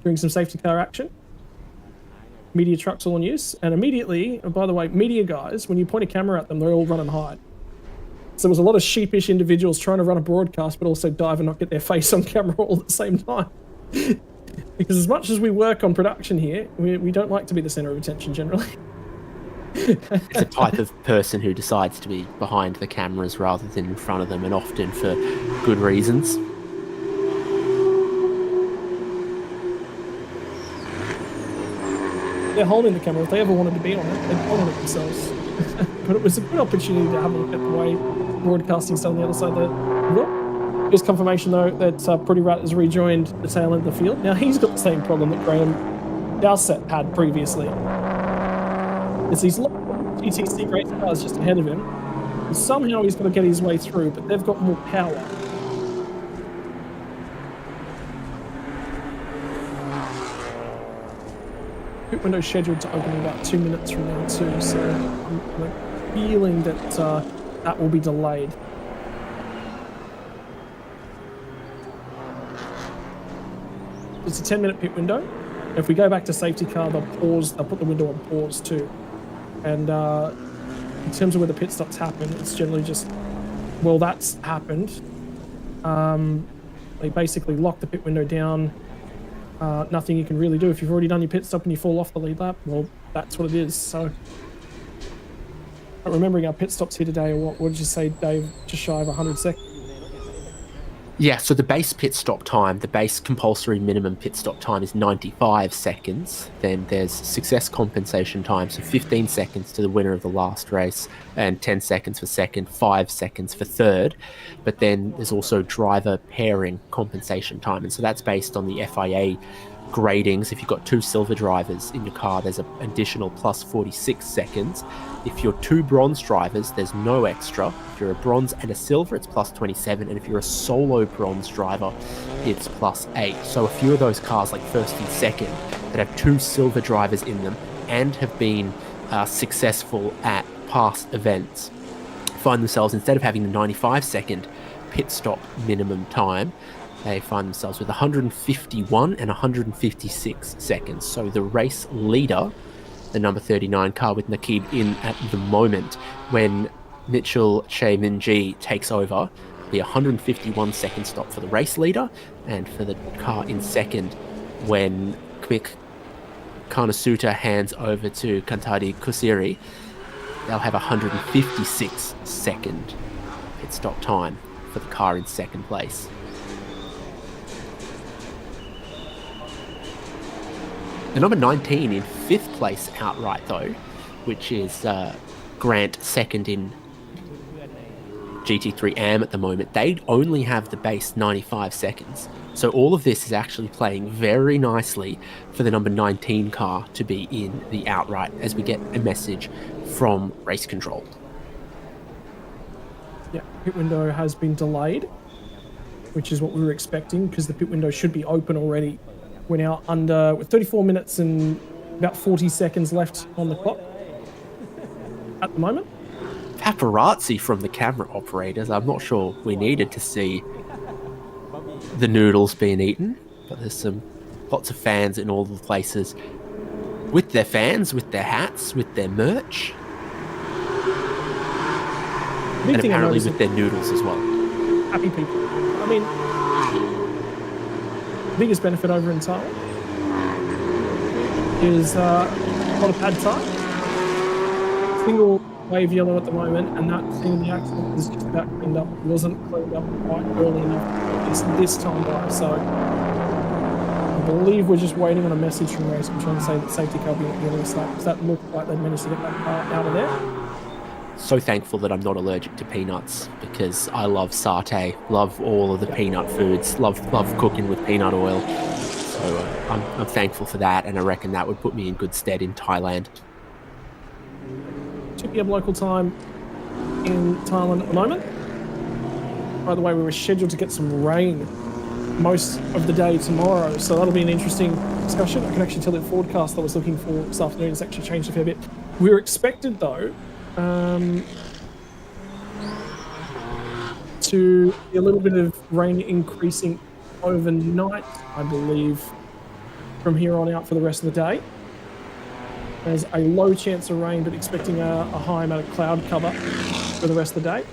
doing some safety car action. Media trucks all in use, and immediately, by the way, media guys, when you point a camera at them, they all run and hide. So there was a lot of sheepish individuals trying to run a broadcast, but also dive and not get their face on camera all at the same time. Because as much as we work on production here, we don't like to be the centre of attention generally. It's a type of person who decides to be behind the cameras rather than in front of them, and often for good reasons. They're holding the camera. If they ever wanted to be on it, they'd hold it themselves. But it was a good opportunity to have a look at the way broadcasting's done on the other side of the look. Just confirmation though that Pretty Rat has rejoined the tail end of the field. Now he's got the same problem that Graham Dowsett had previously. It's these GTC race cars just ahead of him. And somehow he's got to get his way through, but they've got more power. Pit window scheduled to open in about 2 minutes from now too, so I'm feeling that that will be delayed. It's a 10-minute pit window. If we go back to safety car, they'll put the window on pause too. And in terms of where the pit stops happen, it's generally just, well, that's happened. They basically lock the pit window down. Nothing you can really do. If you've already done your pit stop and you fall off the lead lap, well, that's what it is. So, remembering our pit stops here today, what did you say, Dave? Just shy of 100 seconds? Yeah, so the base pit stop time, the base compulsory minimum pit stop time is 95 seconds. Then there's success compensation time, so 15 seconds to the winner of the last race, and 10 seconds for second, 5 seconds for third. But then there's also driver pairing compensation time, and so that's based on the FIA gradings. If you've got 2 silver drivers in your car, there's an additional plus 46 seconds. If you're 2 bronze drivers, there's no extra. If you're a bronze and a silver, it's plus 27. And if you're a solo bronze driver, it's plus 8. So a few of those cars, like first and second, that have 2 silver drivers in them and have been successful at past events, find themselves, instead of having the 95-second pit stop minimum time, they find themselves with 151 and 156 seconds. So the race leader, the number 39 car with Nakib in at the moment, when Mitchell Che Min-ji takes over, the 151 second stop for the race leader, and for the car in second, when Quick Kanasuta hands over to Kantari Kusiri, they'll have 156 second pit stop time for the car in second place. The number 19 in 5th place outright though, which is Grant second in GT3 AM at the moment, they only have the base 95 seconds. So all of this is actually playing very nicely for the number 19 car to be in the outright as we get a message from race control. Yeah, pit window has been delayed, which is what we were expecting, because the pit window should be open already. We're now under, with 34 minutes and about 40 seconds left on the clock at the moment. paparazzi from the camera operators. I'm not sure we needed to see the noodles being eaten, but there's lots of fans in all the places with their fans, with their hats, with their merch, and apparently with their noodles as well. Happy people. I mean, the biggest benefit over in Thailand is a lot of pad thai. Single wave yellow at the moment, and that thing, the accident is just about cleaned up. It wasn't cleaned up quite early enough. It's this time, guys. So I believe we're just waiting on a message from race. I'm trying to say that safety car will be at the end of the lap. Does that look like they managed to get that car out of there? So thankful that I'm not allergic to peanuts, because I love satay, love all of the peanut foods, love cooking with peanut oil. So I'm thankful for that, and I reckon that would put me in good stead in Thailand. 2 p.m. local time in Thailand at the moment. By the way, we were scheduled to get some rain most of the day tomorrow, so that'll be an interesting discussion. I can actually tell that forecast I was looking for this afternoon has actually changed a fair bit. We were expected, though, to be a little bit of rain increasing overnight, I believe, from here on out for the rest of the day. There's a low chance of rain, but expecting a high amount of cloud cover for the rest of the day.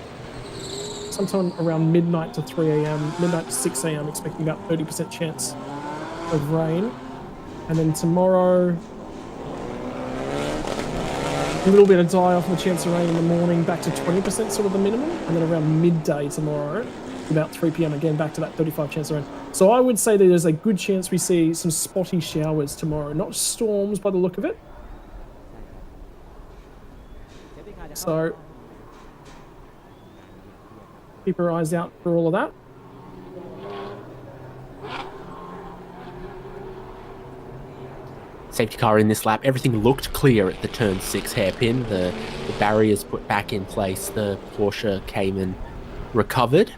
Sometime around midnight to 3 a.m., midnight to 6 a.m., expecting about 30% chance of rain. And then tomorrow, a little bit of die-off and the chance of rain in the morning, back to 20% sort of the minimum. And then around midday tomorrow, about 3 p.m, again, back to that 35% chance of rain. So I would say that there's a good chance we see some spotty showers tomorrow. Not storms by the look of it. So keep our eyes out for all of that. Safety car in this lap, everything looked clear at the turn 6 hairpin. The barriers put back in place, the Porsche Cayman recovered,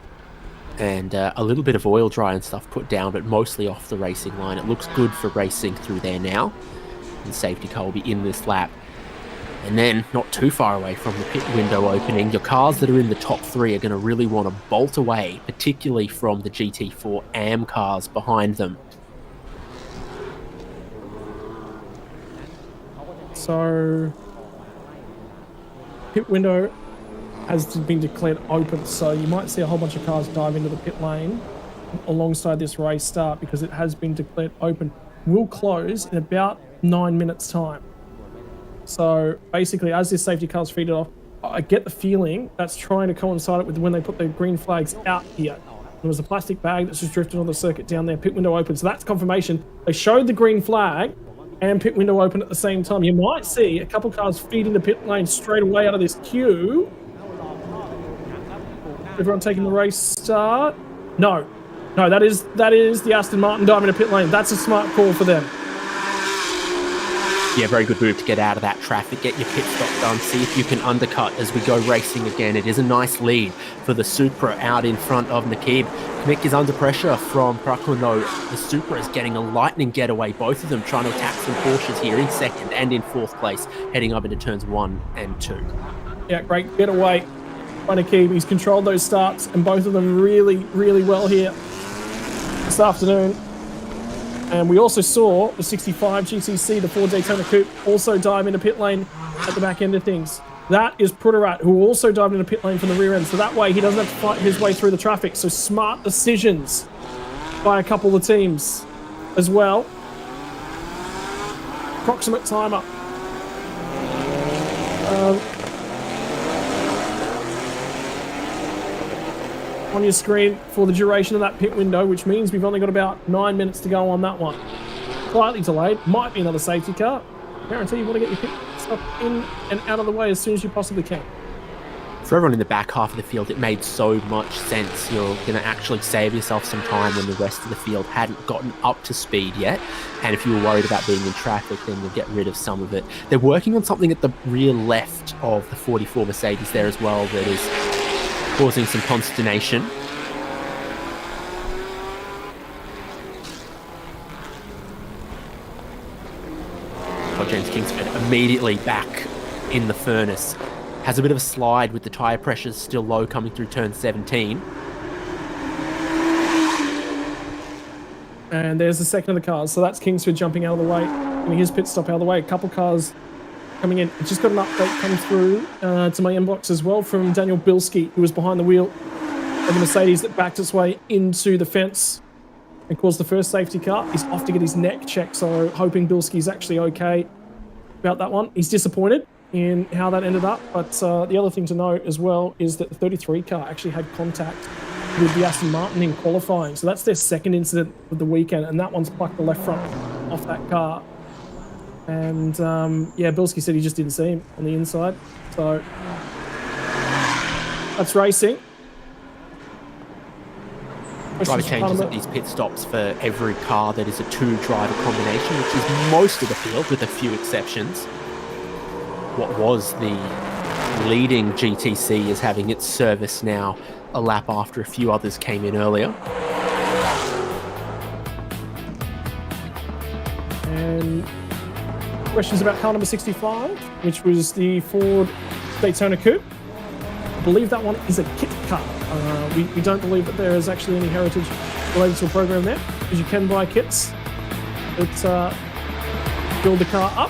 and a little bit of oil dry and stuff put down, but mostly off the racing line. It looks good for racing through there now. And safety car will be in this lap. And then, not too far away from the pit window opening, your cars that are in the top 3 are going to really want to bolt away, particularly from the GT4 AM cars behind them. So, pit window has been declared open, so you might see a whole bunch of cars dive into the pit lane alongside this race start, because it has been declared open. Will close in about 9 minutes' time. So basically, as this safety car's feeded off, I get the feeling that's trying to coincide with when they put the green flags out here. There was a plastic bag that's just drifted on the circuit down there, pit window open. So that's confirmation. They showed the green flag and pit window open at the same time. You might see a couple cars feed into pit lane straight away out of this queue. Everyone taking the race start? No, that is the Aston Martin diving into pit lane. That's a smart call for them. Yeah, very good move to get out of that traffic, get your pit stop done, see if you can undercut as we go racing again. It is a nice lead for the Supra out in front of Nakib. Mick is under pressure from Prakun though. The Supra is getting a lightning getaway, both of them trying to attack some Porsches here in second and in fourth place, heading up into turns 1 and 2. Yeah, great getaway by Nakib. He's controlled those starts, and both of them really, really well here this afternoon. And we also saw the 65 GTC, the Ford Daytona Coupe, also dive into pit lane at the back end of things. That is Prutarat, who also dived into pit lane from the rear end. So that way he doesn't have to fight his way through the traffic. So smart decisions by a couple of teams as well. Approximate timer. On your screen for the duration of that pit window, which means we've only got about 9 minutes to go on that one. Slightly delayed, might be another safety car. Guarantee you want to get your pit stop in and out of the way as soon as you possibly can. For everyone in the back half of the field, it made so much sense. You're going to actually save yourself some time when the rest of the field hadn't gotten up to speed yet. And if you were worried about being in traffic, then you'll get rid of some of it. They're working on something at the rear left of the 44 Mercedes there as well that is causing some consternation. James Kingsford immediately back in the furnace. has a bit of a slide with the tyre pressures still low coming through turn 17. And there's the second of the cars. So that's Kingsford jumping out of the way, getting his pit stop out of the way. A couple cars coming in. I just got an update come through to my inbox as well from Daniel Bilski, who was behind the wheel of the Mercedes that backed its way into the fence and caused the first safety car. He's off to get his neck checked, so hoping Bilski's actually okay about that one. He's disappointed in how that ended up, but the other thing to note as well is that the 33 car actually had contact with the Aston Martin in qualifying, so that's their second incident of the weekend, and that one's plucked the left front off that car. And yeah, Bilski said he just didn't see him on the inside, so that's racing. Driver changes at these pit stops for every car that is a two-driver combination, which is most of the field with a few exceptions. What was the leading GTC is having its service now a lap after a few others came in earlier. And questions about car number 65, which was the Ford Daytona Coupe. I believe that one is a kit car. We don't believe that there is actually any heritage related to a program there, because you can buy kits that build the car up.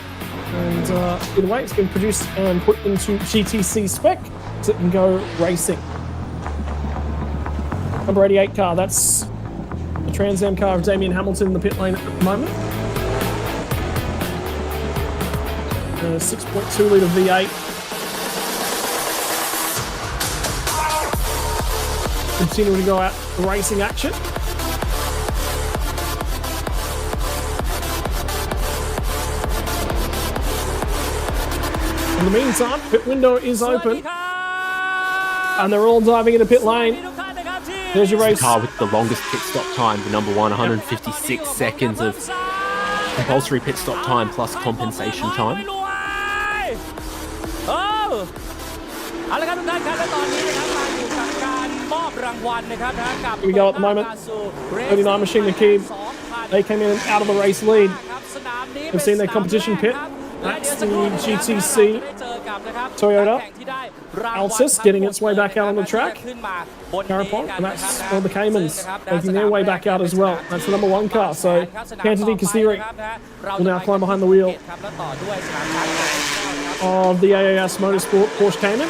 And either way, it's been produced and put into GTC spec so it can go racing. Number 88 car, that's the Trans Am car of Damien Hamilton in the pit lane at the moment. 6.2 litre V8. Continuing to go out the racing action. In the meantime, pit window is open. And they're all diving into pit lane. There's your race. The car with the longest pit stop time, the number one, 156 seconds of compulsory pit stop time plus compensation time. Here we go at the moment. 39 Machine McKeeb. They came in and out of the race lead. We've seen their competition pit. That's the GTC Toyota Altis getting its way back out on the track. Carapont, and that's all the Caymans making their way back out as well. That's the number one car. So Cantony Kasiri will now climb behind the wheel of the AAS Motorsport Porsche Cayman.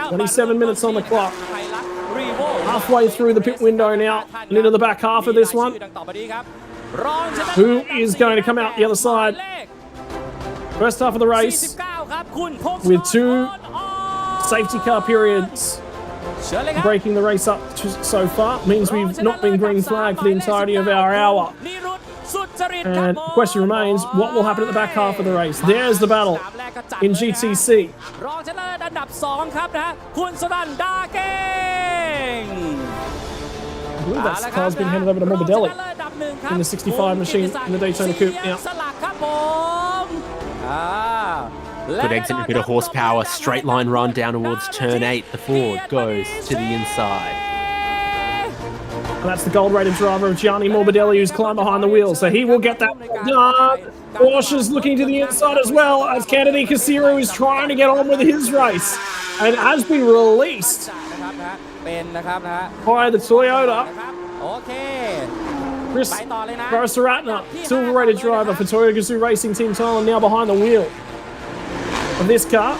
27 minutes on the clock. Halfway through the pit window now and into the back half of this one. Who is going to come out the other side? First half of the race with two safety car periods. Breaking the race up so far means we've not been green flagged for the entirety of our hour. And the question remains, what will happen at the back half of the race? There's the battle in GTC. I believe that car's been handed over to Morbidelli in the 65 machine in the Daytona Coupe now. Good exit, a bit of horsepower, straight line run down towards turn 8. The Ford goes to the inside. And that's the gold-rated driver of Gianni Morbidelli who's climbed behind the wheel, so he will get that done. Porsche's looking to the inside as well as Kennedy Kasiru is trying to get on with his race. And it has been released by the Toyota. Chris Barasaratna, silver-rated driver for Toyota Gazoo Racing Team Thailand, now behind the wheel of this car.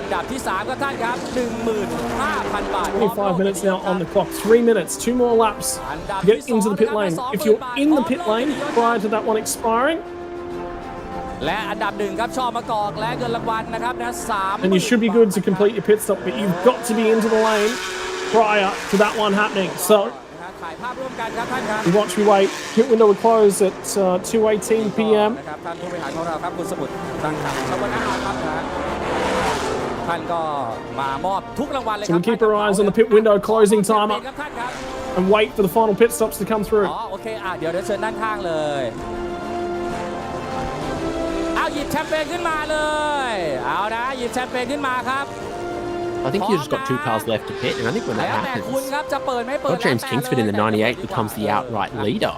$25 minutes now on the clock. 3 minutes, 2 more laps to get into the pit lane. If you're in the pit lane prior to that one expiring, and you should be good to complete your pit stop, but you've got to be into the lane prior to that one happening. So we watch, we wait. Pit window will close at 2:18 p.m. So we keep our eyes on the pit window closing timer and wait for the final pit stops to come through. ยิบแชมเปญขึ้นมาเลยเอานะหยิบแชมเปญขึ้นมาครับ I think you just got 2 cars left to pit, and I think when that แล้วแต่ happens, คุณครับจะเปิดไม่เปิด well, James Kingsford in the 98 becomes the outright leader.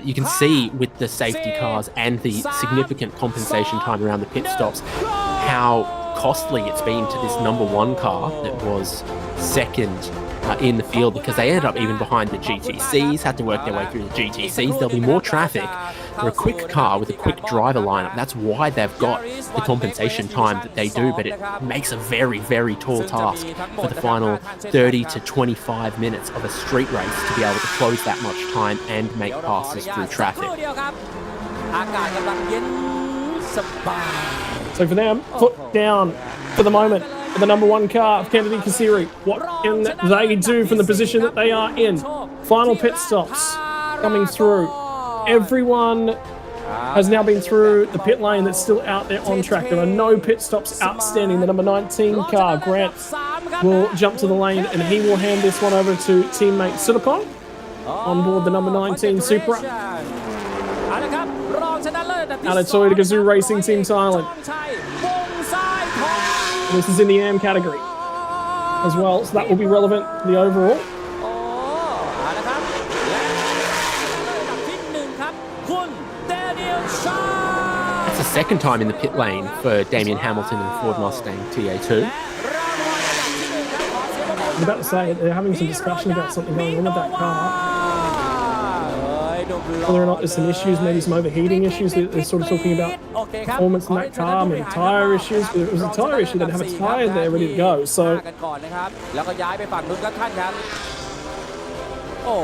You can see with the safety cars and the significant compensation time around the pit stops how costly it's been to this number 1 car that was second in the field, because they ended up even behind the GTCs, had to work their way through the GTCs. There'll be more traffic. They're a quick car with a quick driver lineup. That's why they've got the compensation time that they do, but it makes a very, very tall task for the final 30 to 25 minutes of a street race to be able to close that much time and make passes through traffic. So for them, foot down for the moment for the number 1 car of Kennedy Kasiri. What can they do from the position that they are in? Final pit stops coming through. Everyone has now been through the pit lane that's still out there on track. There are no pit stops outstanding. The number 19 car, Grant, will jump to the lane and he will hand this one over to teammate Sudapong on board the number 19 Supra. Out of Toyota Gazoo Racing Team Thailand. This is in the AM category as well, so that will be relevant to the overall. It's the second time in the pit lane for Damien Hamilton and Ford Mustang TA2. I'm about to say, they're having some discussion about something going on with that car. Whether or not there's some issues, maybe some overheating issues. They're sort of talking about performance in that car, maybe tyre issues. But it was a tyre issue, they'd have a tyre there ready to go. So โอ้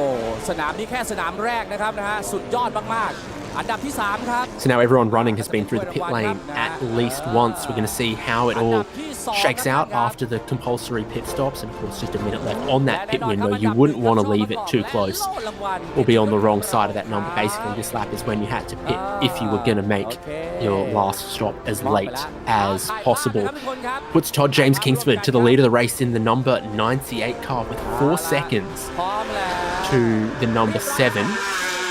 สนามนี้แค่สนามแรกนะครับสุดยอดมากๆอันดับที่3ครับ So now everyone running has been through the pit lane at least once. We're going to see how it all shakes out after the compulsory pit stops. And of course, just a minute left on that pit window. You wouldn't want to leave it too close or be on the wrong side of that number. Basically, this lap is when you had to pit if you were going to make your last stop as late as possible. Puts Todd James Kingsford to the lead of the race in the number 98 car with 4 seconds to the number 7.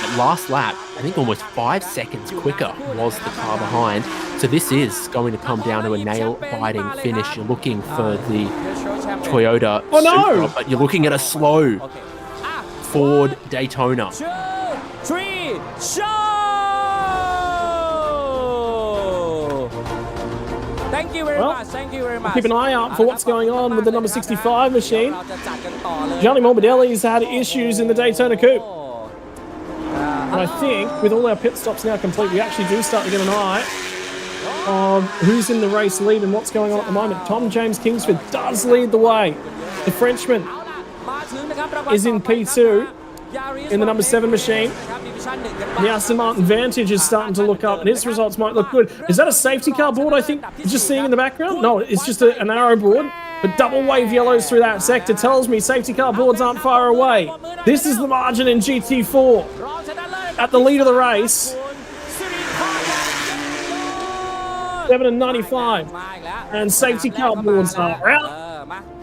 At last lap, I think almost 5 seconds quicker was the car behind. So this is going to come down to a nail-biting finish. You're looking for the Toyota Supra, but you're looking at a slow Ford Daytona. 2, 3, show! Thank you very much. Thank you very much. keep an eye out for what's going on with the number 65 machine. Gianni Morbidelli's had issues in the Daytona Coupe. And I think with all our pit stops now complete, we actually do start to get an eye on who's in the race lead and what's going on at the moment. Tom James Kingsford does lead the way. The Frenchman is in P2 in the number 7 machine. The Aston Martin Vantage is starting to look up and his results might look good. Is that a safety car board I think you're just seeing in the background? No, it's just an arrow board. But double wave yellows through that sector tells me safety car boards aren't far away. This is the margin in GT4. At the lead of the race, 7:95, and safety car boards are out.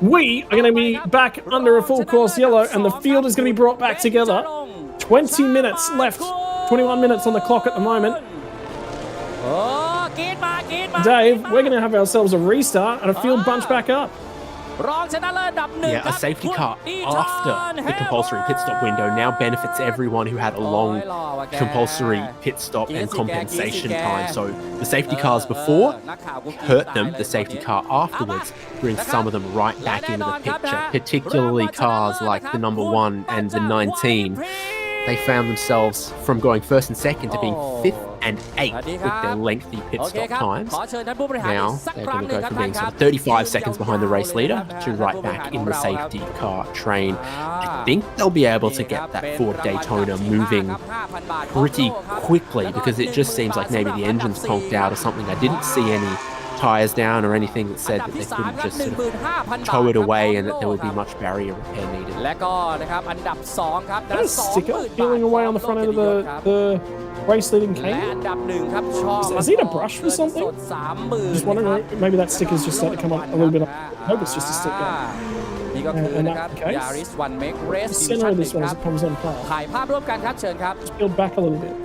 We are going to be back under a full course yellow, and the field is going to be brought back together. 20 minutes left, 21 minutes on the clock at the moment. Dave, we're going to have ourselves a restart and a field bunch back up. Yeah, a safety car after the compulsory pit stop window now benefits everyone who had a long compulsory pit stop and compensation time. So the safety cars before hurt them, the safety car afterwards brings some of them right back into the picture, particularly cars like the number 1 and the 19. They found themselves from going first and second to being 5th and 8th with their lengthy pit stop times. Now they're going to go from being sort of 35 seconds behind the race leader to right back in the safety car train. I think they'll be able to get that Ford Daytona moving pretty quickly because it just seems like maybe the engine's conked out or something. I didn't see any tyres down or anything that said that they couldn't just sort of tow it away and that there would be much barrier repair needed. That is a sticker peeling away on the front end of the race leading cane. Is it a brush for something? Just wondering, maybe that sticker's just starting to come up a little bit. I hope it's just a sticker. In that case, the center of this one as it comes on fire. Just peeled back a little bit.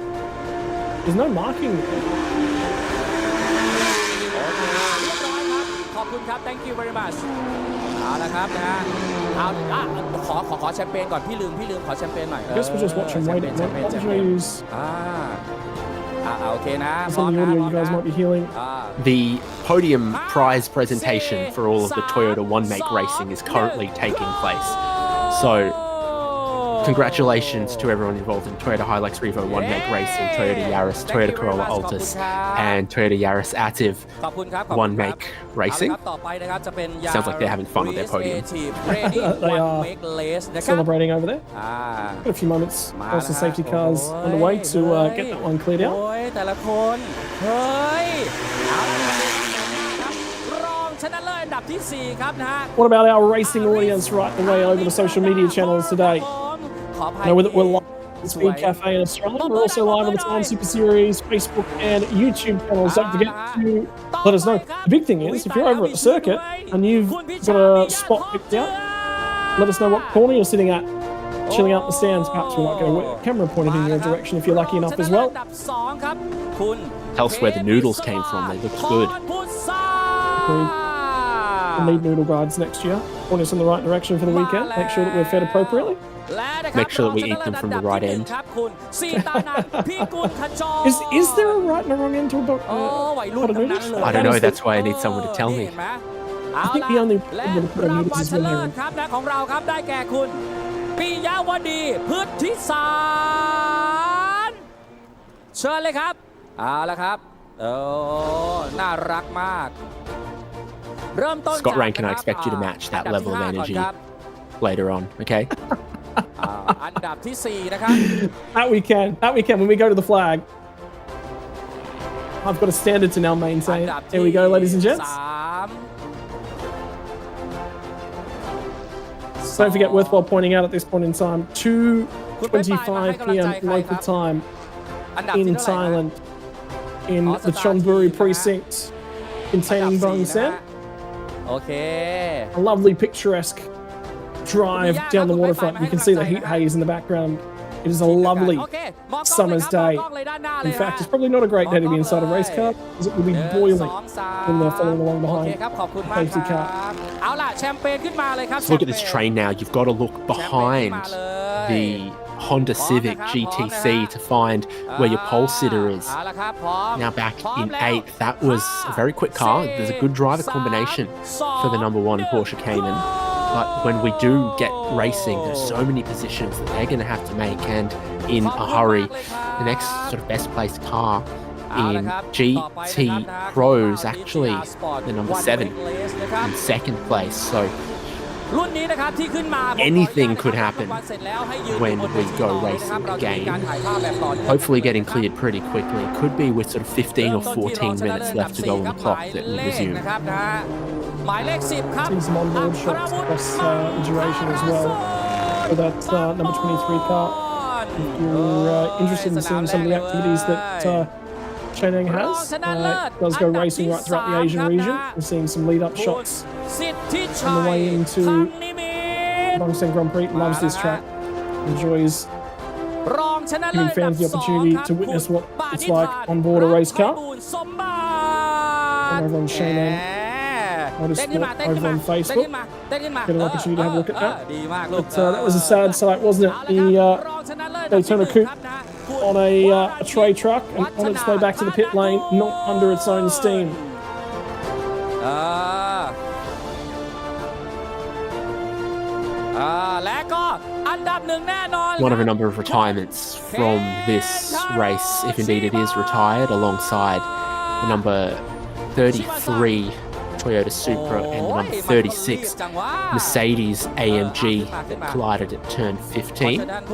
There's no marking there. คุณครับ thank you very much เอาละครับนะฮะเอาขอแชมเปญก่อนพี่ลืมขอแชมเปญหน่อย I guess we'll just watch him wait at what videos. โอเคนะพ That's ร้อม on the นะ audio you guys might be hearing. The podium prize presentation for all of the Toyota One Make Racing is currently taking place. So, congratulations to everyone involved in Toyota Hilux Revo One Make Racing, Toyota Yaris, Toyota Corolla Altis, and Toyota Yaris Active One Make Racing. Sounds like they're having fun with their podium. They are celebrating over there. Got a few moments whilst the safety cars underway to get that one cleared out. แต่ละคนเฮ้ยรองชนะเลิศอันดับที่4ครับนะฮะ What about our racing audience right the way over the social media channels today? Know that we're live at the Speed Cafe in Australia. We're also live on the Time Super Series Facebook and YouTube channels. Don't forget to let us know. The big thing is, if you're over at the circuit and you've got a spot picked out, let us know what corner you're sitting at, chilling out in the stands. Perhaps we might get a camera pointed in your direction if you're lucky enough as well. Tell us where the noodles came from. They look good. We'll need noodle guides next year. Point us in the right direction for the weekend. Make sure that we're fed appropriately. Make sure that we eat them from the right end. Is there a right and a wrong end to a pot of noodles? I don't know. That's why I need someone to tell me. I think the only problem with pot of noodles is when they're in. ครับและของเราครับได้แก่คุณปิยวดีพฤทธิสารเชิญเลยครับเอาละครับน่ารักมากเริ่มต้น Scott Rankin, I expect you to match that level of energy later on, okay? อันดับที่4นะครับ That we can when we go to the flag. I've got a standard to now maintain. Here we go, ladies and gents. Don't forget, worthwhile pointing out at this point in time, 2:25 p.m. local time in Thailand, in the Chonburi precinct containing Bangsaen. A lovely picturesque drive down the waterfront. You can see the heat haze in the background. It is a lovely summer's day. In fact, it's probably not a great day to be inside a race car because it will be boiling when they're following along behind the safety car. Look at this train now. You've got to look behind the Honda Civic GTC to find where your pole sitter is. Now back in 8th, that was a very quick car. There's a good driver combination for the number 1 Porsche Cayman. But when we do get racing, there's so many positions that they're going to have to make, and in a hurry. The next sort of best placed car in GT Pros, actually the number 7 in 2nd place. So anything could happen when we go racing again. Hopefully getting cleared pretty quickly. It could be with sort of 15 or 14 minutes left to go on the clock that we resume. Seeing some onboard shots across the duration as well for that number 23 car. If you're interested in seeing some of the activities that Cheneng has, it does go racing right throughout the Asian region. We're seeing some lead-up shots on the way into Bangsaen Grand Prix. Loves this track, enjoys giving fans the opportunity to witness what it's like on board a race car. And over on Cheneng Motorsport over on Facebook. Get an opportunity to have a look at that. But that was a sad sight, wasn't it? The Daytona Coupe on a tray truck and on its way back to the pit lane, not under its own steam. One of a number of retirements from this race, if indeed it is retired, alongside the number 33 Toyota Supra and the number 36 Mercedes AMG that collided at turn 15. Let's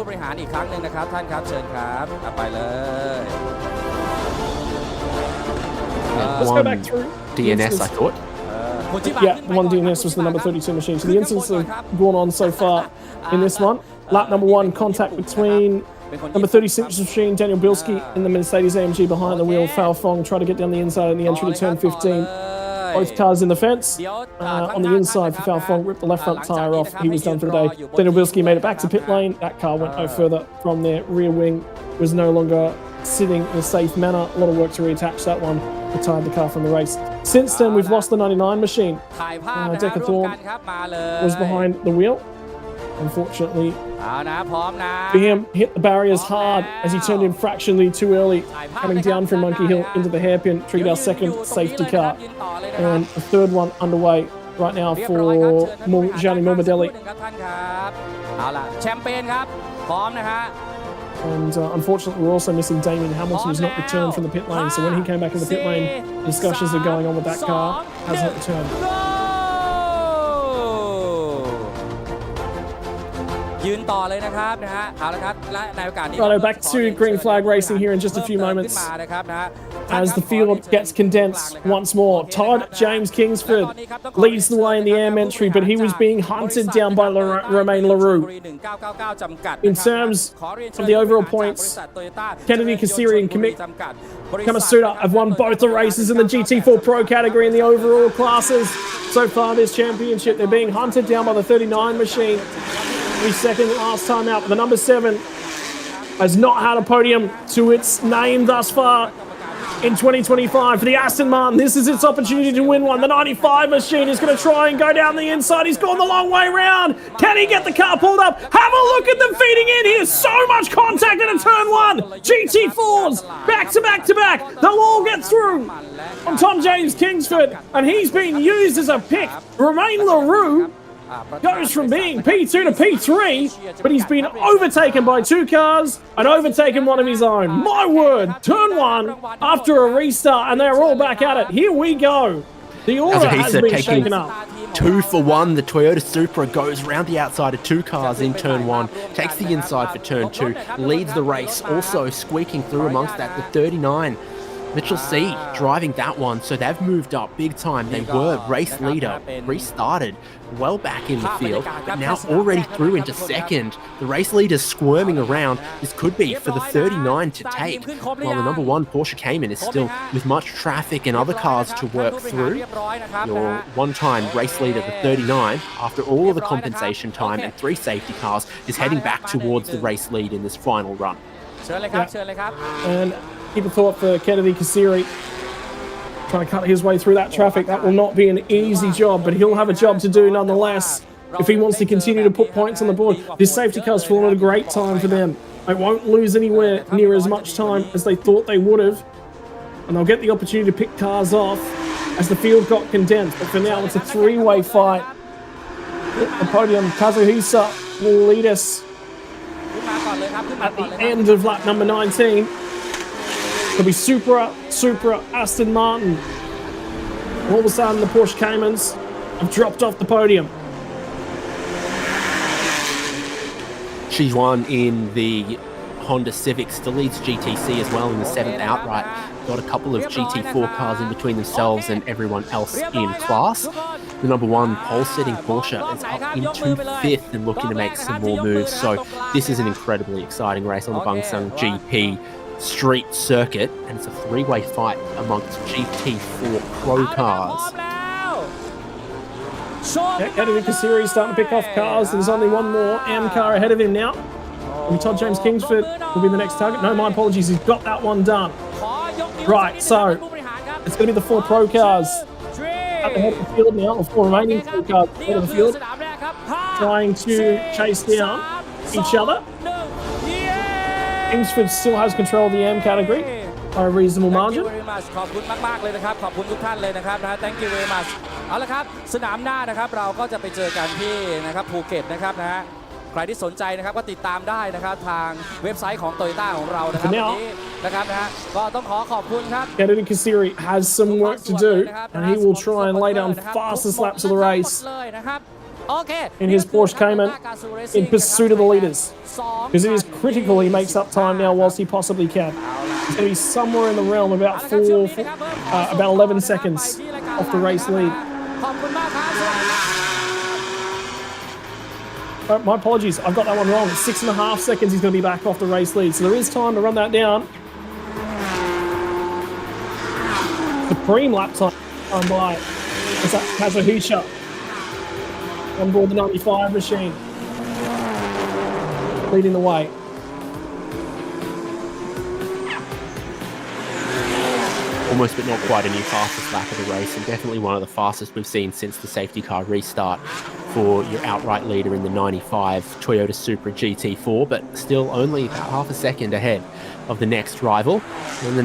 go back through DNS, I thought. Yeah, the one DNS was the number 32 machine. So the incidents that have gone on so far in this one. Lap number 1, contact between number 36 machine, Daniel Bilski, and the Mercedes AMG behind the wheel. Fao Fong tried to get down the inside in the entry to turn 15. Both cars in the fence. On the inside for Fao Fong, ripped the left front tyre off. He was done for the day. Daniel Bilski made it back to pit lane. That car went no further from there. Rear wing was no longer sitting in a safe manner. A lot of work to reattach that one. retired the car from the race. Since then, we've lost the 99 machine. ถ่ายภาพนะฮะ Decker ร่วม Thorne กันครับมาเลย was behind the wheel. Unfortunately, เอานะพร้อมนะ BM hit the barriers hard as he turned in fractionally too early, coming down from Monkey Hill into the hairpin, triggered our second safety car. And the third one underway right now เรียบ for ร้อยครับเชิญท่านผู้บริหาร Gianni Morbidelli. ครับท่านครับเอาล่ะแชมเปญครับพร้อมนะฮะ And unfortunately, we're also missing Damien Hamilton, who's not returned from the pit lane. So when he came back in the pit lane, discussions are going on with that car. Hasn't returned. ยืนต่อเลยนะครับนะฮะเอาละครับและในโอกาสนี้ Righto, back to green flag racing here in just a few moments. ขึ้นมานะครับนะฮะ As the field gets condensed once more, Todd James Kingsford leads the way in the air entry, but he was being hunted down by Romain Leroux. In terms of the overall points, Kennedy Kasiri and Kamasuda have won both the races in the GT4 Pro category in the overall classes. So far this championship, they're being hunted down by the 39 machine. Second last time out, but the number 7 has not had a podium to its name thus far in 2025 for the Aston Martin. This is its opportunity to win one. The 95 machine is going to try and go down the inside. He's gone the long way round. Can he get the car pulled up? Have a look at them feeding in here. So much contact in a turn 1. GT4s back to back to back. They'll all get through on Tom James Kingsford, and he's been used as a pick. Romain Leroux goes from being P2 to P3, but he's been overtaken by 2 cars and overtaken one of his own. My word, turn 1 after a restart, and they're all back at it. Here we go. The order has been shaken up. 2 for 1. The Toyota Supra goes round the outside of 2 cars in turn 1, takes the inside for turn 2, leads the race, also squeaking through amongst that the 39. Mitchell C driving that one, so they've moved up big time. They were race leader, restarted well back in the field, but now already through into second. The race leader's squirming around. This could be for the 39 to take, while the number 1 Porsche Cayman is still with much traffic and other cars to work through. Your one-time race leader, the 39, after all of the compensation time and 3 safety cars, is heading back towards the race lead in this final run. And people thought for Kennedy Kasiri trying to cut his way through that traffic, that will not be an easy job, but he'll have a job to do nonetheless if he wants to continue to put points on the board. This safety car's fallen at a great time for them. They won't lose anywhere near as much time as they thought they would have, and they'll get the opportunity to pick cars off as the field got condensed. But for now, it's a 3-way fight. The Podium, Kazuhisa will lead us at the end of lap number 19. It'll be Supra, Aston Martin. All of a sudden, the Porsche Caymans have dropped off the podium. She's won in the Honda Civic, still leads GTC as well in the 7th outright. Got a couple of GT4 cars in between themselves and everyone else in class. The number 1 pole-setting Porsche is up into 5th and looking to make some more moves. So this is an incredibly exciting race on the Bangsaen GP street circuit, and it's a 3-way fight amongst GT4 Pro cars. Kennedy Kasiri starting to pick off cars. There's only one more M car ahead of him now. And Todd James Kingsford will be the next target. No, my apologies, he's got that one done. Right, so it's going to be the 4 Pro cars at the head of the field now, or 4 remaining Pro cars at the head of the field, trying to chase down each other. Kingsford still has control of the M category by a reasonable margin. ขอบคุณมากๆเลยนะครับขอบคุณทุกท่านเลยนะครับนะ Thank you very much เอาละครับสนามหน้านะครับเราก็จะไปเจอกันที่นะครับภูเก็ตนะครับนะฮะใครที่สนใจนะครับก็ติดตามได้นะครับทางเว็บไซต์ของ Toyota ของเรานะครับวันนี้นะครับนะฮะก็ต้องขอบคุณครับ Kennedy Kasiri has some work to do, and he will try and lay down fastest laps of the race in his Porsche Cayman in pursuit of the leaders, because it is critical he makes up time now whilst he possibly can. He's going to be somewhere in the realm of about 11 seconds off the race lead. My apologies, I've got that one wrong. 6.5 seconds he's going to be back off the race lead, so there is time to run that down. Supreme lap time by Kazuhisa on board the 95 machine, leading the way. almost but not quite a new fastest lap of the race, and definitely one of the fastest we've seen since the safety car restart for your outright leader in the 95 Toyota Supra GT4, but still only about half a second ahead of the next rival, and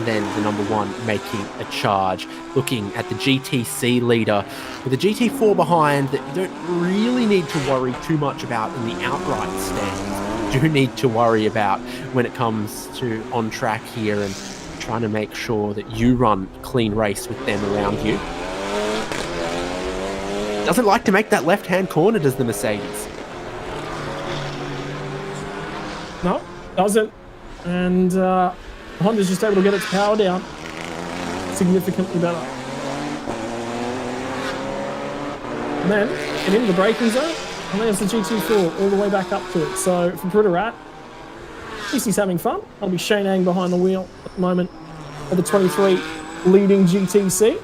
then the number one making a charge. Looking at the GTC leader with the GT4 behind that you don't really need to worry too much about in the outright standings. You do need to worry about when it comes to on track here and trying to make sure that you run a clean race with them around you. Doesn't like to make that left-hand corner, does the Mercedes? No, doesn't. And Honda's just able to get its power down significantly better. And then get into the braking zone, and there's the GT4 all the way back up to it. So for Brittarat, at least he's having fun. I'll be Shane Ang behind the wheel at the moment of the 23 leading GTC.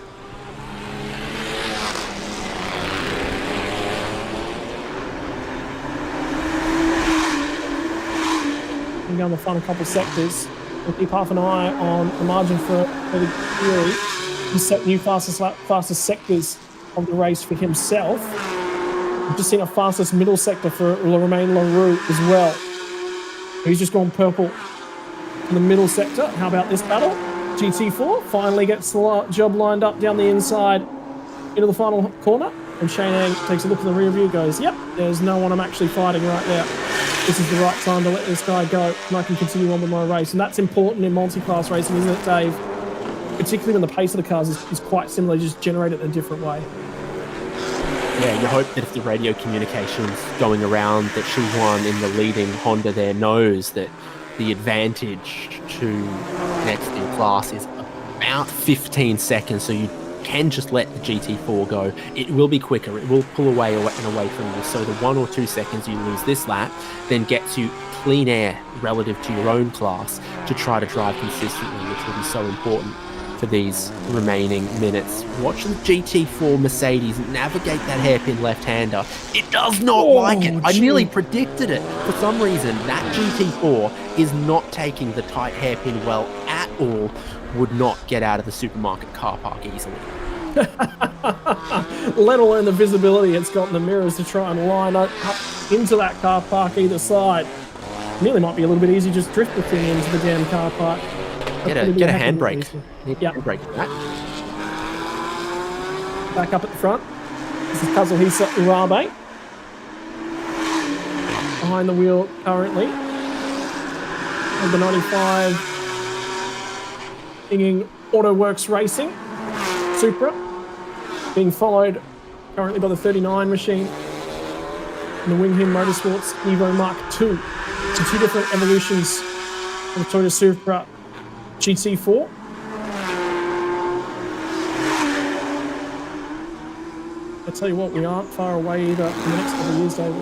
Down the final couple sectors. We'll keep half an eye on the margin for the Fury. He's set new fastest sectors of the race for himself. We've just seen a fastest middle sector for Romain Leroux as well. He's just gone purple in the middle sector. How about this battle? GT4 finally gets the job lined up down the inside into the final corner. And Shane Ang takes a look in the rear view, goes, yep, there's no one I'm actually fighting right now. This is the right time to let this guy go, and I can continue on with my race. And that's important in multi-class racing, isn't it, Dave? Particularly when the pace of the cars is quite similar, just generated in a different way. Yeah, you hope that if the radio communications going around that she won in the leading Honda there knows that the advantage to next in class is about 15 seconds, so you can just let the GT4 go. It will be quicker, it will pull away and away from you, so the 1 or 2 seconds you lose this lap then gets you clean air relative to your own class to try to drive consistently, which will be so important for these remaining minutes. Watch the GT4 Mercedes navigate that hairpin left-hander. It does not like it. I nearly predicted it. For some reason, that GT4 is not taking the tight hairpin well at all. Would not get out of the supermarket car park easily. Let alone the visibility it's got in the mirrors to try and line up into that car park either side. Nearly might be a little bit easy just drift the thing into the damn car park. Get a handbrake. Yeah. Handbrake that. Back up at the front. This is Kazuhisa Urabe. Behind the wheel currently. Number 95. Singing AutoWorks Racing, Supra, being followed currently by the 39 machine and the Wing Him Motorsports Evo Mark II. So two different evolutions of the Toyota Supra GT4. I tell you what, we aren't far away either in the next couple of years, Dave.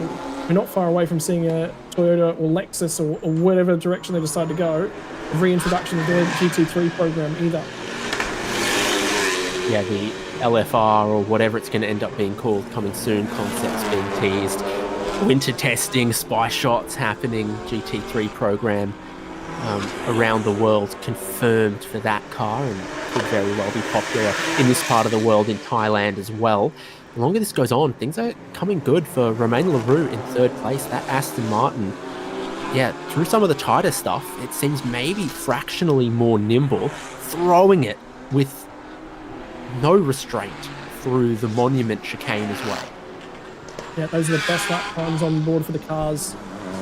We're not far away from seeing a Toyota or Lexus or whatever direction they decide to go, reintroduction of their GT3 program either. Yeah, the LFR or whatever it's going to end up being called coming soon, concepts being teased, winter testing, spy shots happening, GT3 program around the world confirmed for that car, and could very well be popular in this part of the world, in Thailand as well. The longer this goes on, things are coming good for Romain Leroux in third place. That Aston Martin, yeah, through some of the tighter stuff, it seems maybe fractionally more nimble, throwing it with no restraint through the Monument chicane as well. Yeah, those are the best lap times on board for the cars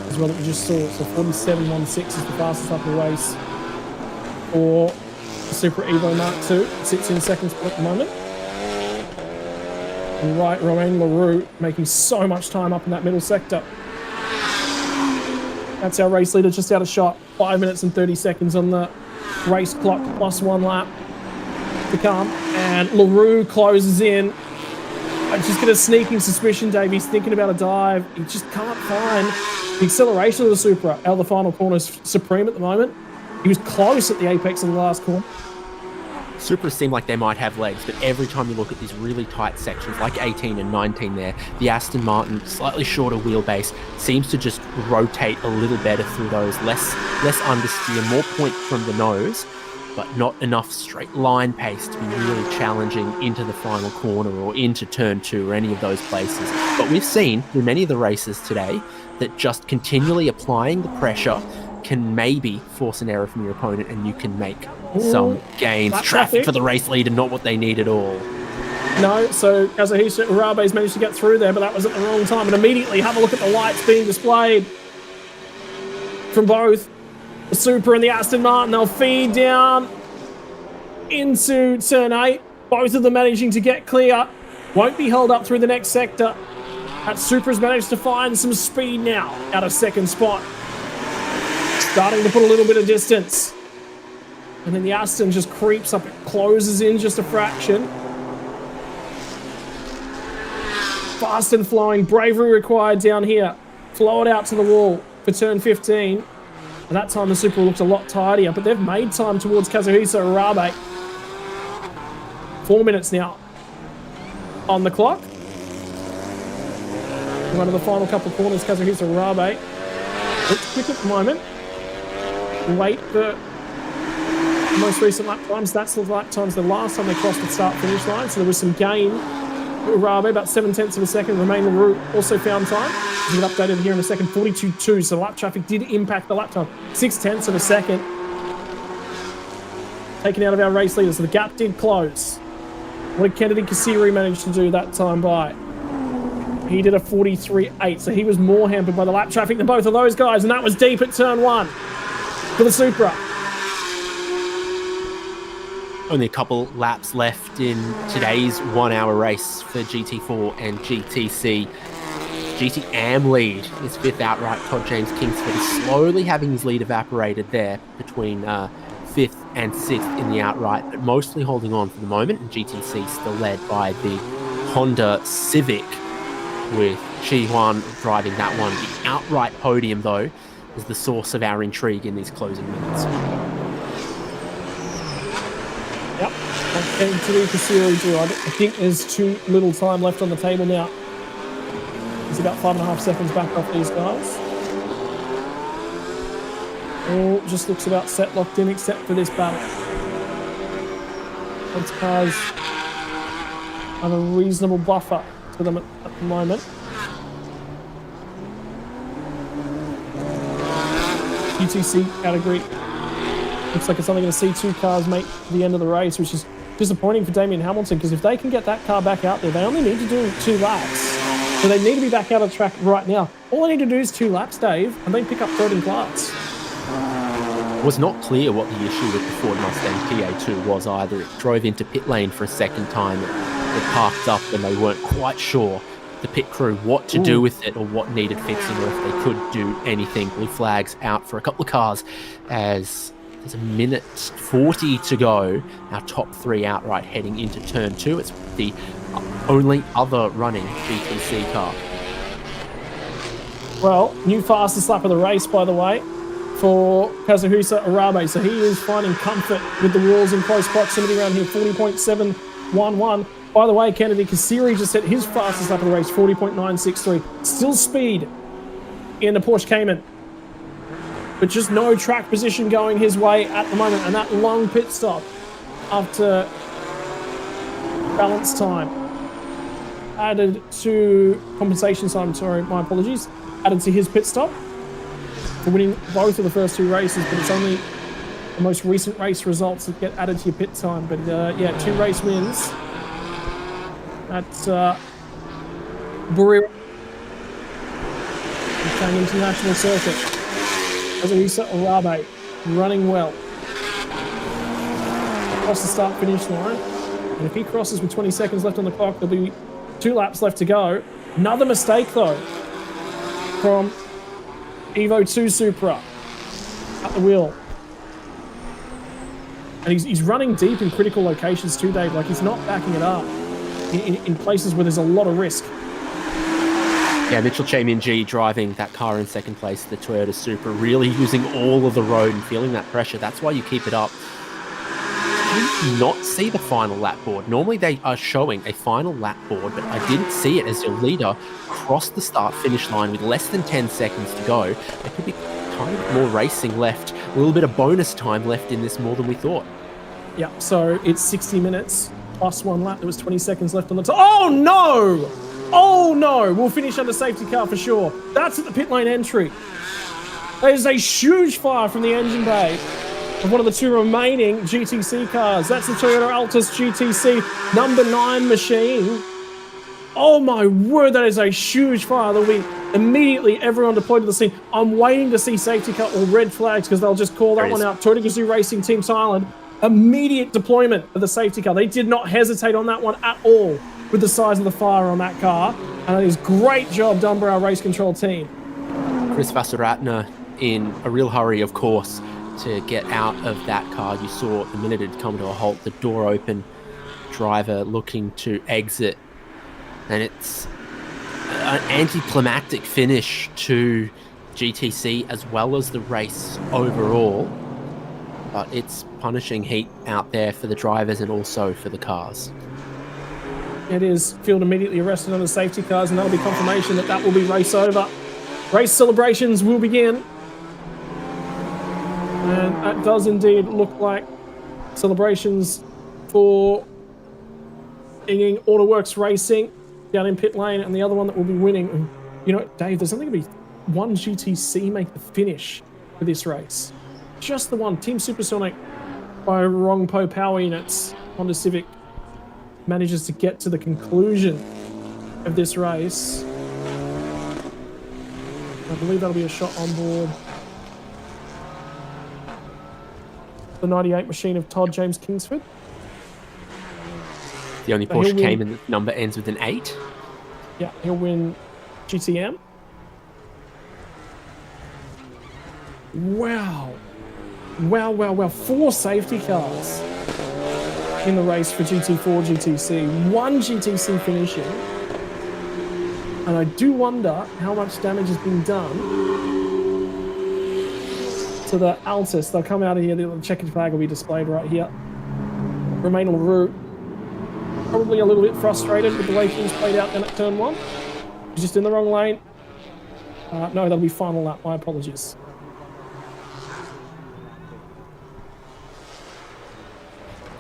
as well that we just saw. So 47.16 is the fastest lap of the race for the Supra Evo Mark II. It sits in second spot at the moment. And right, Romain Leroux making so much time up in that middle sector. That's our race leader just out of shot. 5 minutes and 30 seconds on the race clock, plus 1 lap to come. And Leroux closes in. I just get a sneaking suspicion, Dave, he's thinking about a dive. He just can't find the acceleration of the Supra out of the final corner is supreme at the moment. He was close at the apex of the last corner. Supras seem like they might have legs, but every time you look at these really tight sections, like 18 and 19 there, the Aston Martin, slightly shorter wheelbase, seems to just rotate a little better through those, less understeer, more point from the nose. but not enough straight line pace to be really challenging into the final corner or into turn 2 or any of those places. But we've seen through many of the races today that just continually applying the pressure can maybe force an error from your opponent and you can make some gains. Traffic for the race leader, not what they need at all. No, so Kazuhisa Urabe's managed to get through there, but that was at the wrong time. And immediately have a look at the lights being displayed from both the Supra and the Aston Martin. They'll feed down into turn 8. Both of them managing to get clear. Won't be held up through the next sector. That Supra's managed to find some speed now out of second spot. Starting to put a little bit of distance. And then the Aston just creeps up, it closes in just a fraction. Fast and flowing, bravery required down here. Flow it out to the wall for turn 15. And that time the Supra looked a lot tidier, but they've made time towards Kazuhisa Urabe. 4 minutes now on the clock. One of the final couple of corners, Kazuhisa Urabe. Looks quick at the moment. Wait for the most recent lap times. That's the lap times the last time they crossed the start-finish line, so there was some gain. Urabe, about 7/10 of a second. Romain Leroux also found time. We'll get updated here in a second. 42.2, so lap traffic did impact the lap time. 6/10 of a second. Taken out of our race leader, so the gap did close. What did Kennedy Kasiri manage to do that time by? He did a 43.8, so he was more hampered by the lap traffic than both of those guys, and that was deep at turn 1 for the Supra. Only a couple laps left in today's 1 hour race for GT4 and GTC. GT Am lead, his 5th outright. Todd James Kingsford is slowly having his lead evaporated there between 5th and 6th in the outright, but mostly holding on for the moment. And GTC still led by the Honda Civic, with Chi Huan driving that one. The outright podium, though, is the source of our intrigue in these closing minutes. Yep, getting to the Kasiri too. I think there's too little time left on the table now. He's about 5.5 seconds back off these guys. All just looks about set, locked in, except for this battle. Both cars have a reasonable buffer to them at the moment. UTC category. Looks like it's only going to see 2 cars make the end of the race, which is disappointing for Damien Hamilton, because if they can get that car back out there, they only need to do 2 laps. So they need to be back out of the track right now. All they need to do is 2 laps, Dave, and they pick up 3rd in class. It was not clear what the issue with the Ford Mustang PA2 was either. It drove into pit lane for a second time. It parked up and they weren't quite sure, the pit crew, what to do with it or what needed fixing, or if they could do anything. Blue flags out for a couple of cars as there's 1:40 to go. Our top 3 outright heading into turn 2. It's the only other running GTC car. Well, new fastest lap of the race, by the way, for Kazuhisa Urabe. So he is finding comfort with the walls in close proximity around here. 40.711. By the way, Kennedy Kasiri just set his fastest lap of the race, 40.963. Still speed in the Porsche Cayman, but just no track position going his way at the moment. And that long pit stop after balance time added to compensation time, sorry, my apologies, added to his pit stop for winning both of the first 2 races, but it's only the most recent race results that get added to your pit time. But yeah, 2 race wins. That's Buriro International Circuit. Kazuhisa Urabe running well across the start-finish line. And if he crosses with 20 seconds left on the clock, there'll be 2 laps left to go. Another mistake, though, from Evo 2 Supra at the wheel. And he's running deep in critical locations too, Dave. Like, he's not backing it up in places where there's a lot of risk. Yeah, Mitchell Che-Min-ji driving that car in second place, the Toyota Supra, really using all of the road and feeling that pressure. That's why you keep it up. Did you not see the final lap board? Normally they are showing a final lap board, but I didn't see it as your leader crossed the start-finish line with less than 10 seconds to go. There could be a tiny bit more racing left, a little bit of bonus time left in this more than we thought. Yeah, so it's 60 minutes plus 1 lap. There was 20 seconds left on the time. Oh no! Oh no! We'll finish under safety car for sure. That's at the pit lane entry. There's a huge fire from the engine bay of one of the 2 remaining GTC cars. That's the Toyota Altis GTC number 9 machine. Oh my word, that is a huge fire. There'll be immediately everyone deployed to the scene. I'm waiting to see safety car or red flags because they'll just call that one out. Toyota Gazoo Racing Team Thailand, immediate deployment of the safety car. They did not hesitate on that one at all with the size of the fire on that car. And it is great job done by our race control team. Chris Vasaratna in a real hurry, of course, to get out of that car. You saw the minute it come to a halt, the door open, driver looking to exit. And it's an anticlimactic finish to GTC as well as the race overall. But it's punishing heat out there for the drivers and also for the cars. It is. Field immediately arrested on the safety cars, and that'll be confirmation that that will be race over. Race celebrations will begin. And that does indeed look like celebrations for Ying Autoworks Racing down in pit lane, and the other one that will be winning. You know, Dave, there's only going to be one GTC make the finish for this race. Just the one. Team Supersonic by Rongpo Power Units. Honda Civic manages to get to the conclusion of this race. I believe that'll be a shot on board the 98 machine of Todd James Kingsford. The only Porsche Cayman that number ends with an 8. Yeah, he'll win GTM. Wow. Wow. 4 safety cars in the race for GT4, GTC. 1 GTC finishing. And I do wonder how much damage has been done to the Altis. They'll come out of here, the checkered flag will be displayed right here. Romain LaRue, probably a little bit frustrated with the way things played out then at turn 1. He's just in the wrong lane. No, that'll be final lap, my apologies.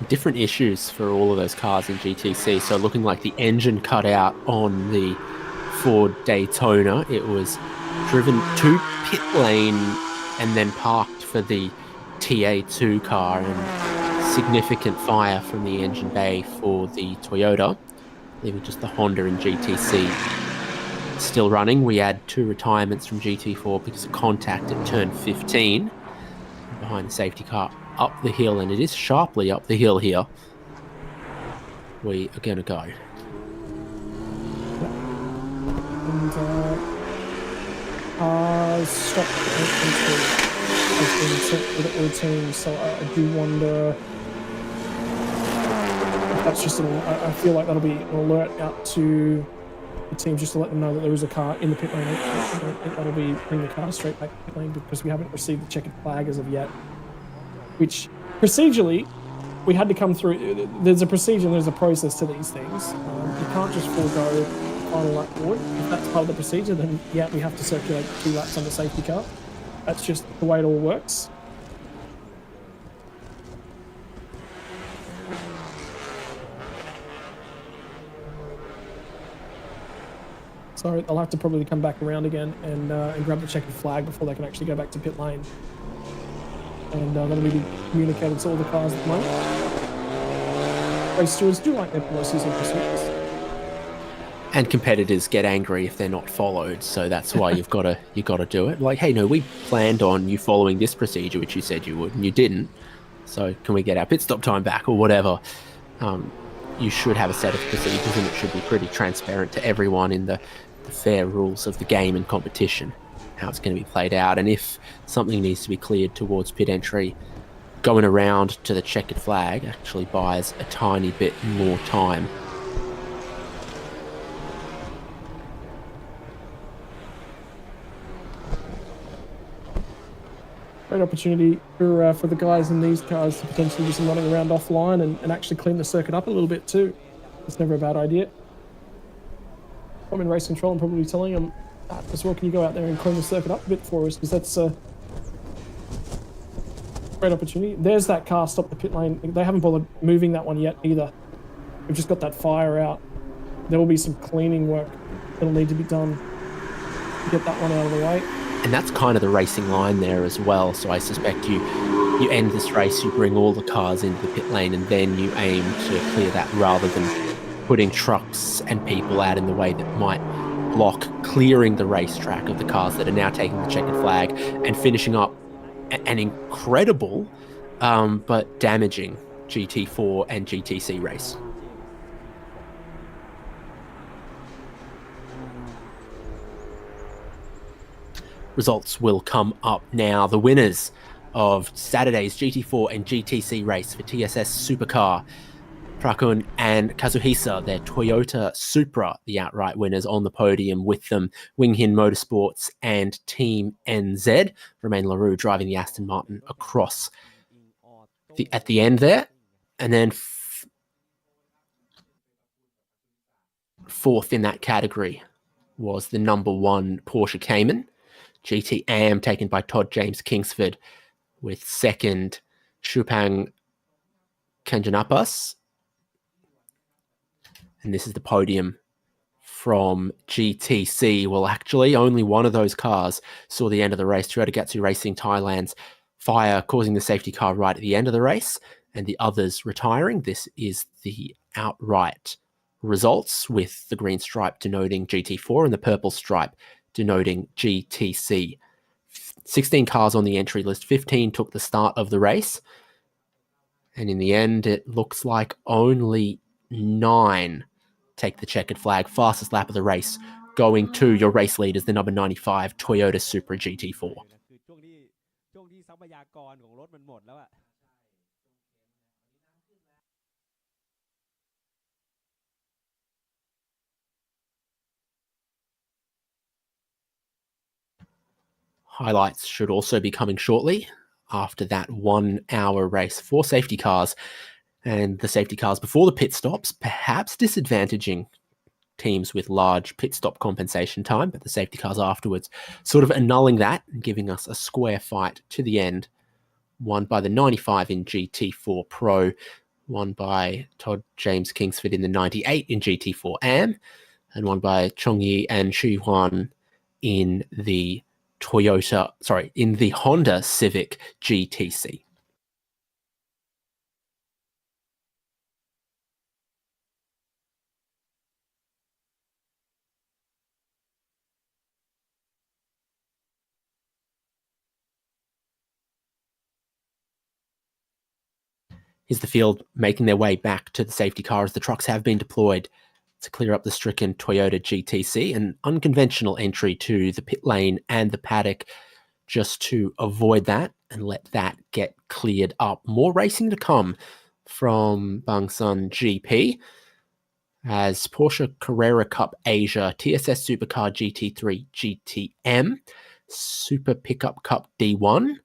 Different issues for all of those cars in GTC. So looking like the engine cut out on the Ford Daytona. It was driven to pit lane and then parked for the TA2 car, and significant fire from the engine bay for the Toyota, leaving just the Honda and GTC still running. We had 2 retirements from GT4 because of contact at turn 15 behind the safety car up the hill, and it is sharply up the hill here. We are going to go. And stop entry has been set with all teams, so I do wonder if that's just I feel like that'll be an alert out to the team just to let them know that there is a car in the pit lane. I don't think that'll be bring the car straight back to the pit lane because we haven't received the checkered flag as of yet. Which procedurally we had to come through. There's a procedure and there's a process to these things. You can't just forego final lap board. If that's part of the procedure, then yeah, we have to circulate 2 laps on the safety car. That's just the way it all works. So I'll have to probably come back around again and grab the checkered flag before they can actually go back to pit lane. And that'll be communicated to all the cars at the moment. Race stewards do like their policies and procedures. And competitors get angry if they're not followed, so that's why you've got to do it. Like, hey, no, we planned on you following this procedure, which you said you would, and you didn't. So can we get our pit stop time back or whatever? You should have a set of procedures, and it should be pretty transparent to everyone in the fair rules of the game and competition, how it's going to be played out. And if something needs to be cleared towards pit entry, going around to the checkered flag actually buys a tiny bit more time. Great opportunity for the guys in these cars to potentially do some running around offline and actually clean the circuit up a little bit too. It's never a bad idea. I'm in race control and probably telling them as well, can you go out there and clean the circuit up a bit for us, because that's Great opportunity. There's that car, stop the pit lane. They haven't bothered moving that one yet either. We've just got that fire out. There will be some cleaning work that'll need to be done to get that one out of the way. And that's kind of the racing line there as well. So I suspect you end this race, you bring all the cars into the pit lane, and then you aim to clear that rather than putting trucks and people out in the way that might block clearing the racetrack of the cars that are now taking the checkered flag and finishing up an incredible but damaging GT4 and GTC race. Results will come up now. The winners of Saturday's GT4 and GTC race for TSS Supercar, Prakun and Kazuhisa, their Toyota Supra, the outright winners on the podium. With them, Winghin Motorsports and Team NZ. Romain Leroux driving the Aston Martin across at the end there. And then fourth in that category was the number 1 Porsche Cayman. GT Am taken by Todd James Kingsford, with second Shupang Kanjanapas. And this is the podium from GTC. Well, actually, only one of those cars saw the end of the race. Toyota Gazoo Racing Thailand's fire causing the safety car right at the end of the race, and the others retiring. This is the outright results, with the green stripe denoting GT4 and the purple stripe denoting GTC. 16 cars on the entry list, 15 took the start of the race, and in the end it looks like only 9 take the checkered flag. Fastest lap of the race going to your race leaders, the number 95 Toyota Supra GT4. Highlights should also be coming shortly after that 1 hour race for safety cars, and the safety cars before the pit stops, perhaps disadvantaging teams with large pit stop compensation time, but the safety cars afterwards sort of annulling that and giving us a square fight to the end, won by the 95 in GT4 Pro, won by Todd James Kingsford in the 98 in GT4 Am, and won by Chongyi and Xu Huan in the Honda Civic GTC. Here's the field making their way back to the safety car as the trucks have been deployed to clear up the stricken Toyota GTC. An unconventional entry to the pit lane and the paddock just to avoid that and let that get cleared up. More racing to come from Bangsaen GP as Porsche Carrera Cup Asia, TSS Supercar GT3 GTM, Super Pickup Cup D1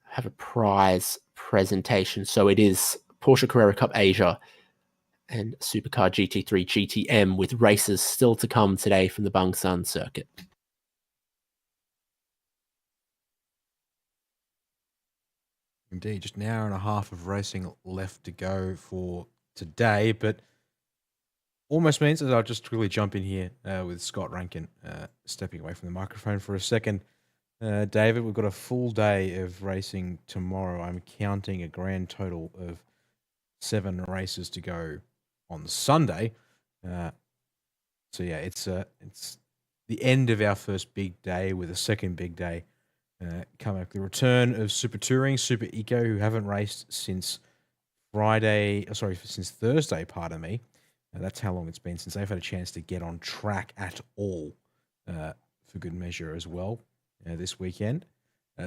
have a prize presentation. So it is Porsche Carrera Cup Asia and Supercar GT3 GTM, with races still to come today from the Bangsaen circuit. Indeed, just an hour and a half of racing left to go for today, but almost means that I'll just quickly jump in here with Scott Rankin stepping away from the microphone for a second. David, we've got a full day of racing tomorrow. I'm counting a grand total of 7 races to go on Sunday. So yeah, it's the end of our first big day with a second big day coming up. The return of Super Touring, Super Eco, who haven't raced since since Thursday, pardon me. That's how long it's been since they've had a chance to get on track at all, for good measure as well, this weekend.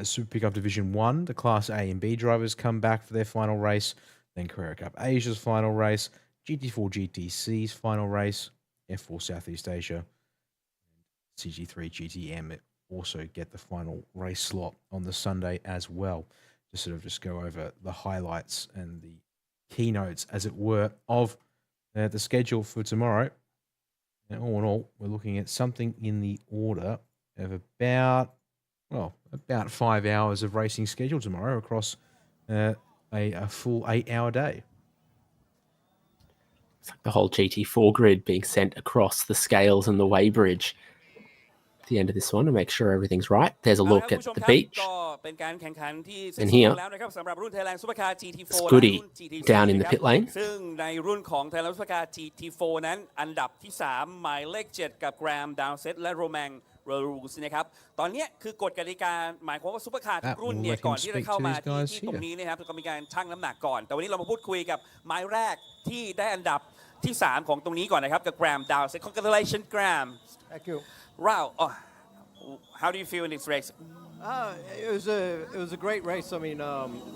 Super Pickup Division 1, the Class A and B drivers come back for their final race. Then Carrera Cup Asia's final race, GT4 GTC's final race, F4 Southeast Asia, CG3 GTM also get the final race slot on the Sunday as well. To sort of just go over the highlights and the keynotes, as it were, of the schedule for tomorrow. And all in all, we're looking at something in the order of about well, about 5 hours of racing schedule tomorrow across a full 8-hour day. It's like the whole GT4 grid being sent across the scales and the weighbridge at the end of this one to make sure everything's right. There's a look at the beach. ก็เป็นการแข่งขันที่เสร็จ And สมบู here, รณ์แล้วนะครับสำหรับรุ่น Thailand Supercar GT4 และ Scotty รุ่น GT4 down in the นะครับ pit lane. ซึ่งในรุ่นของ Thailand Supercar GT4 นั้นอันดับที่ 3 หมายเลข 7 กับ Graham Dowsett และ Romain Rolls นะครับตอนนี้คือกฎกติกาหมายความว่าซุปเปอร์คาร์ทุกรุ่นเนี่ย Let him ก่อนที่จะเข้ามา speak to these ที่ guys ตรงนี้นะครับก็มีการชั่งน้ำหนักก่อน แต่วันนี้เรามาพูดคุยกับหมายแรกที่ได้อันดับที่ 3 ของตรงนี้ก่อนนะครับกับ Graham Dowsett Congratulations Graham Thank you. Wow how do you feel in this race It was a great race. I mean,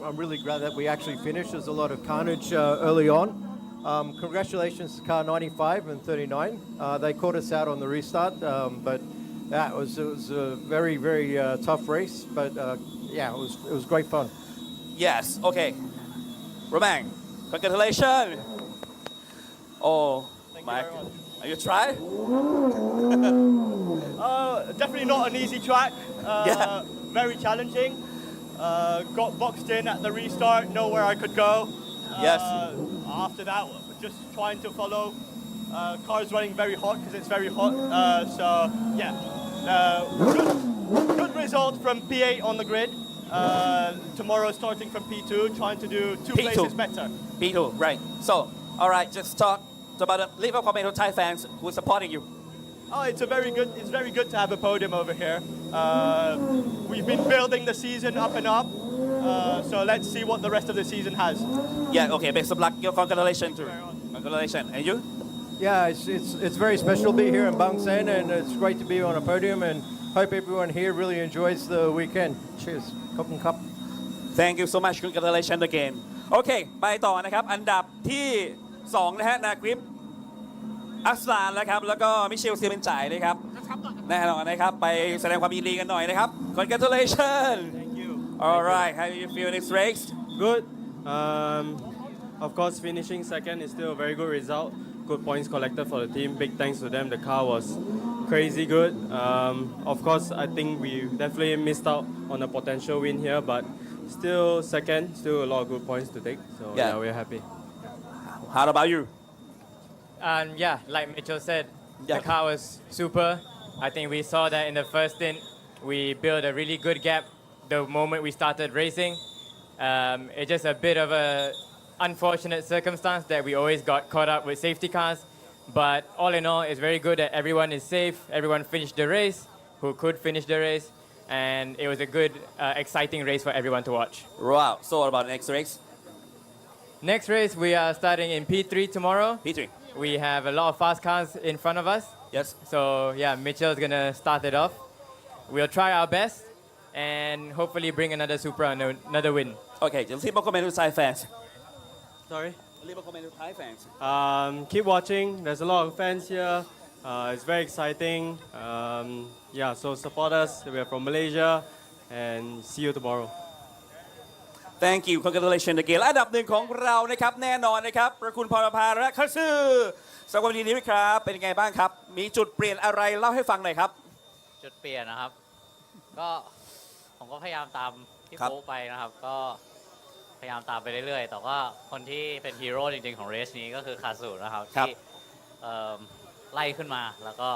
I'm really glad that we actually finished. There's a lot of carnage early on. Congratulations to car 95 and 39. They caught us out on the restart, but yeah, it was a very tough race. But yeah, it was great fun. Yes okay Romain congratulations oh my are you try Definitely not an easy track. Yeah. Very challenging. Got boxed in at the restart, know where I could go. Yes. After that, just trying to follow. Car's running very hot because it's very hot. So yeah, good result from P8 on the grid. Tomorrow starting from P2, trying to do two P2. places better. P2 right so all right just talk about it leave a comment to Thai fans who are supporting you Oh, it's very good to have a podium over here. We've been building the season up and up. So let's see what the rest of the season has. yeah okay best of luck your congratulations too congratulations and you Yeah, it's very special to be here in Bangsaen, and it's great to be on a podium. And hope everyone here really enjoys the weekend. Cheers. Cup and cup. Thank you so much congratulations again โอเคไปต่อนะครับอันดับที่ 2 นะฮะนากริปอัสลานนะครับแล้วก็มิเชลเซียเบนจ่ายนะครับแน่นอนนะครับไปแสดงความยินดีกันหน่อยนะครับ Congratulations Thank you All right how do you feel in this race Good of course finishing second is still a very good result good points collected for the team big thanks to them the car was crazy good of course I think we definitely missed out on a potential win here but still second still a lot of good points to take so yeah we're happy How about you And yeah, like Mitchell said, the car was super. I think we saw that in the first stint. We built a really good gap the moment we started racing. It's just a bit of a unfortunate circumstance that we always got caught up with safety cars. But all in all, it's very good that everyone is safe. Everyone finished the race who could finish the race. And it was a good, exciting race for everyone to watch. Wow so what about the next race Next race, we are starting in P3 tomorrow. P3 We have a lot of fast cars in front of us. Yes. So yeah, Mitchell's gonna start it off. We'll try our best and hopefully bring another Supra, another win. Okay just leave a comment to Thai fans Sorry leave a comment to Thai fans keep watching there's a lot of fans here it's very exciting yeah so support us we're from Malaysia and see you tomorrow Thank you congratulations again และอันดับ 1ของเรานะครับแน่นอนนะครับประคุณพรภาและคัสซื่อสวัสดีนี้ครับเป็นยังไงบ้างครับมีจุดเปลี่ยนอะไรเล่าให้ฟังหน่อยครับจุดเปลี่ยนนะครับก็ผมก็พยายามตามที่ ครับ โค้ชไปนะครับก็พยายามตามไปเรื่อยๆแต่ว่าคนที่เป็นฮีโร่จริงๆของเรสนี้ก็คือคาสูนะครับที่ไล่ขึ้นมาแล้วก็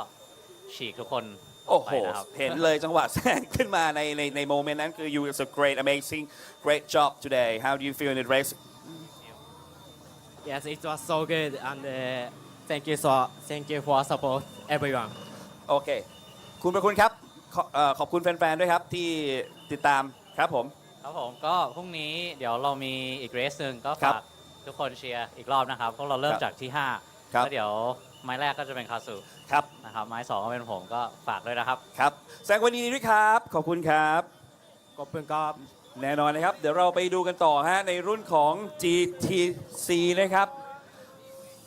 ฉีกทุกคน โอ้โหเห็นเลยจังหวะแซงขึ้นมาในโมเมนต์นั้นคือ you was a great amazing great job today how do you feel in the race Yes it was so good and thank you for support everyone โอเคคุณประคุณครับขอบคุณแฟนๆด้วยครับที่ติดตามครับผมครับผมก็พรุ่งนี้เดี๋ยวเรามีอีกเรสหนึ่งก็ฝากทุกคนเชียร์อีกรอบนะครับพวกเราเริ่มจากที่5แล้วเดี๋ยวไม้แรกก็จะเป็นคาสูครับนะครับไม้2ก็เป็นผมก็ฝากด้วยนะครับครับแสดงความยินดีด้วยครับขอบคุณครับขอบคุณครับแน่นอนนะครับเดี๋ยวเราไปดูกันต่อฮะในรุ่นของ GTC นะครับ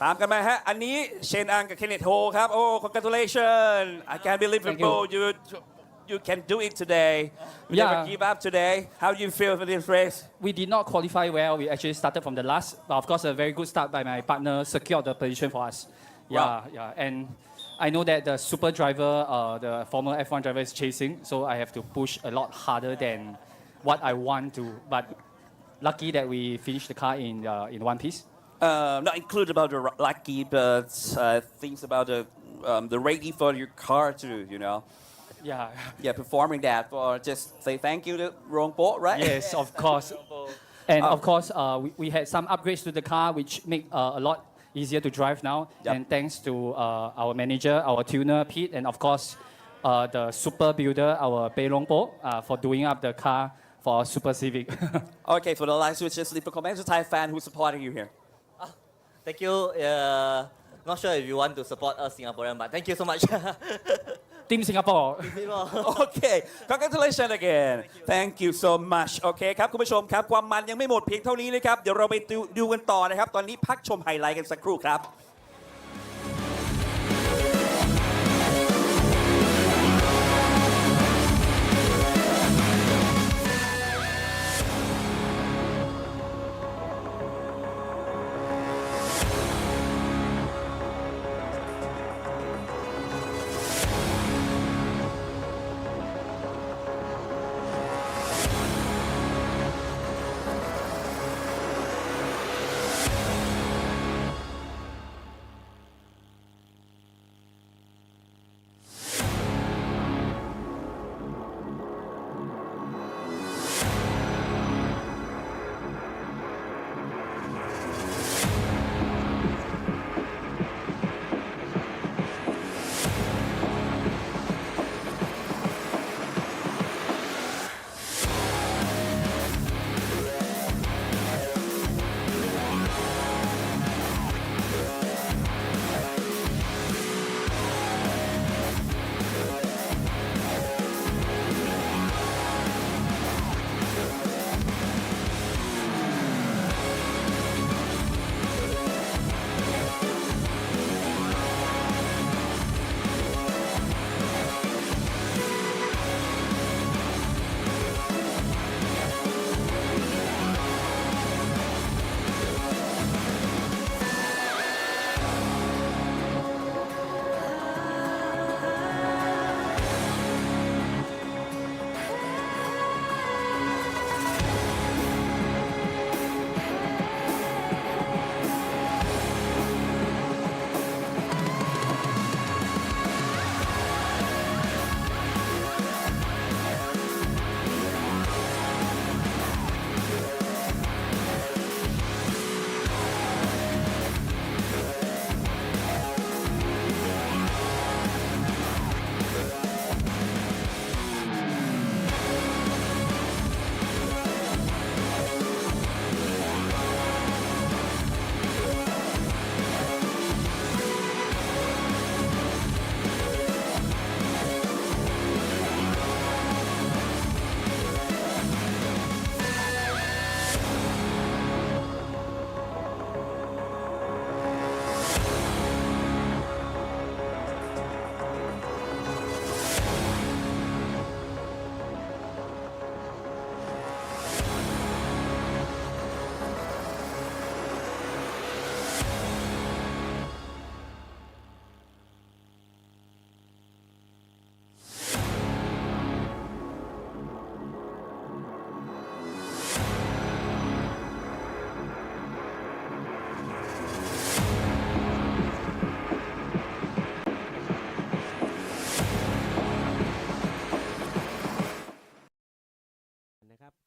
ตามกันมาฮะอันนี้เชนอังกับเคนเนตโฮครับโอ้ congratulations I can't believe you can do it today you never give up today how do you feel for this race we did not qualify well we actually started from the last but of course a very good start by my partner secured the position for us yeah and I know that the super driver, the former F1 driver is chasing, so I have to push a lot harder than what I want to. But lucky that we finished the car in one piece. Not included about the lucky, but things about the ready for your car too, you know. Yeah. Yeah, performing that for just say thank you to Rongpo, right? Yes, of course. And of course, we had some upgrades to the car, which make a lot easier to drive now. Yep. And thanks to our manager, our tuner, Pete, and of course, the super builder, our Pei Longpo, for doing up the car for Super Civic. Okay, for the live switch, just leave a comment to Thai fan who's supporting you here. Thank you. Not sure if you want to support us Singaporean, but thank you so much. Team Singapore. Okay, congratulations again. Thank you so much. โอเคครับคุณผู้ชมครับความมันยังไม่หมดเพียงเท่านี้นะครับเดี๋ยวเราไปดูกันต่อนะครับตอนนี้พักชมไฮไลท์กันสักครู่ครับ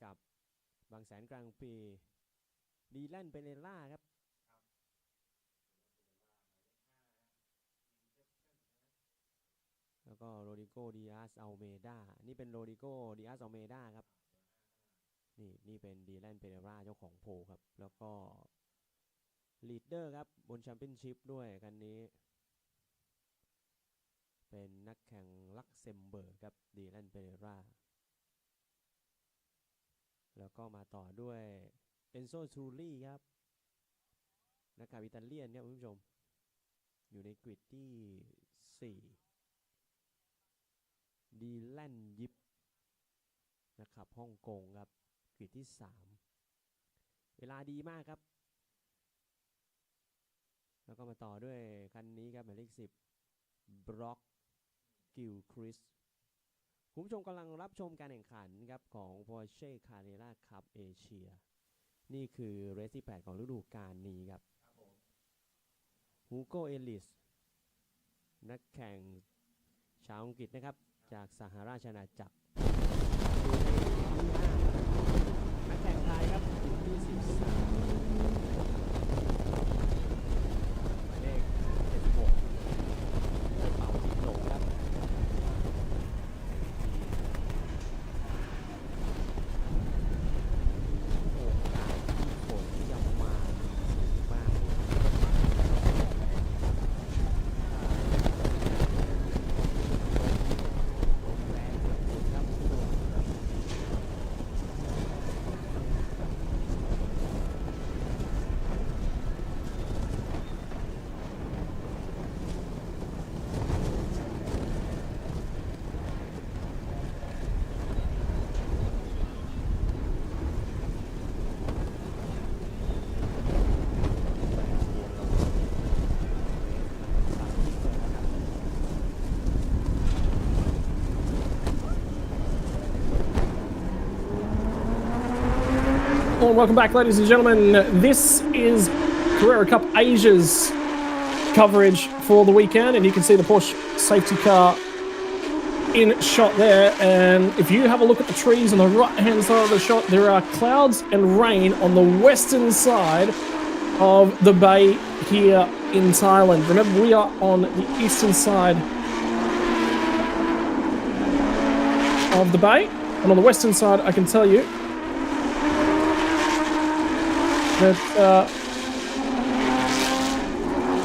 กับบางแสนกลางปีดีแลนเปเรล่าครับแล้วก็โรดิโกดิอาสอัลเมดานี่เป็นโรดิโกดิอาสอัลเมดาครับนี่เป็นดีแลนเปเรล่าเจ้าของโพครับแล้วก็ลีดเดอร์ครับบนแชมเปี้ยนชิพด้วยกันนี้เป็นนักแข่งลักเซมเบิร์กครับดีแลนเปเรล่าแล้วก็มาต่อด้วยเอนโซทูรี่ครับนักขับอิตาเลียนเนี่ยคุณผู้ชมอยู่ในกริดที่4ดีแลนยิปนักขับฮ่องกงครับกริดที่3เวลาดีมากครับแล้วก็มาต่อด้วยคันนี้ครับหมายเลข10 บล็อกกิลคริสคุณผู้ชมกำลังรับชมการแข่งขันครับของ Porsche Carrera Cup เอเชียนี่คือเรสที่8ของฤดูกาลนี้ครับฮูโกเอลิสนักแข่งชาวอังกฤษนะครับจากสหราชอาณาจักรนักแข่งไทยครับอยู่ที่13เลข76เป่าจิโตครับโอกาสที่ฝนจะมาสูงมากWell, welcome back, ladies and gentlemen. This is Carrera Cup Asia's coverage for the weekend, and you can see the Porsche safety car in shot there. And if you have a look at the trees on the right-hand side of the shot, there are clouds and rain on the western side of the bay here in Thailand. Remember, we are on the eastern side of the bay, and on the western side, I can tell you that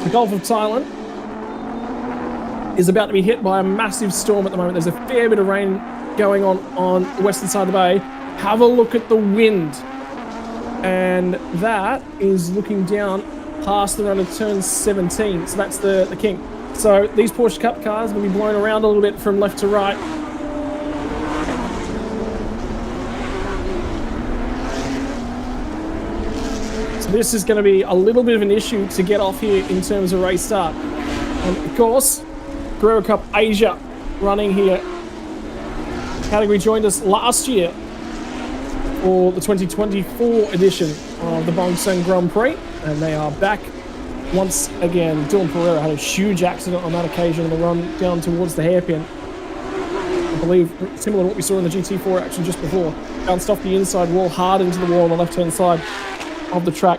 the Gulf of Thailand is about to be hit by a massive storm at the moment. There's a fair bit of rain going on the western side of the bay. Have a look at the wind. And that is looking down past the run of turn 17. So that's the king. So these Porsche Cup cars will be blown around a little bit from left to right. This is going to be a little bit of an issue to get off here in terms of race start. And of course, Carrera Cup Asia running here. Category joined us last year for the 2024 edition of the Bangsaen Grand Prix, and they are back once again. Dylan Pereira had a huge accident on that occasion on the run down towards the hairpin. I believe similar to what we saw in the GT4 action just before. Bounced off the inside wall hard into the wall on the left-hand side of the track.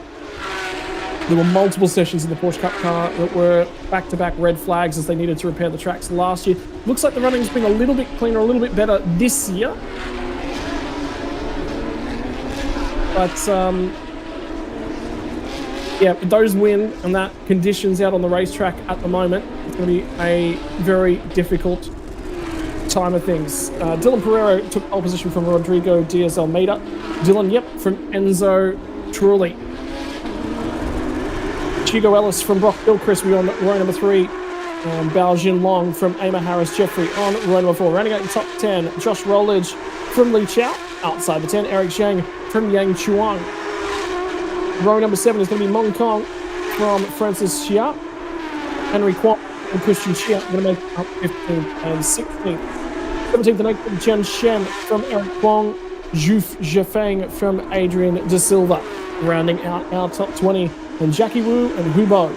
There were multiple sessions in the Porsche Cup car that were back-to-back red flags as they needed to repair the tracks last year. Looks like the running's been a little bit cleaner, a little bit better this year. But yeah, with those wind and that conditions out on the racetrack at the moment, it's going to be a very difficult time of things. Dylan Pereira took pole position from Rodrigo Diaz Almeida. Dylan, yep, from Enzo Truly. Chico Ellis from Brock Gilchrist, we on row number 3. Bao Jin Long from Ama Harris Jeffrey on row number 4. Rounding out the top 10, Josh Rollage from Li Chao. Outside the 10, Eric Zhang from Yang Chuang. Row number 7 is going to be Mong Kong from Francis Xia. Henry Kwok and Christian Xia going to make up 15th and 16th. 17th and 18th, Chen Shen from Eric Kwong. Juf Zhefeng from Adrian De Silva. Rounding out our top 20, and Jackie Wu and Hubo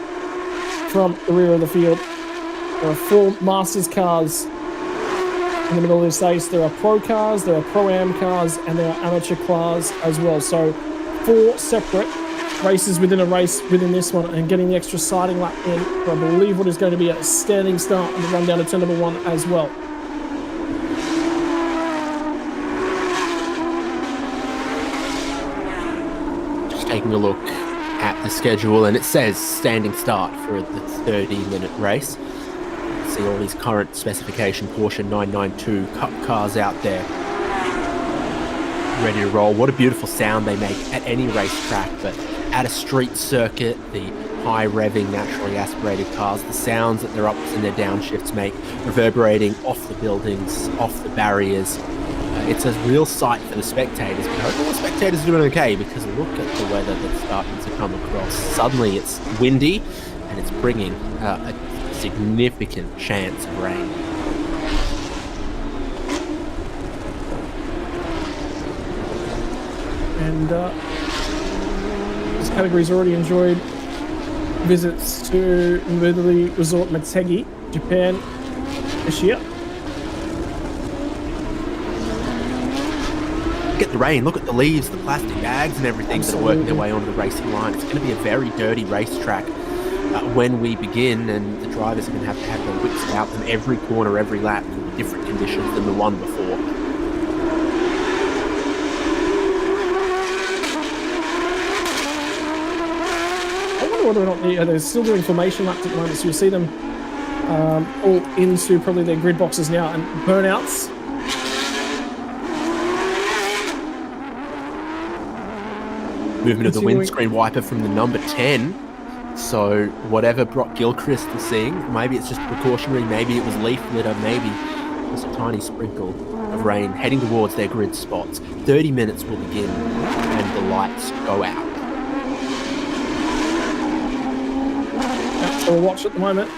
from the rear of the field. There are 4 Masters cars in the middle of this race. There are Pro cars, there are Pro-Am cars, and there are amateur cars as well. So 4 separate races within a race within this one, and getting the extra siding lap in for, I believe, what is going to be a standing start on the run down to turn number 1 as well. Taking a look at the schedule, and it says standing start for the 30-minute race. See all these current specification Porsche 992 Cup cars out there ready to roll. What a beautiful sound they make at any racetrack, but at a street circuit, the high revving, naturally aspirated cars, the sounds that their ups and their downshifts make, reverberating off the buildings, off the barriers. It's a real sight for the spectators, but hopefully the spectators are doing okay, because look at the weather that's starting to come across. Suddenly it's windy, and it's bringing a significant chance of rain. And this category's already enjoyed visits to the resort Motegi, Japan, this year. Look at the rain, look at the leaves, the plastic bags and everything that are working their way onto the racing line. It's going to be a very dirty racetrack when we begin, and the drivers are going to have their wits about them every corner, every lap, in different conditions than the one before. I wonder whether or not they're still doing formation laps at the moment, so you'll see them all into probably their grid boxes now, and burnouts. Movement of the windscreen wiper from the number 10. So whatever Brock Gilchrist was seeing, maybe it's just precautionary, maybe it was leaf litter, maybe just a tiny sprinkle of rain heading towards their grid spots. 30 minutes will begin and the lights go out. So we'll watch at the moment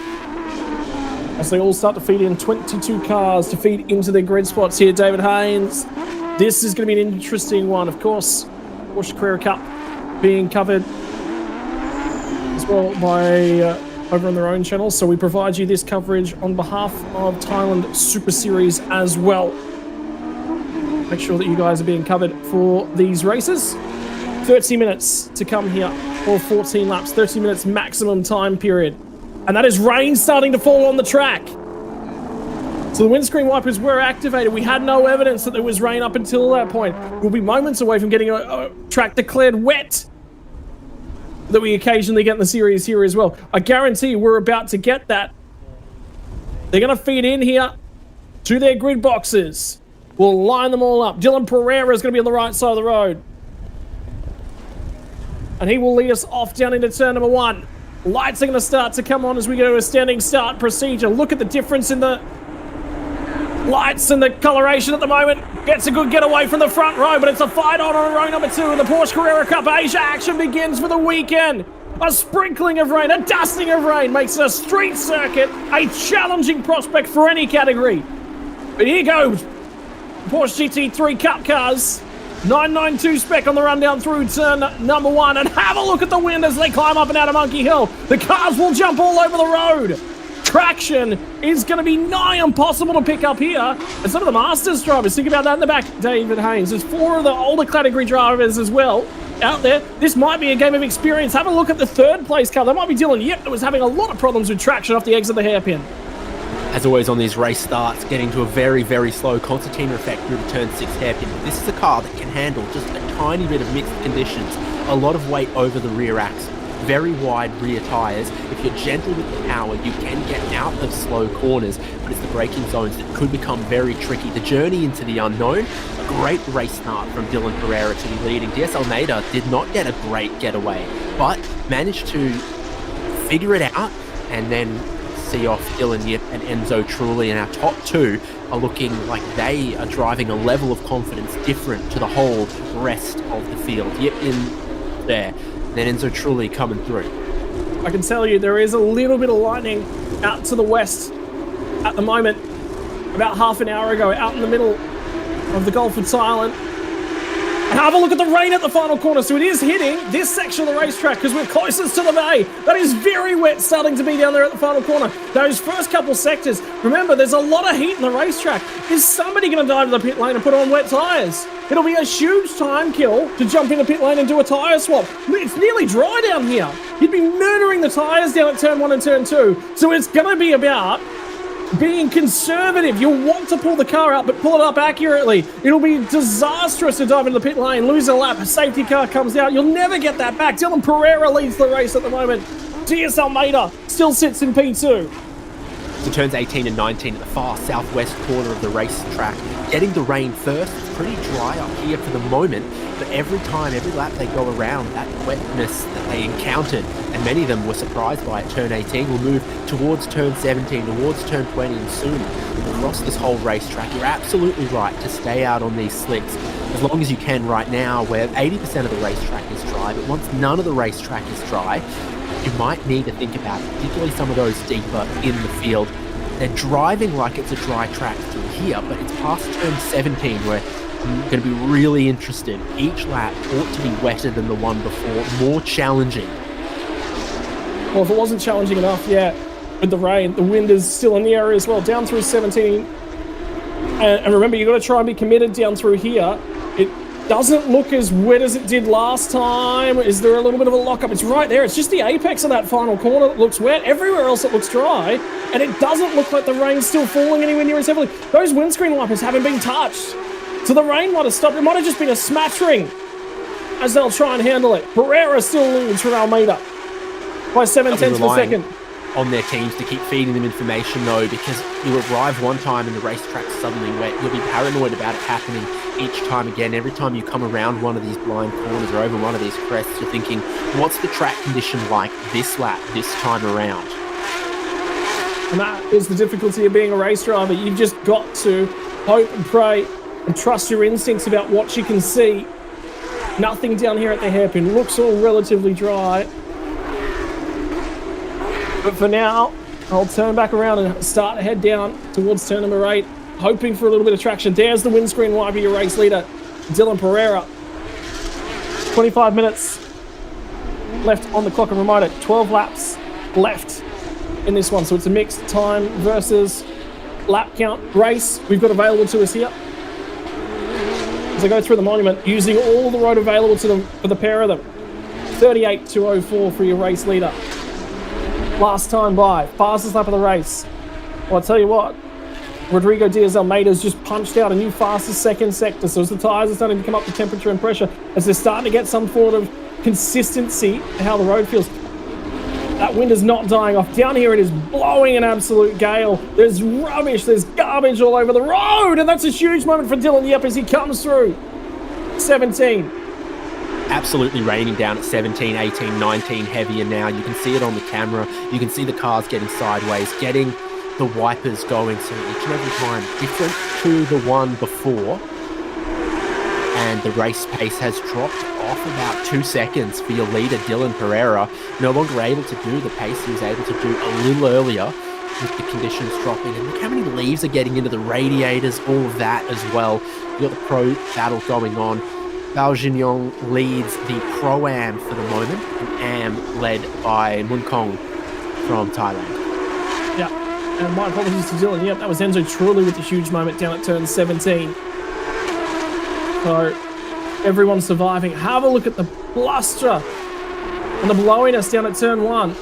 as they all start to feed in. 22 cars to feed into their grid spots here, David Haynes. This is going to be an interesting one, of course. Porsche Carrera Cup being covered as well by over on their own channel, so we provide you this coverage on behalf of Thailand Super Series as well. Make sure that you guys are being covered for these races. 30 minutes to come here, or 14 laps, 30 minutes maximum time period, and that is rain starting to fall on the track. So the windscreen wipers were activated. We had no evidence that there was rain up until that point. We'll be moments away from getting a track declared wet that we occasionally get in the series here as well. I guarantee we're about to get that. They're going to feed in here to their grid boxes. We'll line them all up. Dylan Pereira is going to be on the right side of the road, and he will lead us off down into turn number 1. Lights are going to start to come on as we go to a standing start procedure. Look at the difference in the lights and the coloration at the moment. Gets a good getaway from the front row, but it's a fight on row number 2, and the Porsche Carrera Cup Asia action begins for the weekend. A sprinkling of rain, a dusting of rain makes it a street circuit a challenging prospect for any category. But here goes Porsche GT3 Cup cars. 992 spec on the run down through turn number 1, and have a look at the wind as they climb up and out of Monkey Hill. The cars will jump all over the road. Traction is going to be nigh impossible to pick up here. And some of the Masters drivers, think about that in the back, David Haynes. There's 4 of the older category drivers as well out there. This might be a game of experience. Have a look at the 3rd place car. That might be Dylan Yip that was having a lot of problems with traction off the exit of the hairpin. As always on these race starts, getting to a very, very slow concertina effect through the turn 6 hairpin. This is a car that can handle just a tiny bit of mixed conditions. A lot of weight over the rear axle. Very wide rear tyres. If you're gentle with the power, you can get out of slow corners, but it's the braking zones that could become very tricky. The journey into the unknown, a great race start from Dylan Pereira to be leading. DS Almeida did not get a great getaway, but managed to figure it out and then see off Dylan Yip and Enzo Trulli, and our top 2 are looking like they are driving a level of confidence different to the whole rest of the field. Yip in there. Then Enzo Trulli coming through. I can tell you there is a little bit of lightning out to the west at the moment. About half an hour ago, out in the middle of the Gulf of Thailand. And have a look at the rain at the final corner. So it is hitting this section of the racetrack because we're closest to the bay. That is very wet starting to be down there at the final corner. Those first couple sectors, remember, there's a lot of heat in the racetrack. Is somebody going to dive to the pit lane and put on wet tyres? It'll be a huge time kill to jump in the pit lane and do a tyre swap. It's nearly dry down here. You'd be murdering the tyres down at turn 1 and turn 2. So it's going to be about being conservative. You'll want to pull the car out, but pull it up accurately. It'll be disastrous to dive into the pit lane, lose a lap, a safety car comes out. You'll never get that back. Dylan Pereira leads the race at the moment. DS Almeida still sits in P2. So turns 18 and 19 at the far southwest corner of the racetrack. Getting the rain first, it's pretty dry up here for the moment, but every time, every lap they go around, that wetness that they encountered, and many of them were surprised by it, turn 18 will move towards turn 17, towards turn 20, and soon across this whole racetrack. You're absolutely right to stay out on these slicks as long as you can right now, where 80% of the racetrack is dry, but once none of the racetrack is dry, you might need to think about, particularly some of those deeper in the field. They're driving like it's a dry track through here, but it's past turn 17 where I'm going to be really interested. Each lap ought to be wetter than the one before, more challenging. Well, if it wasn't challenging enough yet with the rain, the wind is still in the area as well, down through 17. And remember, you've got to try and be committed down through here. It doesn't look as wet as it did last time. Is there a little bit of a lockup? It's right there. It's just the apex of that final corner that looks wet. Everywhere else it looks dry. And it doesn't look like the rain's still falling anywhere near as heavily. Those windscreen wipers haven't been touched. So the rain might have stopped. It might have just been a smattering as they'll try and handle it. Pereira still leads from Almeida by 7 tenths of a second. On their teams to keep feeding them information though, because you arrive one time and the racetrack's suddenly wet, you'll be paranoid about it happening each time again. Every time you come around one of these blind corners or over one of these crests, you're thinking, what's the track condition like this lap, this time around? And that is the difficulty of being a race driver. You've just got to hope and pray and trust your instincts about what you can see. Nothing down here at the hairpin. Looks all relatively dry. But for now, I'll turn back around and start to head down towards turn number 8, hoping for a little bit of traction. There's the windscreen wiper, your race leader, Dylan Pereira. 25 minutes left on the clock, and remind it, 12 laps left in this one. So it's a mixed time versus lap count race we've got available to us here. As I go through the monument, using all the road available to them for the pair of them. 38.204 for your race leader. Last time by, fastest lap of the race. Well, I'll tell you what, Rodrigo Diaz Almeida's just punched out a new fastest second sector. So as the tyres are starting to come up to temperature and pressure, as they're starting to get some sort of consistency to how the road feels. That wind is not dying off. Down here it is blowing an absolute gale. There's rubbish, there's garbage all over the road. And that's a huge moment for Dylan Yip as he comes through. 17. Absolutely raining down at 17, 18, 19, heavier now. You can see it on the camera. You can see the cars getting sideways, getting the wipers going. So each and every time different to the one before. And the race pace has dropped off about 2 seconds for your leader, Dylan Pereira. No longer able to do the pace he was able to do a little earlier with the conditions dropping. And look how many leaves are getting into the radiators, all of that as well. You've got the pro battle going on. Bangsaen leads the Pro-Am for the moment, and Am led by Munkong from Thailand. Yeah, and my apologies to Dylan. Yep, that was Enzo Truly with the huge moment down at turn 17. So, everyone's surviving. Have a look at the bluster and the blowiness down at turn 1.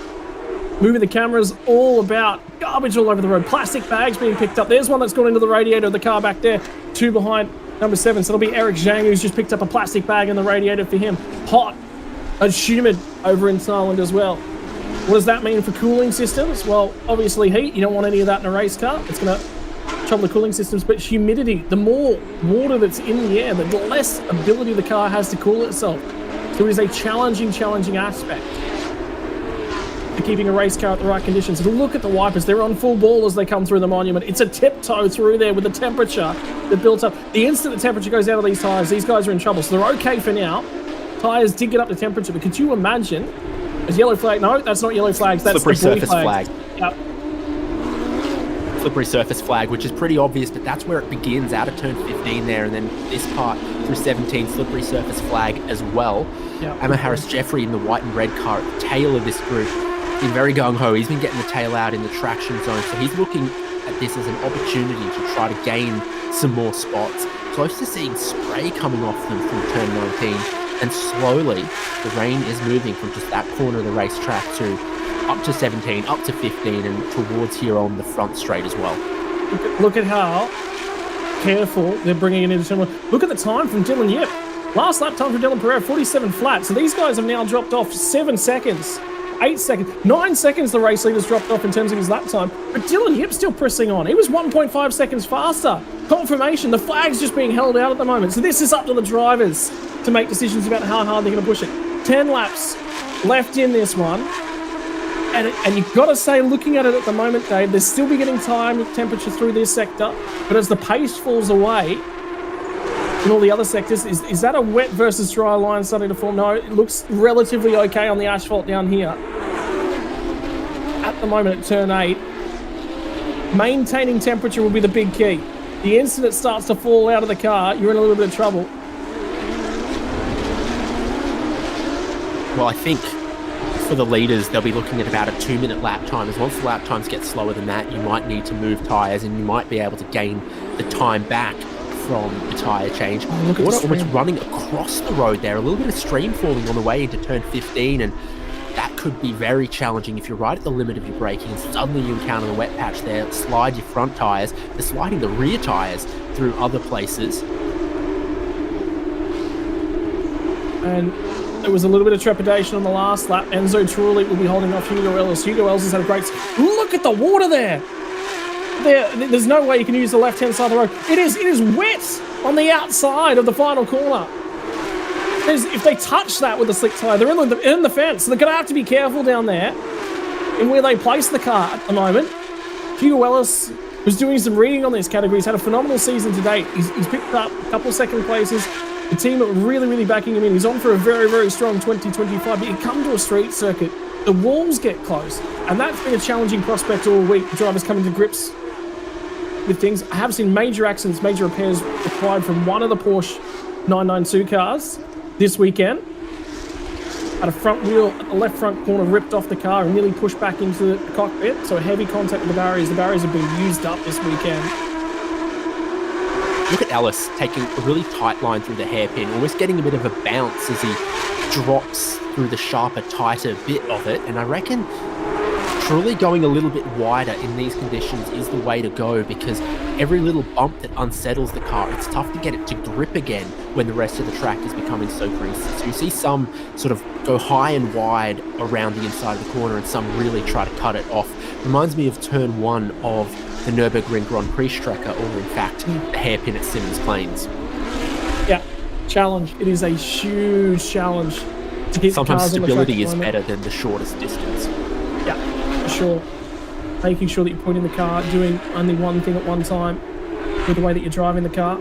Moving the cameras all about. Garbage all over the road. Plastic bags being picked up. There's one that's gone into the radiator of the car back there. 2 behind number 7. So it'll be Eric Zhang who's just picked up a plastic bag in the radiator for him. Hot and humid over in Thailand as well. What does that mean for cooling systems? Well, obviously heat. You don't want any of that in a race car. It's going to trouble the cooling systems. But humidity, the more water that's in the air, the less ability the car has to cool itself. So it is a challenging aspect to keeping a race car at the right conditions. So look at the wipers. They're on full ball as they come through the monument. It's a tiptoe through there with the temperature that built up. The instant the temperature goes out of these tyres, these guys are in trouble. So they're okay for now. Tyres did get up to temperature, but could you imagine? Is yellow flag? No, that's not yellow flags. That's slippery the blue surface flag. Yep. Slippery surface flag, which is pretty obvious, but that's where it begins out of turn 15 there, and then this part through 17, slippery surface flag as well. Yep. Emma Harris-Jeffrey in the white and red car at the tail of this group. Been very gung-ho. He's been getting the tail out in the traction zone, so he's looking at this as an opportunity to try to gain some more spots. Close to seeing spray coming off them from turn 19, and slowly the rain is moving from just that corner of the racetrack to up to 17, up to 15, and towards here on the front straight as well. Look at how careful they're bringing it into turn 1. Look at the time from Dylan Yip. Last lap time for Dylan Pereira, 47 flat. So these guys have now dropped off 7 seconds. 8 seconds, 9 seconds the race leader's dropped off in terms of his lap time, but Dylan Yip's still pressing on. He was 1.5 seconds faster. Confirmation, the flag's just being held out at the moment. So this is up to the drivers to make decisions about how hard they're going to push it. 10 laps left in this one. And you've got to say, looking at it at the moment, Dave, they're still be getting time temperature through this sector, but as the pace falls away in all the other sectors, is that a wet versus dry line starting to form? No, it looks relatively okay on the asphalt down here. the moment at turn 8. Maintaining temperature will be the big key. The instant it starts to fall out of the car, you're in a little bit of trouble. Well, I think for the leaders, they'll be looking at about a 2-minute lap time. As once the lap times get slower than that, you might need to move tyres and you might be able to gain the time back from the tyre change. Look at Water the almost stream. running across the road there. A little bit of stream forming on the way into turn 15, and that could be very challenging if you're right at the limit of your braking and suddenly you encounter a wet patch there. Slide your front tyres. They're sliding the rear tyres through other places. And there was a little bit of trepidation on the last lap. Enzo Trulli will be holding off Hugo Ellis. Hugo Ellis has had a great... Look at the water there! There's no way you can use the left-hand side of the road. It is wet on the outside of the final corner. If they touch that with a slick tyre, they're in the fence. So they're going to have to be careful down there in where they place the car at the moment. Hugo Ellis was doing some reading on these categories, had a phenomenal season to date. He's picked up a couple of second places. The team are really, really backing him in. He's on for a very, very strong 2025. But you come to a street circuit, the walls get close. And that's been a challenging prospect all week. The drivers coming to grips with things. I have seen major accidents, major repairs required from one of the Porsche 992 cars this weekend. Had a front wheel at the left front corner ripped off the car and nearly pushed back into the cockpit. So heavy contact with the barriers. The barriers have been used up this weekend. Look at Ellis taking a really tight line through the hairpin, almost getting a bit of a bounce as he drops through the sharper, tighter bit of it. And I reckon truly going a little bit wider in these conditions is the way to go, because every little bump that unsettles the car, it's tough to get it to grip again when the rest of the track is becoming so greasy. So you see some sort of go high and wide around the inside of the corner and some really try to cut it off. Reminds me of turn 1 of the Nürburgring Grand Prix Strecker, or in fact, the hairpin at Simmons Plains. Yeah, challenge. It is a huge challenge to keep Sometimes the cars on the track stability at the is moment. better than the shortest distance. Yeah, for sure. Making sure that you put in the car, doing only one thing at one time with the way that you're driving the car.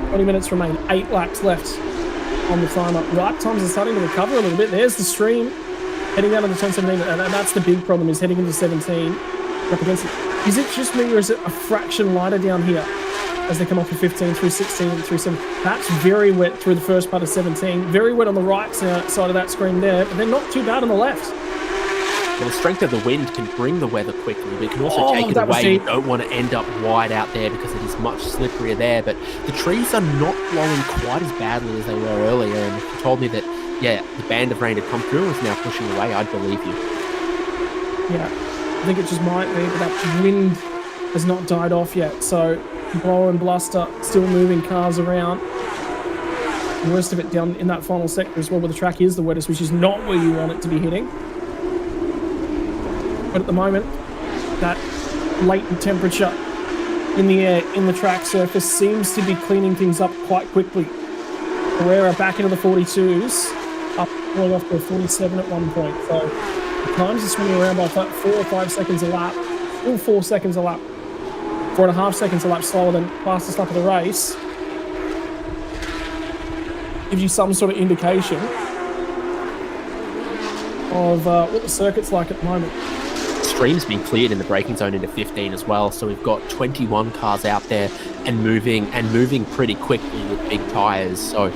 20 minutes remain, 8 laps left on the timer. Lap times are starting to recover a little bit. There's the stream heading down into turn 17, and that's the big problem, is heading into 17 up against it. Is it just me, or is it a fraction lighter down here as they come off of 15 through 16 through 7? That's very wet through the first part of 17. Very wet on the right side of that screen there, but they're not too bad on the left. Well, the strength of the wind can bring the weather quickly, but it can also take it away. You don't want to end up wide out there because it is much slipperier there. But the trees are not blowing quite as badly as they were earlier. And if you told me that, yeah, the band of rain had come through and was now pushing away, I'd believe you. Yeah, I think it just might be, but that wind has not died off yet. So blow and bluster still moving cars around. The rest of it down in that final sector as well, where the track is the wettest, which is not where you want it to be hitting. But at the moment, that latent temperature in the air, in the track surface, seems to be cleaning things up quite quickly. Herrera back into the 42s, up going off to a 47 at one point. So the times are swinging around by 4 or 5 seconds a lap, all 4 seconds a lap, 4.5 seconds a lap slower than fastest lap of the race. Gives you some sort of indication of what the circuit's like at the moment. Stream's been cleared in the braking zone into 15 as well, so we've got 21 cars out there and moving pretty quickly with big tyres. So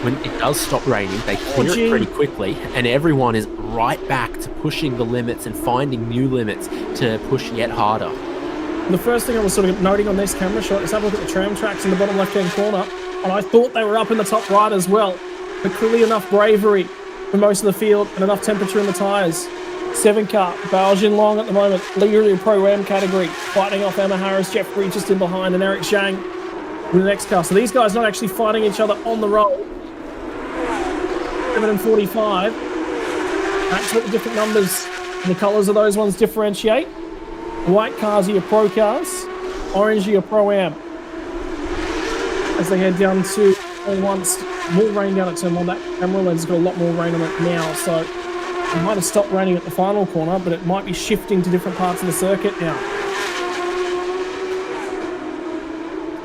when it does stop raining, they clear it pretty quickly, and everyone is right back to pushing the limits and finding new limits to push yet harder. And the first thing I was sort of noting on this camera shot is have a look at the tram tracks in the bottom left-hand corner, and I thought they were up in the top right as well, but clearly enough bravery for most of the field and enough temperature in the tyres. 7 car, Baojin Long at the moment, leader of the Pro-Am category, fighting off Emma Harris, Jeff Prix just in behind, and Eric Zhang in the next car. So these guys not actually fighting each other on the road. 7 and 45. That's what the different numbers and the colours of those ones differentiate. White cars are your Pro cars, orange are your Pro-Am. As they head down to once more rain down at turn 1, that camera lens has got a lot more rain on it now, so it might have stopped raining at the final corner, but it might be shifting to different parts of the circuit now.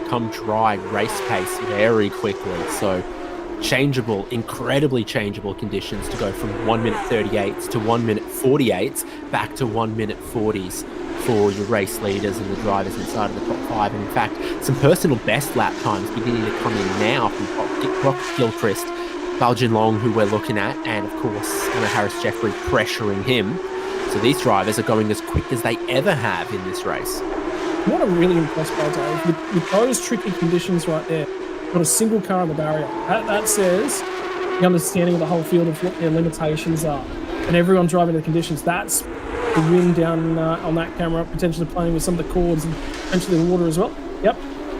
Come dry race pace very quickly, so changeable, incredibly changeable conditions to go from 1 minute 38s to 1 minute 48s back to 1 minute 40s for your race leaders and the drivers inside of the top 5. And in fact, some personal best lap times beginning to come in now from Brock Gilchrist, Bao Jinlong, who we're looking at, and of course Emma Harris-Jeffrey pressuring him. So these drivers are going as quick as they ever have in this race. What I'm really impressed by, Dave, with those tricky conditions right there, got a single car on the barrier. That says the understanding of the whole field of what their limitations are. And everyone driving the conditions, that's the wind down on that camera, potentially playing with some of the cords and potentially the water as well. Yep.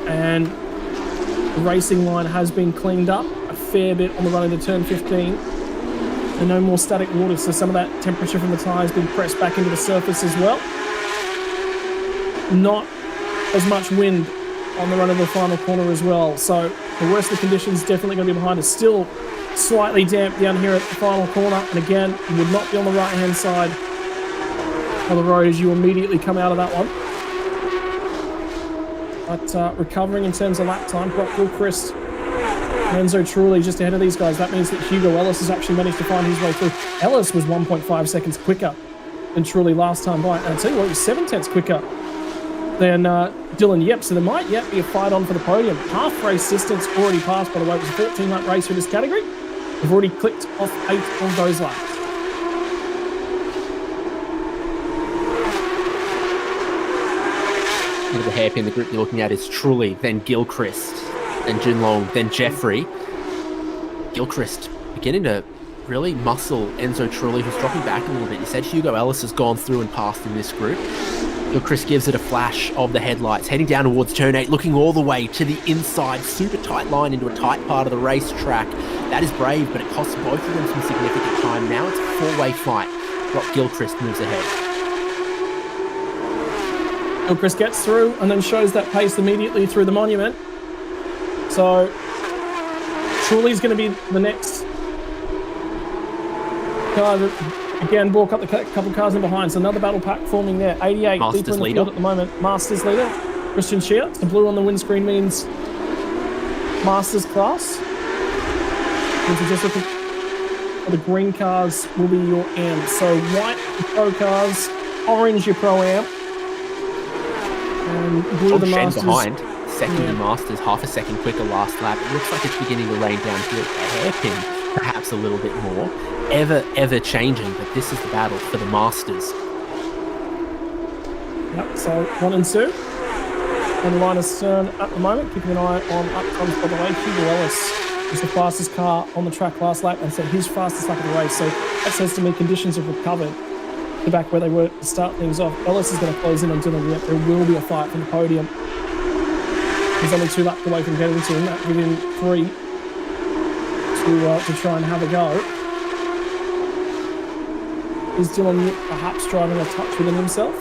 And the racing line has been cleaned up a fair bit on the run into turn 15. And no more static water, so some of that temperature from the tyres being pressed back into the surface as well. Not as much wind on the run of the final corner as well. So the worst of the conditions definitely going to be behind us. Still slightly damp down here at the final corner. And again, you would not be on the right-hand side of the road as you immediately come out of that one. But recovering in terms of lap time, Brock Gilchrist, Enzo Trulli just ahead of these guys. That means that Hugo Ellis has actually managed to find his way through. Ellis was 1.5 seconds quicker than Trulli last time by. And I'll tell you what, he was 7/10 quicker than Dylan Yip. So there might yet be a fight on for the podium. Half race distance already passed, by the way. It was a 14-lap race for this category. We've already clicked off 8 of those laps. Into the hairpin, the group you're looking at is Trulli, then Gilchrist, then Jinlong, then Jeffrey. Gilchrist beginning to really muscle Enzo Trulli, who's dropping back a little bit. You said Hugo Ellis has gone through and passed in this group. Gilchrist gives it a flash of the headlights, heading down towards turn 8, looking all the way to the inside, super tight line into a tight part of the racetrack. That is brave, but it costs both of them some significant time. Now it's a 4-way fight. Brock Gilchrist moves ahead. Gilchrist gets through and then shows that pace immediately through the monument. So Trulli's going to be the next car that, again, walk up the couple cars in behind. So another battle pack forming there. 88 Masters deeper in the leader field at the moment. Masters leader. Christian Schier. The blue on the windscreen means Masters class. If you're just looking for the green cars will be your AM. So white, your pro cars. Orange, your pro AM. And blue, the Masters. behind. Second in Masters, half a second quicker last lap. It looks like it's beginning to rain down here. A hairpin, perhaps a little bit more. Ever changing, but this is the battle for the Masters. Yep, so 1 and 2. And Linus Stern at the moment, keeping an eye on upcomes by the way. Hugo Ellis was the fastest car on the track last lap and set his fastest lap of the race. So that says to me conditions have recovered to back where they were to start things off. Ellis is going to close in on Dylan Yip. There will be a fight for the podium. He's only 2 laps away from getting to him, that within 3 to try and have a go. Is Dylan Yip perhaps driving a touch within himself?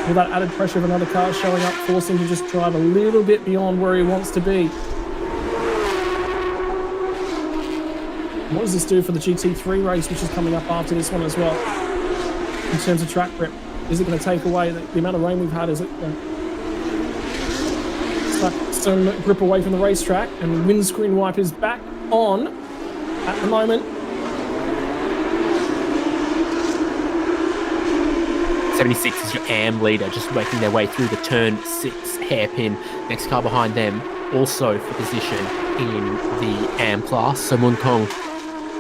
With that added pressure of another car showing up, forcing him to just drive a little bit beyond where he wants to be. What does this do for the GT3 race, which is coming up after this one as well? In terms of track grip, is it going to take away the amount of rain we've had? Is it suck some grip away from the racetrack? And windscreen wipers back on at the moment. 76 is your AM leader, just making their way through the turn 6 hairpin. Next car behind them, also for position in the AM class. So Mun Kong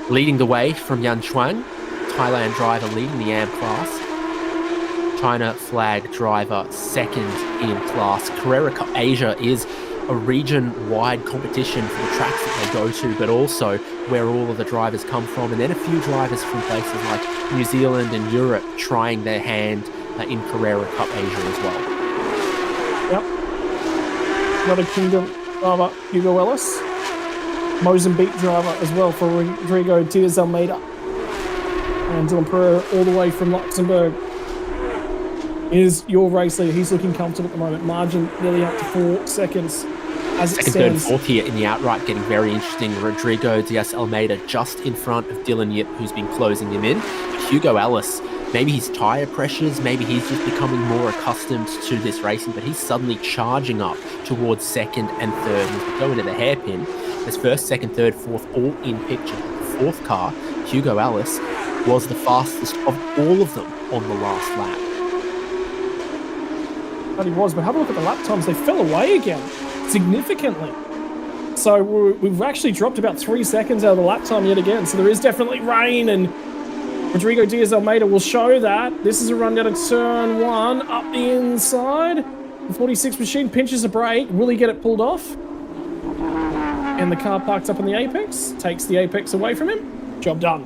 leading the way from Yan Chuan, Thailand driver leading the AM class. China flag driver second in class. Carrera Cup Asia is a region-wide competition for the tracks that they go to, but also where all of the drivers come from, and then a few drivers from places like New Zealand and Europe trying their hand in Carrera Cup Asia as well. Yep. Another Kingdom driver, Hugo Ellis. Mozambique driver as well for Rodrigo Diaz Almeida. And Dylan Pereira all the way from Luxembourg is your race leader. He's looking comfortable at the moment. Margin nearly up to 4 seconds as it Second, third, stands. fourth here in the outright getting very interesting. Rodrigo Diaz Almeida just in front of Dylan Yip, who's been closing him in. Hugo Ellis, maybe his tyre pressures, maybe he's just becoming more accustomed to this racing, but he's suddenly charging up towards second and third. As we go into the hairpin, As first, second, third, fourth, all in picture. The fourth car, Hugo Alice, was the fastest of all of them on the last lap. But he was, but have a look at the lap times. They fell away again, significantly. So we've actually dropped about 3 seconds out of the lap time yet again. So there is definitely rain, and Rodrigo Diaz Almeida will show that. This is a run down to turn 1, up the inside. The 46 machine pinches a brake. Will he get it pulled off? And the car parks up on the apex, takes the apex away from him. Job done.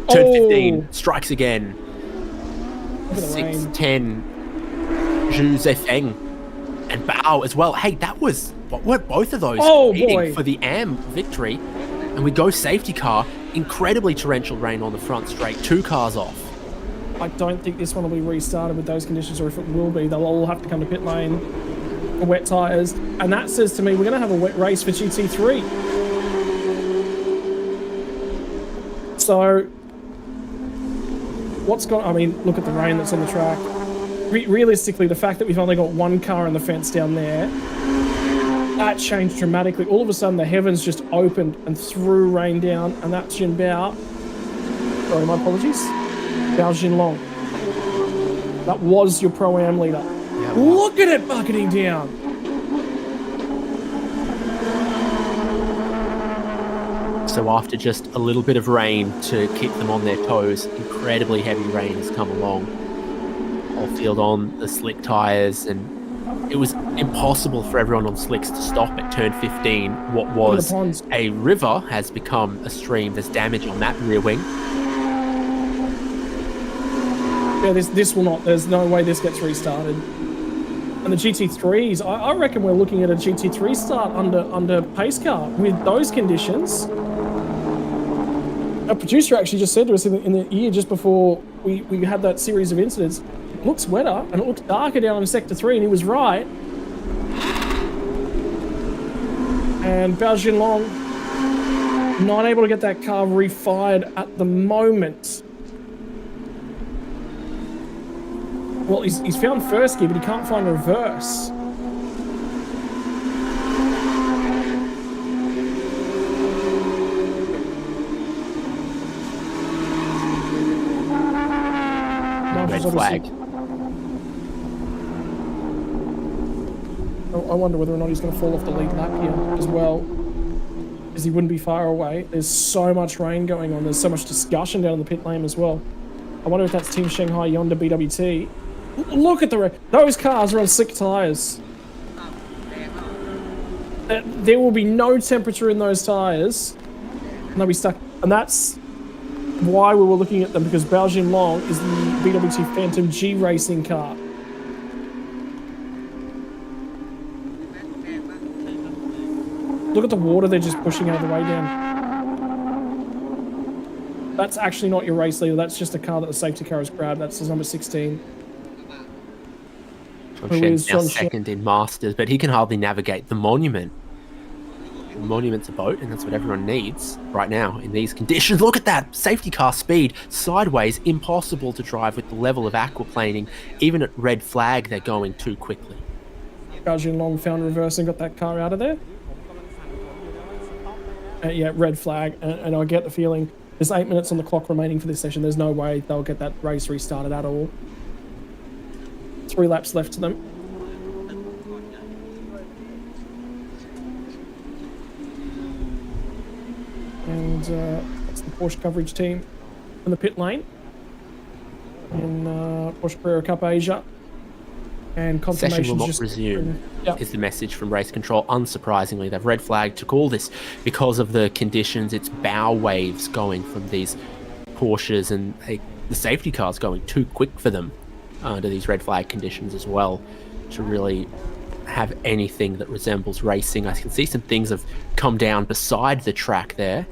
Turn 15, strikes again. Look at the 6, rain. 10, Zhu Zefeng and Bao as well. Hey, that was, what were both of those boy. for the AM victory? And we go safety car, incredibly torrential rain on the front straight, 2 cars off. I don't think this one will be restarted with those conditions, or if it will be, they'll all have to come to pit lane for wet tyres. And that says to me, we're going to have a wet race for GT3. So, what's going, I mean, look at the rain that's on the track. Realistically, the fact that we've only got 1 car on the fence down there, that changed dramatically. All of a sudden, the heavens just opened and threw rain down, and that's Jin Bao. Sorry, my apologies. Bao Jinlong. That was your Pro-Am leader. Yeah, Look at it bucketing down. So after just a little bit of rain to keep them on their toes, incredibly heavy rain has come along. Whole field on the slick tyres, and it was impossible for everyone on slicks to stop at turn 15. What was a river has become a stream. There's damage on that rear wing. Yeah, this will not, there's no way this gets restarted. And the GT3s, I reckon we're looking at a GT3 start under pace car with those conditions. Our producer actually just said to us in the year just before we had that series of incidents, it looks wetter and it looks darker down in Sector 3, and he was right. And Bao Jinlong not able to get that car refired at the moment. Well, he's found first gear, but he can't find reverse. Red flag. I wonder whether or not he's going to fall off the lead lap here as well, because he wouldn't be far away. There's so much rain going on. There's so much discussion down in the pit lane as well. I wonder if that's Team Shanghai Yonder BWT. Look at the rain. Those cars are on slick tyres. There will be no temperature in those tyres, and they'll be stuck. And that's why we were looking at them, because Bao Jinlong is the BWT Phantom G racing car. Look at the water they're just pushing out of the way down. That's actually not your race leader. That's just a car that the safety car has grabbed. That's his number 16. Shen's now second in Masters, but he can hardly navigate the Monument. The Monument's a boat, and that's what everyone needs right now in these conditions. Look at that! Safety car speed, sideways, impossible to drive with the level of aquaplaning. Even at red flag, they're going too quickly. Bao Jinlong found reverse and got that car out of there. Yeah, red flag, and I get the feeling there's 8 minutes on the clock remaining for this session. There's no way they'll get that race restarted at all. 3 laps left to them. And that's the Porsche coverage team in the pit lane in Porsche Carrera Cup Asia. And Session will not just resume, Yep. is the message from race control. Unsurprisingly, they've red flagged to call this because of the conditions. It's bow waves going from these Porsches, and the safety car's going too quick for them under these red flag conditions as well to really have anything that resembles racing. I can see some things have come down beside the track there,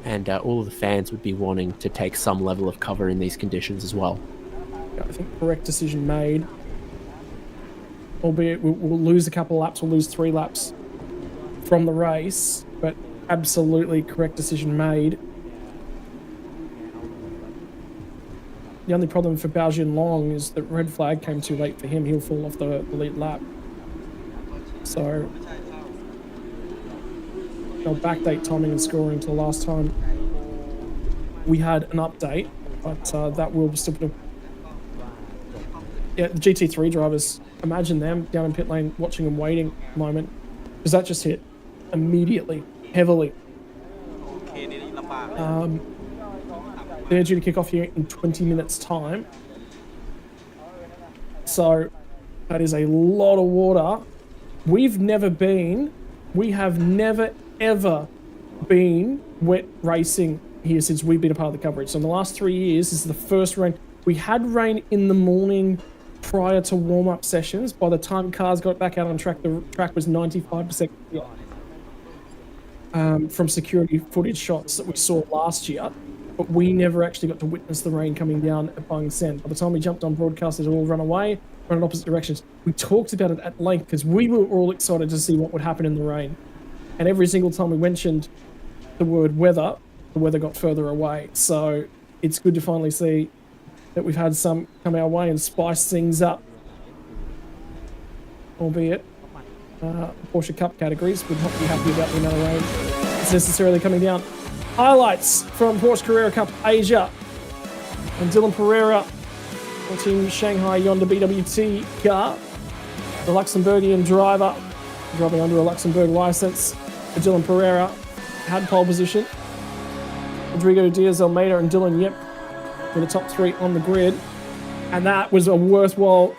and all of the fans would be wanting to take some level of cover in these conditions as well. I think correct decision made. Albeit we'll lose a couple of laps, we'll lose 3 laps from the race, but absolutely correct decision made. The only problem for Bao Jinlong is that red flag came too late for him. He'll fall off the lead lap. So They'll backdate timing and scoring to the last time we had an update, but that will still put the GT3 drivers, imagine them down in pit lane watching and waiting moment, because that just hit immediately, heavily. They're due to kick off here in 20 minutes time. So that is a lot of water. We have never ever been wet racing here since we've been a part of the coverage. So in the last 3 years, this is the first rain. We had rain in the morning prior to warm-up sessions. By the time cars got back out on track, the track was 95% clear. From security footage shots that we saw last year, but we never actually got to witness the rain coming down at Bangsaen. By the time we jumped on broadcast, it all run away, run in opposite directions. We talked about it at length because we were all excited to see what would happen in the rain. And every single time we mentioned the word weather, the weather got further away. So it's good to finally see that we've had some come our way and spice things up. Albeit Porsche Cup categories would not be happy about the amount of rain that's necessarily coming down. Highlights from Porsche Carrera Cup Asia. And Dylan Pereira, Team Shanghai Honda BWT car. The Luxembourgian driver, driving under a Luxembourg license. Dylan Pereira had pole position. Rodrigo Diaz-Almeida and Dylan Yip were the top three on the grid. And that was a worthwhile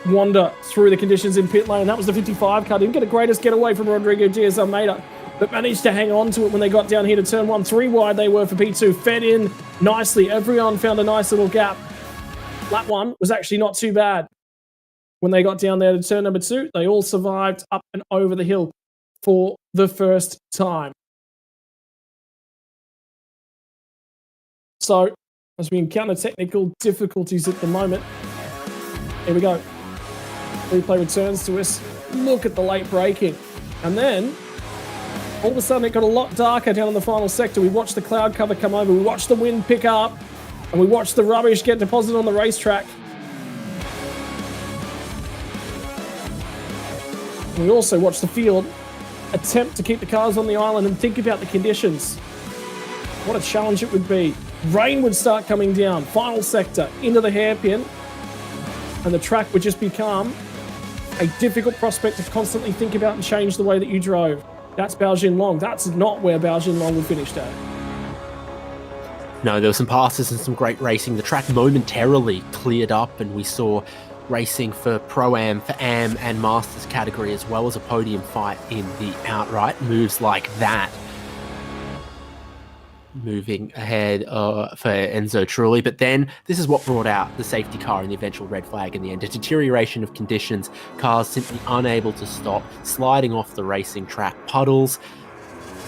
wander through the conditions in pit lane. That was the 55 car. Didn't get a greatest getaway from Rodrigo Diaz-Almeida, but managed to hang on to it when they got down here to turn one. 3 wide they were for P2. Fed in nicely. Everyone found a nice little gap. Lap 1 was actually not too bad. When they got down there to turn number 2, they all survived up and over the hill for the first time. So, as we encounter technical difficulties at the moment, here we go. Replay returns to us. Look at the late braking. And then, all of a sudden, it got a lot darker down in the final sector. We watched the cloud cover come over. We watched the wind pick up. And we watched the rubbish get deposited on the racetrack. We also watched the field attempt to keep the cars on the island and think about the conditions. What a challenge it would be. Rain would start coming down. Final sector into the hairpin. And the track would just become a difficult prospect to constantly think about and change the way that you drove. That's Baojin Long. That's not where Baojin Long would finish at. No, there were some passes and some great racing. The track momentarily cleared up and we saw racing for Pro-Am, for Am and Masters category, as well as a podium fight in the outright. Moves like that. Moving ahead for Enzo Trulli, but then this is what brought out the safety car and the eventual red flag in the end. A deterioration of conditions, cars simply unable to stop, sliding off the racing track, puddles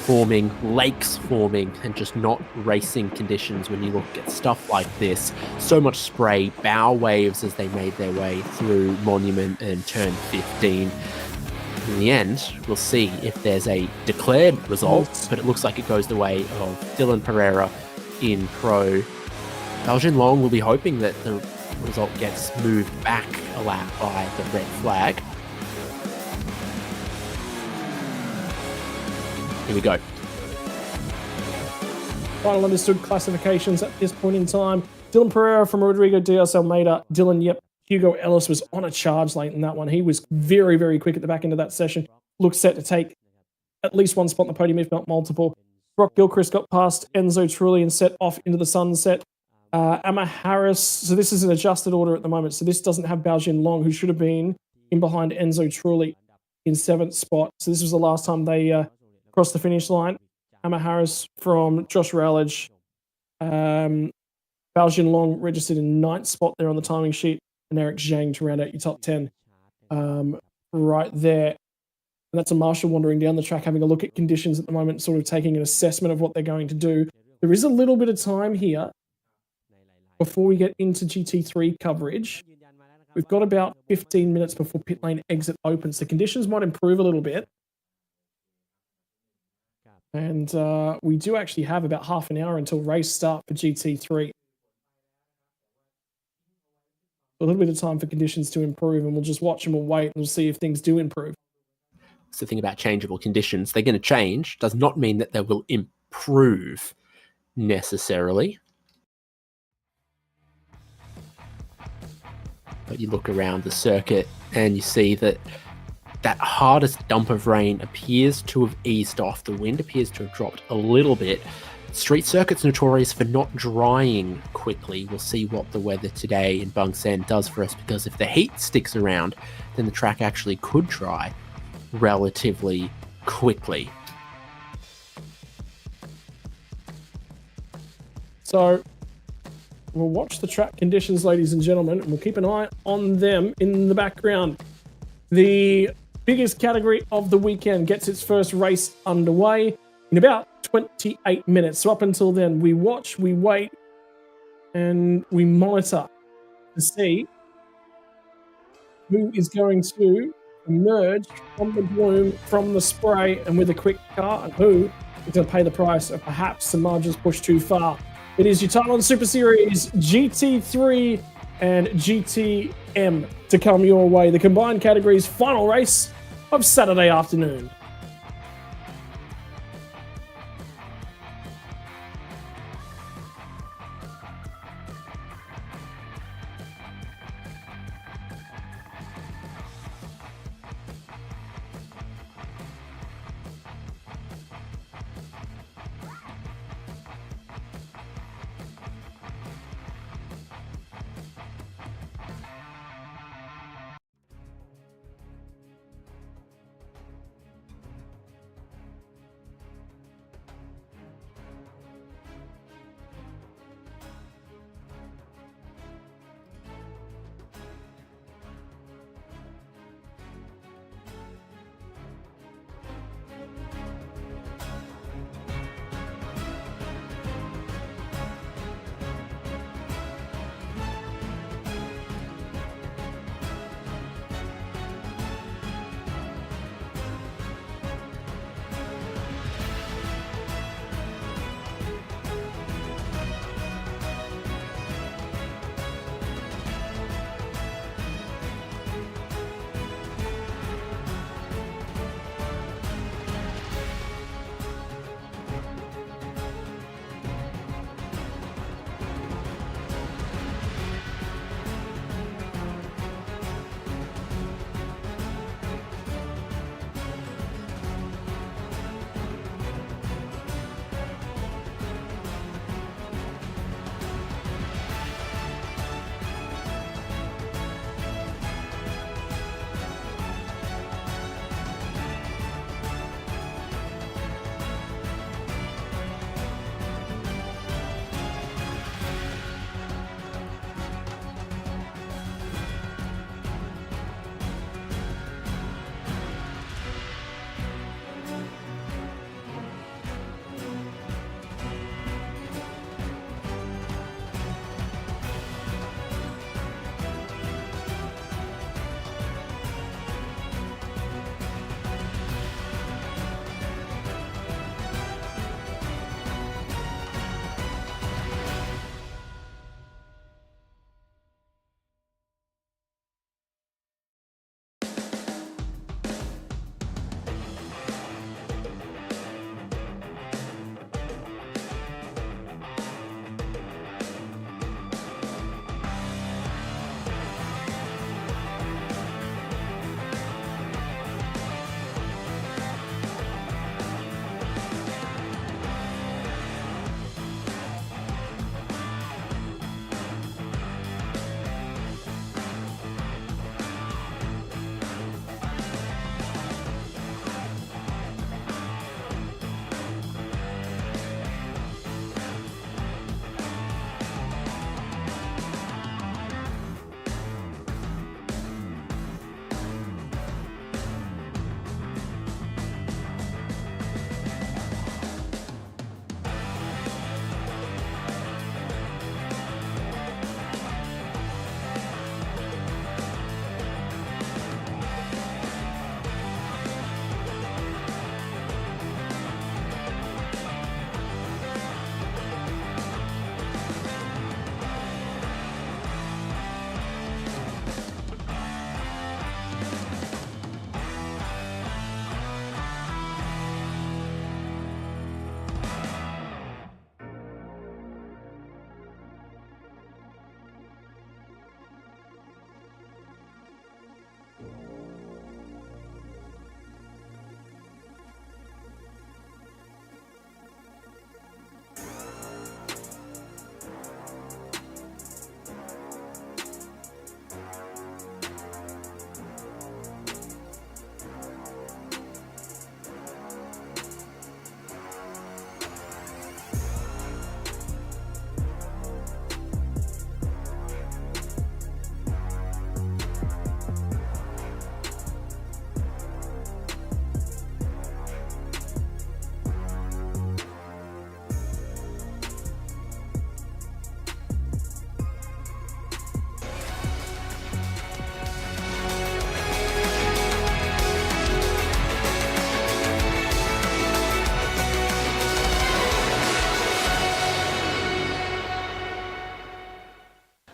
forming, lakes forming, and just not racing conditions when you look at stuff like this. So much spray, bow waves as they made their way through Monument and turn 15. In the end, we'll see if there's a declared result, but it looks like it goes the way of Dylan Pereira in Pro. Baojin Long will be hoping that the result gets moved back a lap by the red flag. Here we go. Final understood classifications at this point in time. Dylan Pereira from Rodrigo Diaz-Almeida. Dylan Yip. Hugo Ellis was on a charge late in that one. He was very, very quick at the back end of that session. Looks set to take at least one spot on the podium, if not multiple. Brock Gilchrist got past Enzo Trulli and set off into the sunset. Emma Harris, so this is an adjusted order at the moment, so this doesn't have Baojin Long, who should have been in behind Enzo Trulli in 7th spot. So this was the last time they crossed the finish line. Emma Harris from Josh Rowledge. Baojin Long registered in 9th spot there on the timing sheet. And Eric Zhang to round out your top 10 right there. And that's a marshal wandering down the track, having a look at conditions at the moment, sort of taking an assessment of what they're going to do. There is a little bit of time here before we get into GT3 coverage. We've got about 15 minutes before pit lane exit opens. The conditions might improve a little bit. And we do actually have about half an hour until race start for GT3. A little bit of time for conditions to improve, and we'll just watch them and wait and we'll see if things do improve. It's the thing about changeable conditions. They're going to change. Does not mean that they will improve necessarily. But you look around the circuit and you see that that hardest dump of rain appears to have eased off. The wind appears to have dropped a little bit. Street circuit's notorious for not drying quickly. We'll see what the weather today in Bangsaen does for us, because if the heat sticks around, then the track actually could dry relatively quickly. So we'll watch the track conditions, ladies and gentlemen, and we'll keep an eye on them in the background. The biggest category of the weekend gets its first race underway in about 28 minutes. So up until then, we watch, we wait, and we monitor to see who is going to emerge from the bloom, from the spray, and with a quick car, and who is going to pay the price of perhaps some margins pushed too far. It is your Thailand Super Series GT3 and GTM to come your way. The combined categories final race of Saturday afternoon.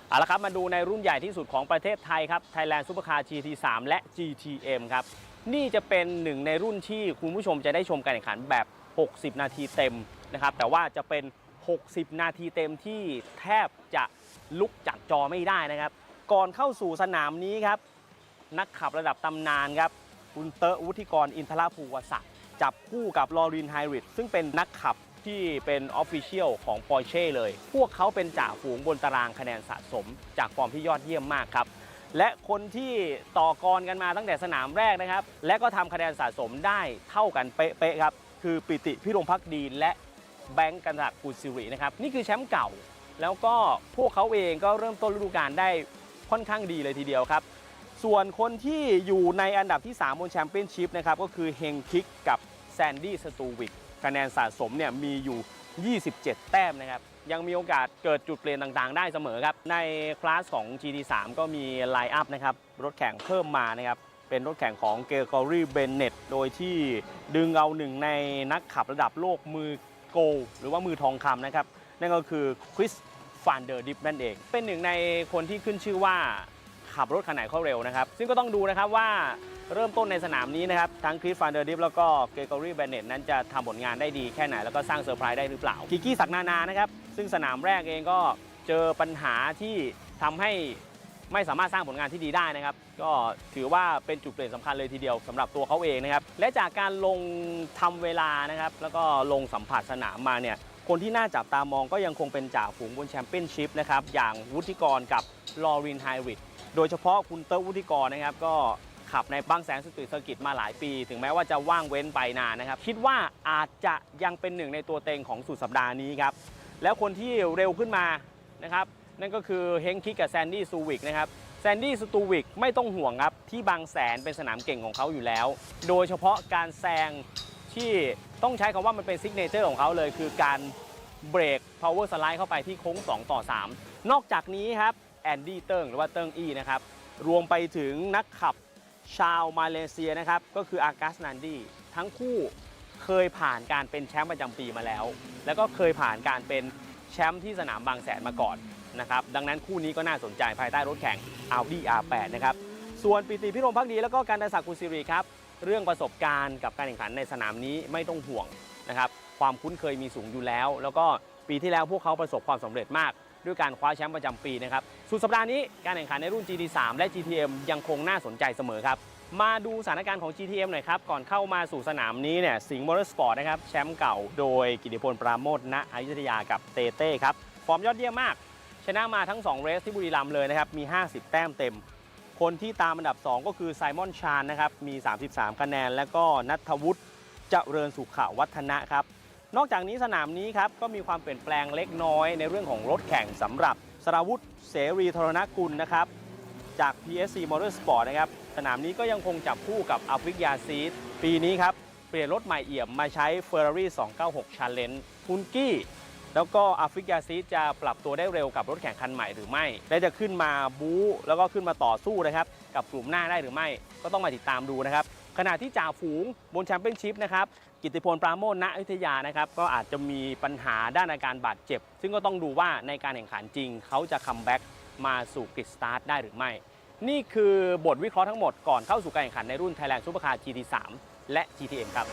เอาละครับมาดูในรุ่นใหญ่ที่สุดของประเทศไทยครับ Thailand Supercar GT3 และ GTM ครับนี่จะเป็นหนึ่งในรุ่นที่คุณผู้ชมจะได้ชมการแข่งขันแบบ 60 นาทีเต็มนะครับแต่ว่าจะเป็น 60 นาทีเต็มที่แทบจะลุกจากจอไม่ได้นะครับก่อนเข้าสู่สนามนี้ครับนักขับระดับตำนานครับคุณเต๋อวุฒิกรอินทรภูวศักดิ์จับคู่กับลอรินไฮริดซึ่งเป็นนักขับที่เป็นออฟฟิเชียลของ Porsche เลยพวกเขาเป็นจ่าฝูงบนตารางคะแนนสะสมจากฟอร์มที่ยอดเยี่ยมมากครับและคนที่ต่อกรกันมาตั้งแต่สนามแรกนะครับและก็ทำคะแนนสะสมได้เท่ากันเป๊ะๆครับคือปิติพิรมภักดีและแบงก์กันศักดิ์กุลศิรินะครับนี่คือแชมป์เก่าแล้วก็พวกเขาเองก็เริ่มต้นฤดูกาลได้ค่อนข้างดีเลยทีเดียวครับส่วนคนที่อยู่ในอันดับที่3บนแชมเปี้ยนชิพนะครับก็คือเฮงคิกกับแซนดี้สตูวิกคะแนนสะสมเนี่ยมีอยู่ 27 แต้มนะครับยังมีโอกาสเกิดจุดเปลี่ยนต่างๆได้เสมอครับในคลาสของ GT3 ก็มีไลน์อัพนะครับรถแข่งเพิ่มมานะครับเป็นรถแข่งของเกอร์กอรี่เบนเน็ตโดยที่ดึงเอาหนึ่งในนักขับระดับโลกมือโกลหรือว่ามือทองคำนะครับนั่นก็คือคริสฟานเดอร์ดิฟนั่นเองเป็นหนึ่งในคนที่ขึ้นชื่อว่าขับรถขนาดเข้าเร็วนะครับซึ่งก็ต้องดูนะครับว่าเริ่มต้นในสนามนี้นะครับทั้งคริสฟานเดอร์ดิฟแล้วก็เกอร์กอรี่เบนเน็ตนั้นจะทำผลงานได้ดีแค่ไหนแล้วก็สร้างเซอร์ไพรส์ได้หรือเปล่ากิกกี้ศักดิ์นานานะครับซึ่งสนามแรกเองก็เจอปัญหาที่ทำให้ไม่สามารถสร้างผลงานที่ดีได้นะครับก็ถือว่าเป็นจุดเปลี่ยนสำคัญเลยทีเดียวสำหรับตัวเขาเองนะครับและจากการลงทำเวลานะครับแล้วก็ลงสัมผัสสนามมาเนี่ยคนที่น่าจับตามองก็ยังคงเป็นจ่าฝูงบนแชมเปี้ยนชิพนะครับอย่างวุฒิกรกับลอรินไฮริดโดยเฉพาะคุณเต๋อวุฒิกรนะครับก็ขับในบางแสนสตรีทเซอร์กิตมาหลายปีถึงแม้ว่าจะว่างเว้นไปนานนะครับคิดว่าอาจจะยังเป็นหนึ่งในตัวเต็งของสุดสัปดาห์นี้ครับแล้วคนที่เร็วขึ้นมานะครับนั่นก็คือเฮงคิกกับแซนดี้ซูวิกนะครับแซนดี้สตูวิกไม่ต้องห่วงครับที่บางแสนเป็นสนามเก่งของเขาอยู่แล้วโดยเฉพาะการแซงที่ต้องใช้คำว่ามันเป็นซิกเนเจอร์ของเขาเลยคือการเบรก power slide เข้าไปที่โค้ง2/3นอกจากนี้ครับแอนดี้เติ้งหรือว่าเติ้งอี้นะครับรวมไปถึงนักขับชาวมาเลเซียนะครับก็คืออากัสนันดีทั้งคู่เคยผ่านการเป็นแชมป์ประจำปีมาแล้วแล้วก็เคยผ่านการเป็นแชมป์ที่สนามบางแสนมาก่อนนะครับดังนั้นคู่นี้ก็น่าสนใจภายใต้รถแข่ง Audi R8 นะครับส่วนปิติพิรมภักดีแล้วก็การดันศักดิ์กุลศิริครับเรื่องประสบการณ์กับการแข่งขันในสนามนี้ไม่ต้องห่วงนะครับความคุ้นเคยมีสูงอยู่แล้วแล้วก็ปีที่แล้วพวกเขาประสบความสำเร็จมากด้วยการคว้าแชมป์ประจำปีนะครับสุดสัปดาห์นี้การแข่งขันในรุ่น GT3 และ GTM ยังคงน่าสนใจเสมอครับมาดูสถานการณ์ของ GTM หน่อยครับก่อนเข้ามาสู่สนามนี้เนี่ยสิงห์มอเตอร์สปอร์ตนะครับแชมป์เก่าโดยกิติพลปราโมช ณ อยุธยากับเต้เต้ครับฟอร์มยอดเยี่ยมมากชนะมาทั้ง2เรสที่บุรีรัมย์เลยนะครับมี50แต้มเต็มคนที่ตามอันดับ2ก็คือไซมอนชานนะครับมี33คะแนนแล้วก็ณัฐวุฒิเจริญสุขวัฒนะครับนอกจากนี้สนามนี้ครับก็มีความเปลี่ยนแปลงเล็กน้อยในเรื่องของรถแข่งสำหรับสราวุธเสรีธรณกุลนะครับจาก PSC Motorsport นะครับสนามนี้ก็ยังคงจับคู่กับอัฟริกยาซีดปีนี้ครับเปลี่ยนรถใหม่เอี่ยมมาใช้ Ferrari 296 Challenge ฮุนกี้แล้วก็อัฟริกยาซีดจะปรับตัวได้เร็วกับรถแข่งคันใหม่หรือไม่และจะขึ้นมาบู๊แล้วก็ขึ้นมาต่อสู้นะครับกับกลุ่มหน้าได้หรือไม่ก็ต้องมาติดตามดูนะครับขณะที่จ่าฝูงบนแชมเปี้ยนชิพนะครับกิตติพลปราโมช ณ อยุธยานะครับก็อาจจะมีปัญหาด้านอาการบาดเจ็บซึ่งก็ต้องดูว่าในการแข่งขันจริงเขาจะคัมแบ็กมาสู่กริดสตาร์ทได้หรือไม่นี่คือบทวิเคราะห์ทั้งหมดก่อนเข้าสู่การแข่งขันในรุ่น Thailand Supercar GT3 และ GTM ครับ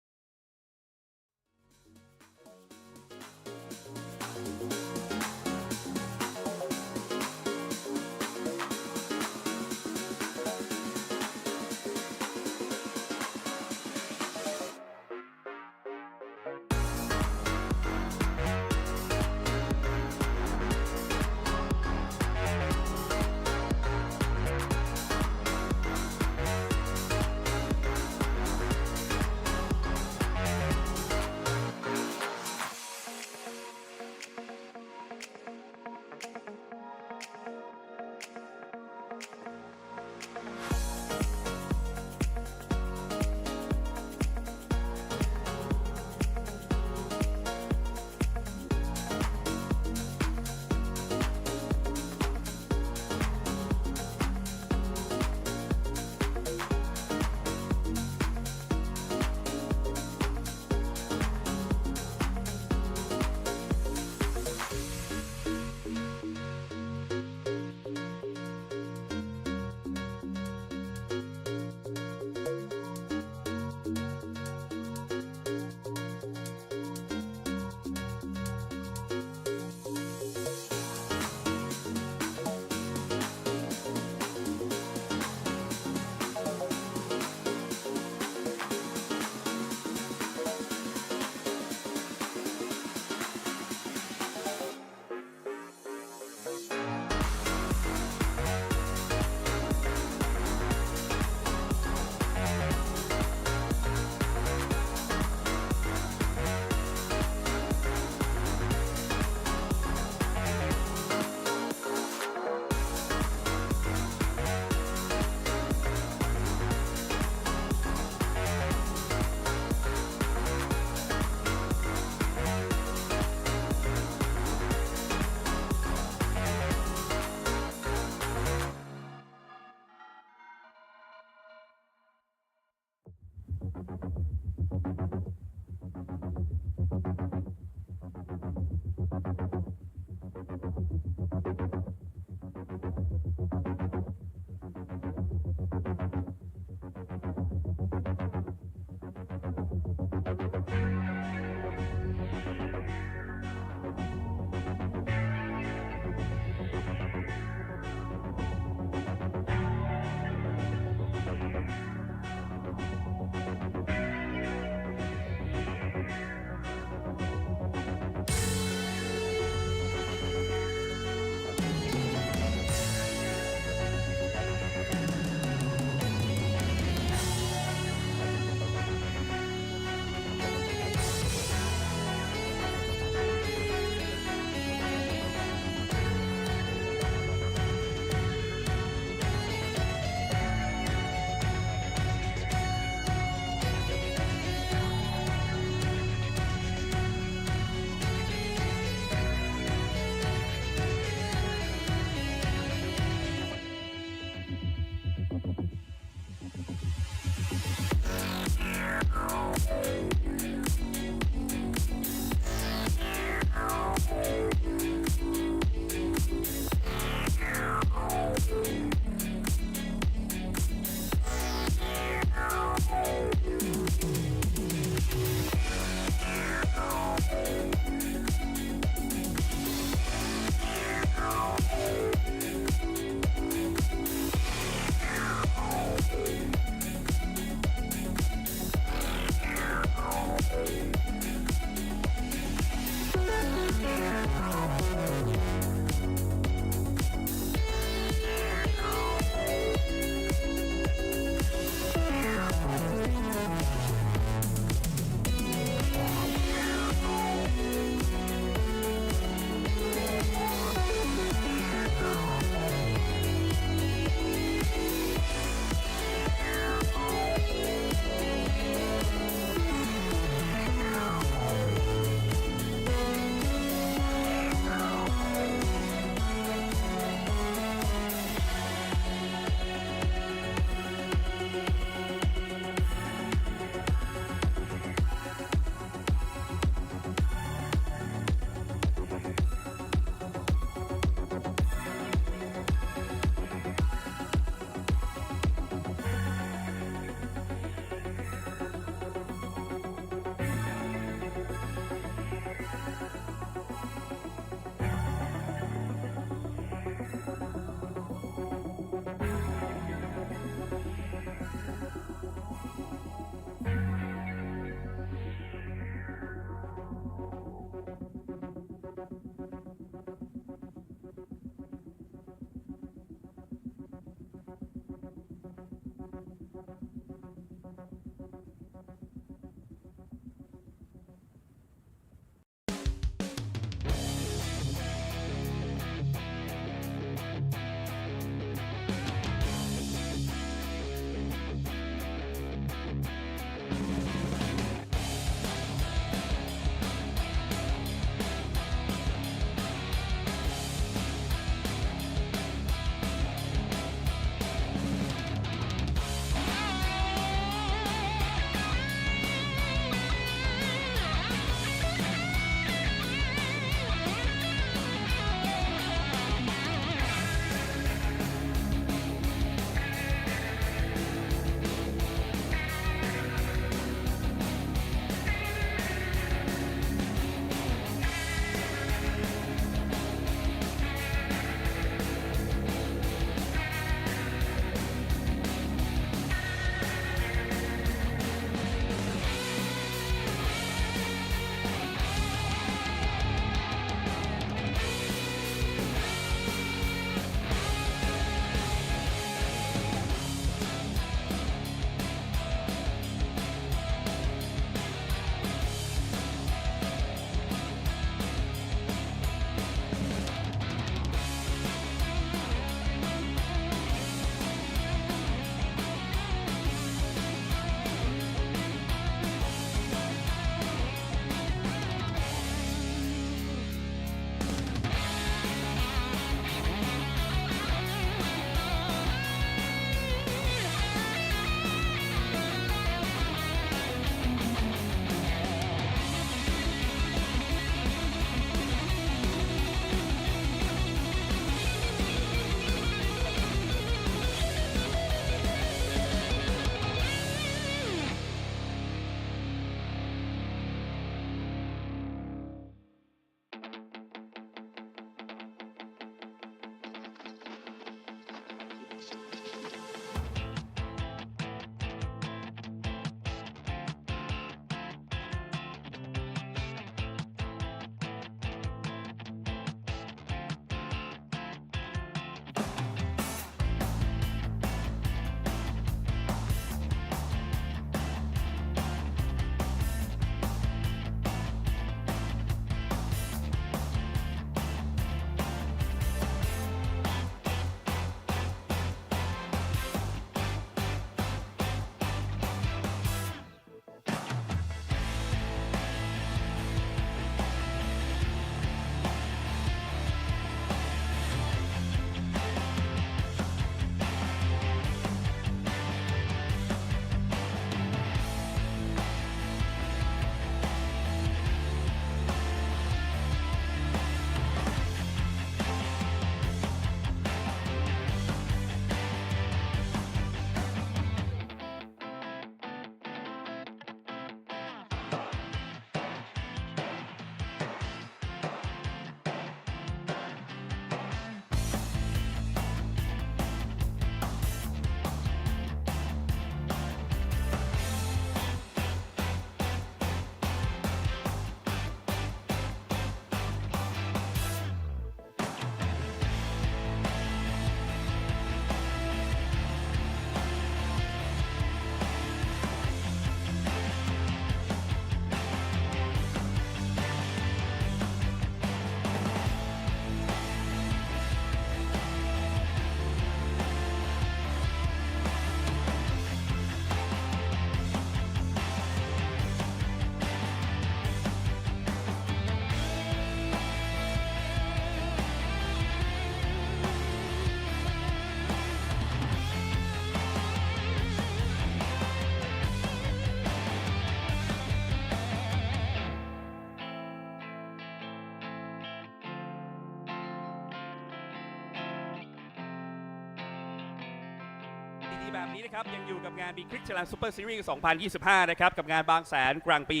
นี้นะครับยังอยู่กับงาน Prix Thailand Super Series 2025 นะครับกับงานบางแสนกลางปี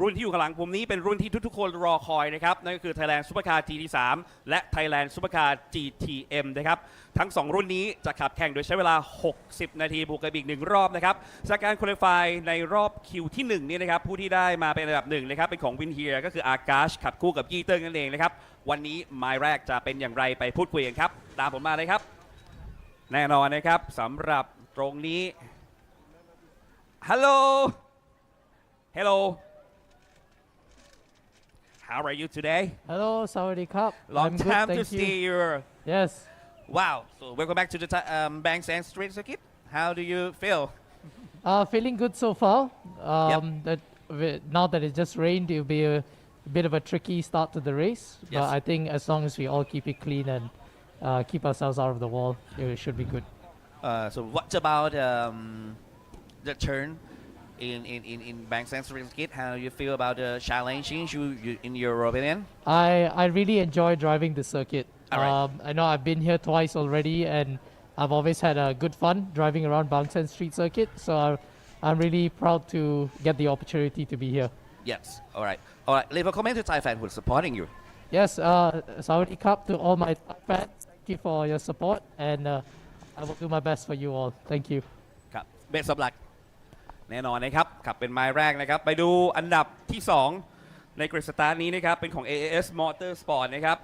รุ่นที่อยู่ข้างหลังผมนี้เป็นรุ่นที่ทุกๆคนรอคอยนะครับนั่นก็คือ Thailand Supercar GT3 และ Thailand Supercar GTM นะครับทั้ง 2 รุ่นนี้จะขับแข่งโดยใช้เวลา 60 นาทีบวกกับอีก1รอบนะครับจากการคุริฟายในรอบคิวที่1นี่นะครับผู้ที่ได้มาเป็นอันดับ1นะครับเป็นของวินเฮียก็คืออากาชขับคู่กับยี่เติ้งนั่นเองนะครับวันนี้ไมล์แรกจะเป็นอย่างไรไปพูดคุยกันครับตามผมมาเลยครับแน่นอนนะครับสำหรับตรงนี้ Hello Hello How are you today Hello Sawadee Krap Long I'm good, time to thank you. see you Yes Wow so welcome back to the Bangsaen Street Circuit How do you feel Feeling good so far Now that it just rained it'll be a bit of a tricky start to the race but Yes. I think as long as we all keep it clean and keep ourselves out of the wall it should be good So what about the turn in Bangsaen Street Circuit? How you feel about the challenging in your opinion? I really enjoy driving the circuit Alright. I know I've been here twice already and I've always had a good fun driving around Bangsaen Street Circuit so I'm really proud to get the opportunity to be here Yes. All right. Leave a comment to Thai fan who's supporting you. Yes, Sawadee Krap to all my fans. Thank you for your support, and I will do my best for you all. Thank you. ครับ Best of luck แน่นอนนะครับขับเป็นไม้แรกนะครับไปดูอันดับที่ 2 ในกริดสตาร์นี้นะครับเป็นของ AAS Motorsport นะครับ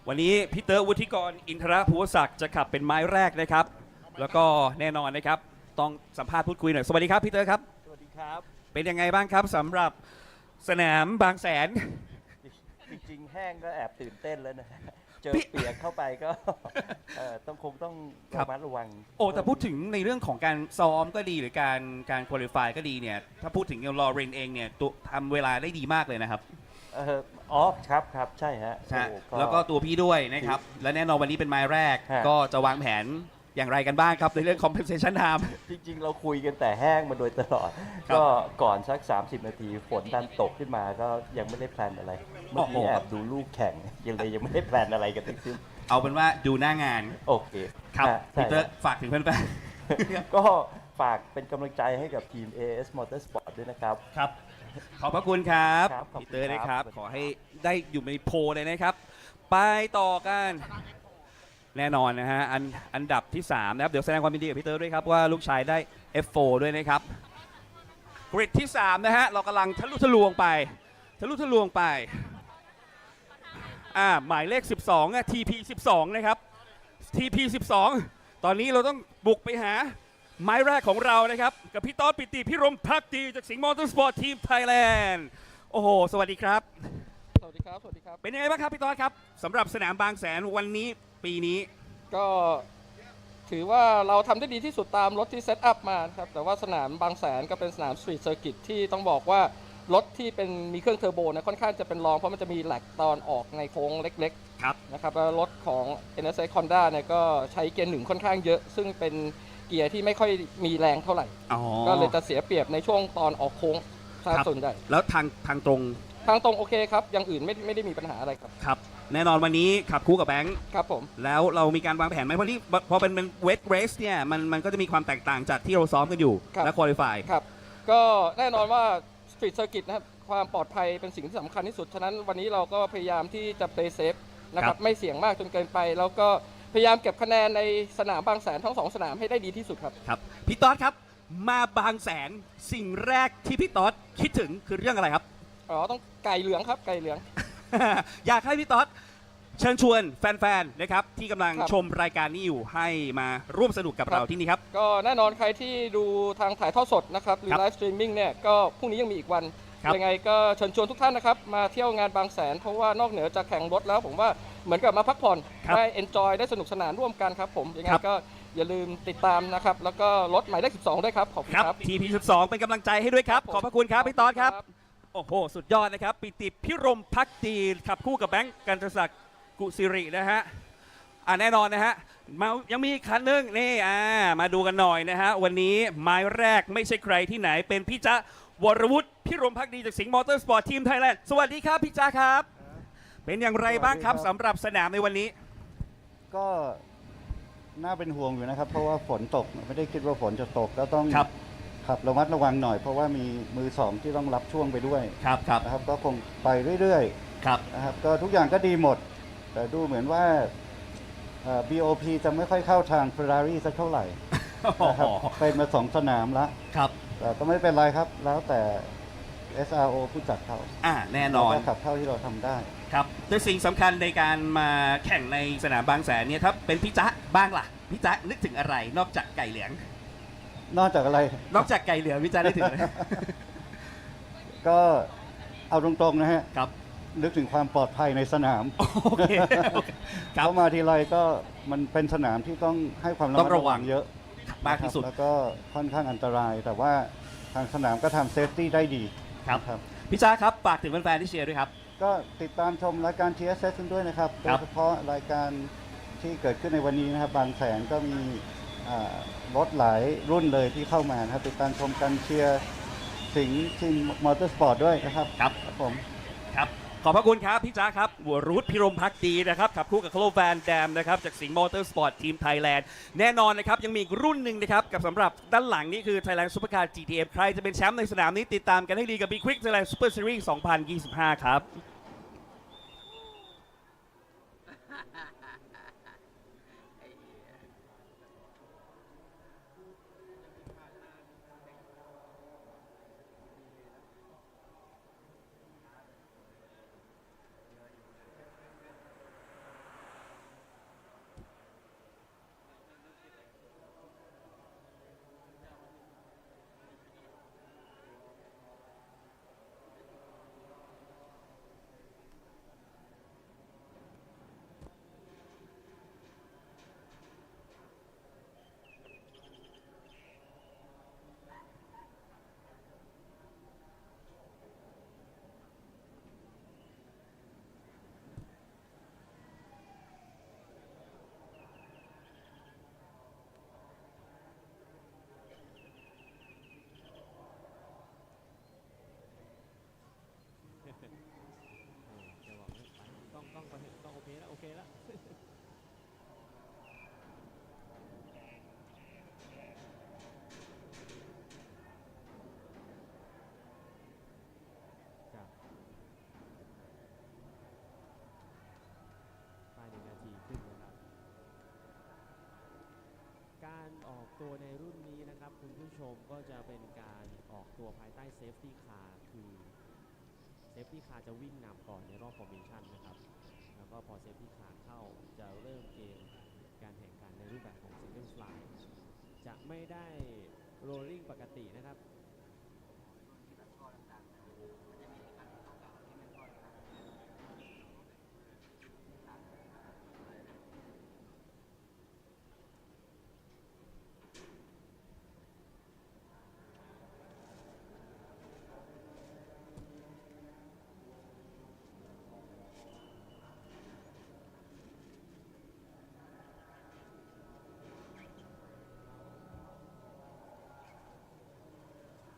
วันนี้พี่เตอร์วุฒิกรอินทรภูวศักดิ์จะขับเป็นไม้แรกนะครับแล้วก็แน่นอนนะครับต้องสัมภาษณ์พูดคุยหน่อยสวัสดีครับพี่เตอร์ครับสวัสดีครับเป็นยังไงบ้างครับสำหรับสนามบางแสนจริงๆแห้งก็แอบตื่นเต้นแล้วนะเจอเปียกเข้าไปก็ต้องระมัดระวังโอ้แต่พูดถึงในเรื่องของการซ้อมก็ดีหรือการคุริฟายก็ดีเนี่ยถ้าพูดถึงลอเรนเองเนี่ยทำเวลาได้ดีมากเลยนะครับครับใช่ฮะ แล้วก็ตัวพี่ด้วยนะครับและแน่นอนวันนี้เป็นไม้แรกก็จะวางแผนอย่างไรกันบ้างครับในเรื่อง compensation time จริงๆเราคุยกันแต่แห้งมาโดยตลอดก็ก่อนสัก30 นาทีฝนดันตกขึ้นมาก็ยังไม่ได้แพลนอะไรเมื่อกี้แอบดูลูกแข่งยังไม่ได้แพลนอะไรกันทั้งสิ้นเอาเป็นว่าดูหน้างานโอเคครับพีเตอร์ฝากถึงเพื่อนๆก็ฝากเป็นกำลังใจให้กับทีม AS Motorsport ด้วยนะครับครับขอบพระคุณครับพีเตอร์นะครับขอให้ได้อยู่ในโพลเลยนะครับไปต่อกันแน่นอนนะฮะอันดับที่3นะครับเดี๋ยวแสดงความยินดีกับพี่เตอร์ด้วยครับว่าลูกชายได้ F4 ด้วยนะครับกริดที่3นะฮะเรากำลังทะลุทะลวงไปหมายเลข12 TP 12นะครับ TP 12ตอนนี้เราต้องบุกไปหาไม้แรกของเรานะครับกับพี่ต๊อดปิติพิรมภักดีจากสิงห์มอเตอร์สปอร์ตทีมไทยแลนด์โอ้โหสวัสดีครับสวัสดีครับเป็นยังไงบ้างครับพี่ต๊อดครับสำหรับสนามบางแสนวันนี้ปีนี้ก็ถือว่าเราทำได้ดีที่สุดตามรถที่เซตอัพมาครับแต่ว่าสนามบางแสนก็เป็นสนามสตรีทเซอร์กิตที่ต้องบอกว่ารถที่เป็นมีเครื่องเทอร์โบนะค่อนข้างจะเป็นรองเพราะมันจะมีแหลกตอนออกในโค้งเล็กๆนะครับแล้วรถของ NSX Honda เนี่ยก็ใช้เกียร์1ค่อนข้างเยอะซึ่งเป็นเกียร์ที่ไม่ค่อยมีแรงเท่าไหร่ก็เลยจะเสียเปรียบในช่วงตอนออกโค้งส่วนใหญ่แล้วทางตรงโอเคครับอย่างอื่นไม่ได้มีปัญหาอะไรครับแน่นอนวันนี้ขับคู่กับแบงค์ครับผมแล้วเรามีการวางแผนไหมเพราะที่พอเป็นเวทเรสเนี่ยมันก็จะมีความแตกต่างจากที่เราซ้อมกันอยู่และควอลิฟายครับก็แน่นอนว่าสตรีทเซอร์กิตนะครับความปลอดภัยเป็นสิ่งที่สำคัญที่สุดฉะนั้นวันนี้เราก็พยายามที่จะเพลย์เซฟนะครับไม่เสี่ยงมากจนเกินไปแล้วก็พยายามเก็บคะแนนในสนามบางแสนทั้ง2สนามให้ได้ดีที่สุดครับพี่ต๊อดครับมาบางแสนสิ่งแรกที่พี่ต๊อดคิดถึงคือเรื่องอะไรครับต้องไก่เหลืองครับไก่เหลือง อยากให้พี่ต๊อดเชิญชวนแฟนๆนะครับที่กำลังชมรายการนี้อยู่ให้มาร่วมสนุกกับเราที่นี่ครับก็แน่นอนใครที่ดูทางถ่ายทอดสดนะครับหรือไลฟ์สตรีมมิ่งเนี่ยก็พรุ่งนี้ยังมีอีกวันยังไงก็เชิญชวนทุกท่านนะครับมาเที่ยวงานบางแสนเพราะว่านอกเหนือจากแข่งรถแล้วผมว่าเหมือนกับมาพักผ่อนได้เอนจอยได้สนุกสนานร่วมกันครับผมยังไงก็อย่าลืมติดตามนะครับแล้วก็รถหมายเลข12ด้วยครับขอบคุณครับ TP 12เป็นกำลังใจให้ด้วยครับขอบพระคุณครับพี่ต๊อดครับโอ้โหสุดยอดนะครับปิติพิรมภักดีขับคู่กับแบงค์กันตศักดิ์กุศิรินะฮะแน่นอนนะฮะยังมีอีกคันนึงนี่มาดูกันหน่อยนะฮะวันนี้ไม้แรกไม่ใช่ใครที่ไหนเป็นพี่จ๊ะวรวุฒิพิรมภักดีจากสิงห์มอเตอร์สปอร์ตทีมไทยแลนด์สวัสดีครับพี่จ๊ะครับเป็นอย่างไรบ้างครับสำหรับสนามในวันนี้ก็ น่าเป็นห่วงอยู่นะครับ เพราะว่าฝนตกไม่ได้คิดว่าฝนจะตกแล้วต้อง ครับ ขับระมัดระวังหน่อย เพราะว่ามีมือสองที่ต้องรับช่วงไปด้วย ครับนะครับก็คงไปเรื่อย ครับ ๆนะครับก็ทุกอย่างก็ดีหมด แต่ดูเหมือนว่าBOP จะไม่ค่อยเข้าทาง Ferrari สักเท่าไหร่นะครับเป็นมา2 สนามแล้ว ครับ แต่ก็ไม่เป็นไรครับ แล้วแต่ SRO ผู้จัดเขา แน่นอน เราก็ขับเท่าที่เราทำได้ ครับแต่สิ่งสำคัญในการมาแข่งในสนามบางแสนเนี่ยครับเป็นพี่จ๊ะบ้างล่ะพี่จ๊ะนึกถึงอะไรนอกจากไก่เหลือง นอกจากอะไร นอกจากไก่เหลืองพี่จ๊ะนึกถึงอะไร ก็เอาตรงๆนะฮะ ครับ นึกถึงความปลอดภัยในสนาม โอเคครับ เข้ามาทีไรก็มันเป็นสนามที่ต้องให้ความระ ต้ มั อ ด ง ระ ระวั วั ง งเยอะ มากที่สุด นะครับแล้วก็ค่อนข้างอันตราย แต่ว่าทางสนามก็ทำเซฟตี้ได้ดี ครับ นะครับ พี่จ๊ะครับฝากถึงแฟนๆที่เชียร์ด้วยครับ ก็ติดตามชมรายการ TSS กันด้วยนะครับ โด ครั ย บ เฉพาะรายการที่เกิดขึ้นในวันนี้นะครับ บางแสนก็มีรถหลายรุ่นเลยที่เข้ามานะครับ ติดตามชมกันเชียร์สิงห์ทีมมอเตอร์สปอร์ตด้วยนะครับ ครับ ผม ครับขอบพระคุณครับพี่จ๊ะครับหัวรุธพิรมพักดีนะครับขับคู่กับโคลแฟนแดมนะครับจากสิงห์มอเตอร์สปอร์ตทีมไทยแลนด์แน่นอนนะครับยังมีอีกรุ่นหนึ่งนะครับกับสำหรับด้านหลังนี่คือ Thailand Supercar GTM ใครจะเป็นแชมป์ในสนามนี้ติดตามกันให้ดีกับ Big Quick Thailand Super Series 2025 ครับ ต้องโอเคแล้วโอเคแล้ว ภายในนาทีครึ่งนะครับ การออกตัวในรุ่นนี้นะครับคุณผู้ชมก็จะเป็นการออกตัวภายใต้เซฟตี้คาร์คือเซฟตี้คาร์จะวิ่งนำก่อนในรอบฟอร์เมชันนะครับ แล้วก็พอเซฟตี้คาร์เข้าจะเริ่มเกมการแข่งขันในรูปแบบของซิงเกิลสไลด์จะไม่ได้โรลลิ่งปกตินะครับ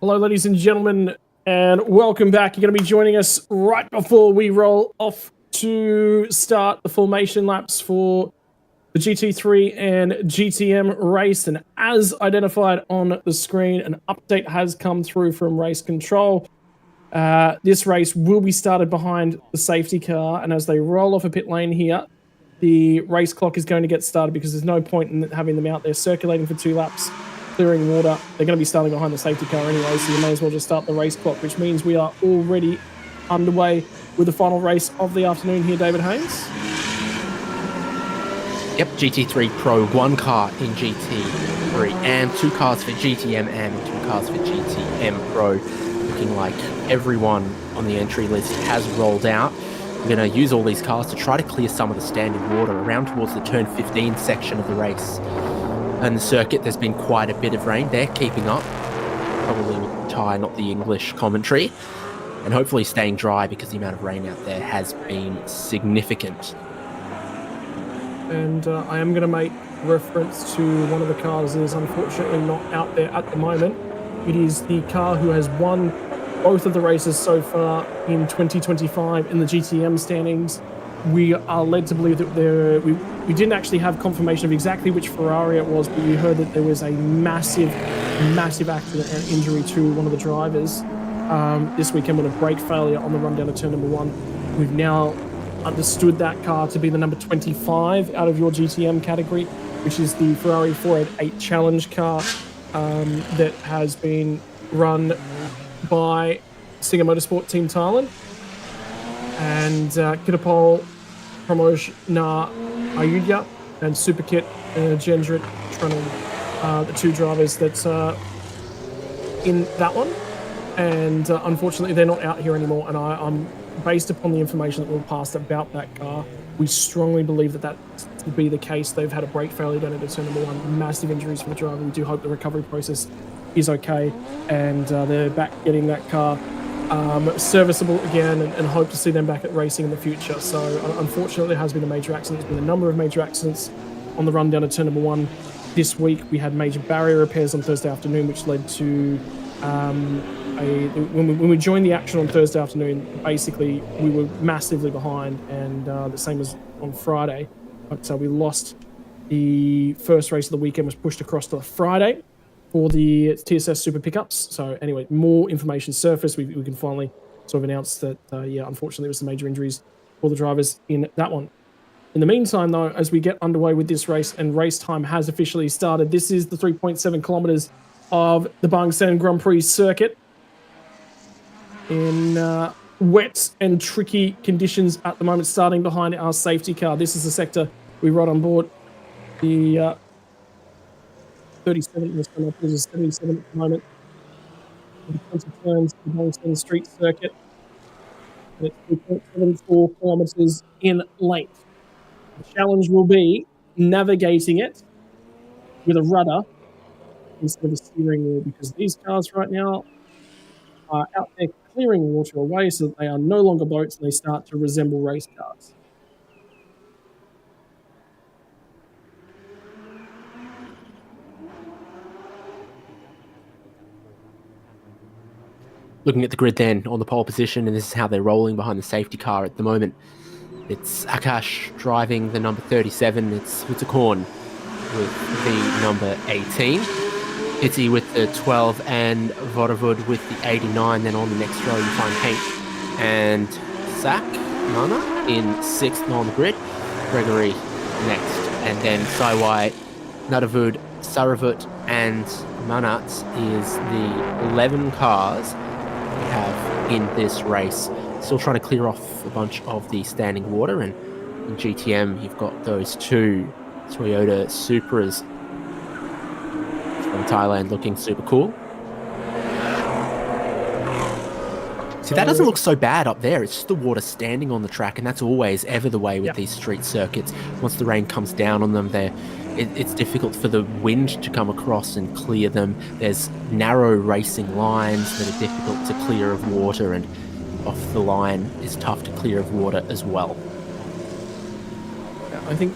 Hello, ladies and gentlemen, and welcome back. You're going to be joining us right before we roll off to start the formation laps for the GT3 and GTM race. And as identified on the screen, an update has come through from race control. This race will be started behind the safety car, and as they roll off a pit lane here, the race clock is going to get started because there's no point in having them out there circulating for 2 laps. Clearing water. They're going to be starting behind the safety car anyway, so you may as well just start the race clock, which means we are already underway with the final race of the afternoon here, David Haynes. Yep, GT3 Pro, 1 car in GT3, and 2 cars for GTM and 2 cars for GTM Pro. Looking like everyone on the entry list has rolled out. We're going to use all these cars to try to clear some of the standing water around towards the turn 15 section of the race. And the circuit, there's been quite a bit of rain. They're keeping up, probably with Thai, not the English commentary, and hopefully staying dry because the amount of rain out there has been significant. And I am going to make reference to one of the cars that is unfortunately not out there at the moment. It is the car who has won both of the races so far in 2025 in the GTM standings. we are led to believe that we didn't actually have confirmation of exactly which Ferrari it was, but we heard that there was a massive accident and injury to one of the drivers this weekend with a brake failure on the run down to turn number 1. We've now understood that car to be the number 25 out of your GTM category, which is the Ferrari 488 Challenge car that has been run by Singer Motorsport Team Thailand. And Kitapol, Promosh Na Ayudhya, and Superkit Gendrit Trenum, the 2 drivers that in that one. And unfortunately, they're not out here anymore. And I'm based upon the information that we've passed about that car, we strongly believe that will be the case. They've had a brake failure down into turn number 1, massive injuries for the driver. We do hope the recovery process is okay, and they're back getting that car serviceable again, and hope to see them back at racing in the future. So unfortunately, there has been a major accident. There's been a number of major accidents on the run down to turn number 1 this week. We had major barrier repairs on Thursday afternoon, which led to when we joined the action on Thursday afternoon, basically we were massively behind, and the same as on Friday. But we lost the first race of the weekend, was pushed across to the Friday for the TSS Super Pickups. So anyway, more information surfaced. We can finally sort of announce that, yeah, unfortunately, there was some major injuries for the drivers in that one. In the meantime, though, as we get underway with this race, and race time has officially started, this is the 3.7 kilometers of the Bangsaen Grand Prix circuit in wet and tricky conditions at the moment, starting behind our safety car. This is the sector we ride on board. The 37, this is 77 at the moment. The 20 turns to the Bangsaen Street circuit. And it's 3.74 kilometers in length. The challenge will be navigating it with a rudder instead of a steering wheel, because these cars right now are out there clearing water away so that they are no longer boats and they start to resemble race cars. Looking at the grid then on the pole position, and this is how they're rolling behind the safety car at the moment. It's Akash driving the number 37. It's Hutakorn with the number 18. Itzy with the 12 and Vodavud with the 89. Then on the next row you find Hank and Sak Nana in 6th on the grid. Gregory next. And then Saiwai, Nadavud, Saravut and Manat is the 11 cars we have in this race. Still trying to clear off a bunch of the standing water, and in GTM you've got those 2 Toyota Supras from Thailand looking super cool. See, that doesn't look so bad up there. It's just the water standing on the track, and that's always ever the way with these street circuits. Once the rain comes down on them, it's difficult for the wind to come across and clear them. There's narrow racing lines that are difficult to clear of water, and off the line is tough to clear of water as well. I think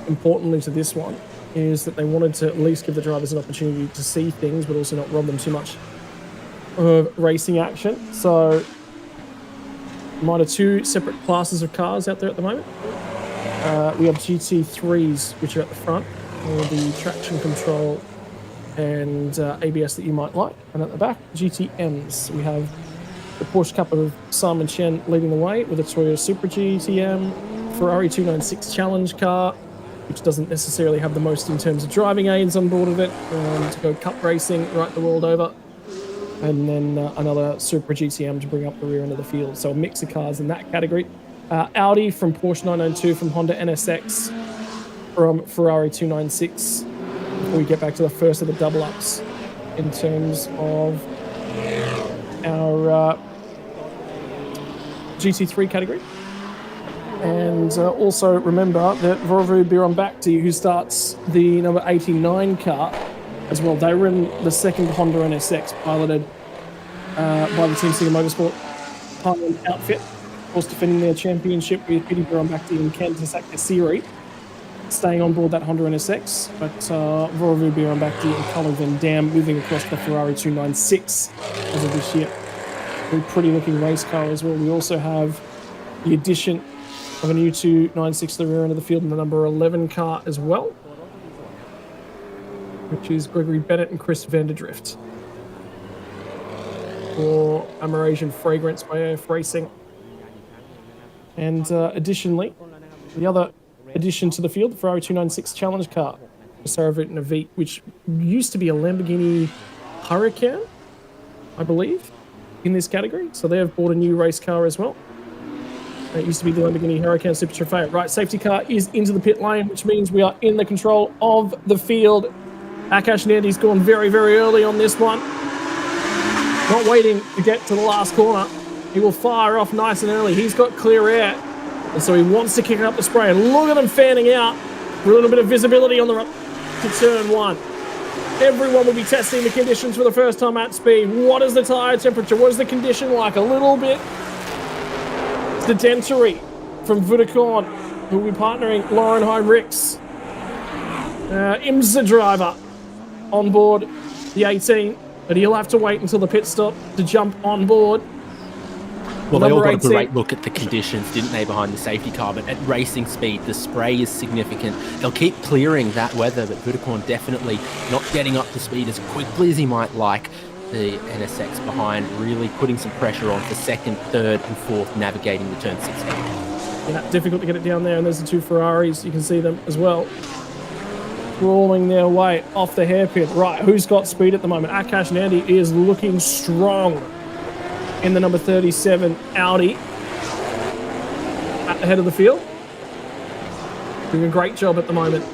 importantly to this one is that they wanted to at least give the drivers an opportunity to see things, but also not rob them too much of racing action. So mine are 2 separate classes of cars out there at the moment. We have GT3s, which are at the front, or the traction control and ABS that you might like. And at the back, GTMs. We have the Porsche Cup of Simon Chen leading the way with a Toyota Supra GTM, Ferrari 296 Challenge car, which doesn't necessarily have the most in terms of driving aids on board of it, to go cup racing right the world over. And then another Supra GTM to bring up the rear end of the field. So a mix of cars in that category. Audi from Porsche 992, from Honda NSX, from Ferrari 296. Before we get back to the first of the double ups in terms of our GT3 category. And also remember that Vorovu Birambakti, who starts the number 89 car as well, they were in the second Honda NSX, piloted by the Team Singer Motorsport Thailand outfit. Of course, defending their championship with Pidi Birambakti and Ken Tasakasiri, staying on board that Honda NSX. But Vorovu Birambakti and Colin Van Dam moving across the Ferrari 296 as of this year. Very pretty looking race car as well. We also have the addition of a new 296 to the rear end of the field and the number 11 car as well, which is Gregory Bennett and Chris Vanderdrift for Amerasian Fragrance by AF Racing. And additionally, the other addition to the field, the Ferrari 296 Challenge car, Saravit and a V, which used to be a Lamborghini Huracan, I believe, in this category. So they have bought a new race car as well. It used to be the Lamborghini Huracan Super Trofeo. Right, safety car is into the pit lane, which means we are in the control of the field. Akash Nandy's gone very, very early on this one. Not waiting to get to the last corner. He will fire off nice and early. He's got clear air, and so he wants to kick up the spray. And look at him fanning out for a little bit of visibility on the run to turn one. Everyone will be testing the conditions for the first time at speed. What is the tyre temperature? What is the condition like? A little bit sedentary from Vodacom, who will be partnering Lauren Heinrichs. IMSA driver on board the 18, but he'll have to wait until the pit stop to jump on board. Well, they all got a 18. great look at the conditions, didn't they, behind the safety car? But at racing speed, the spray is significant. They'll keep clearing that weather, but Vodacom definitely not getting up to speed as quickly as he might like. The NSX behind, really putting some pressure on for second, third, and fourth, navigating the turn 16. Yeah, difficult to get it down there, and there's the two Ferraris. You can see them as well, crawling their way off the hairpin. Right, who's got speed at the moment? Akash Nandy is looking strong in the number 37 Audi at the head of the field. Doing a great job at the moment.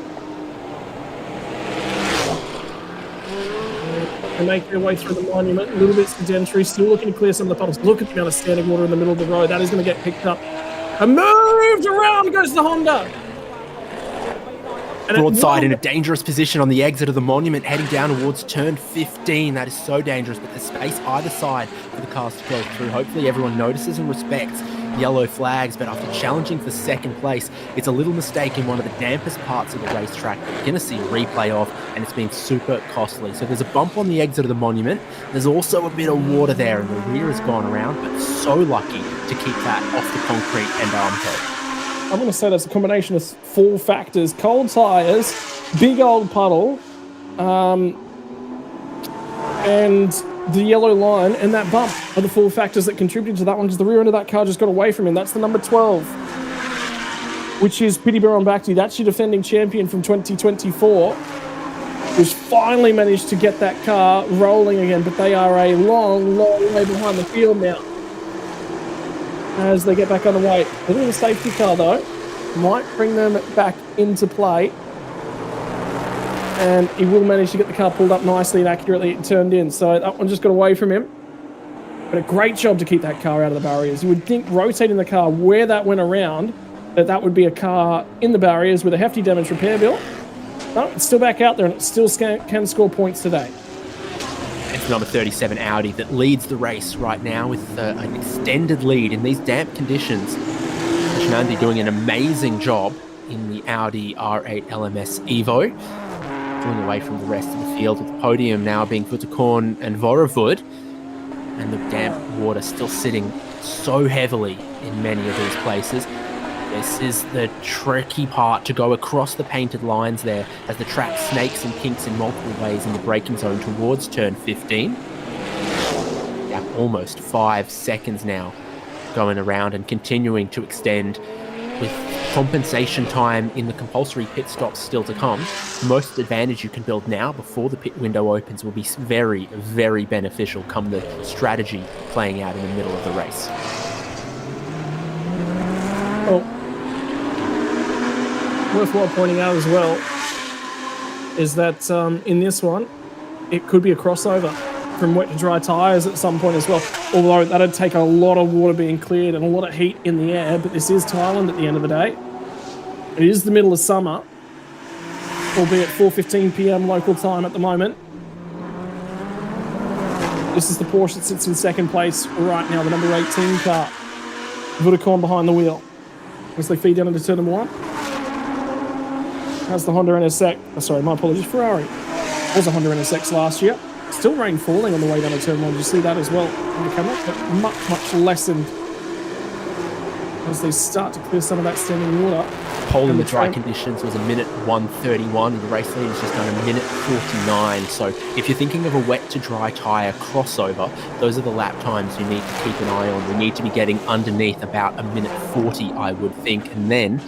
They make their way through the monument, a little bit sedentary, still looking to clear some of the puddles. Look at the amount of standing water in the middle of the road. That is going to get picked up. And moved around goes the Honda. And Broadside in a dangerous position on the exit of the monument, heading down towards turn 15. That is so dangerous, but there's space either side for the cars to go through. Hopefully everyone notices and respects yellow flags, but after challenging for second place, it's a little mistake in one of the dampest parts of the racetrack that we're going to see a replay of, and it's been super costly. So there's a bump on the exit of the monument. There's also a bit of water there, and the rear has gone around, but so lucky to keep that off the concrete and armco. I'm going to say that's a combination of 4 factors. Cold tyres, big old puddle, and the yellow line and that bump are the 4 factors that contributed to that one, because the rear end of that car just got away from him. That's the number 12, which is Piti Bhirombhakdi. That's your defending champion from 2024, who's finally managed to get that car rolling again, but they are a long, long way behind the field now as they get back on the way. I think the safety car, though, might bring them back into play, and he will manage to get the car pulled up nicely and accurately turned in. So that one just got away from him. But a great job to keep that car out of the barriers. You would think rotating the car where that went around, that would be a car in the barriers with a hefty damage repair bill. No, it's still back out there, and it still can score points today. It's number 37 Audi that leads the race right now with an extended lead in these damp conditions. Shinandi doing an amazing job in the Audi R8 LMS Evo, pulling away from the rest of the field, with the podium now being Vodacom and Vorovud, and the damp water still sitting so heavily in many of these places. This is the tricky part, to go across the painted lines there as the track snakes and kinks in multiple ways in the braking zone towards turn 15. Yeah, almost 5 seconds now going around and continuing to extend, with compensation time in the compulsory pit stops still to come. The most advantage you can build now before the pit window opens will be very, very beneficial come the strategy playing out in the middle of the race. Well, worthwhile pointing out as well is that in this one, it could be a crossover from wet to dry tyres at some point as well. Although that'd take a lot of water being cleared and a lot of heat in the air, but this is Thailand at the end of the day. It is the middle of summer, albeit 4:15 p.m. local time at the moment. This is the Porsche that sits in second place right now, the number 18 car. Vodacom behind the wheel as they feed down into turn number 1. Has the Honda NSX, sorry, my apologies, Ferrari. It was a Honda NSX last year. Still rain falling on the way down to turn 1. You see that as well on the camera, but much lessened as they start to clear some of that standing water. Pole in And the the dry train- conditions was a minute 1:31. The race leader's just done a minute 49. So if you're thinking of a wet to dry tyre crossover, those are the lap times you need to keep an eye on. You need to be getting underneath about a minute 40, I would think. And then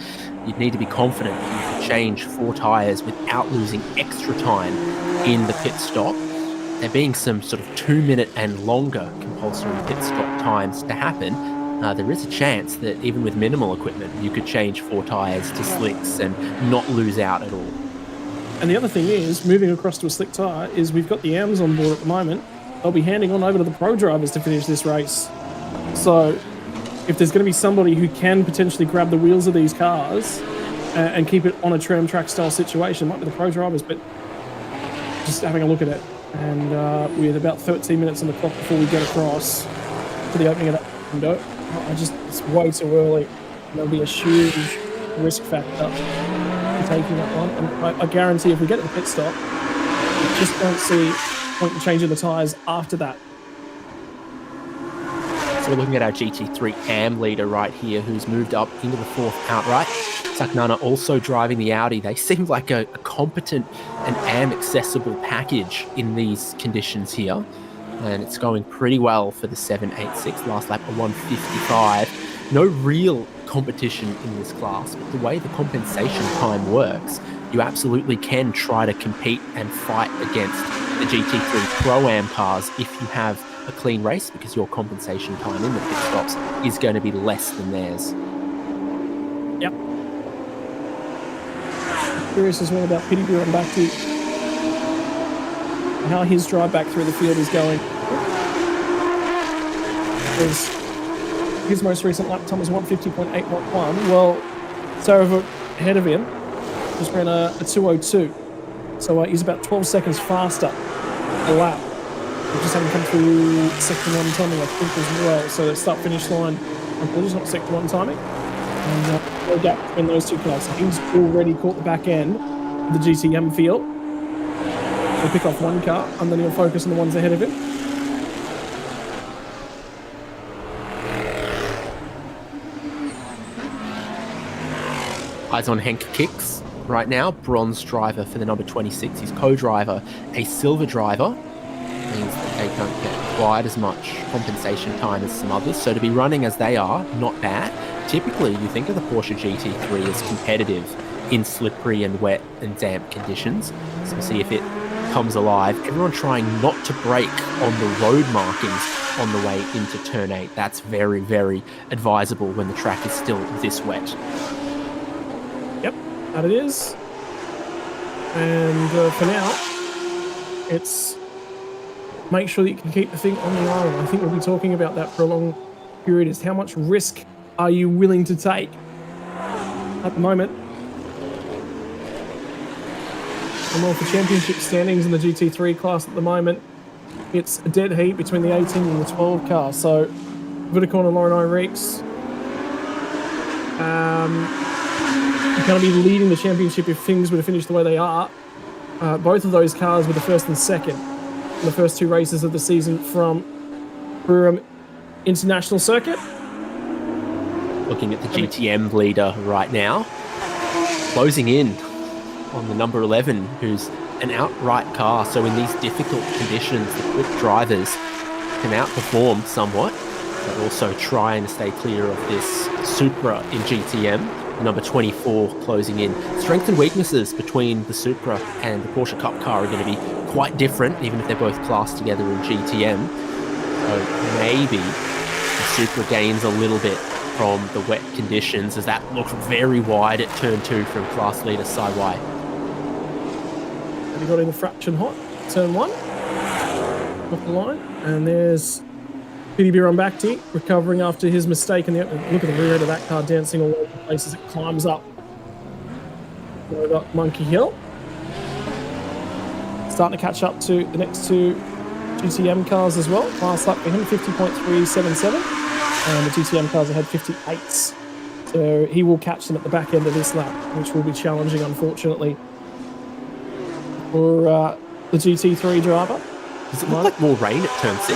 you'd need to be confident that you can change 4 tyres without losing extra time in the pit stop. There being some sort of 2-minute and longer compulsory pit stop times to happen, there is a chance that even with minimal equipment, you could change 4 tyres to slicks and not lose out at all. And the other thing is, moving across to a slick tyre, is we've got the AMs on board at the moment. They'll be handing on over to the pro drivers to finish this race. So if there's going to be somebody who can potentially grab the wheels of these cars and keep it on a tram track style situation, might be the pro drivers, but just having a look at it. And with about 13 minutes on the clock before we get across to the opening of that window, it's way too early. And there'll be a huge risk factor in taking that one. And I guarantee if we get to the pit stop, we just don't see point in changing the tyres after that. So we're looking at our GT3 AM leader right here, who's moved up into the 4th outright. Saknana also driving the Audi. They seem like a competent and AM accessible package in these conditions here. And it's going pretty well for the 786, last lap a 155. No real competition in this class, but the way the compensation time works, you absolutely can try to compete and fight against the GT3 Pro-Am cars if you have a clean race, because your compensation time in the pit stops is going to be less than theirs. Yep. Curious as well about Podium and back to how his drive back through the field is going. Because his most recent lap time was 150.811. Well, Sarah ahead of him just ran a 202. So he's about 12 seconds faster a lap. We just haven't come through sector 1 timing, I think, as well. So the start finish line, it's not sector 1 timing. And no gap between those two cars. So he's already caught the back end of the GTM field. He'll pick off one car and then he'll focus on the ones ahead of him. Eyes on Henk Kicks right now, bronze driver for the number 26. His co-driver, a silver driver, means that they don't get quite as much compensation time as some others. So to be running as they are, not bad. Typically, you think of the Porsche GT3 as competitive in slippery and wet and damp conditions. So we'll see if it comes alive. Everyone trying not to brake on the road markings on the way into turn 8. That's very, very advisable when the track is still this wet. Yep, that it is. And for now, it's make sure that you can keep the thing on the island. I think we'll be talking about that for a long period, is how much risk are you willing to take at the moment. And well, for championship standings in the GT3 class at the moment, it's a dead heat between the 18 and the 12 car. So Viticorn and Lauren Reeks are going to be leading the championship if things were to finish the way they are. Both of those cars were the first and second in the first 2 races of the season from Prix International Circuit. Looking at the GTM leader right now, closing in on the number 11, who's an outright car. So in these difficult conditions, the quick drivers can outperform somewhat, but also trying to stay clear of this Supra in GTM. Number 24 closing in. Strengths and weaknesses between the Supra and the Porsche Cup car are going to be quite different, even if they're both classed together in GTM. So maybe the Supra gains a little bit from the wet conditions, as that looked very wide at turn 2 from class leader Sai Wai. And he got in the fraction hot, turn 1, off the line, and there's PDB Rumbakti recovering after his mistake, and look at the rear end of that car dancing all over the place as it climbs up. We've got Monkey Hill starting to catch up to the next 2 GTM cars as well. Last lap for him, 50.377, and the GTM cars ahead 58s. So he will catch them at the back end of this lap, which will be challenging, unfortunately, for the GT3 driver. Does it look like more rain at turn 6?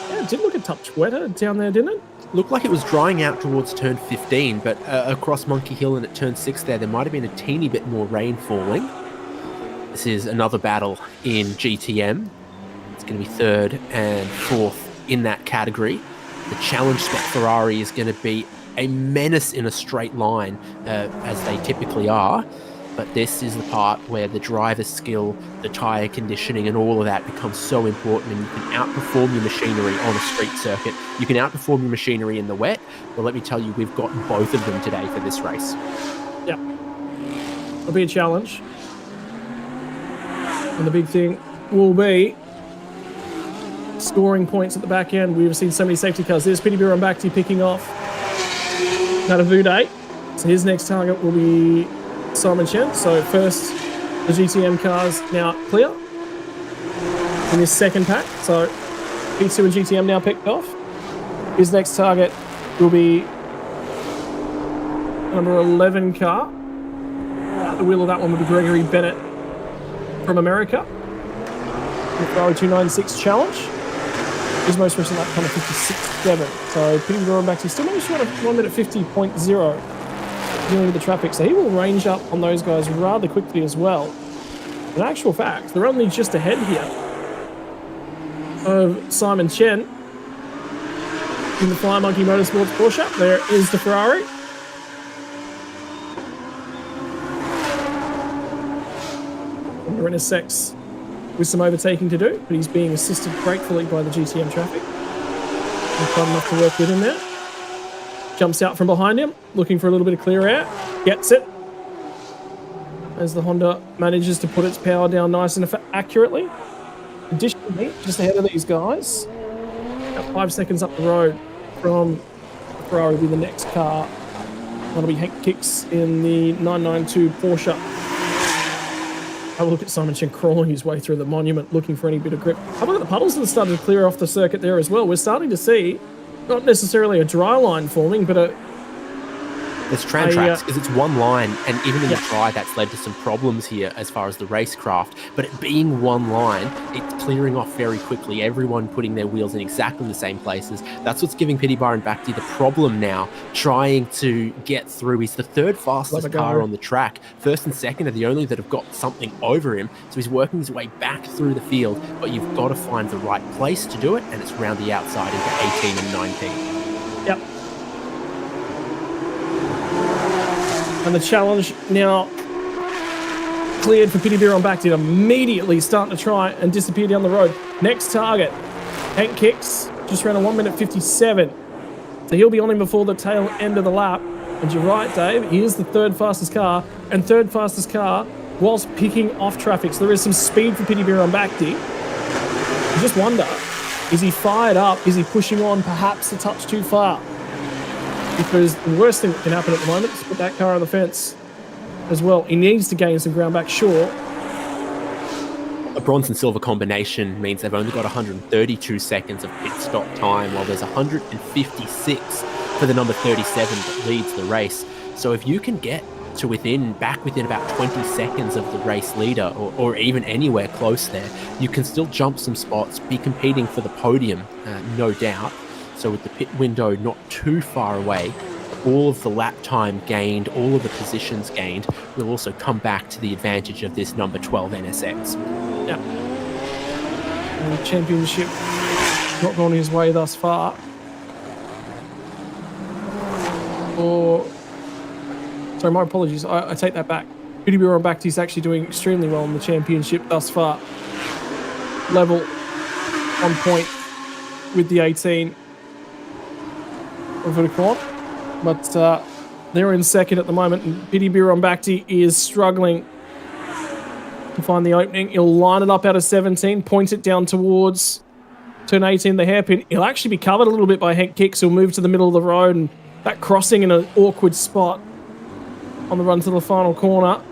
Yeah, it did look a touch wetter down there, didn't it? looked like it was drying out towards turn 15, but across Monkey Hill and at turn 6 there might have been a teeny bit more rain falling. This is another battle in GTM. It's going to be 3rd and 4th in that category. The challenge spec Ferrari is going to be a menace in a straight line, as they typically are. But this is the part where the driver's skill, the tyre conditioning and all of that becomes so important, and you can outperform your machinery on a street circuit. You can outperform your machinery in the wet, but let me tell you, we've got both of them today for this race. Yeah. It'll be a challenge. And the big thing will be scoring points at the back end. We've seen so many safety cars. There's Pity Birumbakti picking off Natavude. So his next target will be Simon Chen. So first, the GTM cars now clear in this second pack. So P2 and GTM now picked off. His next target will be number 11 car. At the wheel of that one will be Gregory Bennett from America. The Ferrari 296 challenge. His most recent lap time of 56.7. So Pity Birumbakti still managed to run a 1 minute 50.0 dealing with the traffic. So he will range up on those guys rather quickly as well. In actual fact, they're only just ahead here of Simon Chen in the Fly Monkey Motorsports Porsche. There is the Ferrari. And we're in a sex with some overtaking to do, but he's being assisted gratefully by the GTM traffic. And quite enough to work with him there. Jumps out from behind him, looking for a little bit of clear air. Gets it. As the Honda manages to put its power down nice and accurately. Additionally, just ahead of these guys, about 5 seconds up the road from Ferrari will be the next car. That'll be Hank Kicks in the 992 Porsche. Have a look at Simon Chen crawling his way through the monument, looking for any bit of grip. Have a look at the puddles that started to clear off the circuit there as well. We're starting to see not necessarily a dry line forming, but It's tram tracks because it's one line, and even in the dry, that's led to some problems here as far as the racecraft. But it being one line, it's clearing off very quickly. Everyone putting their wheels in exactly the same places. That's what's giving Pity Birumbakti the problem now, trying to get through. He's the 3rd fastest car on the track. 1st and 2nd are the only that have got something over him. So he's working his way back through the field, but you've got to find the right place to do it, and it's around the outside into 18 and 19. Yep. And the challenge now cleared for Pity Birumbakti to immediately start to try and disappear down the road. Next target, Hank Kicks, just ran a 1 minute 57. So he'll be on him before the tail end of the lap. And you're right, Dave, he is the 3rd fastest car, and 3rd fastest car whilst picking off traffic. So there is some speed for Pity Birumbakti. You just wonder, is he fired up? Is he pushing on perhaps a touch too far? Because the worst thing that can happen at the moment is to put that car on the fence as well. He needs to gain some ground back, sure. A bronze and silver combination means they've only got 132 seconds of pit stop time, while there's 156 for the number 37 that leads the race. So if you can get to back within about 20 seconds of the race leader, or even anywhere close there, you can still jump some spots, be competing for the podium, no doubt. So with the pit window not too far away, all of the lap time gained, all of the positions gained, will also come back to the advantage of this number 12 NSX. Yeah. And the championship not gone his way thus far. Sorry, my apologies. I take that back. Pity Birumbakti is actually doing extremely well in the championship thus far. Level on point with the 18. But they're in second at the moment, and Pity Birumbakti is struggling to find the opening. He'll line it up out of 17, point it down towards turn 18, the hairpin. He'll actually be covered a little bit by Hank Kicks. He'll move to the middle of the road, and that crossing in an awkward spot on the run to the final corner.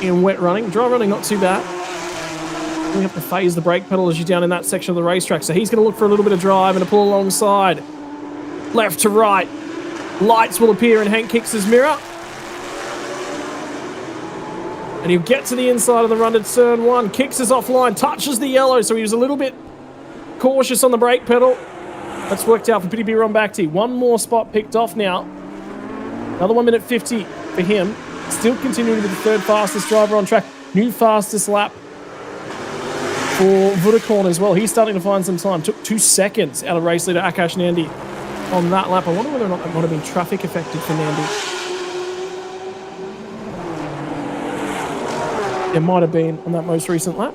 In wet running, dry running not too bad. You have to phase the brake pedal as you're down in that section of the racetrack. So he's going to look for a little bit of drive and a pull alongside. Left to right. Lights will appear in Hank Kicks' mirror. And he'll get to the inside of the run at turn 1. Kicks is offline, touches the yellow, so he was a little bit cautious on the brake pedal. That's worked out for Pity Rombacti. One more spot picked off now. Another 1 minute 50 for him. Still continuing with the third fastest driver on track. New fastest lap for Vodacom as well. He's starting to find some time. Took 2 seconds out of race leader Akash Nandi on that lap. I wonder whether or not that might have been traffic affected for Nandi. There might have been on that most recent lap.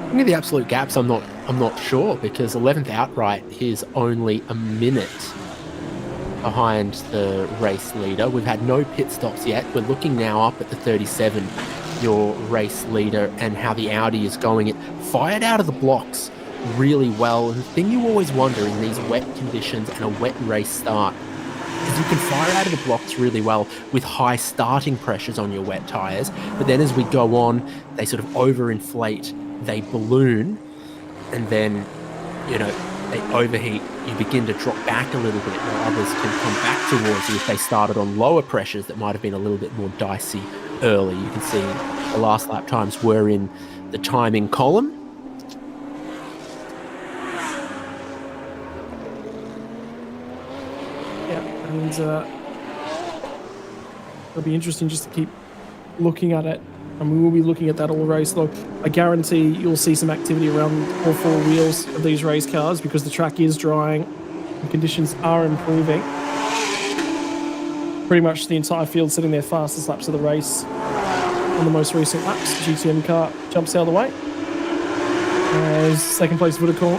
Looking at the absolute gaps, I'm not sure, because 11th outright is only a minute behind the race leader. We've had no pit stops yet. We're looking now up at the 37, your race leader, and how the Audi is going. It fired out of the blocks really well. And the thing you always wonder in these wet conditions and a wet race start is you can fire out of the blocks really well with high starting pressures on your wet tyres, but then as we go on, they sort of overinflate, they balloon, and then, you know, they overheat. You begin to drop back a little bit, while others can come back towards you if they started on lower pressures that might have been a little bit more dicey early. You can see the last lap times were in the timing column. Yeah, and it'll be interesting just to keep looking at it. And we will be looking at that all race. Look, I guarantee you'll see some activity around all 4 wheels of these race cars because the track is drying and conditions are improving. Pretty much the entire field setting their fastest laps of the race on the most recent laps. GTM car jumps out of the way. As second place Vodacom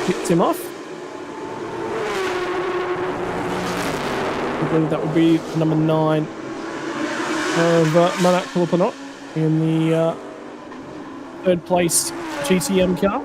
hits him off. I believe that would be number 9. Of Manak Pulapanot in the third place GTM car.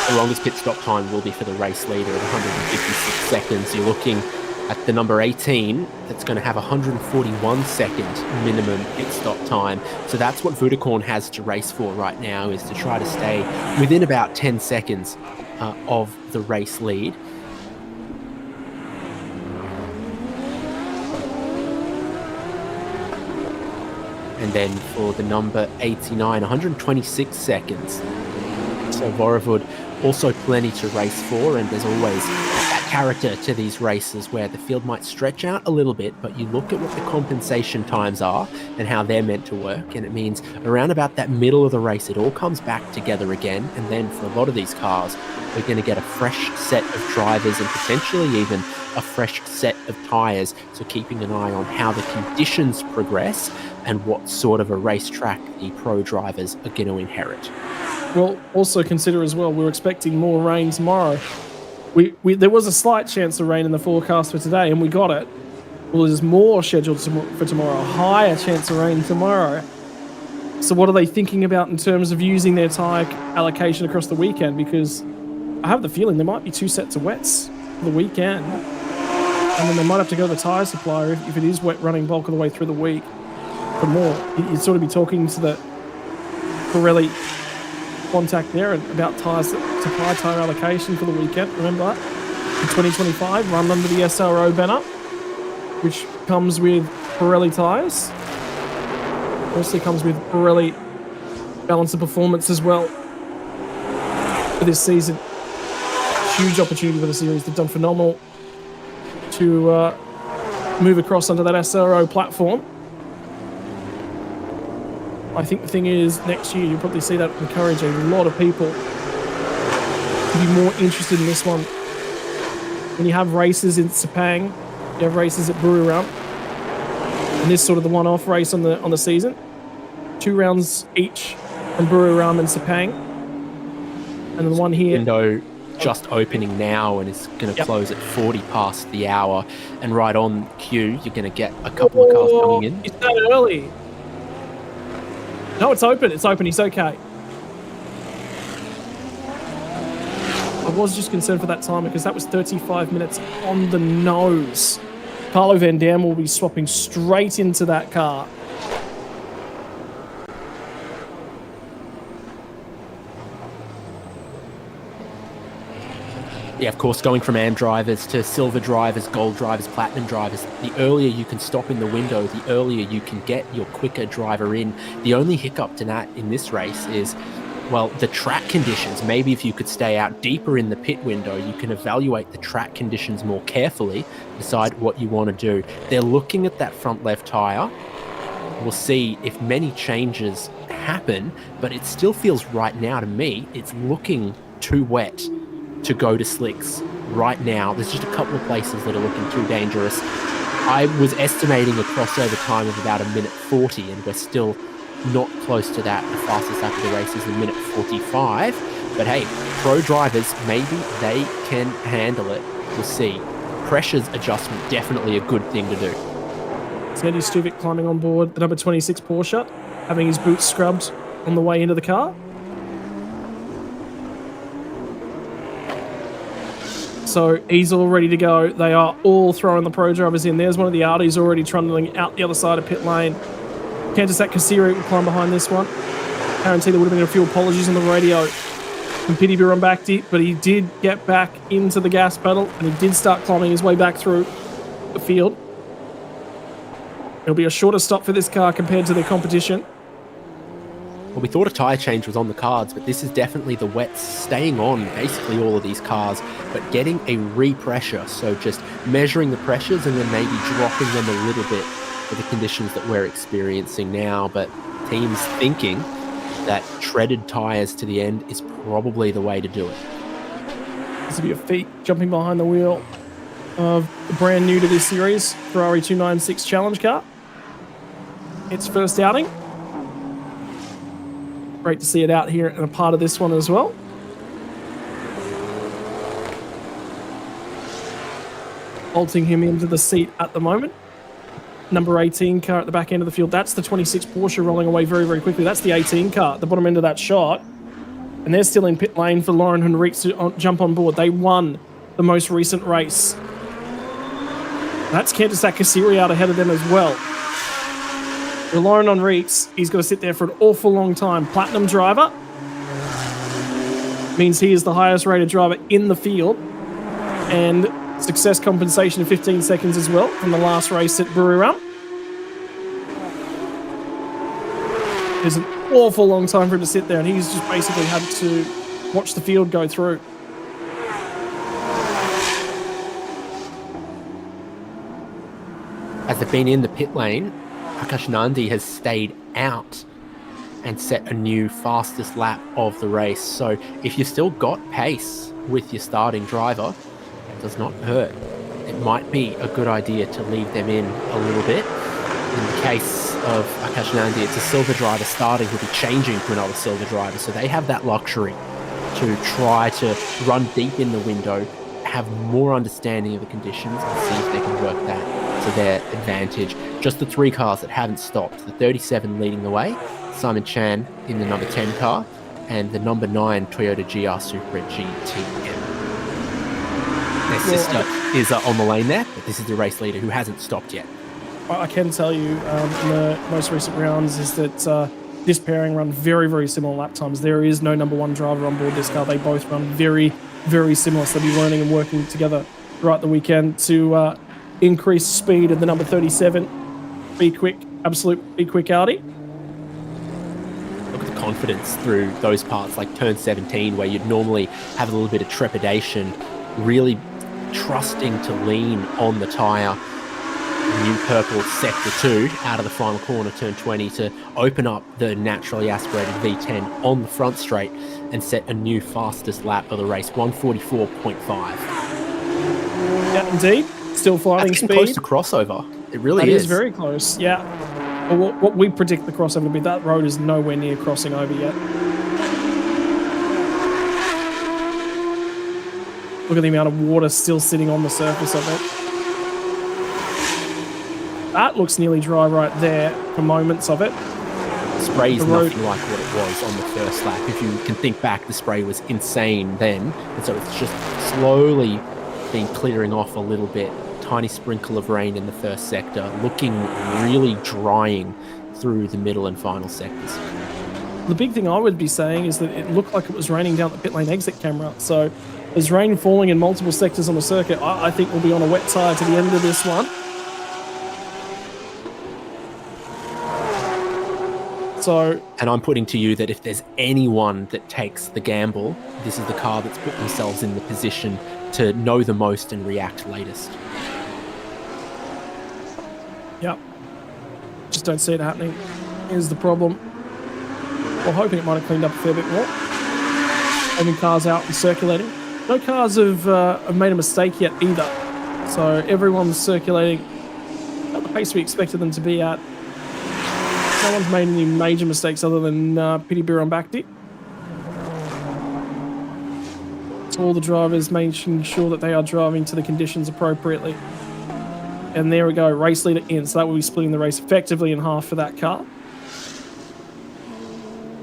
The longest pit stop time will be for the race leader at 156 seconds. You're looking at the number 18 that's going to have 141 second minimum pit stop time. So that's what Vodacom has to race for right now, is to try to stay within about 10 seconds of the race lead. And then for the number 89, 126 seconds. So Vorovod also plenty to race for, and there's always that character to these races where the field might stretch out a little bit, but you look at what the compensation times are and how they're meant to work, and it means around about that middle of the race it all comes back together again. And then for a lot of these cars, we're going to get a fresh set of drivers and potentially even a fresh set of tyres, so keeping an eye on how the conditions progress and what sort of a racetrack the pro drivers are going to inherit. Well, also consider as well, we're expecting more rain tomorrow. There was a slight chance of rain in the forecast for today, and we got it. Well, there's more scheduled for tomorrow, a higher chance of rain tomorrow. So what are they thinking about in terms of using their tyre allocation across the weekend? Because I have the feeling there might be 2 sets of wets for the weekend. And then they might have to go to the tyre supplier if it is wet running bulk of the way through the week for more. You'd sort of be talking to the Pirelli contact there about supply tyre allocation for the weekend. Remember that? In 2025, run under the SRO banner, which comes with Pirelli tyres. Also comes with Pirelli balance of performance as well for this season. Huge opportunity for the series. They've done phenomenal to move across onto that SRO platform. I think the thing is, next year you'll probably see that encourage a lot of people to be more interested in this one. When you have races in Sepang, you have races at Buriram, and this sort of the one-off race on the season. 2 rounds each from Buriram and Sepang, and then the one here. Window just opening now and is going to close at 40 past the hour, and right on cue you're going to get a couple of cars coming in. You started early. No, it's open. It's open. He's okay. I was just concerned for that timer because that was 35 minutes on the nose. Carlo Van Dam will be swapping straight into that car. yeah, of course, going from AM drivers to silver drivers, gold drivers, platinum drivers, the earlier you can stop in the window, the earlier you can get your quicker driver in. The only hiccup to that in this race is, well, the track conditions. Maybe if you could stay out deeper in the pit window, you can evaluate the track conditions more carefully, decide what you want to do. They're looking at that front left tyre. We'll see if many changes happen, but it still feels right now to me, it's looking too wet to go to slicks right now. There's just a couple of places that are looking too dangerous. I was estimating a crossover time of about 1:40, and we're still not close to that. The fastest lap of the race is 1:45. But hey, pro drivers, maybe they can handle it. We'll see. Pressures adjustment, definitely a good thing to do. Sandy Stuvik climbing on board the number 26 Porsche, having his boots scrubbed on the way into the car. So he's all ready to go. They are all throwing the pro drivers in. There's one of the Audis already trundling out the other side of pit lane. Kantasak Kasiri will climb behind this one. Guarantee there would have been a few apologies on the radio from Pity Birumbakti, but he did get back into the gas pedal and he did start climbing his way back through the field. It'll be a shorter stop for this car compared to the competition. Well, we thought a tyre change was on the cards, but this is definitely the wets staying on basically all of these cars, but getting a repressure. So just measuring the pressures and then maybe dropping them a little bit for the conditions that we're experiencing now. But teams thinking that treaded tyres to the end is probably the way to do it. This will be a feat jumping behind the wheel of the brand new to this series Ferrari 296 Challenge car. Its first outing. Great to see it out here and a part of this one as well. Bolting him into the seat at the moment. Number 18 car at the back end of the field. That's the 26 Porsche rolling away very, very quickly. That's the 18 car at the bottom end of that shot. And they're still in pit lane for Lauren Henriques to jump on board. They won the most recent race. That's Kantasak Kasiri out ahead of them as well. Lauren Henriques, he's got to sit there for an awful long time. Platinum driver. Means he is the highest rated driver in the field. And success compensation of 15 seconds as well from the last race at Buriram. There's an awful long time for him to sit there, and he's just basically had to watch the field go through. As they've been in the pit lane, Akash Nandi has stayed out and set a new fastest lap of the race. So if you've still got pace with your starting driver, it does not hurt. It might be a good idea to leave them in a little bit. In the case of Akash Nandi, it's a silver driver starting who'll be changing to another silver driver. So they have that luxury to try to run deep in the window, have more understanding of the conditions, and see if they can work that to their advantage. Just the three cars that haven't stopped. The 37 leading the way, Simon Chan in the number 10 car, and the number 9 Toyota GR Supra GTM. Their sister is on the lane there, but this is the race leader who hasn't stopped yet. I can tell you in the most recent rounds is that this pairing run very, very similar lap times. There is no number 1 driver on board this car. They both run very, very similar. So they'll be learning and working together throughout the weekend to increase speed of the number 37. Be quick, absolute be quick Audi. Look at the confidence through those parts, like turn 17, where you'd normally have a little bit of trepidation, really trusting to lean on the tyre. New purple sector 2 out of the final corner, turn 20, to open up the naturally aspirated V10 on the front straight and set a new fastest lap of the race, 144.5. Yeah, indeed. Still flying speed. Close to crossover. It really is. is. Very close, yeah. Well, what we predict the crossover to be, that road is nowhere near crossing over yet. Look at the amount of water still sitting on the surface of it. That looks nearly dry right there for moments of it. The spray is nothing like what it was on the first lap. If you can think back, the spray was insane then. And so it's just slowly been clearing off a little bit. Tiny sprinkle of rain in the first sector, looking really drying through the middle and final sectors. The big thing I would be saying is that it looked like it was raining down the pit lane exit camera. So There's rain falling in multiple sectors on the circuit. I think we'll be on a wet tire to the end of this one. So, and I'm putting to you that if there's anyone that takes the gamble, this is the car that's put themselves in the position to know the most and react latest. Yep. Just don't see it happening. Here's the problem. We're hoping it might have cleaned up a fair bit more. Having cars out and circulating. No cars have made a mistake yet either. So everyone's circulating at the pace we expected them to be at. No one's made any major mistakes other than Pity Beer on Backdip. So all the drivers making sure that they are driving to the conditions appropriately. And there we go, race leader in. So that will be splitting the race effectively in half for that car.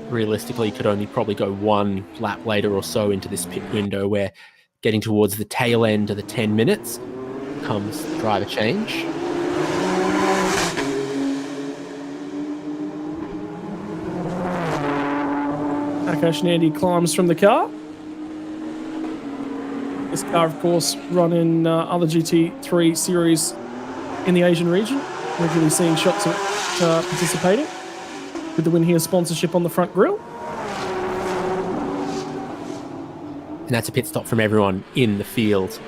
Realistically, could only probably go one lap later or so into this pit window, where getting towards the tail end of the 10 minutes comes driver change. Akash Nandi climbs from the car. This car, of course, run in other GT3 series in the Asian region. Regularly seeing shots of it participating. With the Win Here sponsorship on the front grille. And that's a pit stop from everyone in the field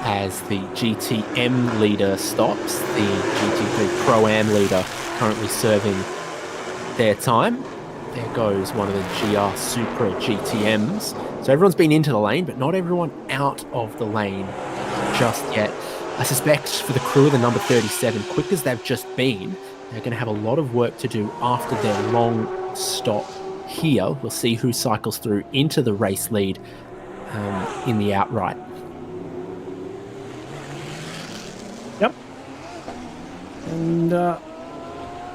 as the GTM leader stops. The GT3 Pro-Am leader currently serving their time. There goes one of the GR Supra GTMs. So everyone's been into the lane, but not everyone out of the lane just yet. I suspect for the crew of the number 37, quick as they've just been, they're going to have a lot of work to do after their long stop here. We'll see who cycles through into the race lead in the outright. Yep. And that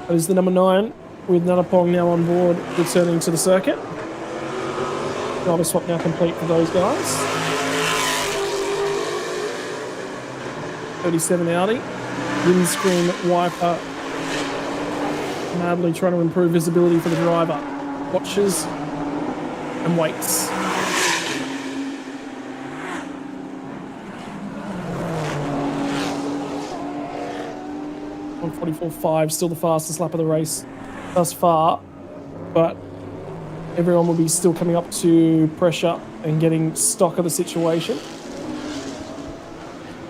is the number 9 with Nanapong now on board, returning to the circuit. Driver swap now complete for those guys. 37 Audi. Windscreen wiper. Madly trying to improve visibility for the driver. Watches and waits. .144.5, still the fastest lap of the race thus far, but everyone will be still coming up to pressure and getting stock of the situation.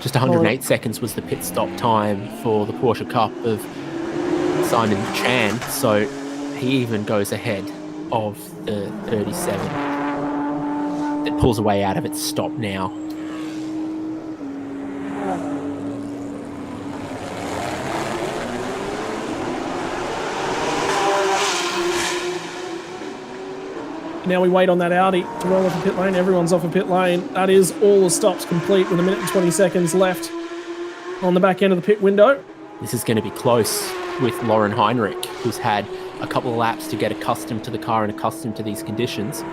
Just 108 seconds was the pit stop time for the Porsche Cup of Simon Chan, so he even goes ahead of the 37 that pulls away out of its stop now. Now we wait on that Audi to roll off the pit lane. Everyone's off a pit lane. That is all the stops complete with 1 minute and 20 seconds left on the back end of the pit window. This is going to be close with Lauren Heinrich, who's had a couple of laps to get accustomed to the car and accustomed to these conditions.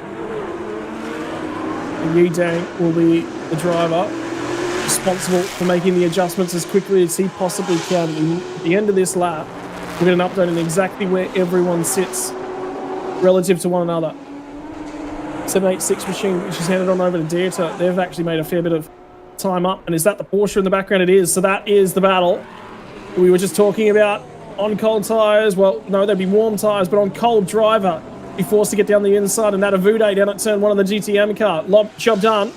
And Yi Dang will be the driver responsible for making the adjustments as quickly as he possibly can. At the end of this lap, we'll get an update on exactly where everyone sits relative to one another. 786 machine, which is handed on over to Dieter. They've actually made a fair bit of time up. And is that the Porsche in the background? It is. So that is the battle we were just talking about. On cold tyres, well, no, they'd be warm tyres, but on cold, driver be forced to get down the inside, and that Avude down at turn 1 of the GTM car. Job done.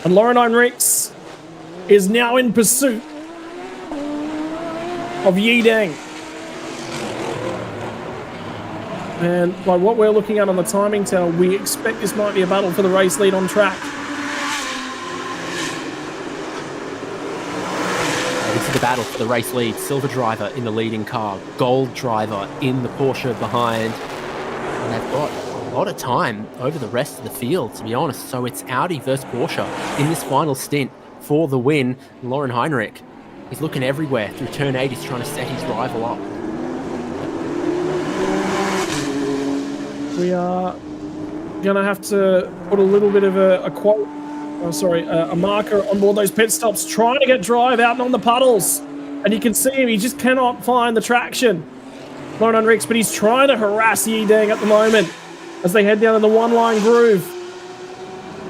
And Lauren Heinrichs is now in pursuit of Yi Dang. And by what we're looking at on the timing tower, we expect this might be a battle for the race lead on track. This is the battle for the race lead. Silver driver in the leading car, gold driver in the Porsche behind. And they've got a lot of time over the rest of the field, to be honest. So it's Audi versus Porsche in this final stint for the win. Lauren Heinrich, he's looking everywhere through turn 8. He's trying to set his rival up. We are going to have to put a little bit of a quote, a marker on board those pit stops, trying to get drive out on the puddles. And you can see him, he just cannot find the traction. Lauren Heinrichs, but he's trying to harass Yi Dang at the moment as they head down in the one-line groove.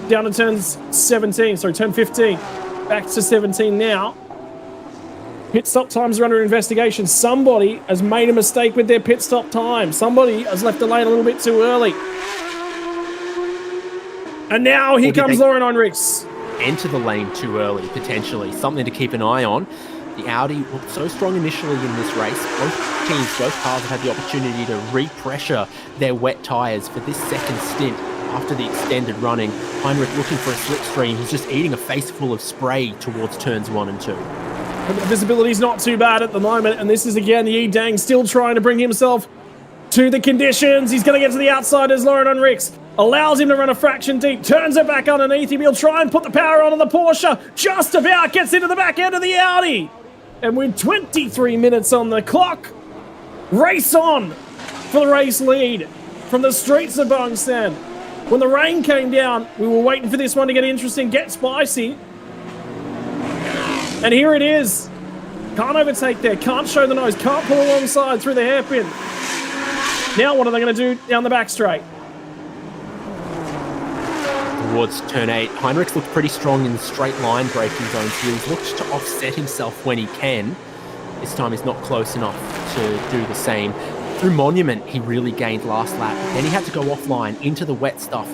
down to turn 17. Sorry, turn 15. Back to 17 now. Pit stop times are under investigation. Somebody has made a mistake with their pit stop time. Somebody has left the lane a little bit too early. And now here comes Lauren Heinrichs. Enter the lane too early, potentially. Something to keep an eye on. The Audi looked so strong initially in this race. Both teams, both cars have had the opportunity to re-pressure their wet tyres for this second stint after the extended running. Heinrich looking for a slipstream. He's just eating a face full of spray towards turns 1 and 2. But the visibility's not too bad at the moment, and this is again Yi Dang still trying to bring himself to the conditions. He's going to get to the outside as Lauren Heinrichs allows him to run a fraction deep, turns it back underneath him. He'll try and put the power on the Porsche. Just about gets into the back end of the Audi. And with 23 minutes on the clock, race on for the race lead from the streets of Bangsaen. When the rain came down, we were waiting for this one to get interesting, get spicy. And here it is. Can't overtake there, can't show the nose, can't pull alongside through the hairpin. Now what are they going to do down the back straight? Towards turn 8, Heinrichs looked pretty strong in the straight line braking zones here. He's looked to offset himself when he can. This time he's not close enough to do the same. Through Monument, he really gained last lap. Then he had to go offline into the wet stuff.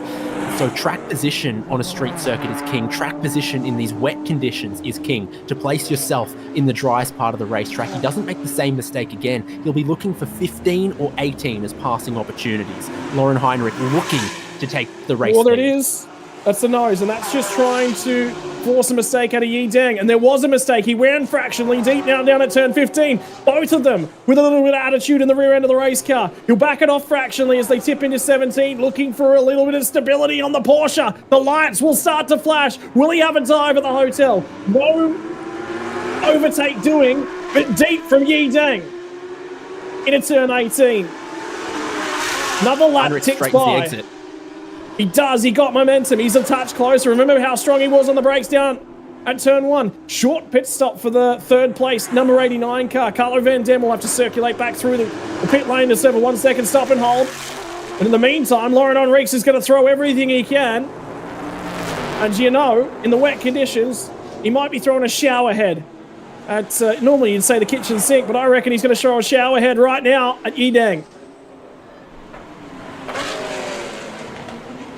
So track position on a street circuit is king. Track position in these wet conditions is king. To place yourself in the driest part of the racetrack. He doesn't make the same mistake again. He'll be looking for 15 or 18 as passing opportunities. Lauren Heinrich looking to take the race. Well, there it is. That's the nose, and that's just trying to force a mistake out of Yi Dang. And there was a mistake. He ran fractionally deep now down at turn 15. Both of them with a little bit of attitude in the rear end of the race car. He'll back it off fractionally as they tip into 17, looking for a little bit of stability on the Porsche. The lights will start to flash. Will he have a dive at the hotel? No overtake doing, but deep from Yi Dang into turn 18. Another lap ticks by. He does. He got momentum. He's a touch closer. Remember how strong he was on the brakes down at turn 1. Short pit stop for the third place, number 89 car. Carlo Van Dam will have to circulate back through the pit lane to serve a 1 second stop and hold. And in the meantime, Lauren Heinrichs is going to throw everything he can. And you know, in the wet conditions, he might be throwing a shower head at, normally you'd say the kitchen sink, but I reckon he's going to throw a shower head right now at Yi Dang.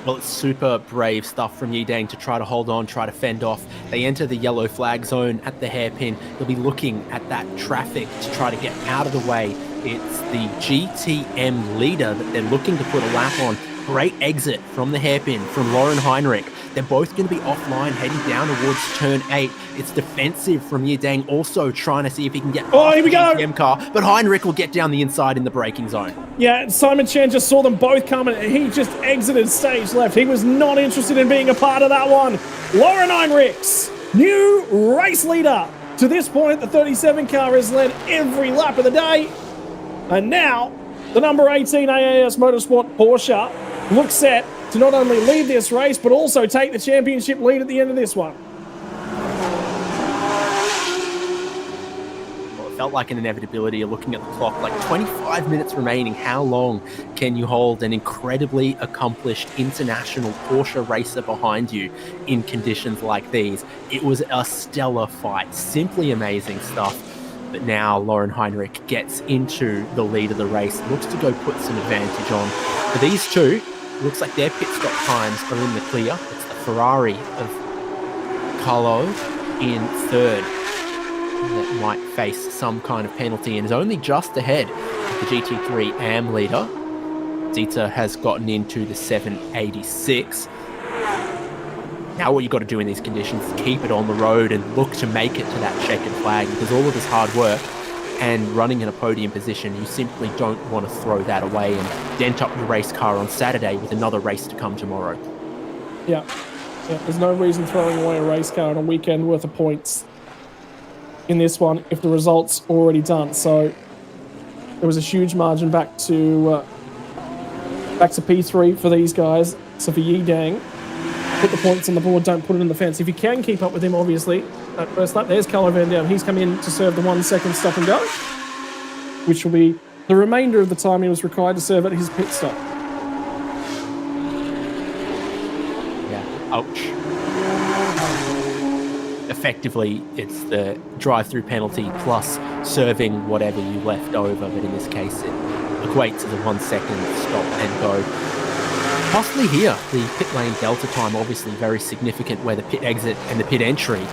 Well, it's super brave stuff from Yi Dang to try to hold on, try to fend off. They enter the yellow flag zone at the hairpin. They'll be looking at that traffic to try to get out of the way. It's the GTM leader that they're looking to put a lap on. Great exit from the hairpin from Lauren Heinrich. They're both going to be offline heading down towards turn 8. It's defensive from Yi Dang, also trying to see if he can get past the GTM car, but Heinrich will get down the inside in the braking zone. Yeah, Simon Chen just saw them both coming. He just exited stage left. He was not interested in being a part of that one. Lauren Heinrichs, new race leader. To this point, the 37 car has led every lap of the day. And now, the number 18 AAS Motorsport Porsche looks set to not only lead this race, but also take the championship lead at the end of this one. Well, it felt like an inevitability. You're looking at the clock, like 25 minutes remaining. How long can you hold an incredibly accomplished international Porsche racer behind you in conditions like these? It was a stellar fight, simply amazing stuff. But now Lauren Heinrich gets into the lead of the race, looks to go put some advantage on. For these two, looks like their pit stop times are in the clear. It's the Ferrari of Carlo in third that might face some kind of penalty and is only just ahead of the GT3 AM leader. Dieter has gotten into the 786. Now what you've got to do in these conditions is keep it on the road and look to make it to that checkered flag, because all of this hard work and running in a podium position, you simply don't want to throw that away and dent up the race car on Saturday with another race to come tomorrow. Yeah, there's no reason throwing away a race car on a weekend worth of points in this one if the result's already done. So there was a huge margin back to P3 for these guys. So for Yi Dang, put the points on the board, don't put it in the fence. If you can keep up with him, obviously, that first lap, there's Carlo Van Dam. He's come in to serve the 1 second stop and go, which will be the remainder of the time he was required to serve at his pit stop. Yeah, Ouch. Effectively, it's the drive-through penalty plus serving whatever you left over, but in this case, it equates to the 1 second stop and go. Possibly here, the pit lane delta time obviously very significant, where the pit exit and the pit entry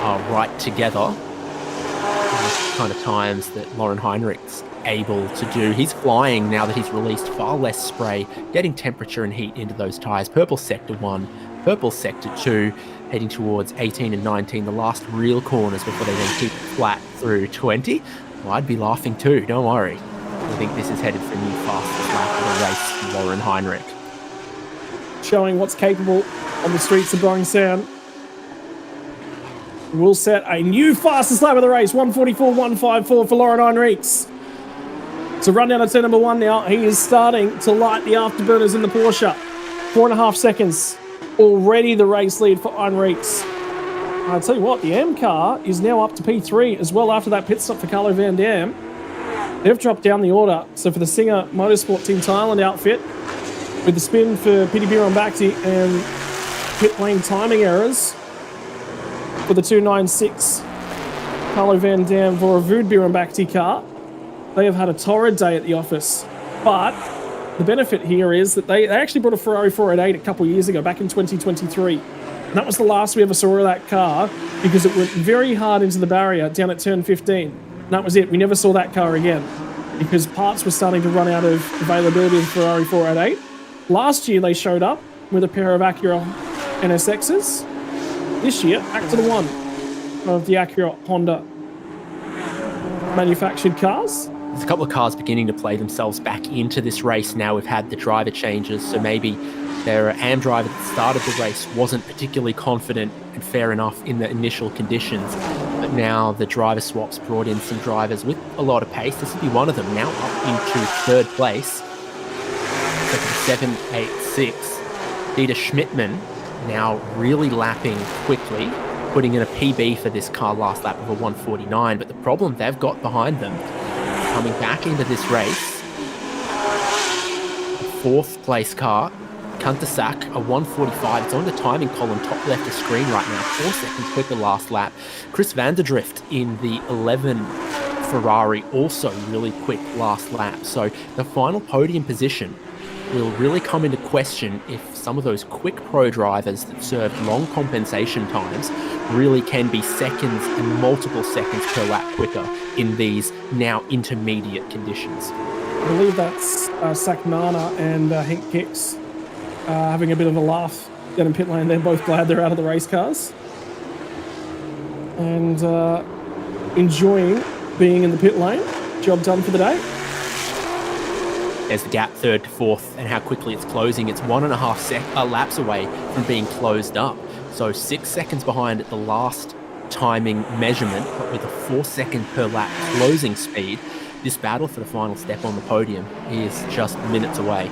are right together. The kind of times that Lauren Heinrich's able to do. He's flying now that he's released far less spray, getting temperature and heat into those tyres. Purple Sector 1, Purple Sector 2, heading towards 18 and 19, the last real corners before they then keep it flat through 20. Well, I'd be laughing too, don't worry. I think this is headed for a new fastest lap of the race for Lauren Heinrich. Showing what's capable on the streets of Bangsaen. We'll set a new fastest lap of the race, 1:44.154 for Lauren Heinrichs. So run down to turn number 1 now. He is starting to light the afterburners in the Porsche. 4.5 seconds. Already the race lead for Heinrichs. I'll tell you what, the M car is now up to P3 as well after that pit stop for Carlo Van Dam. They've dropped down the order. So for the Singer Motorsport Team Thailand outfit, with the spin for Piti Bhirombhakdi and pit lane timing errors for the 296 Carlo Van Dam Voravud Bhirombhakdi car, they have had a torrid day at the office. But the benefit here is that they actually brought a Ferrari 488 a couple of years ago, back in 2023. And that was the last we ever saw of that car because it went very hard into the barrier down at turn 15. And that was it. We never saw that car again because parts were starting to run out of availability of Ferrari 488. Last year, they showed up with a pair of Acura NSXs. This year, back to the one of the Acura Honda manufactured cars. There's a couple of cars beginning to play themselves back into this race now. We've had the driver changes, so maybe their AM driver that started the race wasn't particularly confident and fair enough in the initial conditions. But now the driver swaps brought in some drivers with a lot of pace. This will be one of them now up into 3rd place. 786. Dieter Schmidtmann now really lapping quickly, putting in a PB for this car last lap of a 149. But the problem they've got behind them, coming back into this race, a 4th place car, Kuntersak, a 145. It's on the timing column, top left of screen right now, 4 seconds quicker last lap. Chris Vanderdrift in the 11 Ferrari, also really quick last lap. So the final podium position will really come into question if some of those quick pro drivers that served long compensation times really can be seconds and multiple seconds per lap quicker in these now intermediate conditions. I believe that's Saknana and Henk Kicks having a bit of a laugh down in pit lane. They're both glad they're out of the race cars and enjoying being in the pit lane. Job done for the day. There's the gap 3rd to 4th and how quickly it's closing. It's 1.5 laps away from being closed up. So 6 seconds behind at the last timing measurement, but with a 4 second per lap closing speed, this battle for the final step on the podium is just minutes away.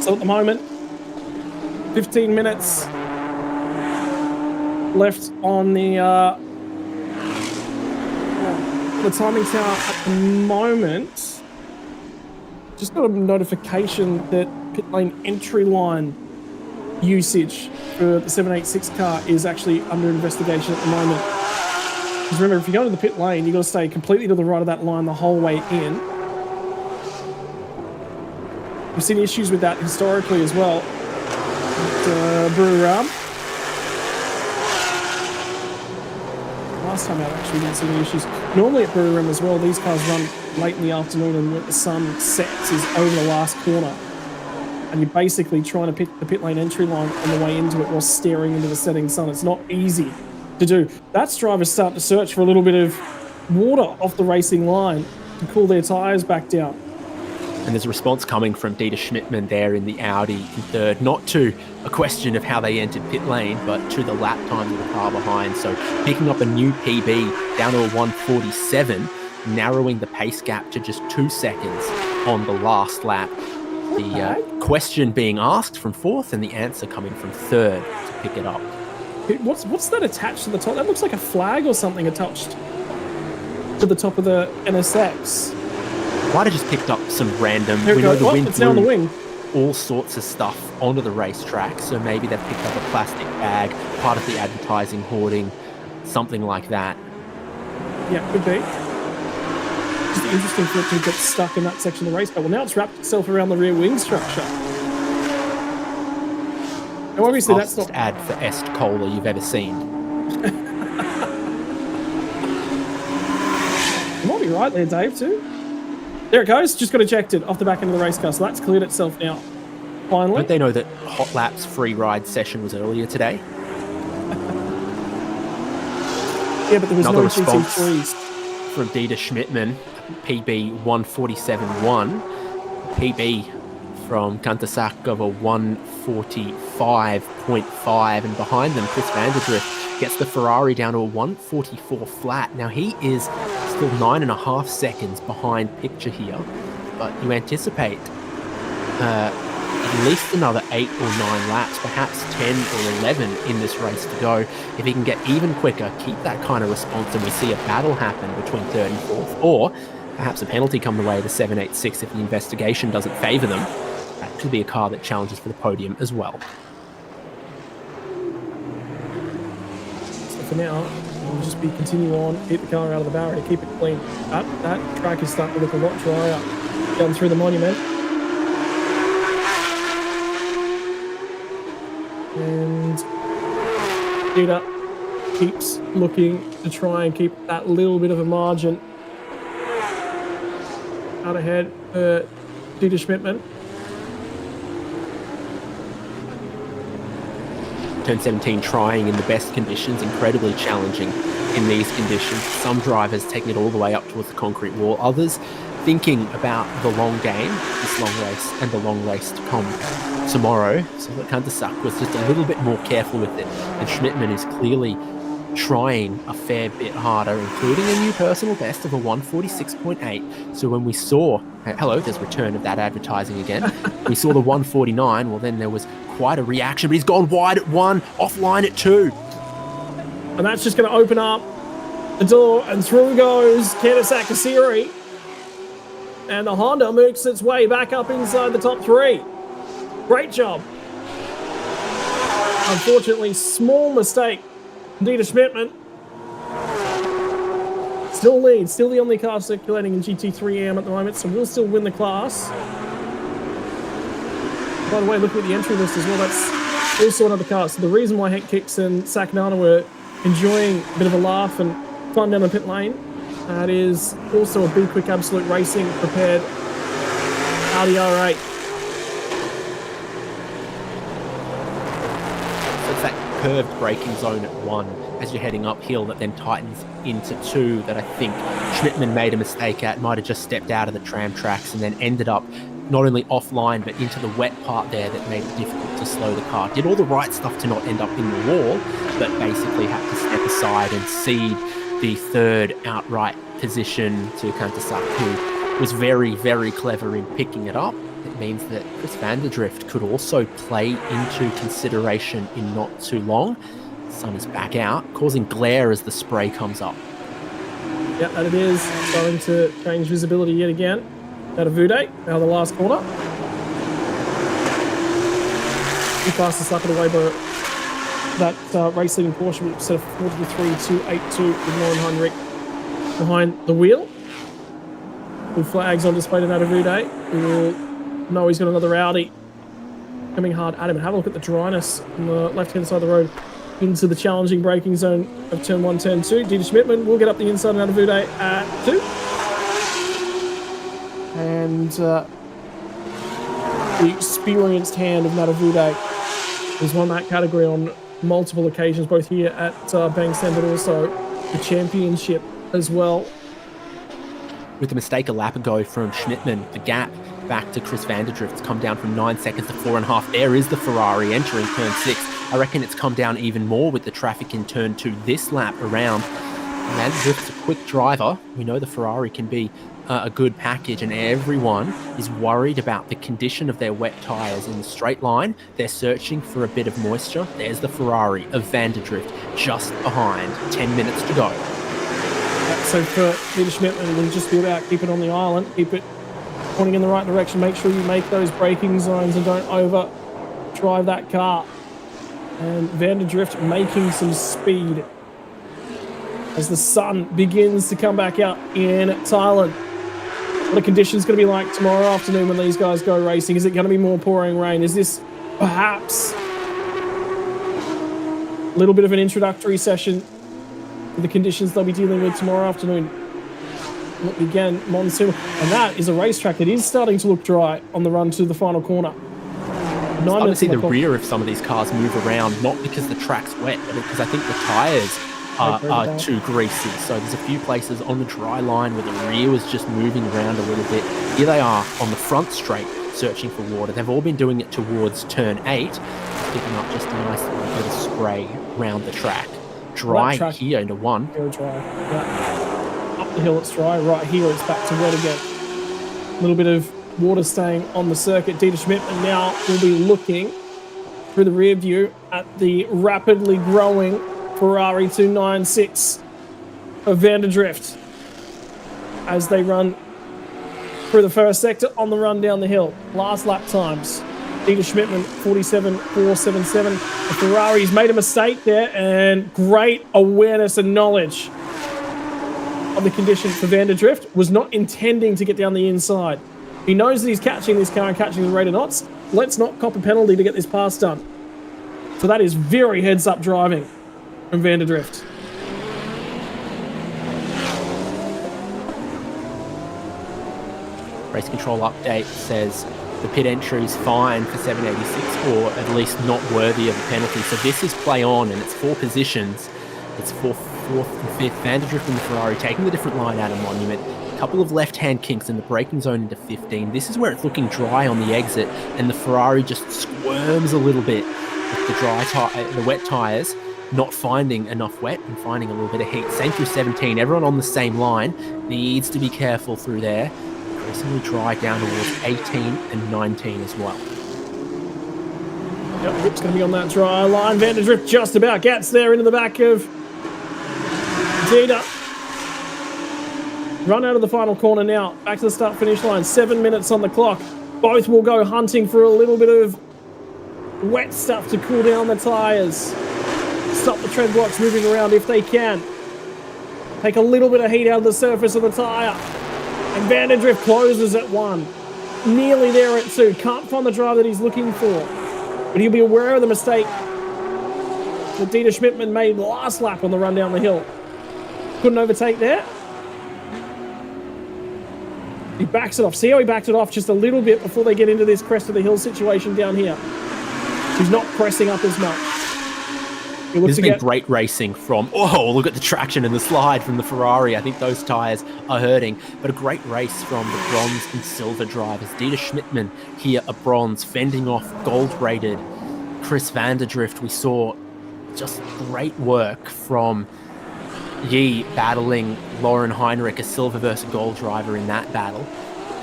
So at the moment, 15 minutes left on the timing tower at the moment. Just got a notification that pit lane entry line usage for the 786 car is actually under investigation at the moment. Because remember, if you go to the pit lane, you've got to stay completely to the right of that line the whole way in. We've seen issues with that historically as well at Buriram. Last time out, actually, we didn't see any issues. Normally at Buriram as well, these cars run late in the afternoon and when the sun sets is over the last corner. And you're basically trying to pick the pit lane entry line on the way into it while staring into the setting sun. It's not easy to do. That's drivers starting to search for a little bit of water off the racing line to cool their tyres back down. And there's a response coming from Dieter Schmidtmann there in the Audi in 3rd, not to a question of how they entered pit lane, but to the lap time of the car behind. So picking up a new PB down to a 147, narrowing the pace gap to just 2 seconds on the last lap. The question being asked from 4th and the answer coming from 3rd to pick it up. What's that attached to the top? That looks like a flag or something attached to the top of the NSX. might have just picked up some random. Here We it know goes. the Oh, wind it's now on the blew wing. all sorts of stuff onto the racetrack, so maybe they've picked up a plastic bag, part of the advertising hoarding, something like that. Yeah, could be. Just interesting for it to get stuck in that section of the race car. Well, now it's wrapped itself around the rear wing structure. Now, obviously, that's not... ad for Est Cola you've ever seen. You might be right there, Dave, too. There it goes. Just got ejected off the back end of the race car, so that's cleared itself now. Finally. Don't they know that Hot Lap's free ride session was earlier today? Yeah, but there was Another no response GT3s. from Dieter Schmidtmann, PB 147.1. PB from Kantasak of a 145.5, and behind them, Chris van der Drift gets the Ferrari down to a 144 flat. Now he is still 9.5 seconds behind picture here, but you anticipate at least another 8 or 9 laps, perhaps 10 or 11 in this race to go. If he can get even quicker, keep that kind of response, and we see a battle happen between 3rd and 4th, or perhaps a penalty come the way of the 786 if the investigation doesn't favour them. That could be a car that challenges for the podium as well. So for now, we'll just be continue on, keep the car out of the barrier, keep it clean. That track is starting to look a lot drier down through the monument. And Dieter keeps looking to try and keep that little bit of a margin out ahead for Dieter Schmidtmann. Turn 17 trying in the best conditions, incredibly challenging in these conditions. Some drivers taking it all the way up towards the concrete wall, others thinking about the long game, this long race, and the long race to come tomorrow. So that Kantasak was just a little bit more careful with it, and Schmidtmann is clearly trying a fair bit harder, including a new personal best of a 146.8. So when we saw, hello, there's return of that advertising again. We saw the 149, well then there was quite a reaction, but he's gone wide at 1, offline at 2. And that's just going to open up the door, and through goes Kantasak Kasiri. And the Honda makes its way back up inside the top 3. Great job. Unfortunately, small mistake. Dieter Schmidtmann still leads, still the only car circulating in GT3 AM at the moment, so we'll still win the class. By the way, look at the entry list as well. That's also another car. So the reason why Hank Kicks and Sakanana were enjoying a bit of a laugh and fun down the pit lane, that is also a Be Quick Absolute Racing prepared Audi R8. So it's that curved braking zone at 1 as you're heading uphill that then tightens into 2 that I think Schmidtmann made a mistake at, might have just stepped out of the tram tracks and then ended up not only offline but into the wet part there that made it difficult to slow the car. Did all the right stuff to not end up in the wall, but basically had to step aside and cede the 3rd outright position to Kantasak, who was very, very clever in picking it up. It means that Chris van der Drift could also play into consideration in not too long. The sun is back out, causing glare as the spray comes up. Yeah, and it is going to change visibility yet again. Out of Vude, now the last corner. The fastest lap of the way by that race leading Porsche, which set of 43.282 with Lauren Heinrich behind the wheel. With flags on display to Nadavude. We will know he's got another Audi coming hard at him. And have a look at the dryness on the left-hand side of the road into the challenging braking zone of turn 1, turn 2. Dieter Schmidtmann will get up the inside of Nadavude at 2. And the experienced hand of Nadavude has won that category on multiple occasions, both here at Bangsaen, but also the championship as well. With the mistake a lap ago from Schmidtmann, the gap back to Chris van der Drift's come down from 9 seconds to 4.5. There is the Ferrari entering turn 6. I reckon it's come down even more with the traffic in turn 2 this lap around. Van der Drift's a quick driver. We know the Ferrari can be a good package, and everyone is worried about the condition of their wet tyres in the straight line. They're searching for a bit of moisture. There's the Ferrari of Van der Drift just behind. 10 minutes to go. So for Dieter Schmidtmann, it'll just be about keep it on the island, keep it pointing in the right direction. Make sure you make those braking zones and don't over drive that car. And Vanderdrift making some speed as the sun begins to come back out in Thailand. What are conditions going to be like tomorrow afternoon when these guys go racing? Is it going to be more pouring rain? Is this perhaps a little bit of an introductory session for the conditions they'll be dealing with tomorrow afternoon? Again, monsoon, and that is a racetrack that is starting to look dry on the run to the final corner. I'm starting to see the rear of some of these cars move around, not because the track's wet, but because I think the tyres are too greasy. So there's a few places on the dry line where the rear was just moving around a little bit. Here they are on the front straight, searching for water. They've all been doing it towards turn 8, picking up just a nice little bit of spray around the track. Dry here into 1. Dry. Yeah. Up the hill it's dry. Right here it's back to wet again. A little bit of water staying on the circuit. Dieter Schmidtmann now will be looking through the rear view at the rapidly growing Ferrari 296 of Vanderdrift as they run through the first sector on the run down the hill. Last lap times. Dieter Schmidtmann 47.477. The Ferrari's made a mistake there, and great awareness and knowledge of the conditions for Vanderdrift. Was not intending to get down the inside. He knows that he's catching this car and catching the rate of knots. Let's not cop a penalty to get this pass done. So that is very heads-up driving from Vanderdrift. Race control update says the pit entry is fine for 786, or at least not worthy of a penalty. So this is play on, and it's 4 positions. It's 4th and 5th. Vanderdrift and the Ferrari taking the different line out of Monument. A couple of left-hand kinks in the braking zone into 15. This is where it's looking dry on the exit, and the Ferrari just squirms a little bit with the wet tyres, not finding enough wet and finding a little bit of heat. Same through 17. Everyone on the same line needs to be careful through there. Increasingly dry down towards 18 and 19 as well. Yep, Rip's going to be on that dry line. Vanderdrift just about gets there into the back of Dieter. Run out of the final corner now. Back to the start-finish line. 7 minutes on the clock. Both will go hunting for a little bit of wet stuff to cool down the tyres. Stop the tread blocks moving around if they can. Take a little bit of heat out of the surface of the tyre. And Vanderdrift closes at 1. Nearly there at 2. Can't find the drive that he's looking for. But he'll be aware of the mistake that Dieter Schmidtmann made last lap on the run down the hill. Couldn't overtake there. He backs it off. See how he backed it off just a little bit before they get into this crest of the hill situation down here. He's not pressing up as much. This has been great racing from, oh, look at the traction and the slide from the Ferrari. I think those tyres are hurting. But a great race from the bronze and silver drivers. Dieter Schmidtmann here, a bronze, fending off gold-rated Chris Vanderdrift. We saw just great work from Yi battling Lauren Heinrich, a silver versus gold driver in that battle.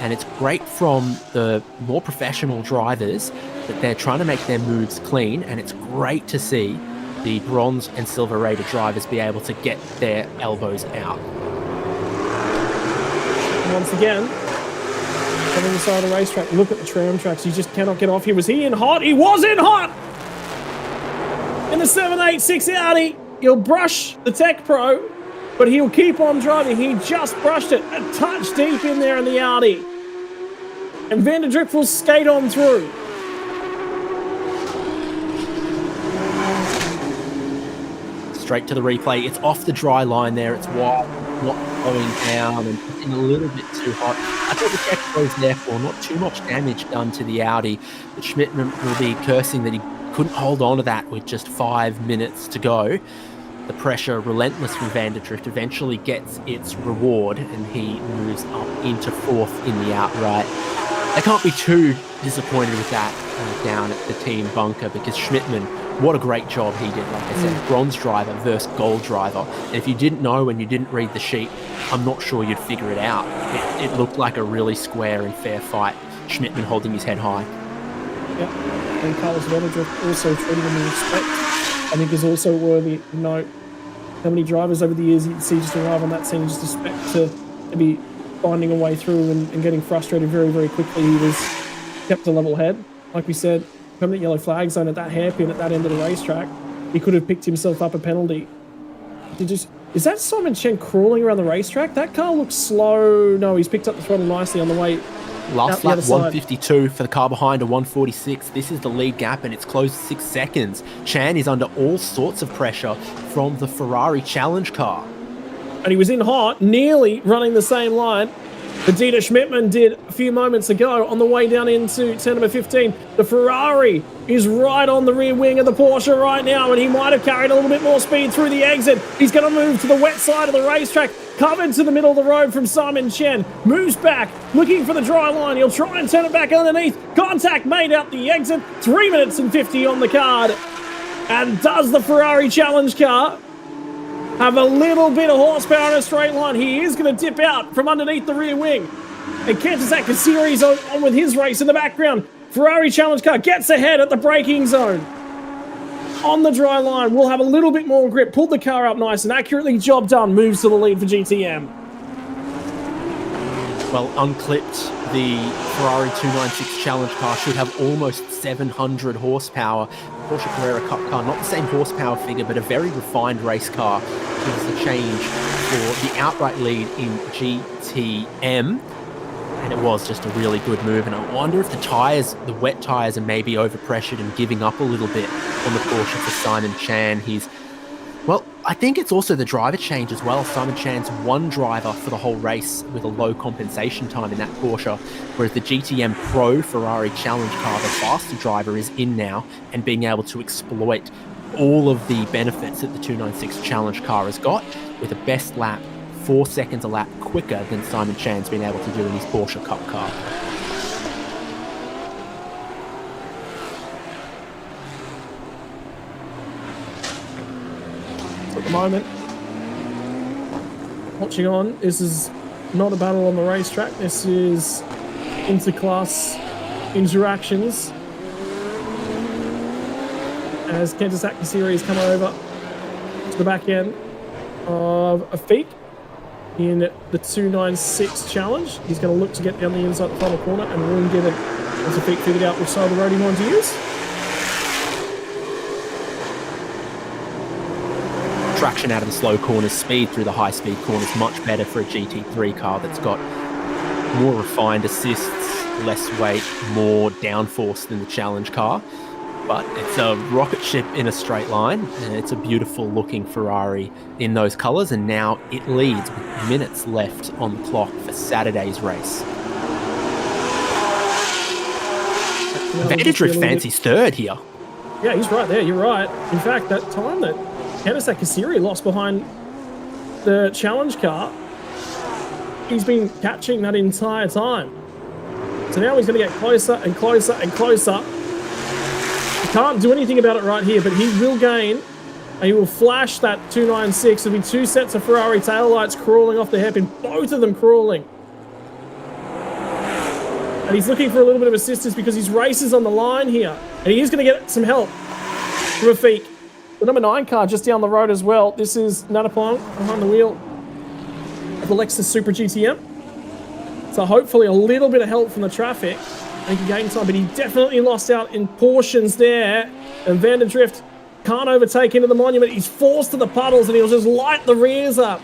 And it's great from the more professional drivers that they're trying to make their moves clean. And it's great to see the bronze and silver rated drivers be able to get their elbows out. Once again, on the side of the racetrack, look at the tram tracks. You just cannot get off here. Was he in hot? He was in hot! In the 786 Audi, he'll brush the Tech Pro, but he'll keep on driving. He just brushed it a touch deep in there in the Audi. And Vanderdrift will skate on through. Straight to the replay. It's off the dry line there. It's wide, not going down and getting a little bit too hot. I thought the Tech Pro's therefore not too much damage done to the Audi, but Schmidtmann will be cursing that he couldn't hold on to that with just 5 minutes to go. The pressure, relentless from Vanderdrift, eventually gets its reward, and he moves up into 4th in the outright. They can't be too disappointed with that down at the team bunker, because Schmidtmann, what a great job he did. Like I said, bronze driver versus gold driver. And if you didn't know and you didn't read the sheet, I'm not sure you'd figure it out. It looked like a really square and fair fight. Schmidtmann holding his head high. Yep. And Carlos Vanderdrift also treated him with respect. I think is also worthy to note how many drivers over the years you can see just arrive on that scene and just expect to be finding a way through and getting frustrated very, very quickly. He was kept a level head. Like we said, permanent yellow flag zone at that hairpin at that end of the racetrack. He could have picked himself up a penalty. Is that Simon Chen crawling around the racetrack? That car looks slow. No, he's picked up the throttle nicely on the way. Last lap 152 for the car behind, a 146. This is the lead gap and it's closed 6 seconds. Chan is under all sorts of pressure from the Ferrari challenge car. And he was in hot, nearly running the same line that Dieter Schmidtmann did a few moments ago on the way down into turn number 15. The Ferrari is right on the rear wing of the Porsche right now, and he might have carried a little bit more speed through the exit. He's going to move to the wet side of the racetrack, covered to the middle of the road from Simon Chen. Moves back, looking for the dry line. He'll try and turn it back underneath. Contact made out the exit. 3 minutes and 50 on the card. And does the Ferrari challenge car have a little bit of horsepower in a straight line? He is going to dip out from underneath the rear wing. And Kantazak Kassiri's on with his race in the background. Ferrari challenge car gets ahead at the braking zone. On the dry line, will have a little bit more grip. Pulled the car up nice and accurately. Job done. Moves to the lead for GTM. Well, unclipped, the Ferrari 296 challenge car should have almost 700 horsepower. Porsche Carrera Cup car, not the same horsepower figure, but a very refined race car. Gives us a change for the outright lead in GTM. And it was just a really good move. And I wonder if the tyres, the wet tyres, are maybe overpressured and giving up a little bit on the Porsche for Simon Chan. Well, I think it's also the driver change as well. Simon Chan's one driver for the whole race with a low compensation time in that Porsche, whereas the GTM Pro Ferrari challenge car, the faster driver, is in now and being able to exploit all of the benefits that the 296 challenge car has got with a best lap 4 seconds a lap quicker than Simon Chan's been able to do in his Porsche Cup car. At the moment, watching on, this is not a battle on the racetrack. This is inter-class interactions as Kantazak Kassiri has come over to the back end of Afik in the 296 challenge. He's going to look to get down the inside the final corner and room given as Afik figured out which side of the road he wanted to use. Traction out of the slow corners, speed through the high-speed corners, much better for a GT3 car that's got more refined assists, less weight, more downforce than the challenge car. But it's a rocket ship in a straight line, and it's a beautiful looking Ferrari in those colours, and now it leads with minutes left on the clock for Saturday's race. Vantage Drift fancies third here. Yeah, he's right there, you're right. In fact, that time that Kantazak Kassiri lost behind the challenge car, he's been catching that entire time. So now he's going to get closer and closer and closer. He can't do anything about it right here, but he will gain, and he will flash that 296. There'll be two sets of Ferrari taillights crawling off the hairpin, both of them crawling. And he's looking for a little bit of assistance because his race is on the line here, and he is going to get some help from Afik. The number 9 car just down the road as well. This is Nanapong behind the wheel of the Lexus Super GTM. So hopefully a little bit of help from the traffic and he can gain time, but he definitely lost out in portions there. And Vanderdrift can't overtake into the monument. He's forced to the puddles and he'll just light the rears up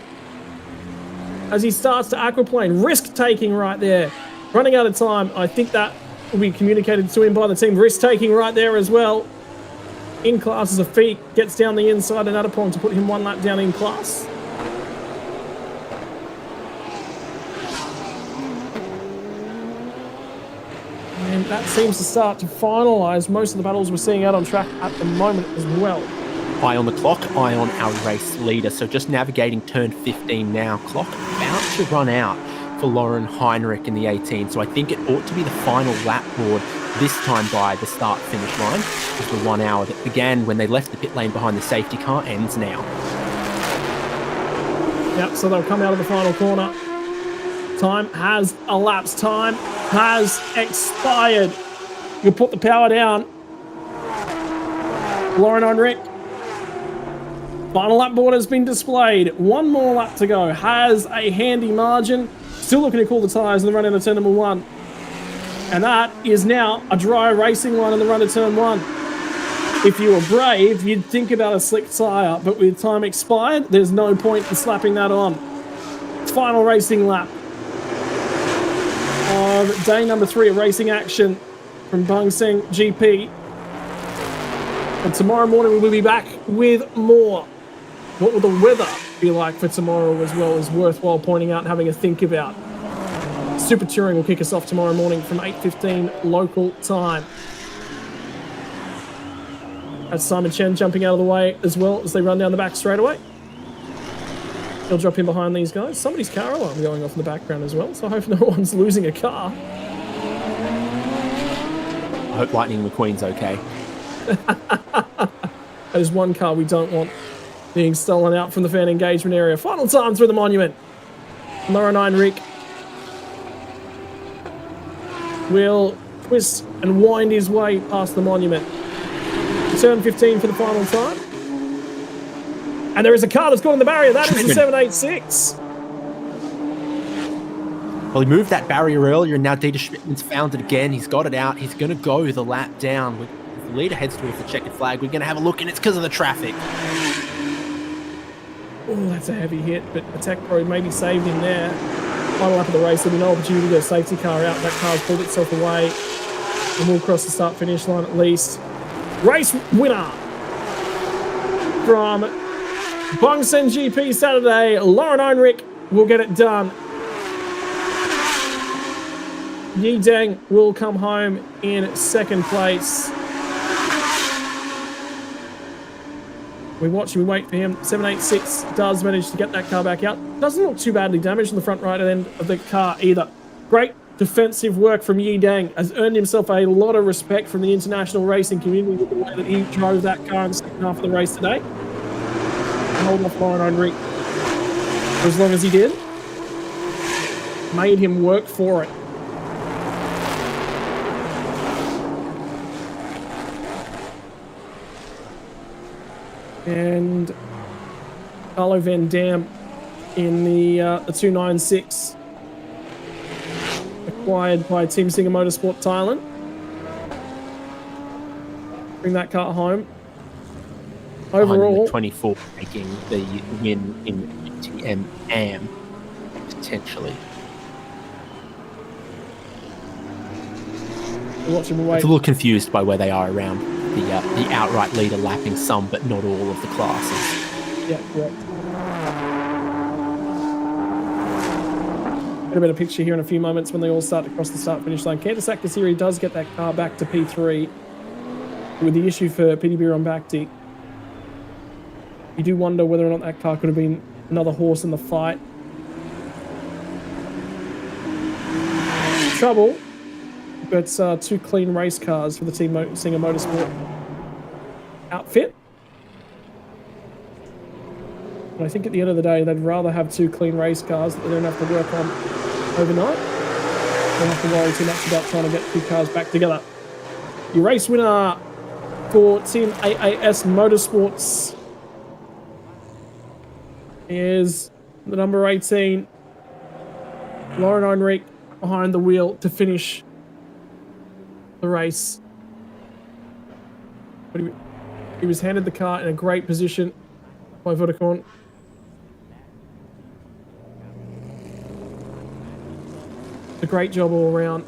as he starts to aquaplane. Risk-taking right there. Running out of time. I think that will be communicated to him by the team. Risk-taking right there as well. In class as a feat, gets down the inside and Adapong to put him one lap down in class. And that seems to start to finalise most of the battles we're seeing out on track at the moment as well. Eye on the clock, eye on our race leader. So just navigating turn 15 now. Clock about to run out for Lauren Heinrich in the 18. So I think it ought to be the final lap board this time by the start-finish line. Because the 1 hour that began when they left the pit lane behind the safety car ends now. Yep, so they'll come out of the final corner. Time has elapsed. Time has expired. You'll put the power down. Lauren Heinrich. Final lap board has been displayed. One more lap to go. Has a handy margin. Still looking to cool the tyres in the run into turn number 1. And that is now a dry racing line in the run to turn 1. If you were brave, you'd think about a slick tyre, but with time expired, there's no point in slapping that on. Final racing lap of day number 3 of racing action from Bangsaen GP. And tomorrow morning we will be back with more. What will the weather be like for tomorrow as well is worthwhile pointing out and having a think about. Super Touring will kick us off tomorrow morning from 8:15 local time. That's Simon Chen jumping out of the way as well as they run down the back straight away. He'll drop in behind these guys. Somebody's car alarm going off in the background as well, so I hope no one's losing a car. I hope Lightning McQueen's okay. There's one car we don't want being stolen out from the fan engagement area. Final time through the monument. Lauren Heinrich will twist and wind his way past the monument. Turn 15 for the final time. And there is a car that's got in the barrier. That is the 786. Well, he moved that barrier earlier, and now Dieter Schmidtman's found it again. He's got it out. He's going to go the lap down. The leader heads towards the checkered flag. We're going to have a look, and it's because of the traffic. Oh, that's a heavy hit, but Attack Pro maybe saved him there. Final lap of the race, there'll be no opportunity to get a safety car out. That car's pulled itself away, and we'll cross the start-finish line at least. Race winner from Bangsaen GP Saturday, Lauren Heinrich will get it done. Yi Deng will come home in second place. We watch and we wait for him. 786 does manage to get that car back out. Doesn't look too badly damaged on the front right end of the car either. Great defensive work from Yi Deng. Has earned himself a lot of respect from the international racing community with the way that he drove that car in the second half of the race today. Hold off Lauren Heinrich for as long as he did. Made him work for it. And Carlo Van Dam in the 296, acquired by Team Singer Motorsport Thailand. Bring that car home. Overall, 24 making the win in UTM AM potentially. Watching the way. It's a little confused by where they are around the outright leader, lapping some but not all of the classes. Yeah, correct. Get a better picture here in a few moments when they all start to cross the start-finish line. Kantasak Kasiri does get that car back to P3 with the issue for Podium Bhakti. You do wonder whether or not that car could have been another horse in the fight. Trouble, but 2 clean race cars for the Team Singer Motorsport outfit. But I think at the end of the day, they'd rather have 2 clean race cars that they don't have to work on overnight. They don't have to worry too much about trying to get 2 cars back together. Your race winner for Team AAS Motorsports is the number 18, Lauren Heinrich, behind the wheel to finish the race. But he was handed the car in a great position by Vodacom. A great job all around.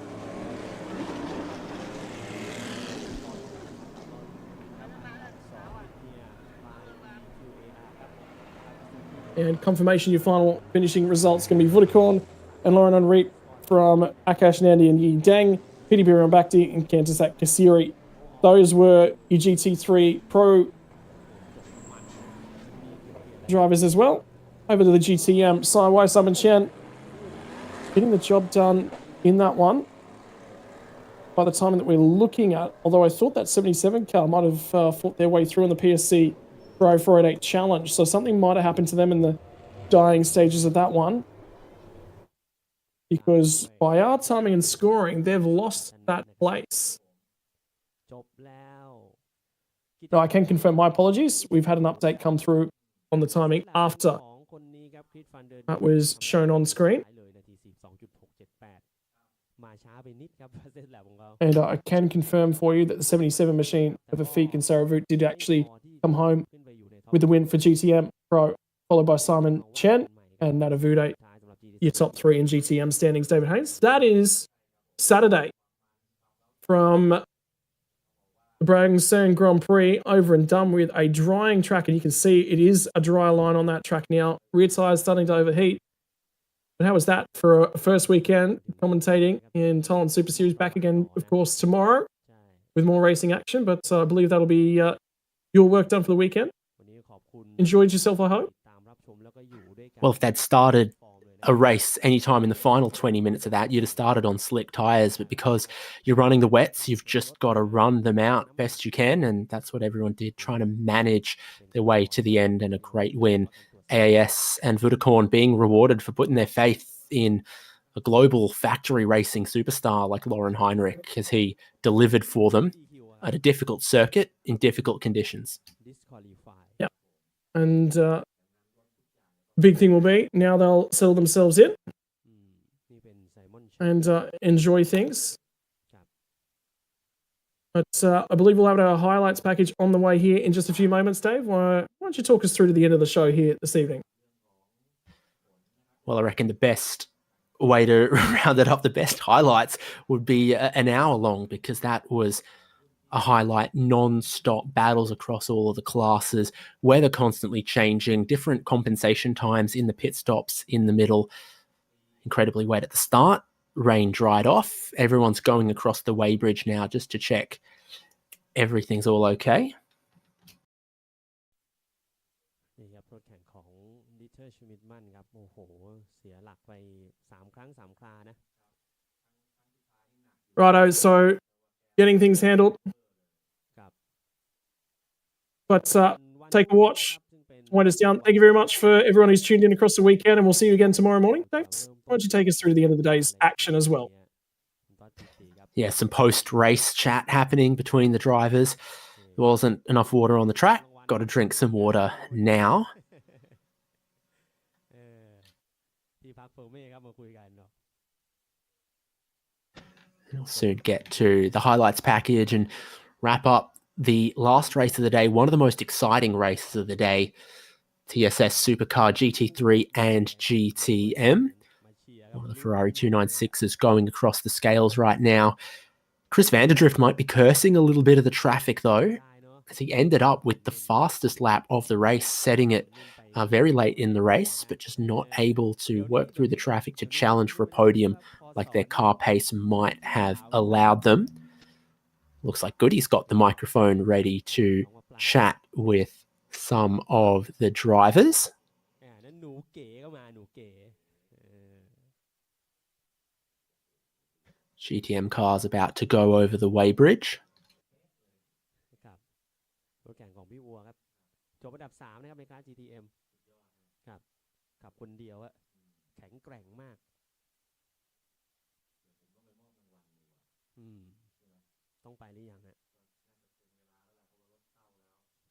And confirmation, your final finishing results going to be Vodacom and Lauren Heinrich from Akash Nandi and Yi Deng, Podium Bhakti and Kantasak Kasiri. Those were your GT3 Pro drivers as well. Over to the GTM, Sai Simon Chen getting the job done in that one. By the time that we're looking at, although I thought that 77 car might have fought their way through in the PSC Pro 488 Challenge, so something might have happened to them in the dying stages of that one. Because by our timing and scoring, they've lost that place. No, I can confirm my apologies. We've had an update come through on the timing after that was shown on screen. มาช้าไปนิดครับเส้นแหลมของเขา And I can confirm for you that the 77 machine of Afik and Saravut did actually come home with the win for GTM Pro, followed by Simon Chen and Natavude, your top three in GTM standings, David Haynes. That is Saturday from the Bangsaen Grand Prix, over and done with. A drying track, and you can see it is a dry line on that track now. Rear tyres starting to overheat. But how was that for a first weekend commentating in Thailand Super Series? Back again, of course, tomorrow with more racing action. But I believe that'll be your work done for the weekend. Enjoyed yourself, I hope? Well, if they'd started a race anytime in the final 20 minutes of that, you'd have started on slick tyres. But because you're running the wets, you've just got to run them out best you can. And that's what everyone did, trying to manage their way to the end, and a great win. AAS and Vodacom being rewarded for putting their faith in a global factory racing superstar like Lauren Heinrich, as he delivered for them at a difficult circuit in difficult conditions. Yep. And big thing will be now they'll settle themselves in and enjoy things. But I believe we'll have our highlights package on the way here in just a few moments, Dave. Why don't you talk us through to the end of the show here this evening? Well, I reckon the best way to round it up, the best highlights would be an hour long, because that was a highlight, non-stop battles across all of the classes, weather constantly changing, different compensation times in the pit stops in the middle, incredibly wet at the start. Rain dried off. Everyone's going across the weighbridge now just to check everything's all okay. นี่ครับรถแข่งของดิเทอร์ชมิดมันครับโอ้โหเสียหลักไป3 ครั้ง 3 ครานะ Righto, so getting things handled. But take a watch. Wind us down. Thank you very much for everyone who's tuned in across the weekend, and we'll see you again tomorrow morning. Thanks. Why don't you take us through to the end of the day's action as well? Yeah, some post-race chat happening between the drivers. There wasn't enough water on the track. Got to drink some water now. ที่พักเฟอร์เม่ครับมาคุยกันเนาะ We'll soon get to the highlights package and wrap up the last race of the day, one of the most exciting races of the day, TSS Supercar GT3 and GTM. One of the Ferrari 296s going across the scales right now. Chris Vanderdrift might be cursing a little bit of the traffic though, as he ended up with the fastest lap of the race, setting it very late in the race, but just not able to work through the traffic to challenge for a podium like their car pace might have allowed them. Looks like Goody's got the microphone ready to chat with some of the drivers. GTM car's about to go over the weighbridge. รถแข่งของพี่วัวครับจบอันดับ3นะครับในคลาส GTM ครับขับคนเดียวอะแข็งแกร่งมากต้องไปหรือยังฮะ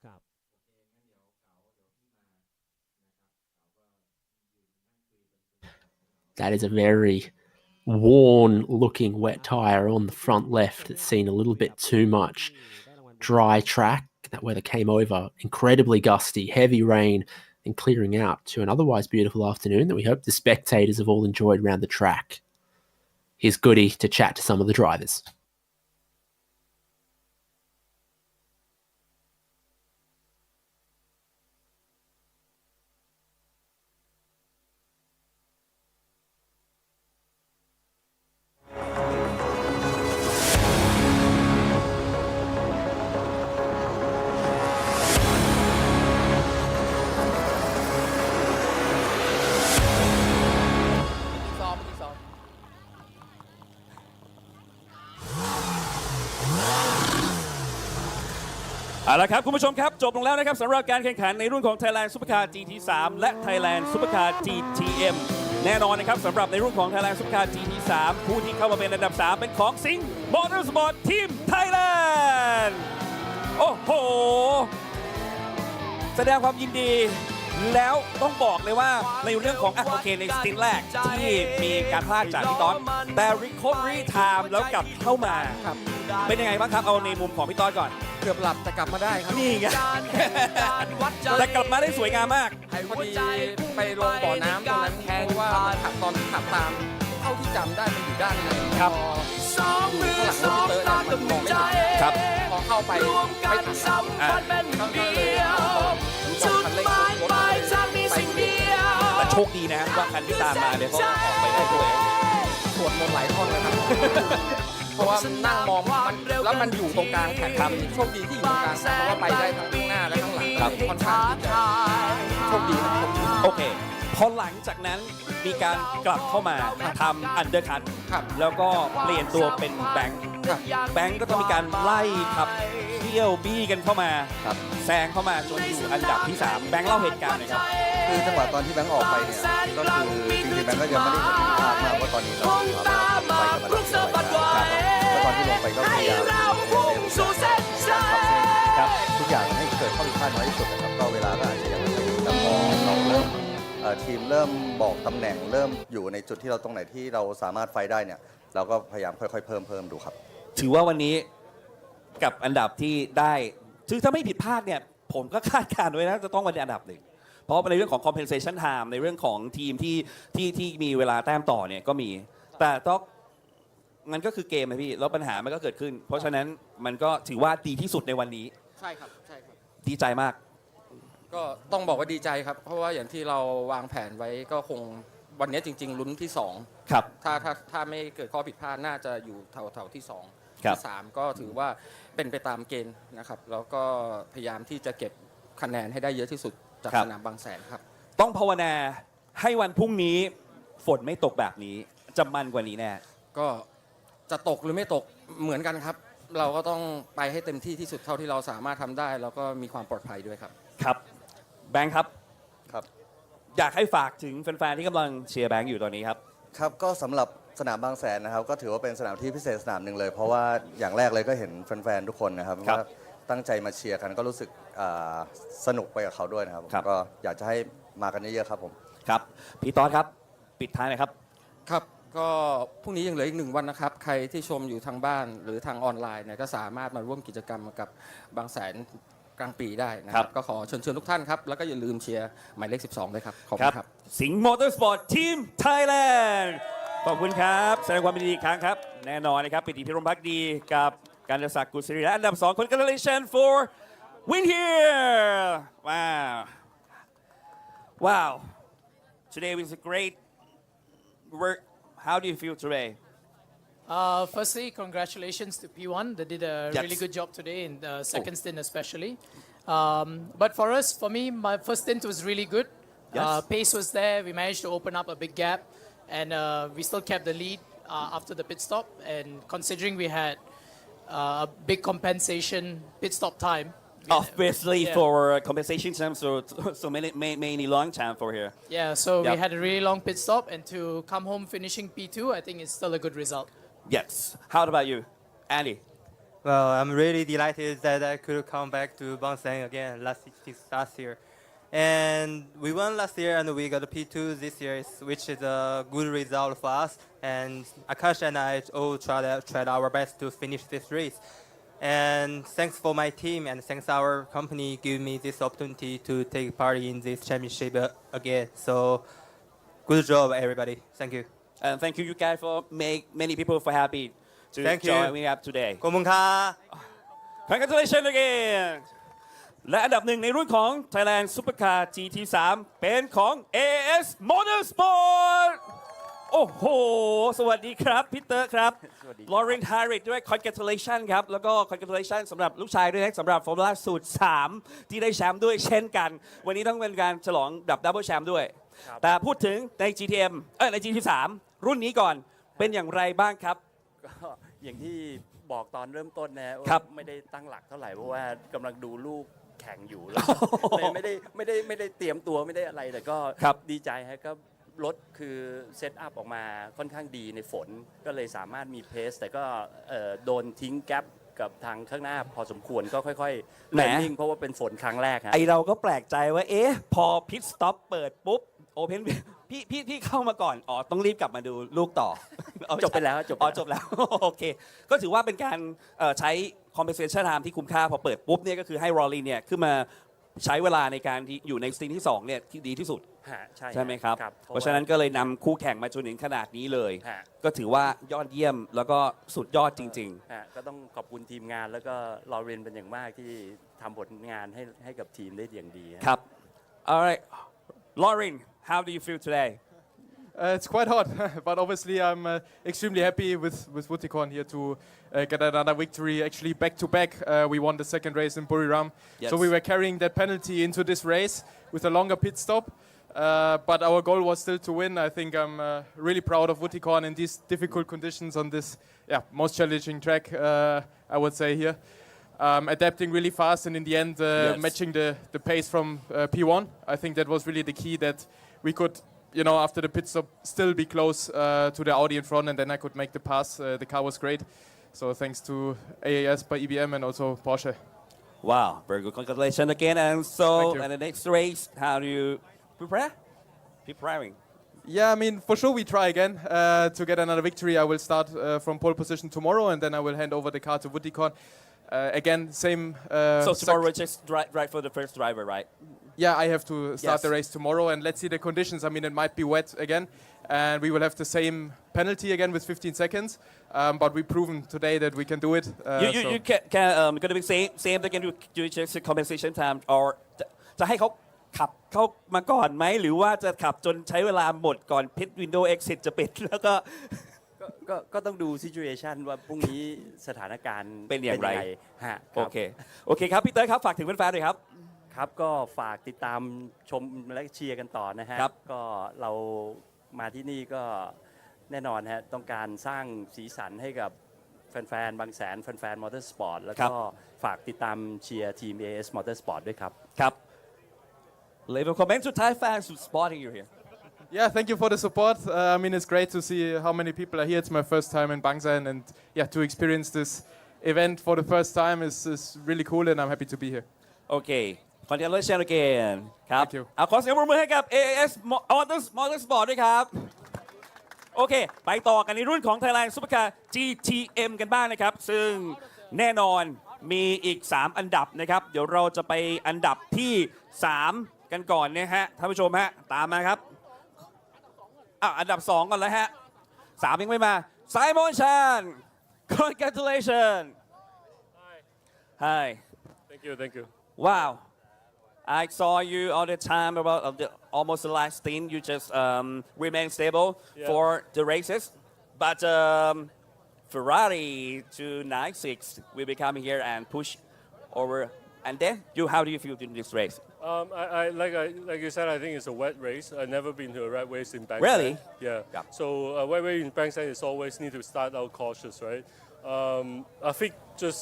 ครับ That is a very worn-looking wet tyre on the front left. It's seen a little bit too much dry track. That weather came over. Incredibly gusty, heavy rain, and clearing out to an otherwise beautiful afternoon that we hope the spectators have all enjoyed around the track. Here's Goody to chat to some of the drivers.เอาละครับคุณผู้ชมครับจบลงแล้วนะครับสำหรับการแข่งขันในรุ่นของ Thailand Supercar GT3 และ Thailand Supercar GTM แน่นอนนะครับสำหรับในรุ่นของ Thailand Supercar GT3 ผู้ที่เข้ามาเป็นอันดับ3เป็นของสิงห์ Motorsport Team Thailand โอ้โหแสดงความยินดี แล้วต้องบอกเลยว่าในเรื่องของโอเคในสตินแรกที่มีการพลาดจากพี่ต๊อดแต่ recovery time แล้วกลับเข้ามาเป็นยังไงบ้างครับเอาในมุมของพี่ต๊อดก่อนเกือบหลับแต่กลับมาได้ครับ นี่ไง แต่กลับมาได้สวยงามมาก พอดีไปลงบ่อน้ำตรงนั้นเพราะว่าขับตอนที่ขับตามเท่าที่จำได้มันอยู่ด้านในครับอยู่ข้างหลังรถพี่เตอร์เนี่ยมันมองไม่เห็นครับพอเข้าไปไม่ทันก็เลยต้องคันเร่งรถไปแต่โชคดีนะว่าคันที่ตามมาเนี่ยเขาออกไปได้ด้วยสวดมนต์หลายท่อนเลยครับ เพราะว่ามันนั่งมองมันแล้วมันอยู่ตรงกลางแข่งขันโชคดีที่อยู่ตรงกลางเพราะว่าไปได้ทั้งข้างหน้าและข้างหลังค่อนข้างที่จะโชคดีครับโอเคพอหลังจากนั้นมีการกลับเข้ามาทำอันเดอร์คัทแล้วก็เปลี่ยนตัวเป็นแบงค์ก็ต้องมีการไล่ขับเที่ยวบี้กันเข้ามาแซงเข้ามาจนอยู่อันดับที่3แบงค์เล่าเหตุการณ์หน่อยครับคือจังหวะตอนที่แบงค์ออกไปเนี่ยก็คือจริงๆแบงค์ก็ยังไม่ได้เห็นภาพมากว่าตอนนี้เราไปกับมันแล้วตอนที่ลงไปก็พยายามครับทุกอย่างให้เกิดข้อผิดพลาดน้อยที่สุดนะครับก็เวลาก็อาจจะยังไม่ถึงแต่พอเราเริ่มทีมเริ่มบอกตำแหน่งเริ่มอยู่ในจุดที่เราตรงไหนที่เราสามารถไฟได้เนี่ยเราก็พยายามค่อยๆเพิ่มดูครับถือว่าวันนี้กับอันดับที่ได้คือถ้าไม่ผิดพลาดเนี่ยผมก็คาดการณ์ไว้นะจะต้องวันในอันดับ1เพราะในเรื่องของ compensation time ในเรื่องของทีมที่มีเวลาแต้มต่อเนี่ยก็มีแต่ต้องมันก็คือเกมนะพี่แล้วปัญหามันก็เกิดขึ้นเพราะฉะนั้นมันก็ถือว่าดีที่สุดในวันนี้ใช่ครับดีใจมากก็ต้องบอกว่าดีใจครับเพราะว่าอย่างที่เราวางแผนไว้ก็คงวันนี้จริงๆลุ้นที่2ครับถ้าไม่เกิดข้อผิดพลาดน่าจะอยู่แถวที่2ที่3ก็ถือว่าเป็นไปตามเกณฑ์นะครับแล้วก็พยายามที่จะเก็บคะแนนให้ได้เยอะที่สุดจากสนามบางแสนครับต้องภาวนาให้วันพรุ่งนี้ฝนไม่ตกแบบนี้จะมันกว่านี้แน่ก็จะตกหรือไม่ตกเหมือนกันครับเราก็ต้องไปให้เต็มที่ที่สุดเท่าที่เราสามารถทำได้แล้วก็มีความปลอดภัยด้วยครับครับแบงค์ครับอยากให้ฝากถึงแฟนๆที่กำลังเชียร์แบงค์อยู่ตอนนี้ครับครับก็สำหรับสนามบางแสนนะครับก็ถือว่าเป็นสนามที่พิเศษสนามหนึ่งเลยเพราะว่าอย่างแรกเลยก็เห็นแฟนๆทุกคนนะครับว่าตั้งใจมาเชียร์กันก็รู้สึกสนุกไปกับเขาด้วยนะครับก็อยากจะให้มากันเยอะๆครับผมครับพี่ต๊อดครับปิดท้ายหน่อยครับครับก็พรุ่งนี้ยังเหลืออีก1 วันนะครับใครที่ชมอยู่ทางบ้านหรือทางออนไลน์เนี่ยก็สามารถมาร่วมกิจกรรมกับบางแสนกลางปีได้นะครับก็ขอเชิญทุกท่านครับแล้วก็อย่าลืมเชียร์หมายเลข12ด้วยครับขอบคุณครับสิงห์มอเตอร์สปอร์ตทีมไทยแลนด์ขอบคุณครับแสดงความยินดีอีกครั้งครับแน่นอนนะครับปิติพิรมภักดีกับการศักดิ์กุศรีและอันดับ2 Congratulations for win here wow today was a great work how do you feel today Firstly, congratulations to P1. They did a really good job today in the second stint especially. But for me, my first stint was really good. Pace was there. We managed to open up a big gap. And we still kept the lead after the pit stop. And considering we had a big compensation pit stop time. Obviously for compensation time, so mainly long time for here. Yeah, so we had a really long pit stop. And to come home finishing P2, I think it's still a good result. Yes. How about you, Andy? Well, I'm really delighted that I could come back to Bangsaen again last year. And we won last year and we got a P2 this year, which is a good result for us. And Akash and I all tried our best to finish this race. And thanks for my team and thanks our company giving me this opportunity to take part in this championship again. So good job, everybody. Thank you. And thank you guys for make many people for happy to join me up today. ขอบคุณค่ะ Congratulations again. และอันดับ1ในรุ่นของ Thailand Supercar GT3 เป็นของ AS Motorsport โอ้โหสวัสดีครับพี่เตอร์ครับ Lauren Harrit ด้วย Congratulations ครับแล้วก็ Congratulations สำหรับลูกชายด้วยนะสำหรับ Formula สูตร3ที่ได้แชมป์ด้วยเช่นกันวันนี้ต้องเป็นการฉลองดับเบิลแชมป์ด้วยแต่พูดถึงใน GTM ใน GT3 รุ่นนี้ก่อนเป็นอย่างไรบ้างครับก็อย่างที่บอกตอนเริ่มต้นนะไม่ได้ตั้งหลักเท่าไหร่เพราะว่ากำลังดูลูกแข่งอยู่แล้วเลยไม่ได้เตรียมตัวไม่ได้อะไรแต่ก็ดีใจฮะก็รถคือเซตอัพออกมาค่อนข้างดีในฝนก็เลยสามารถมีเพสแต่ก็โดนทิ้งแกป กับทางข้างหน้าพอสมควรก็ค่อยๆ แหม นิ่งเพราะว่าเป็นฝนครั้งแรกฮะ ไอเราก็แปลกใจว่าเอ๊ะพอพิทสต็อปเปิดปุ๊บโอเพนพี่เข้ามาก่อนอ๋อต้องรีบกลับมาดูลูกต่อ จบไปแล้วจบไปแล้ว อ๋อจบแล้ว โอเค ก็ถือว่าเป็นการใช้ compensation time ที่คุ้มค่าพอเปิดปุ๊บเนี่ยก็คือให้รอลลีเนี่ยขึ้นมาใช้เวลาในการที่อยู่ในสตริงที่2เนี่ยที่ดีที่สุด ฮะใช่ ใช่ไหมครับ ครับ เพราะฉะนั้นก็เลยนำคู่แข่งมาจนถึงขนาดนี้เลย ฮะ ก็ถือว่ายอดเยี่ยมแล้วก็สุดยอดจริง ฮะก็ต้องขอบคุณทีมงานแล้วก็ลอเรนเป็นอย่างมากที่ทำผลงานให้กับทีมได้อย่างดีฮะ ๆ ครับ alright Lauren how do you feel today It's quite hot, but obviously I'm extremely happy with Wutikon here to get another victory. Actually, back to back, we won the second race in Buriram. Yes. So we were carrying that penalty into this race with a longer pit stop. But our goal was still to win. I think I'm really proud of Wutikon in these difficult conditions on this most challenging track, I would say here. Adapting really fast and in the end Yes. matching the pace from P1. I think that was really the key that we could, after the pit stop, still be close to the Audi in front, and then I could make the pass. The car was great. So thanks to AAS by EBM and also Porsche. Wow, very good. Congratulations again. And so, Thank you. at the next race, how do you prepare? Preparing. Yeah, I mean, for sure we try again to get another victory. I will start from pole position tomorrow, and then I will hand over the car to Wutikon. Again, same. So tomorrow just drive for the first driver, right? Yeah, I have to start Yes. the race tomorrow, and let's see the conditions. I mean, it might be wet again, and we will have the same penalty again with 15 seconds. But we've proven today that we can do it. You can going to be same again. You just compensation time, or จะให้เขาขับเข้ามาก่อนไหมหรือว่าจะขับจนใช้เวลาหมดก่อน pit window exit จะปิดแล้วก็ ก็ต้องดู situation ว่าพรุ่งนี้สถานการณ์ เป็นอย่างไร ฮะ โอเคโอเคครับพี่เต้ยครับฝากถึงแฟนๆหน่อยครับ ครับก็ฝากติดตามชมและเชียร์กันต่อนะฮะ ครับ ก็เรามาที่นี่ก็แน่นอนฮะต้องการสร้างสีสันให้กับแฟนๆบางแสนแฟนๆมอเตอร์สปอร์ตแล้วก็ฝากติดตามเชียร์ทีม AS Motorsport ด้วยครับ ครับ Leave a comment to Thai fans who's spotting you here. Yeah, thank you for the support. I mean, it's great to see how many people are here. It's my first time in Bangsaen, and to experience this event for the first time is really cool, and I'm happy to be here. Okay, congratulations again ครับ Thank you. เอาขอเสียงปรบมือให้กับ AS Motorsport ด้วยครับ โอเค ไปต่อกันในรุ่นของ Thailand Supercar GTM กันบ้างนะครับ ซึ่งแน่นอนมีอีก 3 อันดับนะครับ เดี๋ยวเราจะไปอันดับที่ 3 กันก่อนนะฮะท่านผู้ชมฮะตามมาครับอันดับ 2 ก่อนแล้วฮะ 3 ยังไม่มา Simon Chan congratulations Hi Thank you. Wow I saw you all the time about almost the last stint. You just remain stable for the races. But Ferrari 296 will be coming here and push over. And then, how do you feel in this race? Like you said, I think it's a wet race. I've never been to a wet race in Bangsaen. Really? Yeah. So a wet race in Bangsaen is always need to start out cautious, right? I think just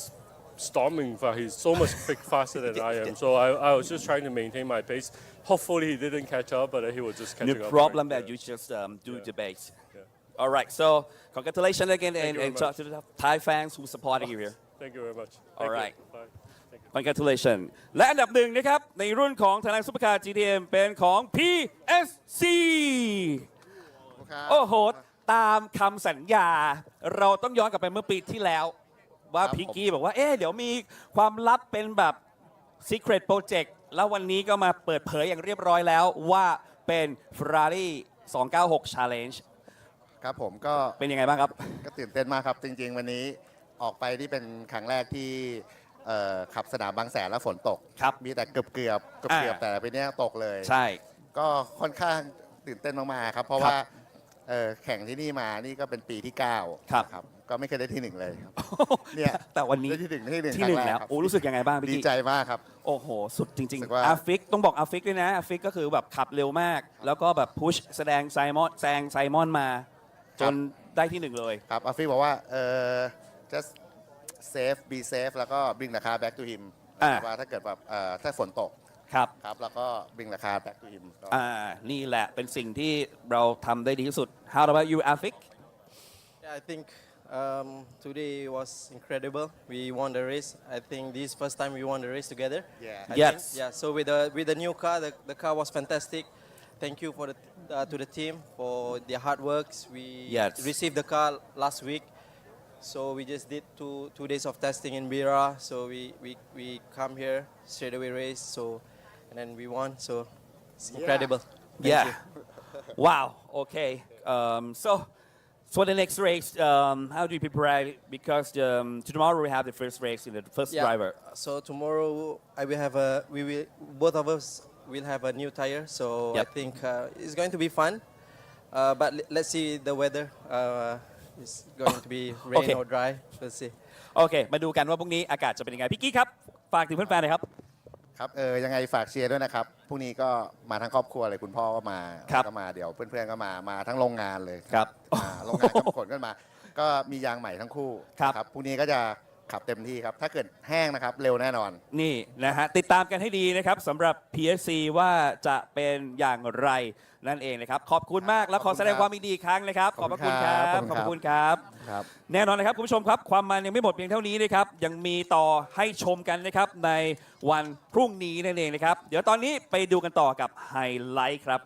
storming, but he's so much faster than I am. So I was just trying to maintain my pace. Hopefully he didn't catch up, but he was just catching The up. problem right? that you just do the base. All right. So congratulations again, and talk to the Thai fans who supporting you here. Thank you very much. All right. Bye. Congratulations และอันดับหนึ่งนะครับในรุ่นของ Thailand Supercar GTM เป็นของ PSC โอ้โหตามคำสัญญาเราต้องย้อนกลับไปเมื่อปีที่แล้วว่าพิกกี้บอกว่าเดี๋ยวมีความลับเป็นแบบ Secret Project แล้ววันนี้ก็มาเปิดเผยอย่างเรียบร้อยแล้วว่าเป็น Ferrari 296 Challenge ครับผมก็ เป็นยังไงบ้างครับ ก็ตื่นเต้นมากครับ จริงๆ วันนี้ออกไปที่เป็นครั้งแรกที่ขับสนามบางแสนแล้วฝนตกมีแต่เกือบแต่ปีนี้ตกเลย ใช่ ก็ค่อนข้างตื่นเต้นมากๆครับ เพราะว่าแข่งที่นี่มานี่ก็เป็นปีที่9ครับก็ไม่เคยได้ที่ 1 เลยครับเนี่ย แต่วันนี้ ได้ที่หนึ่ง ที่ 1 แล้วโอ้รู้สึกยังไงบ้างพี่ ดีใจมากครับ โอ้โห สุดจริง ว่า ๆอาฟิกต้องบอกอาฟิกด้วยนะอาฟิกก็คือแบบขับเร็วมาก แล้วก็แบบพุชแสดงไซมอนมาจนได้ที่ 1 เลยครับอาฟิบอกว่าjust safe be safe แล้วก็ bring the car back to him ว่าถ้าเกิดแบบถ้าฝนตกครับแล้วก็ bring the car back to him นี่แหละเป็นสิ่งที่เราทำได้ดีที่สุด How about you Afik Yeah, I think Today was incredible. We won the race. I think this is first time we won the race together. Yeah. Yes. Yeah. So with the new car, the car was fantastic. Thank you to the team for their hard works. We received the car last week, so we just did two days of testing in Bira. So we come here straight away race. So and then we won. So it's incredible. Thank you. Wow. Okay. So for the next race, how do you prepare? Because tomorrow we have the first race in the first driver. So tomorrow both of us will have a new tire. So I think it's going to be fun. But let's see the weather. It's going to be rain or dry. We'll see. โอเคมาดูกันว่าพรุ่งนี้อากาศจะเป็นยังไงพี่กี้ครับฝากถึงเพื่อนๆหน่อยครับ ครับยังไงฝากเชียร์ด้วยนะครับพรุ่งนี้ก็มาทั้งครอบครัวเลยคุณพ่อก็มาก็มาเดี๋ยวเพื่อนๆก็มาทั้งโรงงานเลยครับโรงงานก็ขนกันมาก็มียางใหม่ทั้งคู่ครับพรุ่งนี้ก็จะขับเต็มที่ครับถ้าเกิดแห้งนะครับเร็วแน่นอนนี่นะฮะติดตามกันให้ดีนะครับสำหรับ PSC ว่าจะเป็นอย่างไรนั่นเองนะครับขอบคุณมากและขอแสดงความยินดีอีกครั้งนะครับขอบพระคุณครับขอบพระคุณครับแน่นอนนะครับคุณผู้ชมครับความมันยังไม่หมดเพียงเท่านี้นะครับยังมีต่อให้ชมกันนะครับในวันพรุ่งนี้นั่นเองนะครับเดี๋ยวตอนนี้ไปดูกันต่อกับไฮไลท์ครับ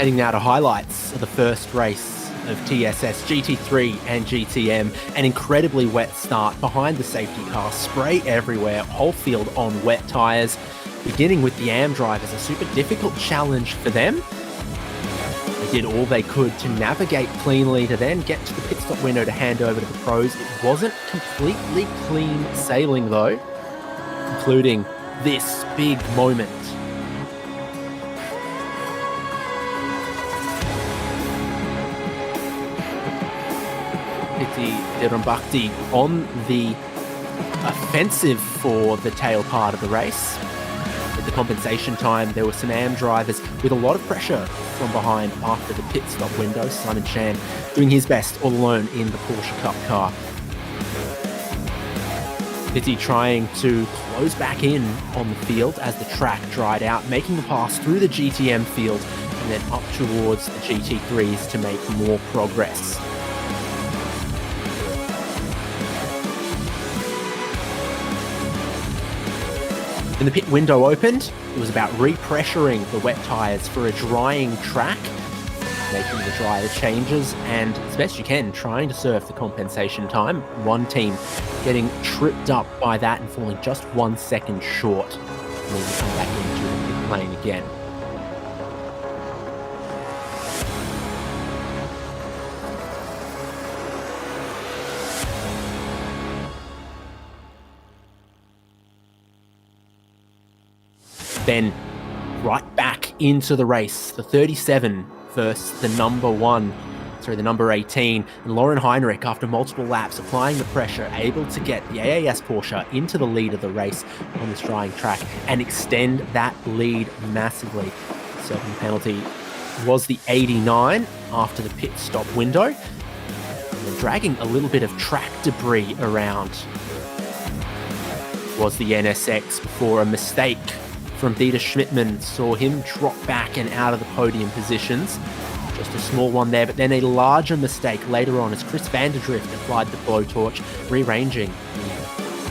Heading now to highlights of the first race of TSS, GT3 and GTM. An incredibly wet start behind the safety car, spray everywhere, whole field on wet tyres. Beginning with the AM drivers, a super difficult challenge for them. They did all they could to navigate cleanly to then get to the pit stop window to hand over to the pros. It wasn't completely clean sailing though, including this big moment. Dirambakti on the offensive for the tail part of the race. At the compensation time, there were some AM drivers with a lot of pressure from behind after the pit stop window. Simon Chan doing his best all alone in the Porsche Cup car. Pitti trying to close back in on the field as the track dried out, making the pass through the GTM field and then up towards the GT3s to make more progress. When the pit window opened, it was about repressuring the wet tyres for a drying track, making the drier changes, and as best you can, trying to serve the compensation time. One team getting tripped up by that and falling just 1 second short, and then come back into the pit lane again. Then right back into the race, the 37 versus the number 18, and Lauren Heinrich, after multiple laps, applying the pressure, able to get the AAS Porsche into the lead of the race on this drying track and extend that lead massively. Serving penalty was the 89 after the pit stop window, and then dragging a little bit of track debris around was the NSX before a mistake from Dieter Schmidtmann saw him drop back and out of the podium positions. Just a small one there, but then a larger mistake later on as Chris Vanderdrift applied the blowtorch, rearranging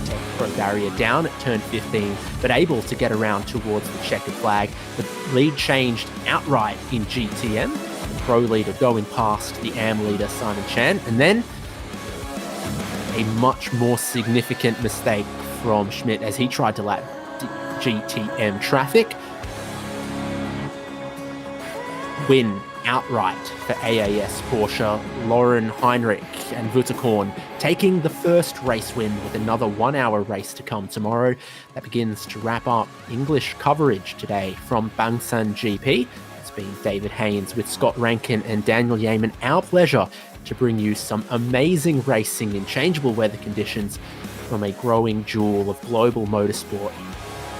the pro barrier down at turn 15, but able to get around towards the checkered flag. The lead changed outright in GTM, the pro leader going past the AM leader Simon Chan, and then a much more significant mistake from Schmidt as he tried to lap GTM traffic. Win outright for AAS Porsche, Lauren Heinrich and Wutterkorn taking the first race win with another 1 hour race to come tomorrow. That begins to wrap up English coverage today from Bangsaen GP. It's been David Haynes with Scott Rankin and Daniel Yeaman. Our pleasure to bring you some amazing racing in changeable weather conditions from a growing jewel of global motorsport.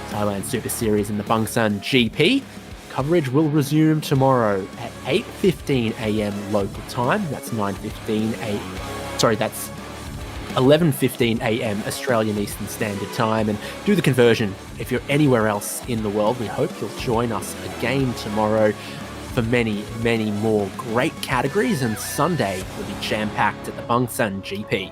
Thailand Super Series and the Bangsaen GP. coverage will resume tomorrow at 8:15 a.m. local time. That's 9:15 a.m. Sorry, that's 11:15 a.m. Australian Eastern Standard Time. And do the conversion if you're anywhere else in the world. We hope you'll join us again tomorrow for many, many more great categories. And Sunday will be jam-packed at the Bangsaen GP.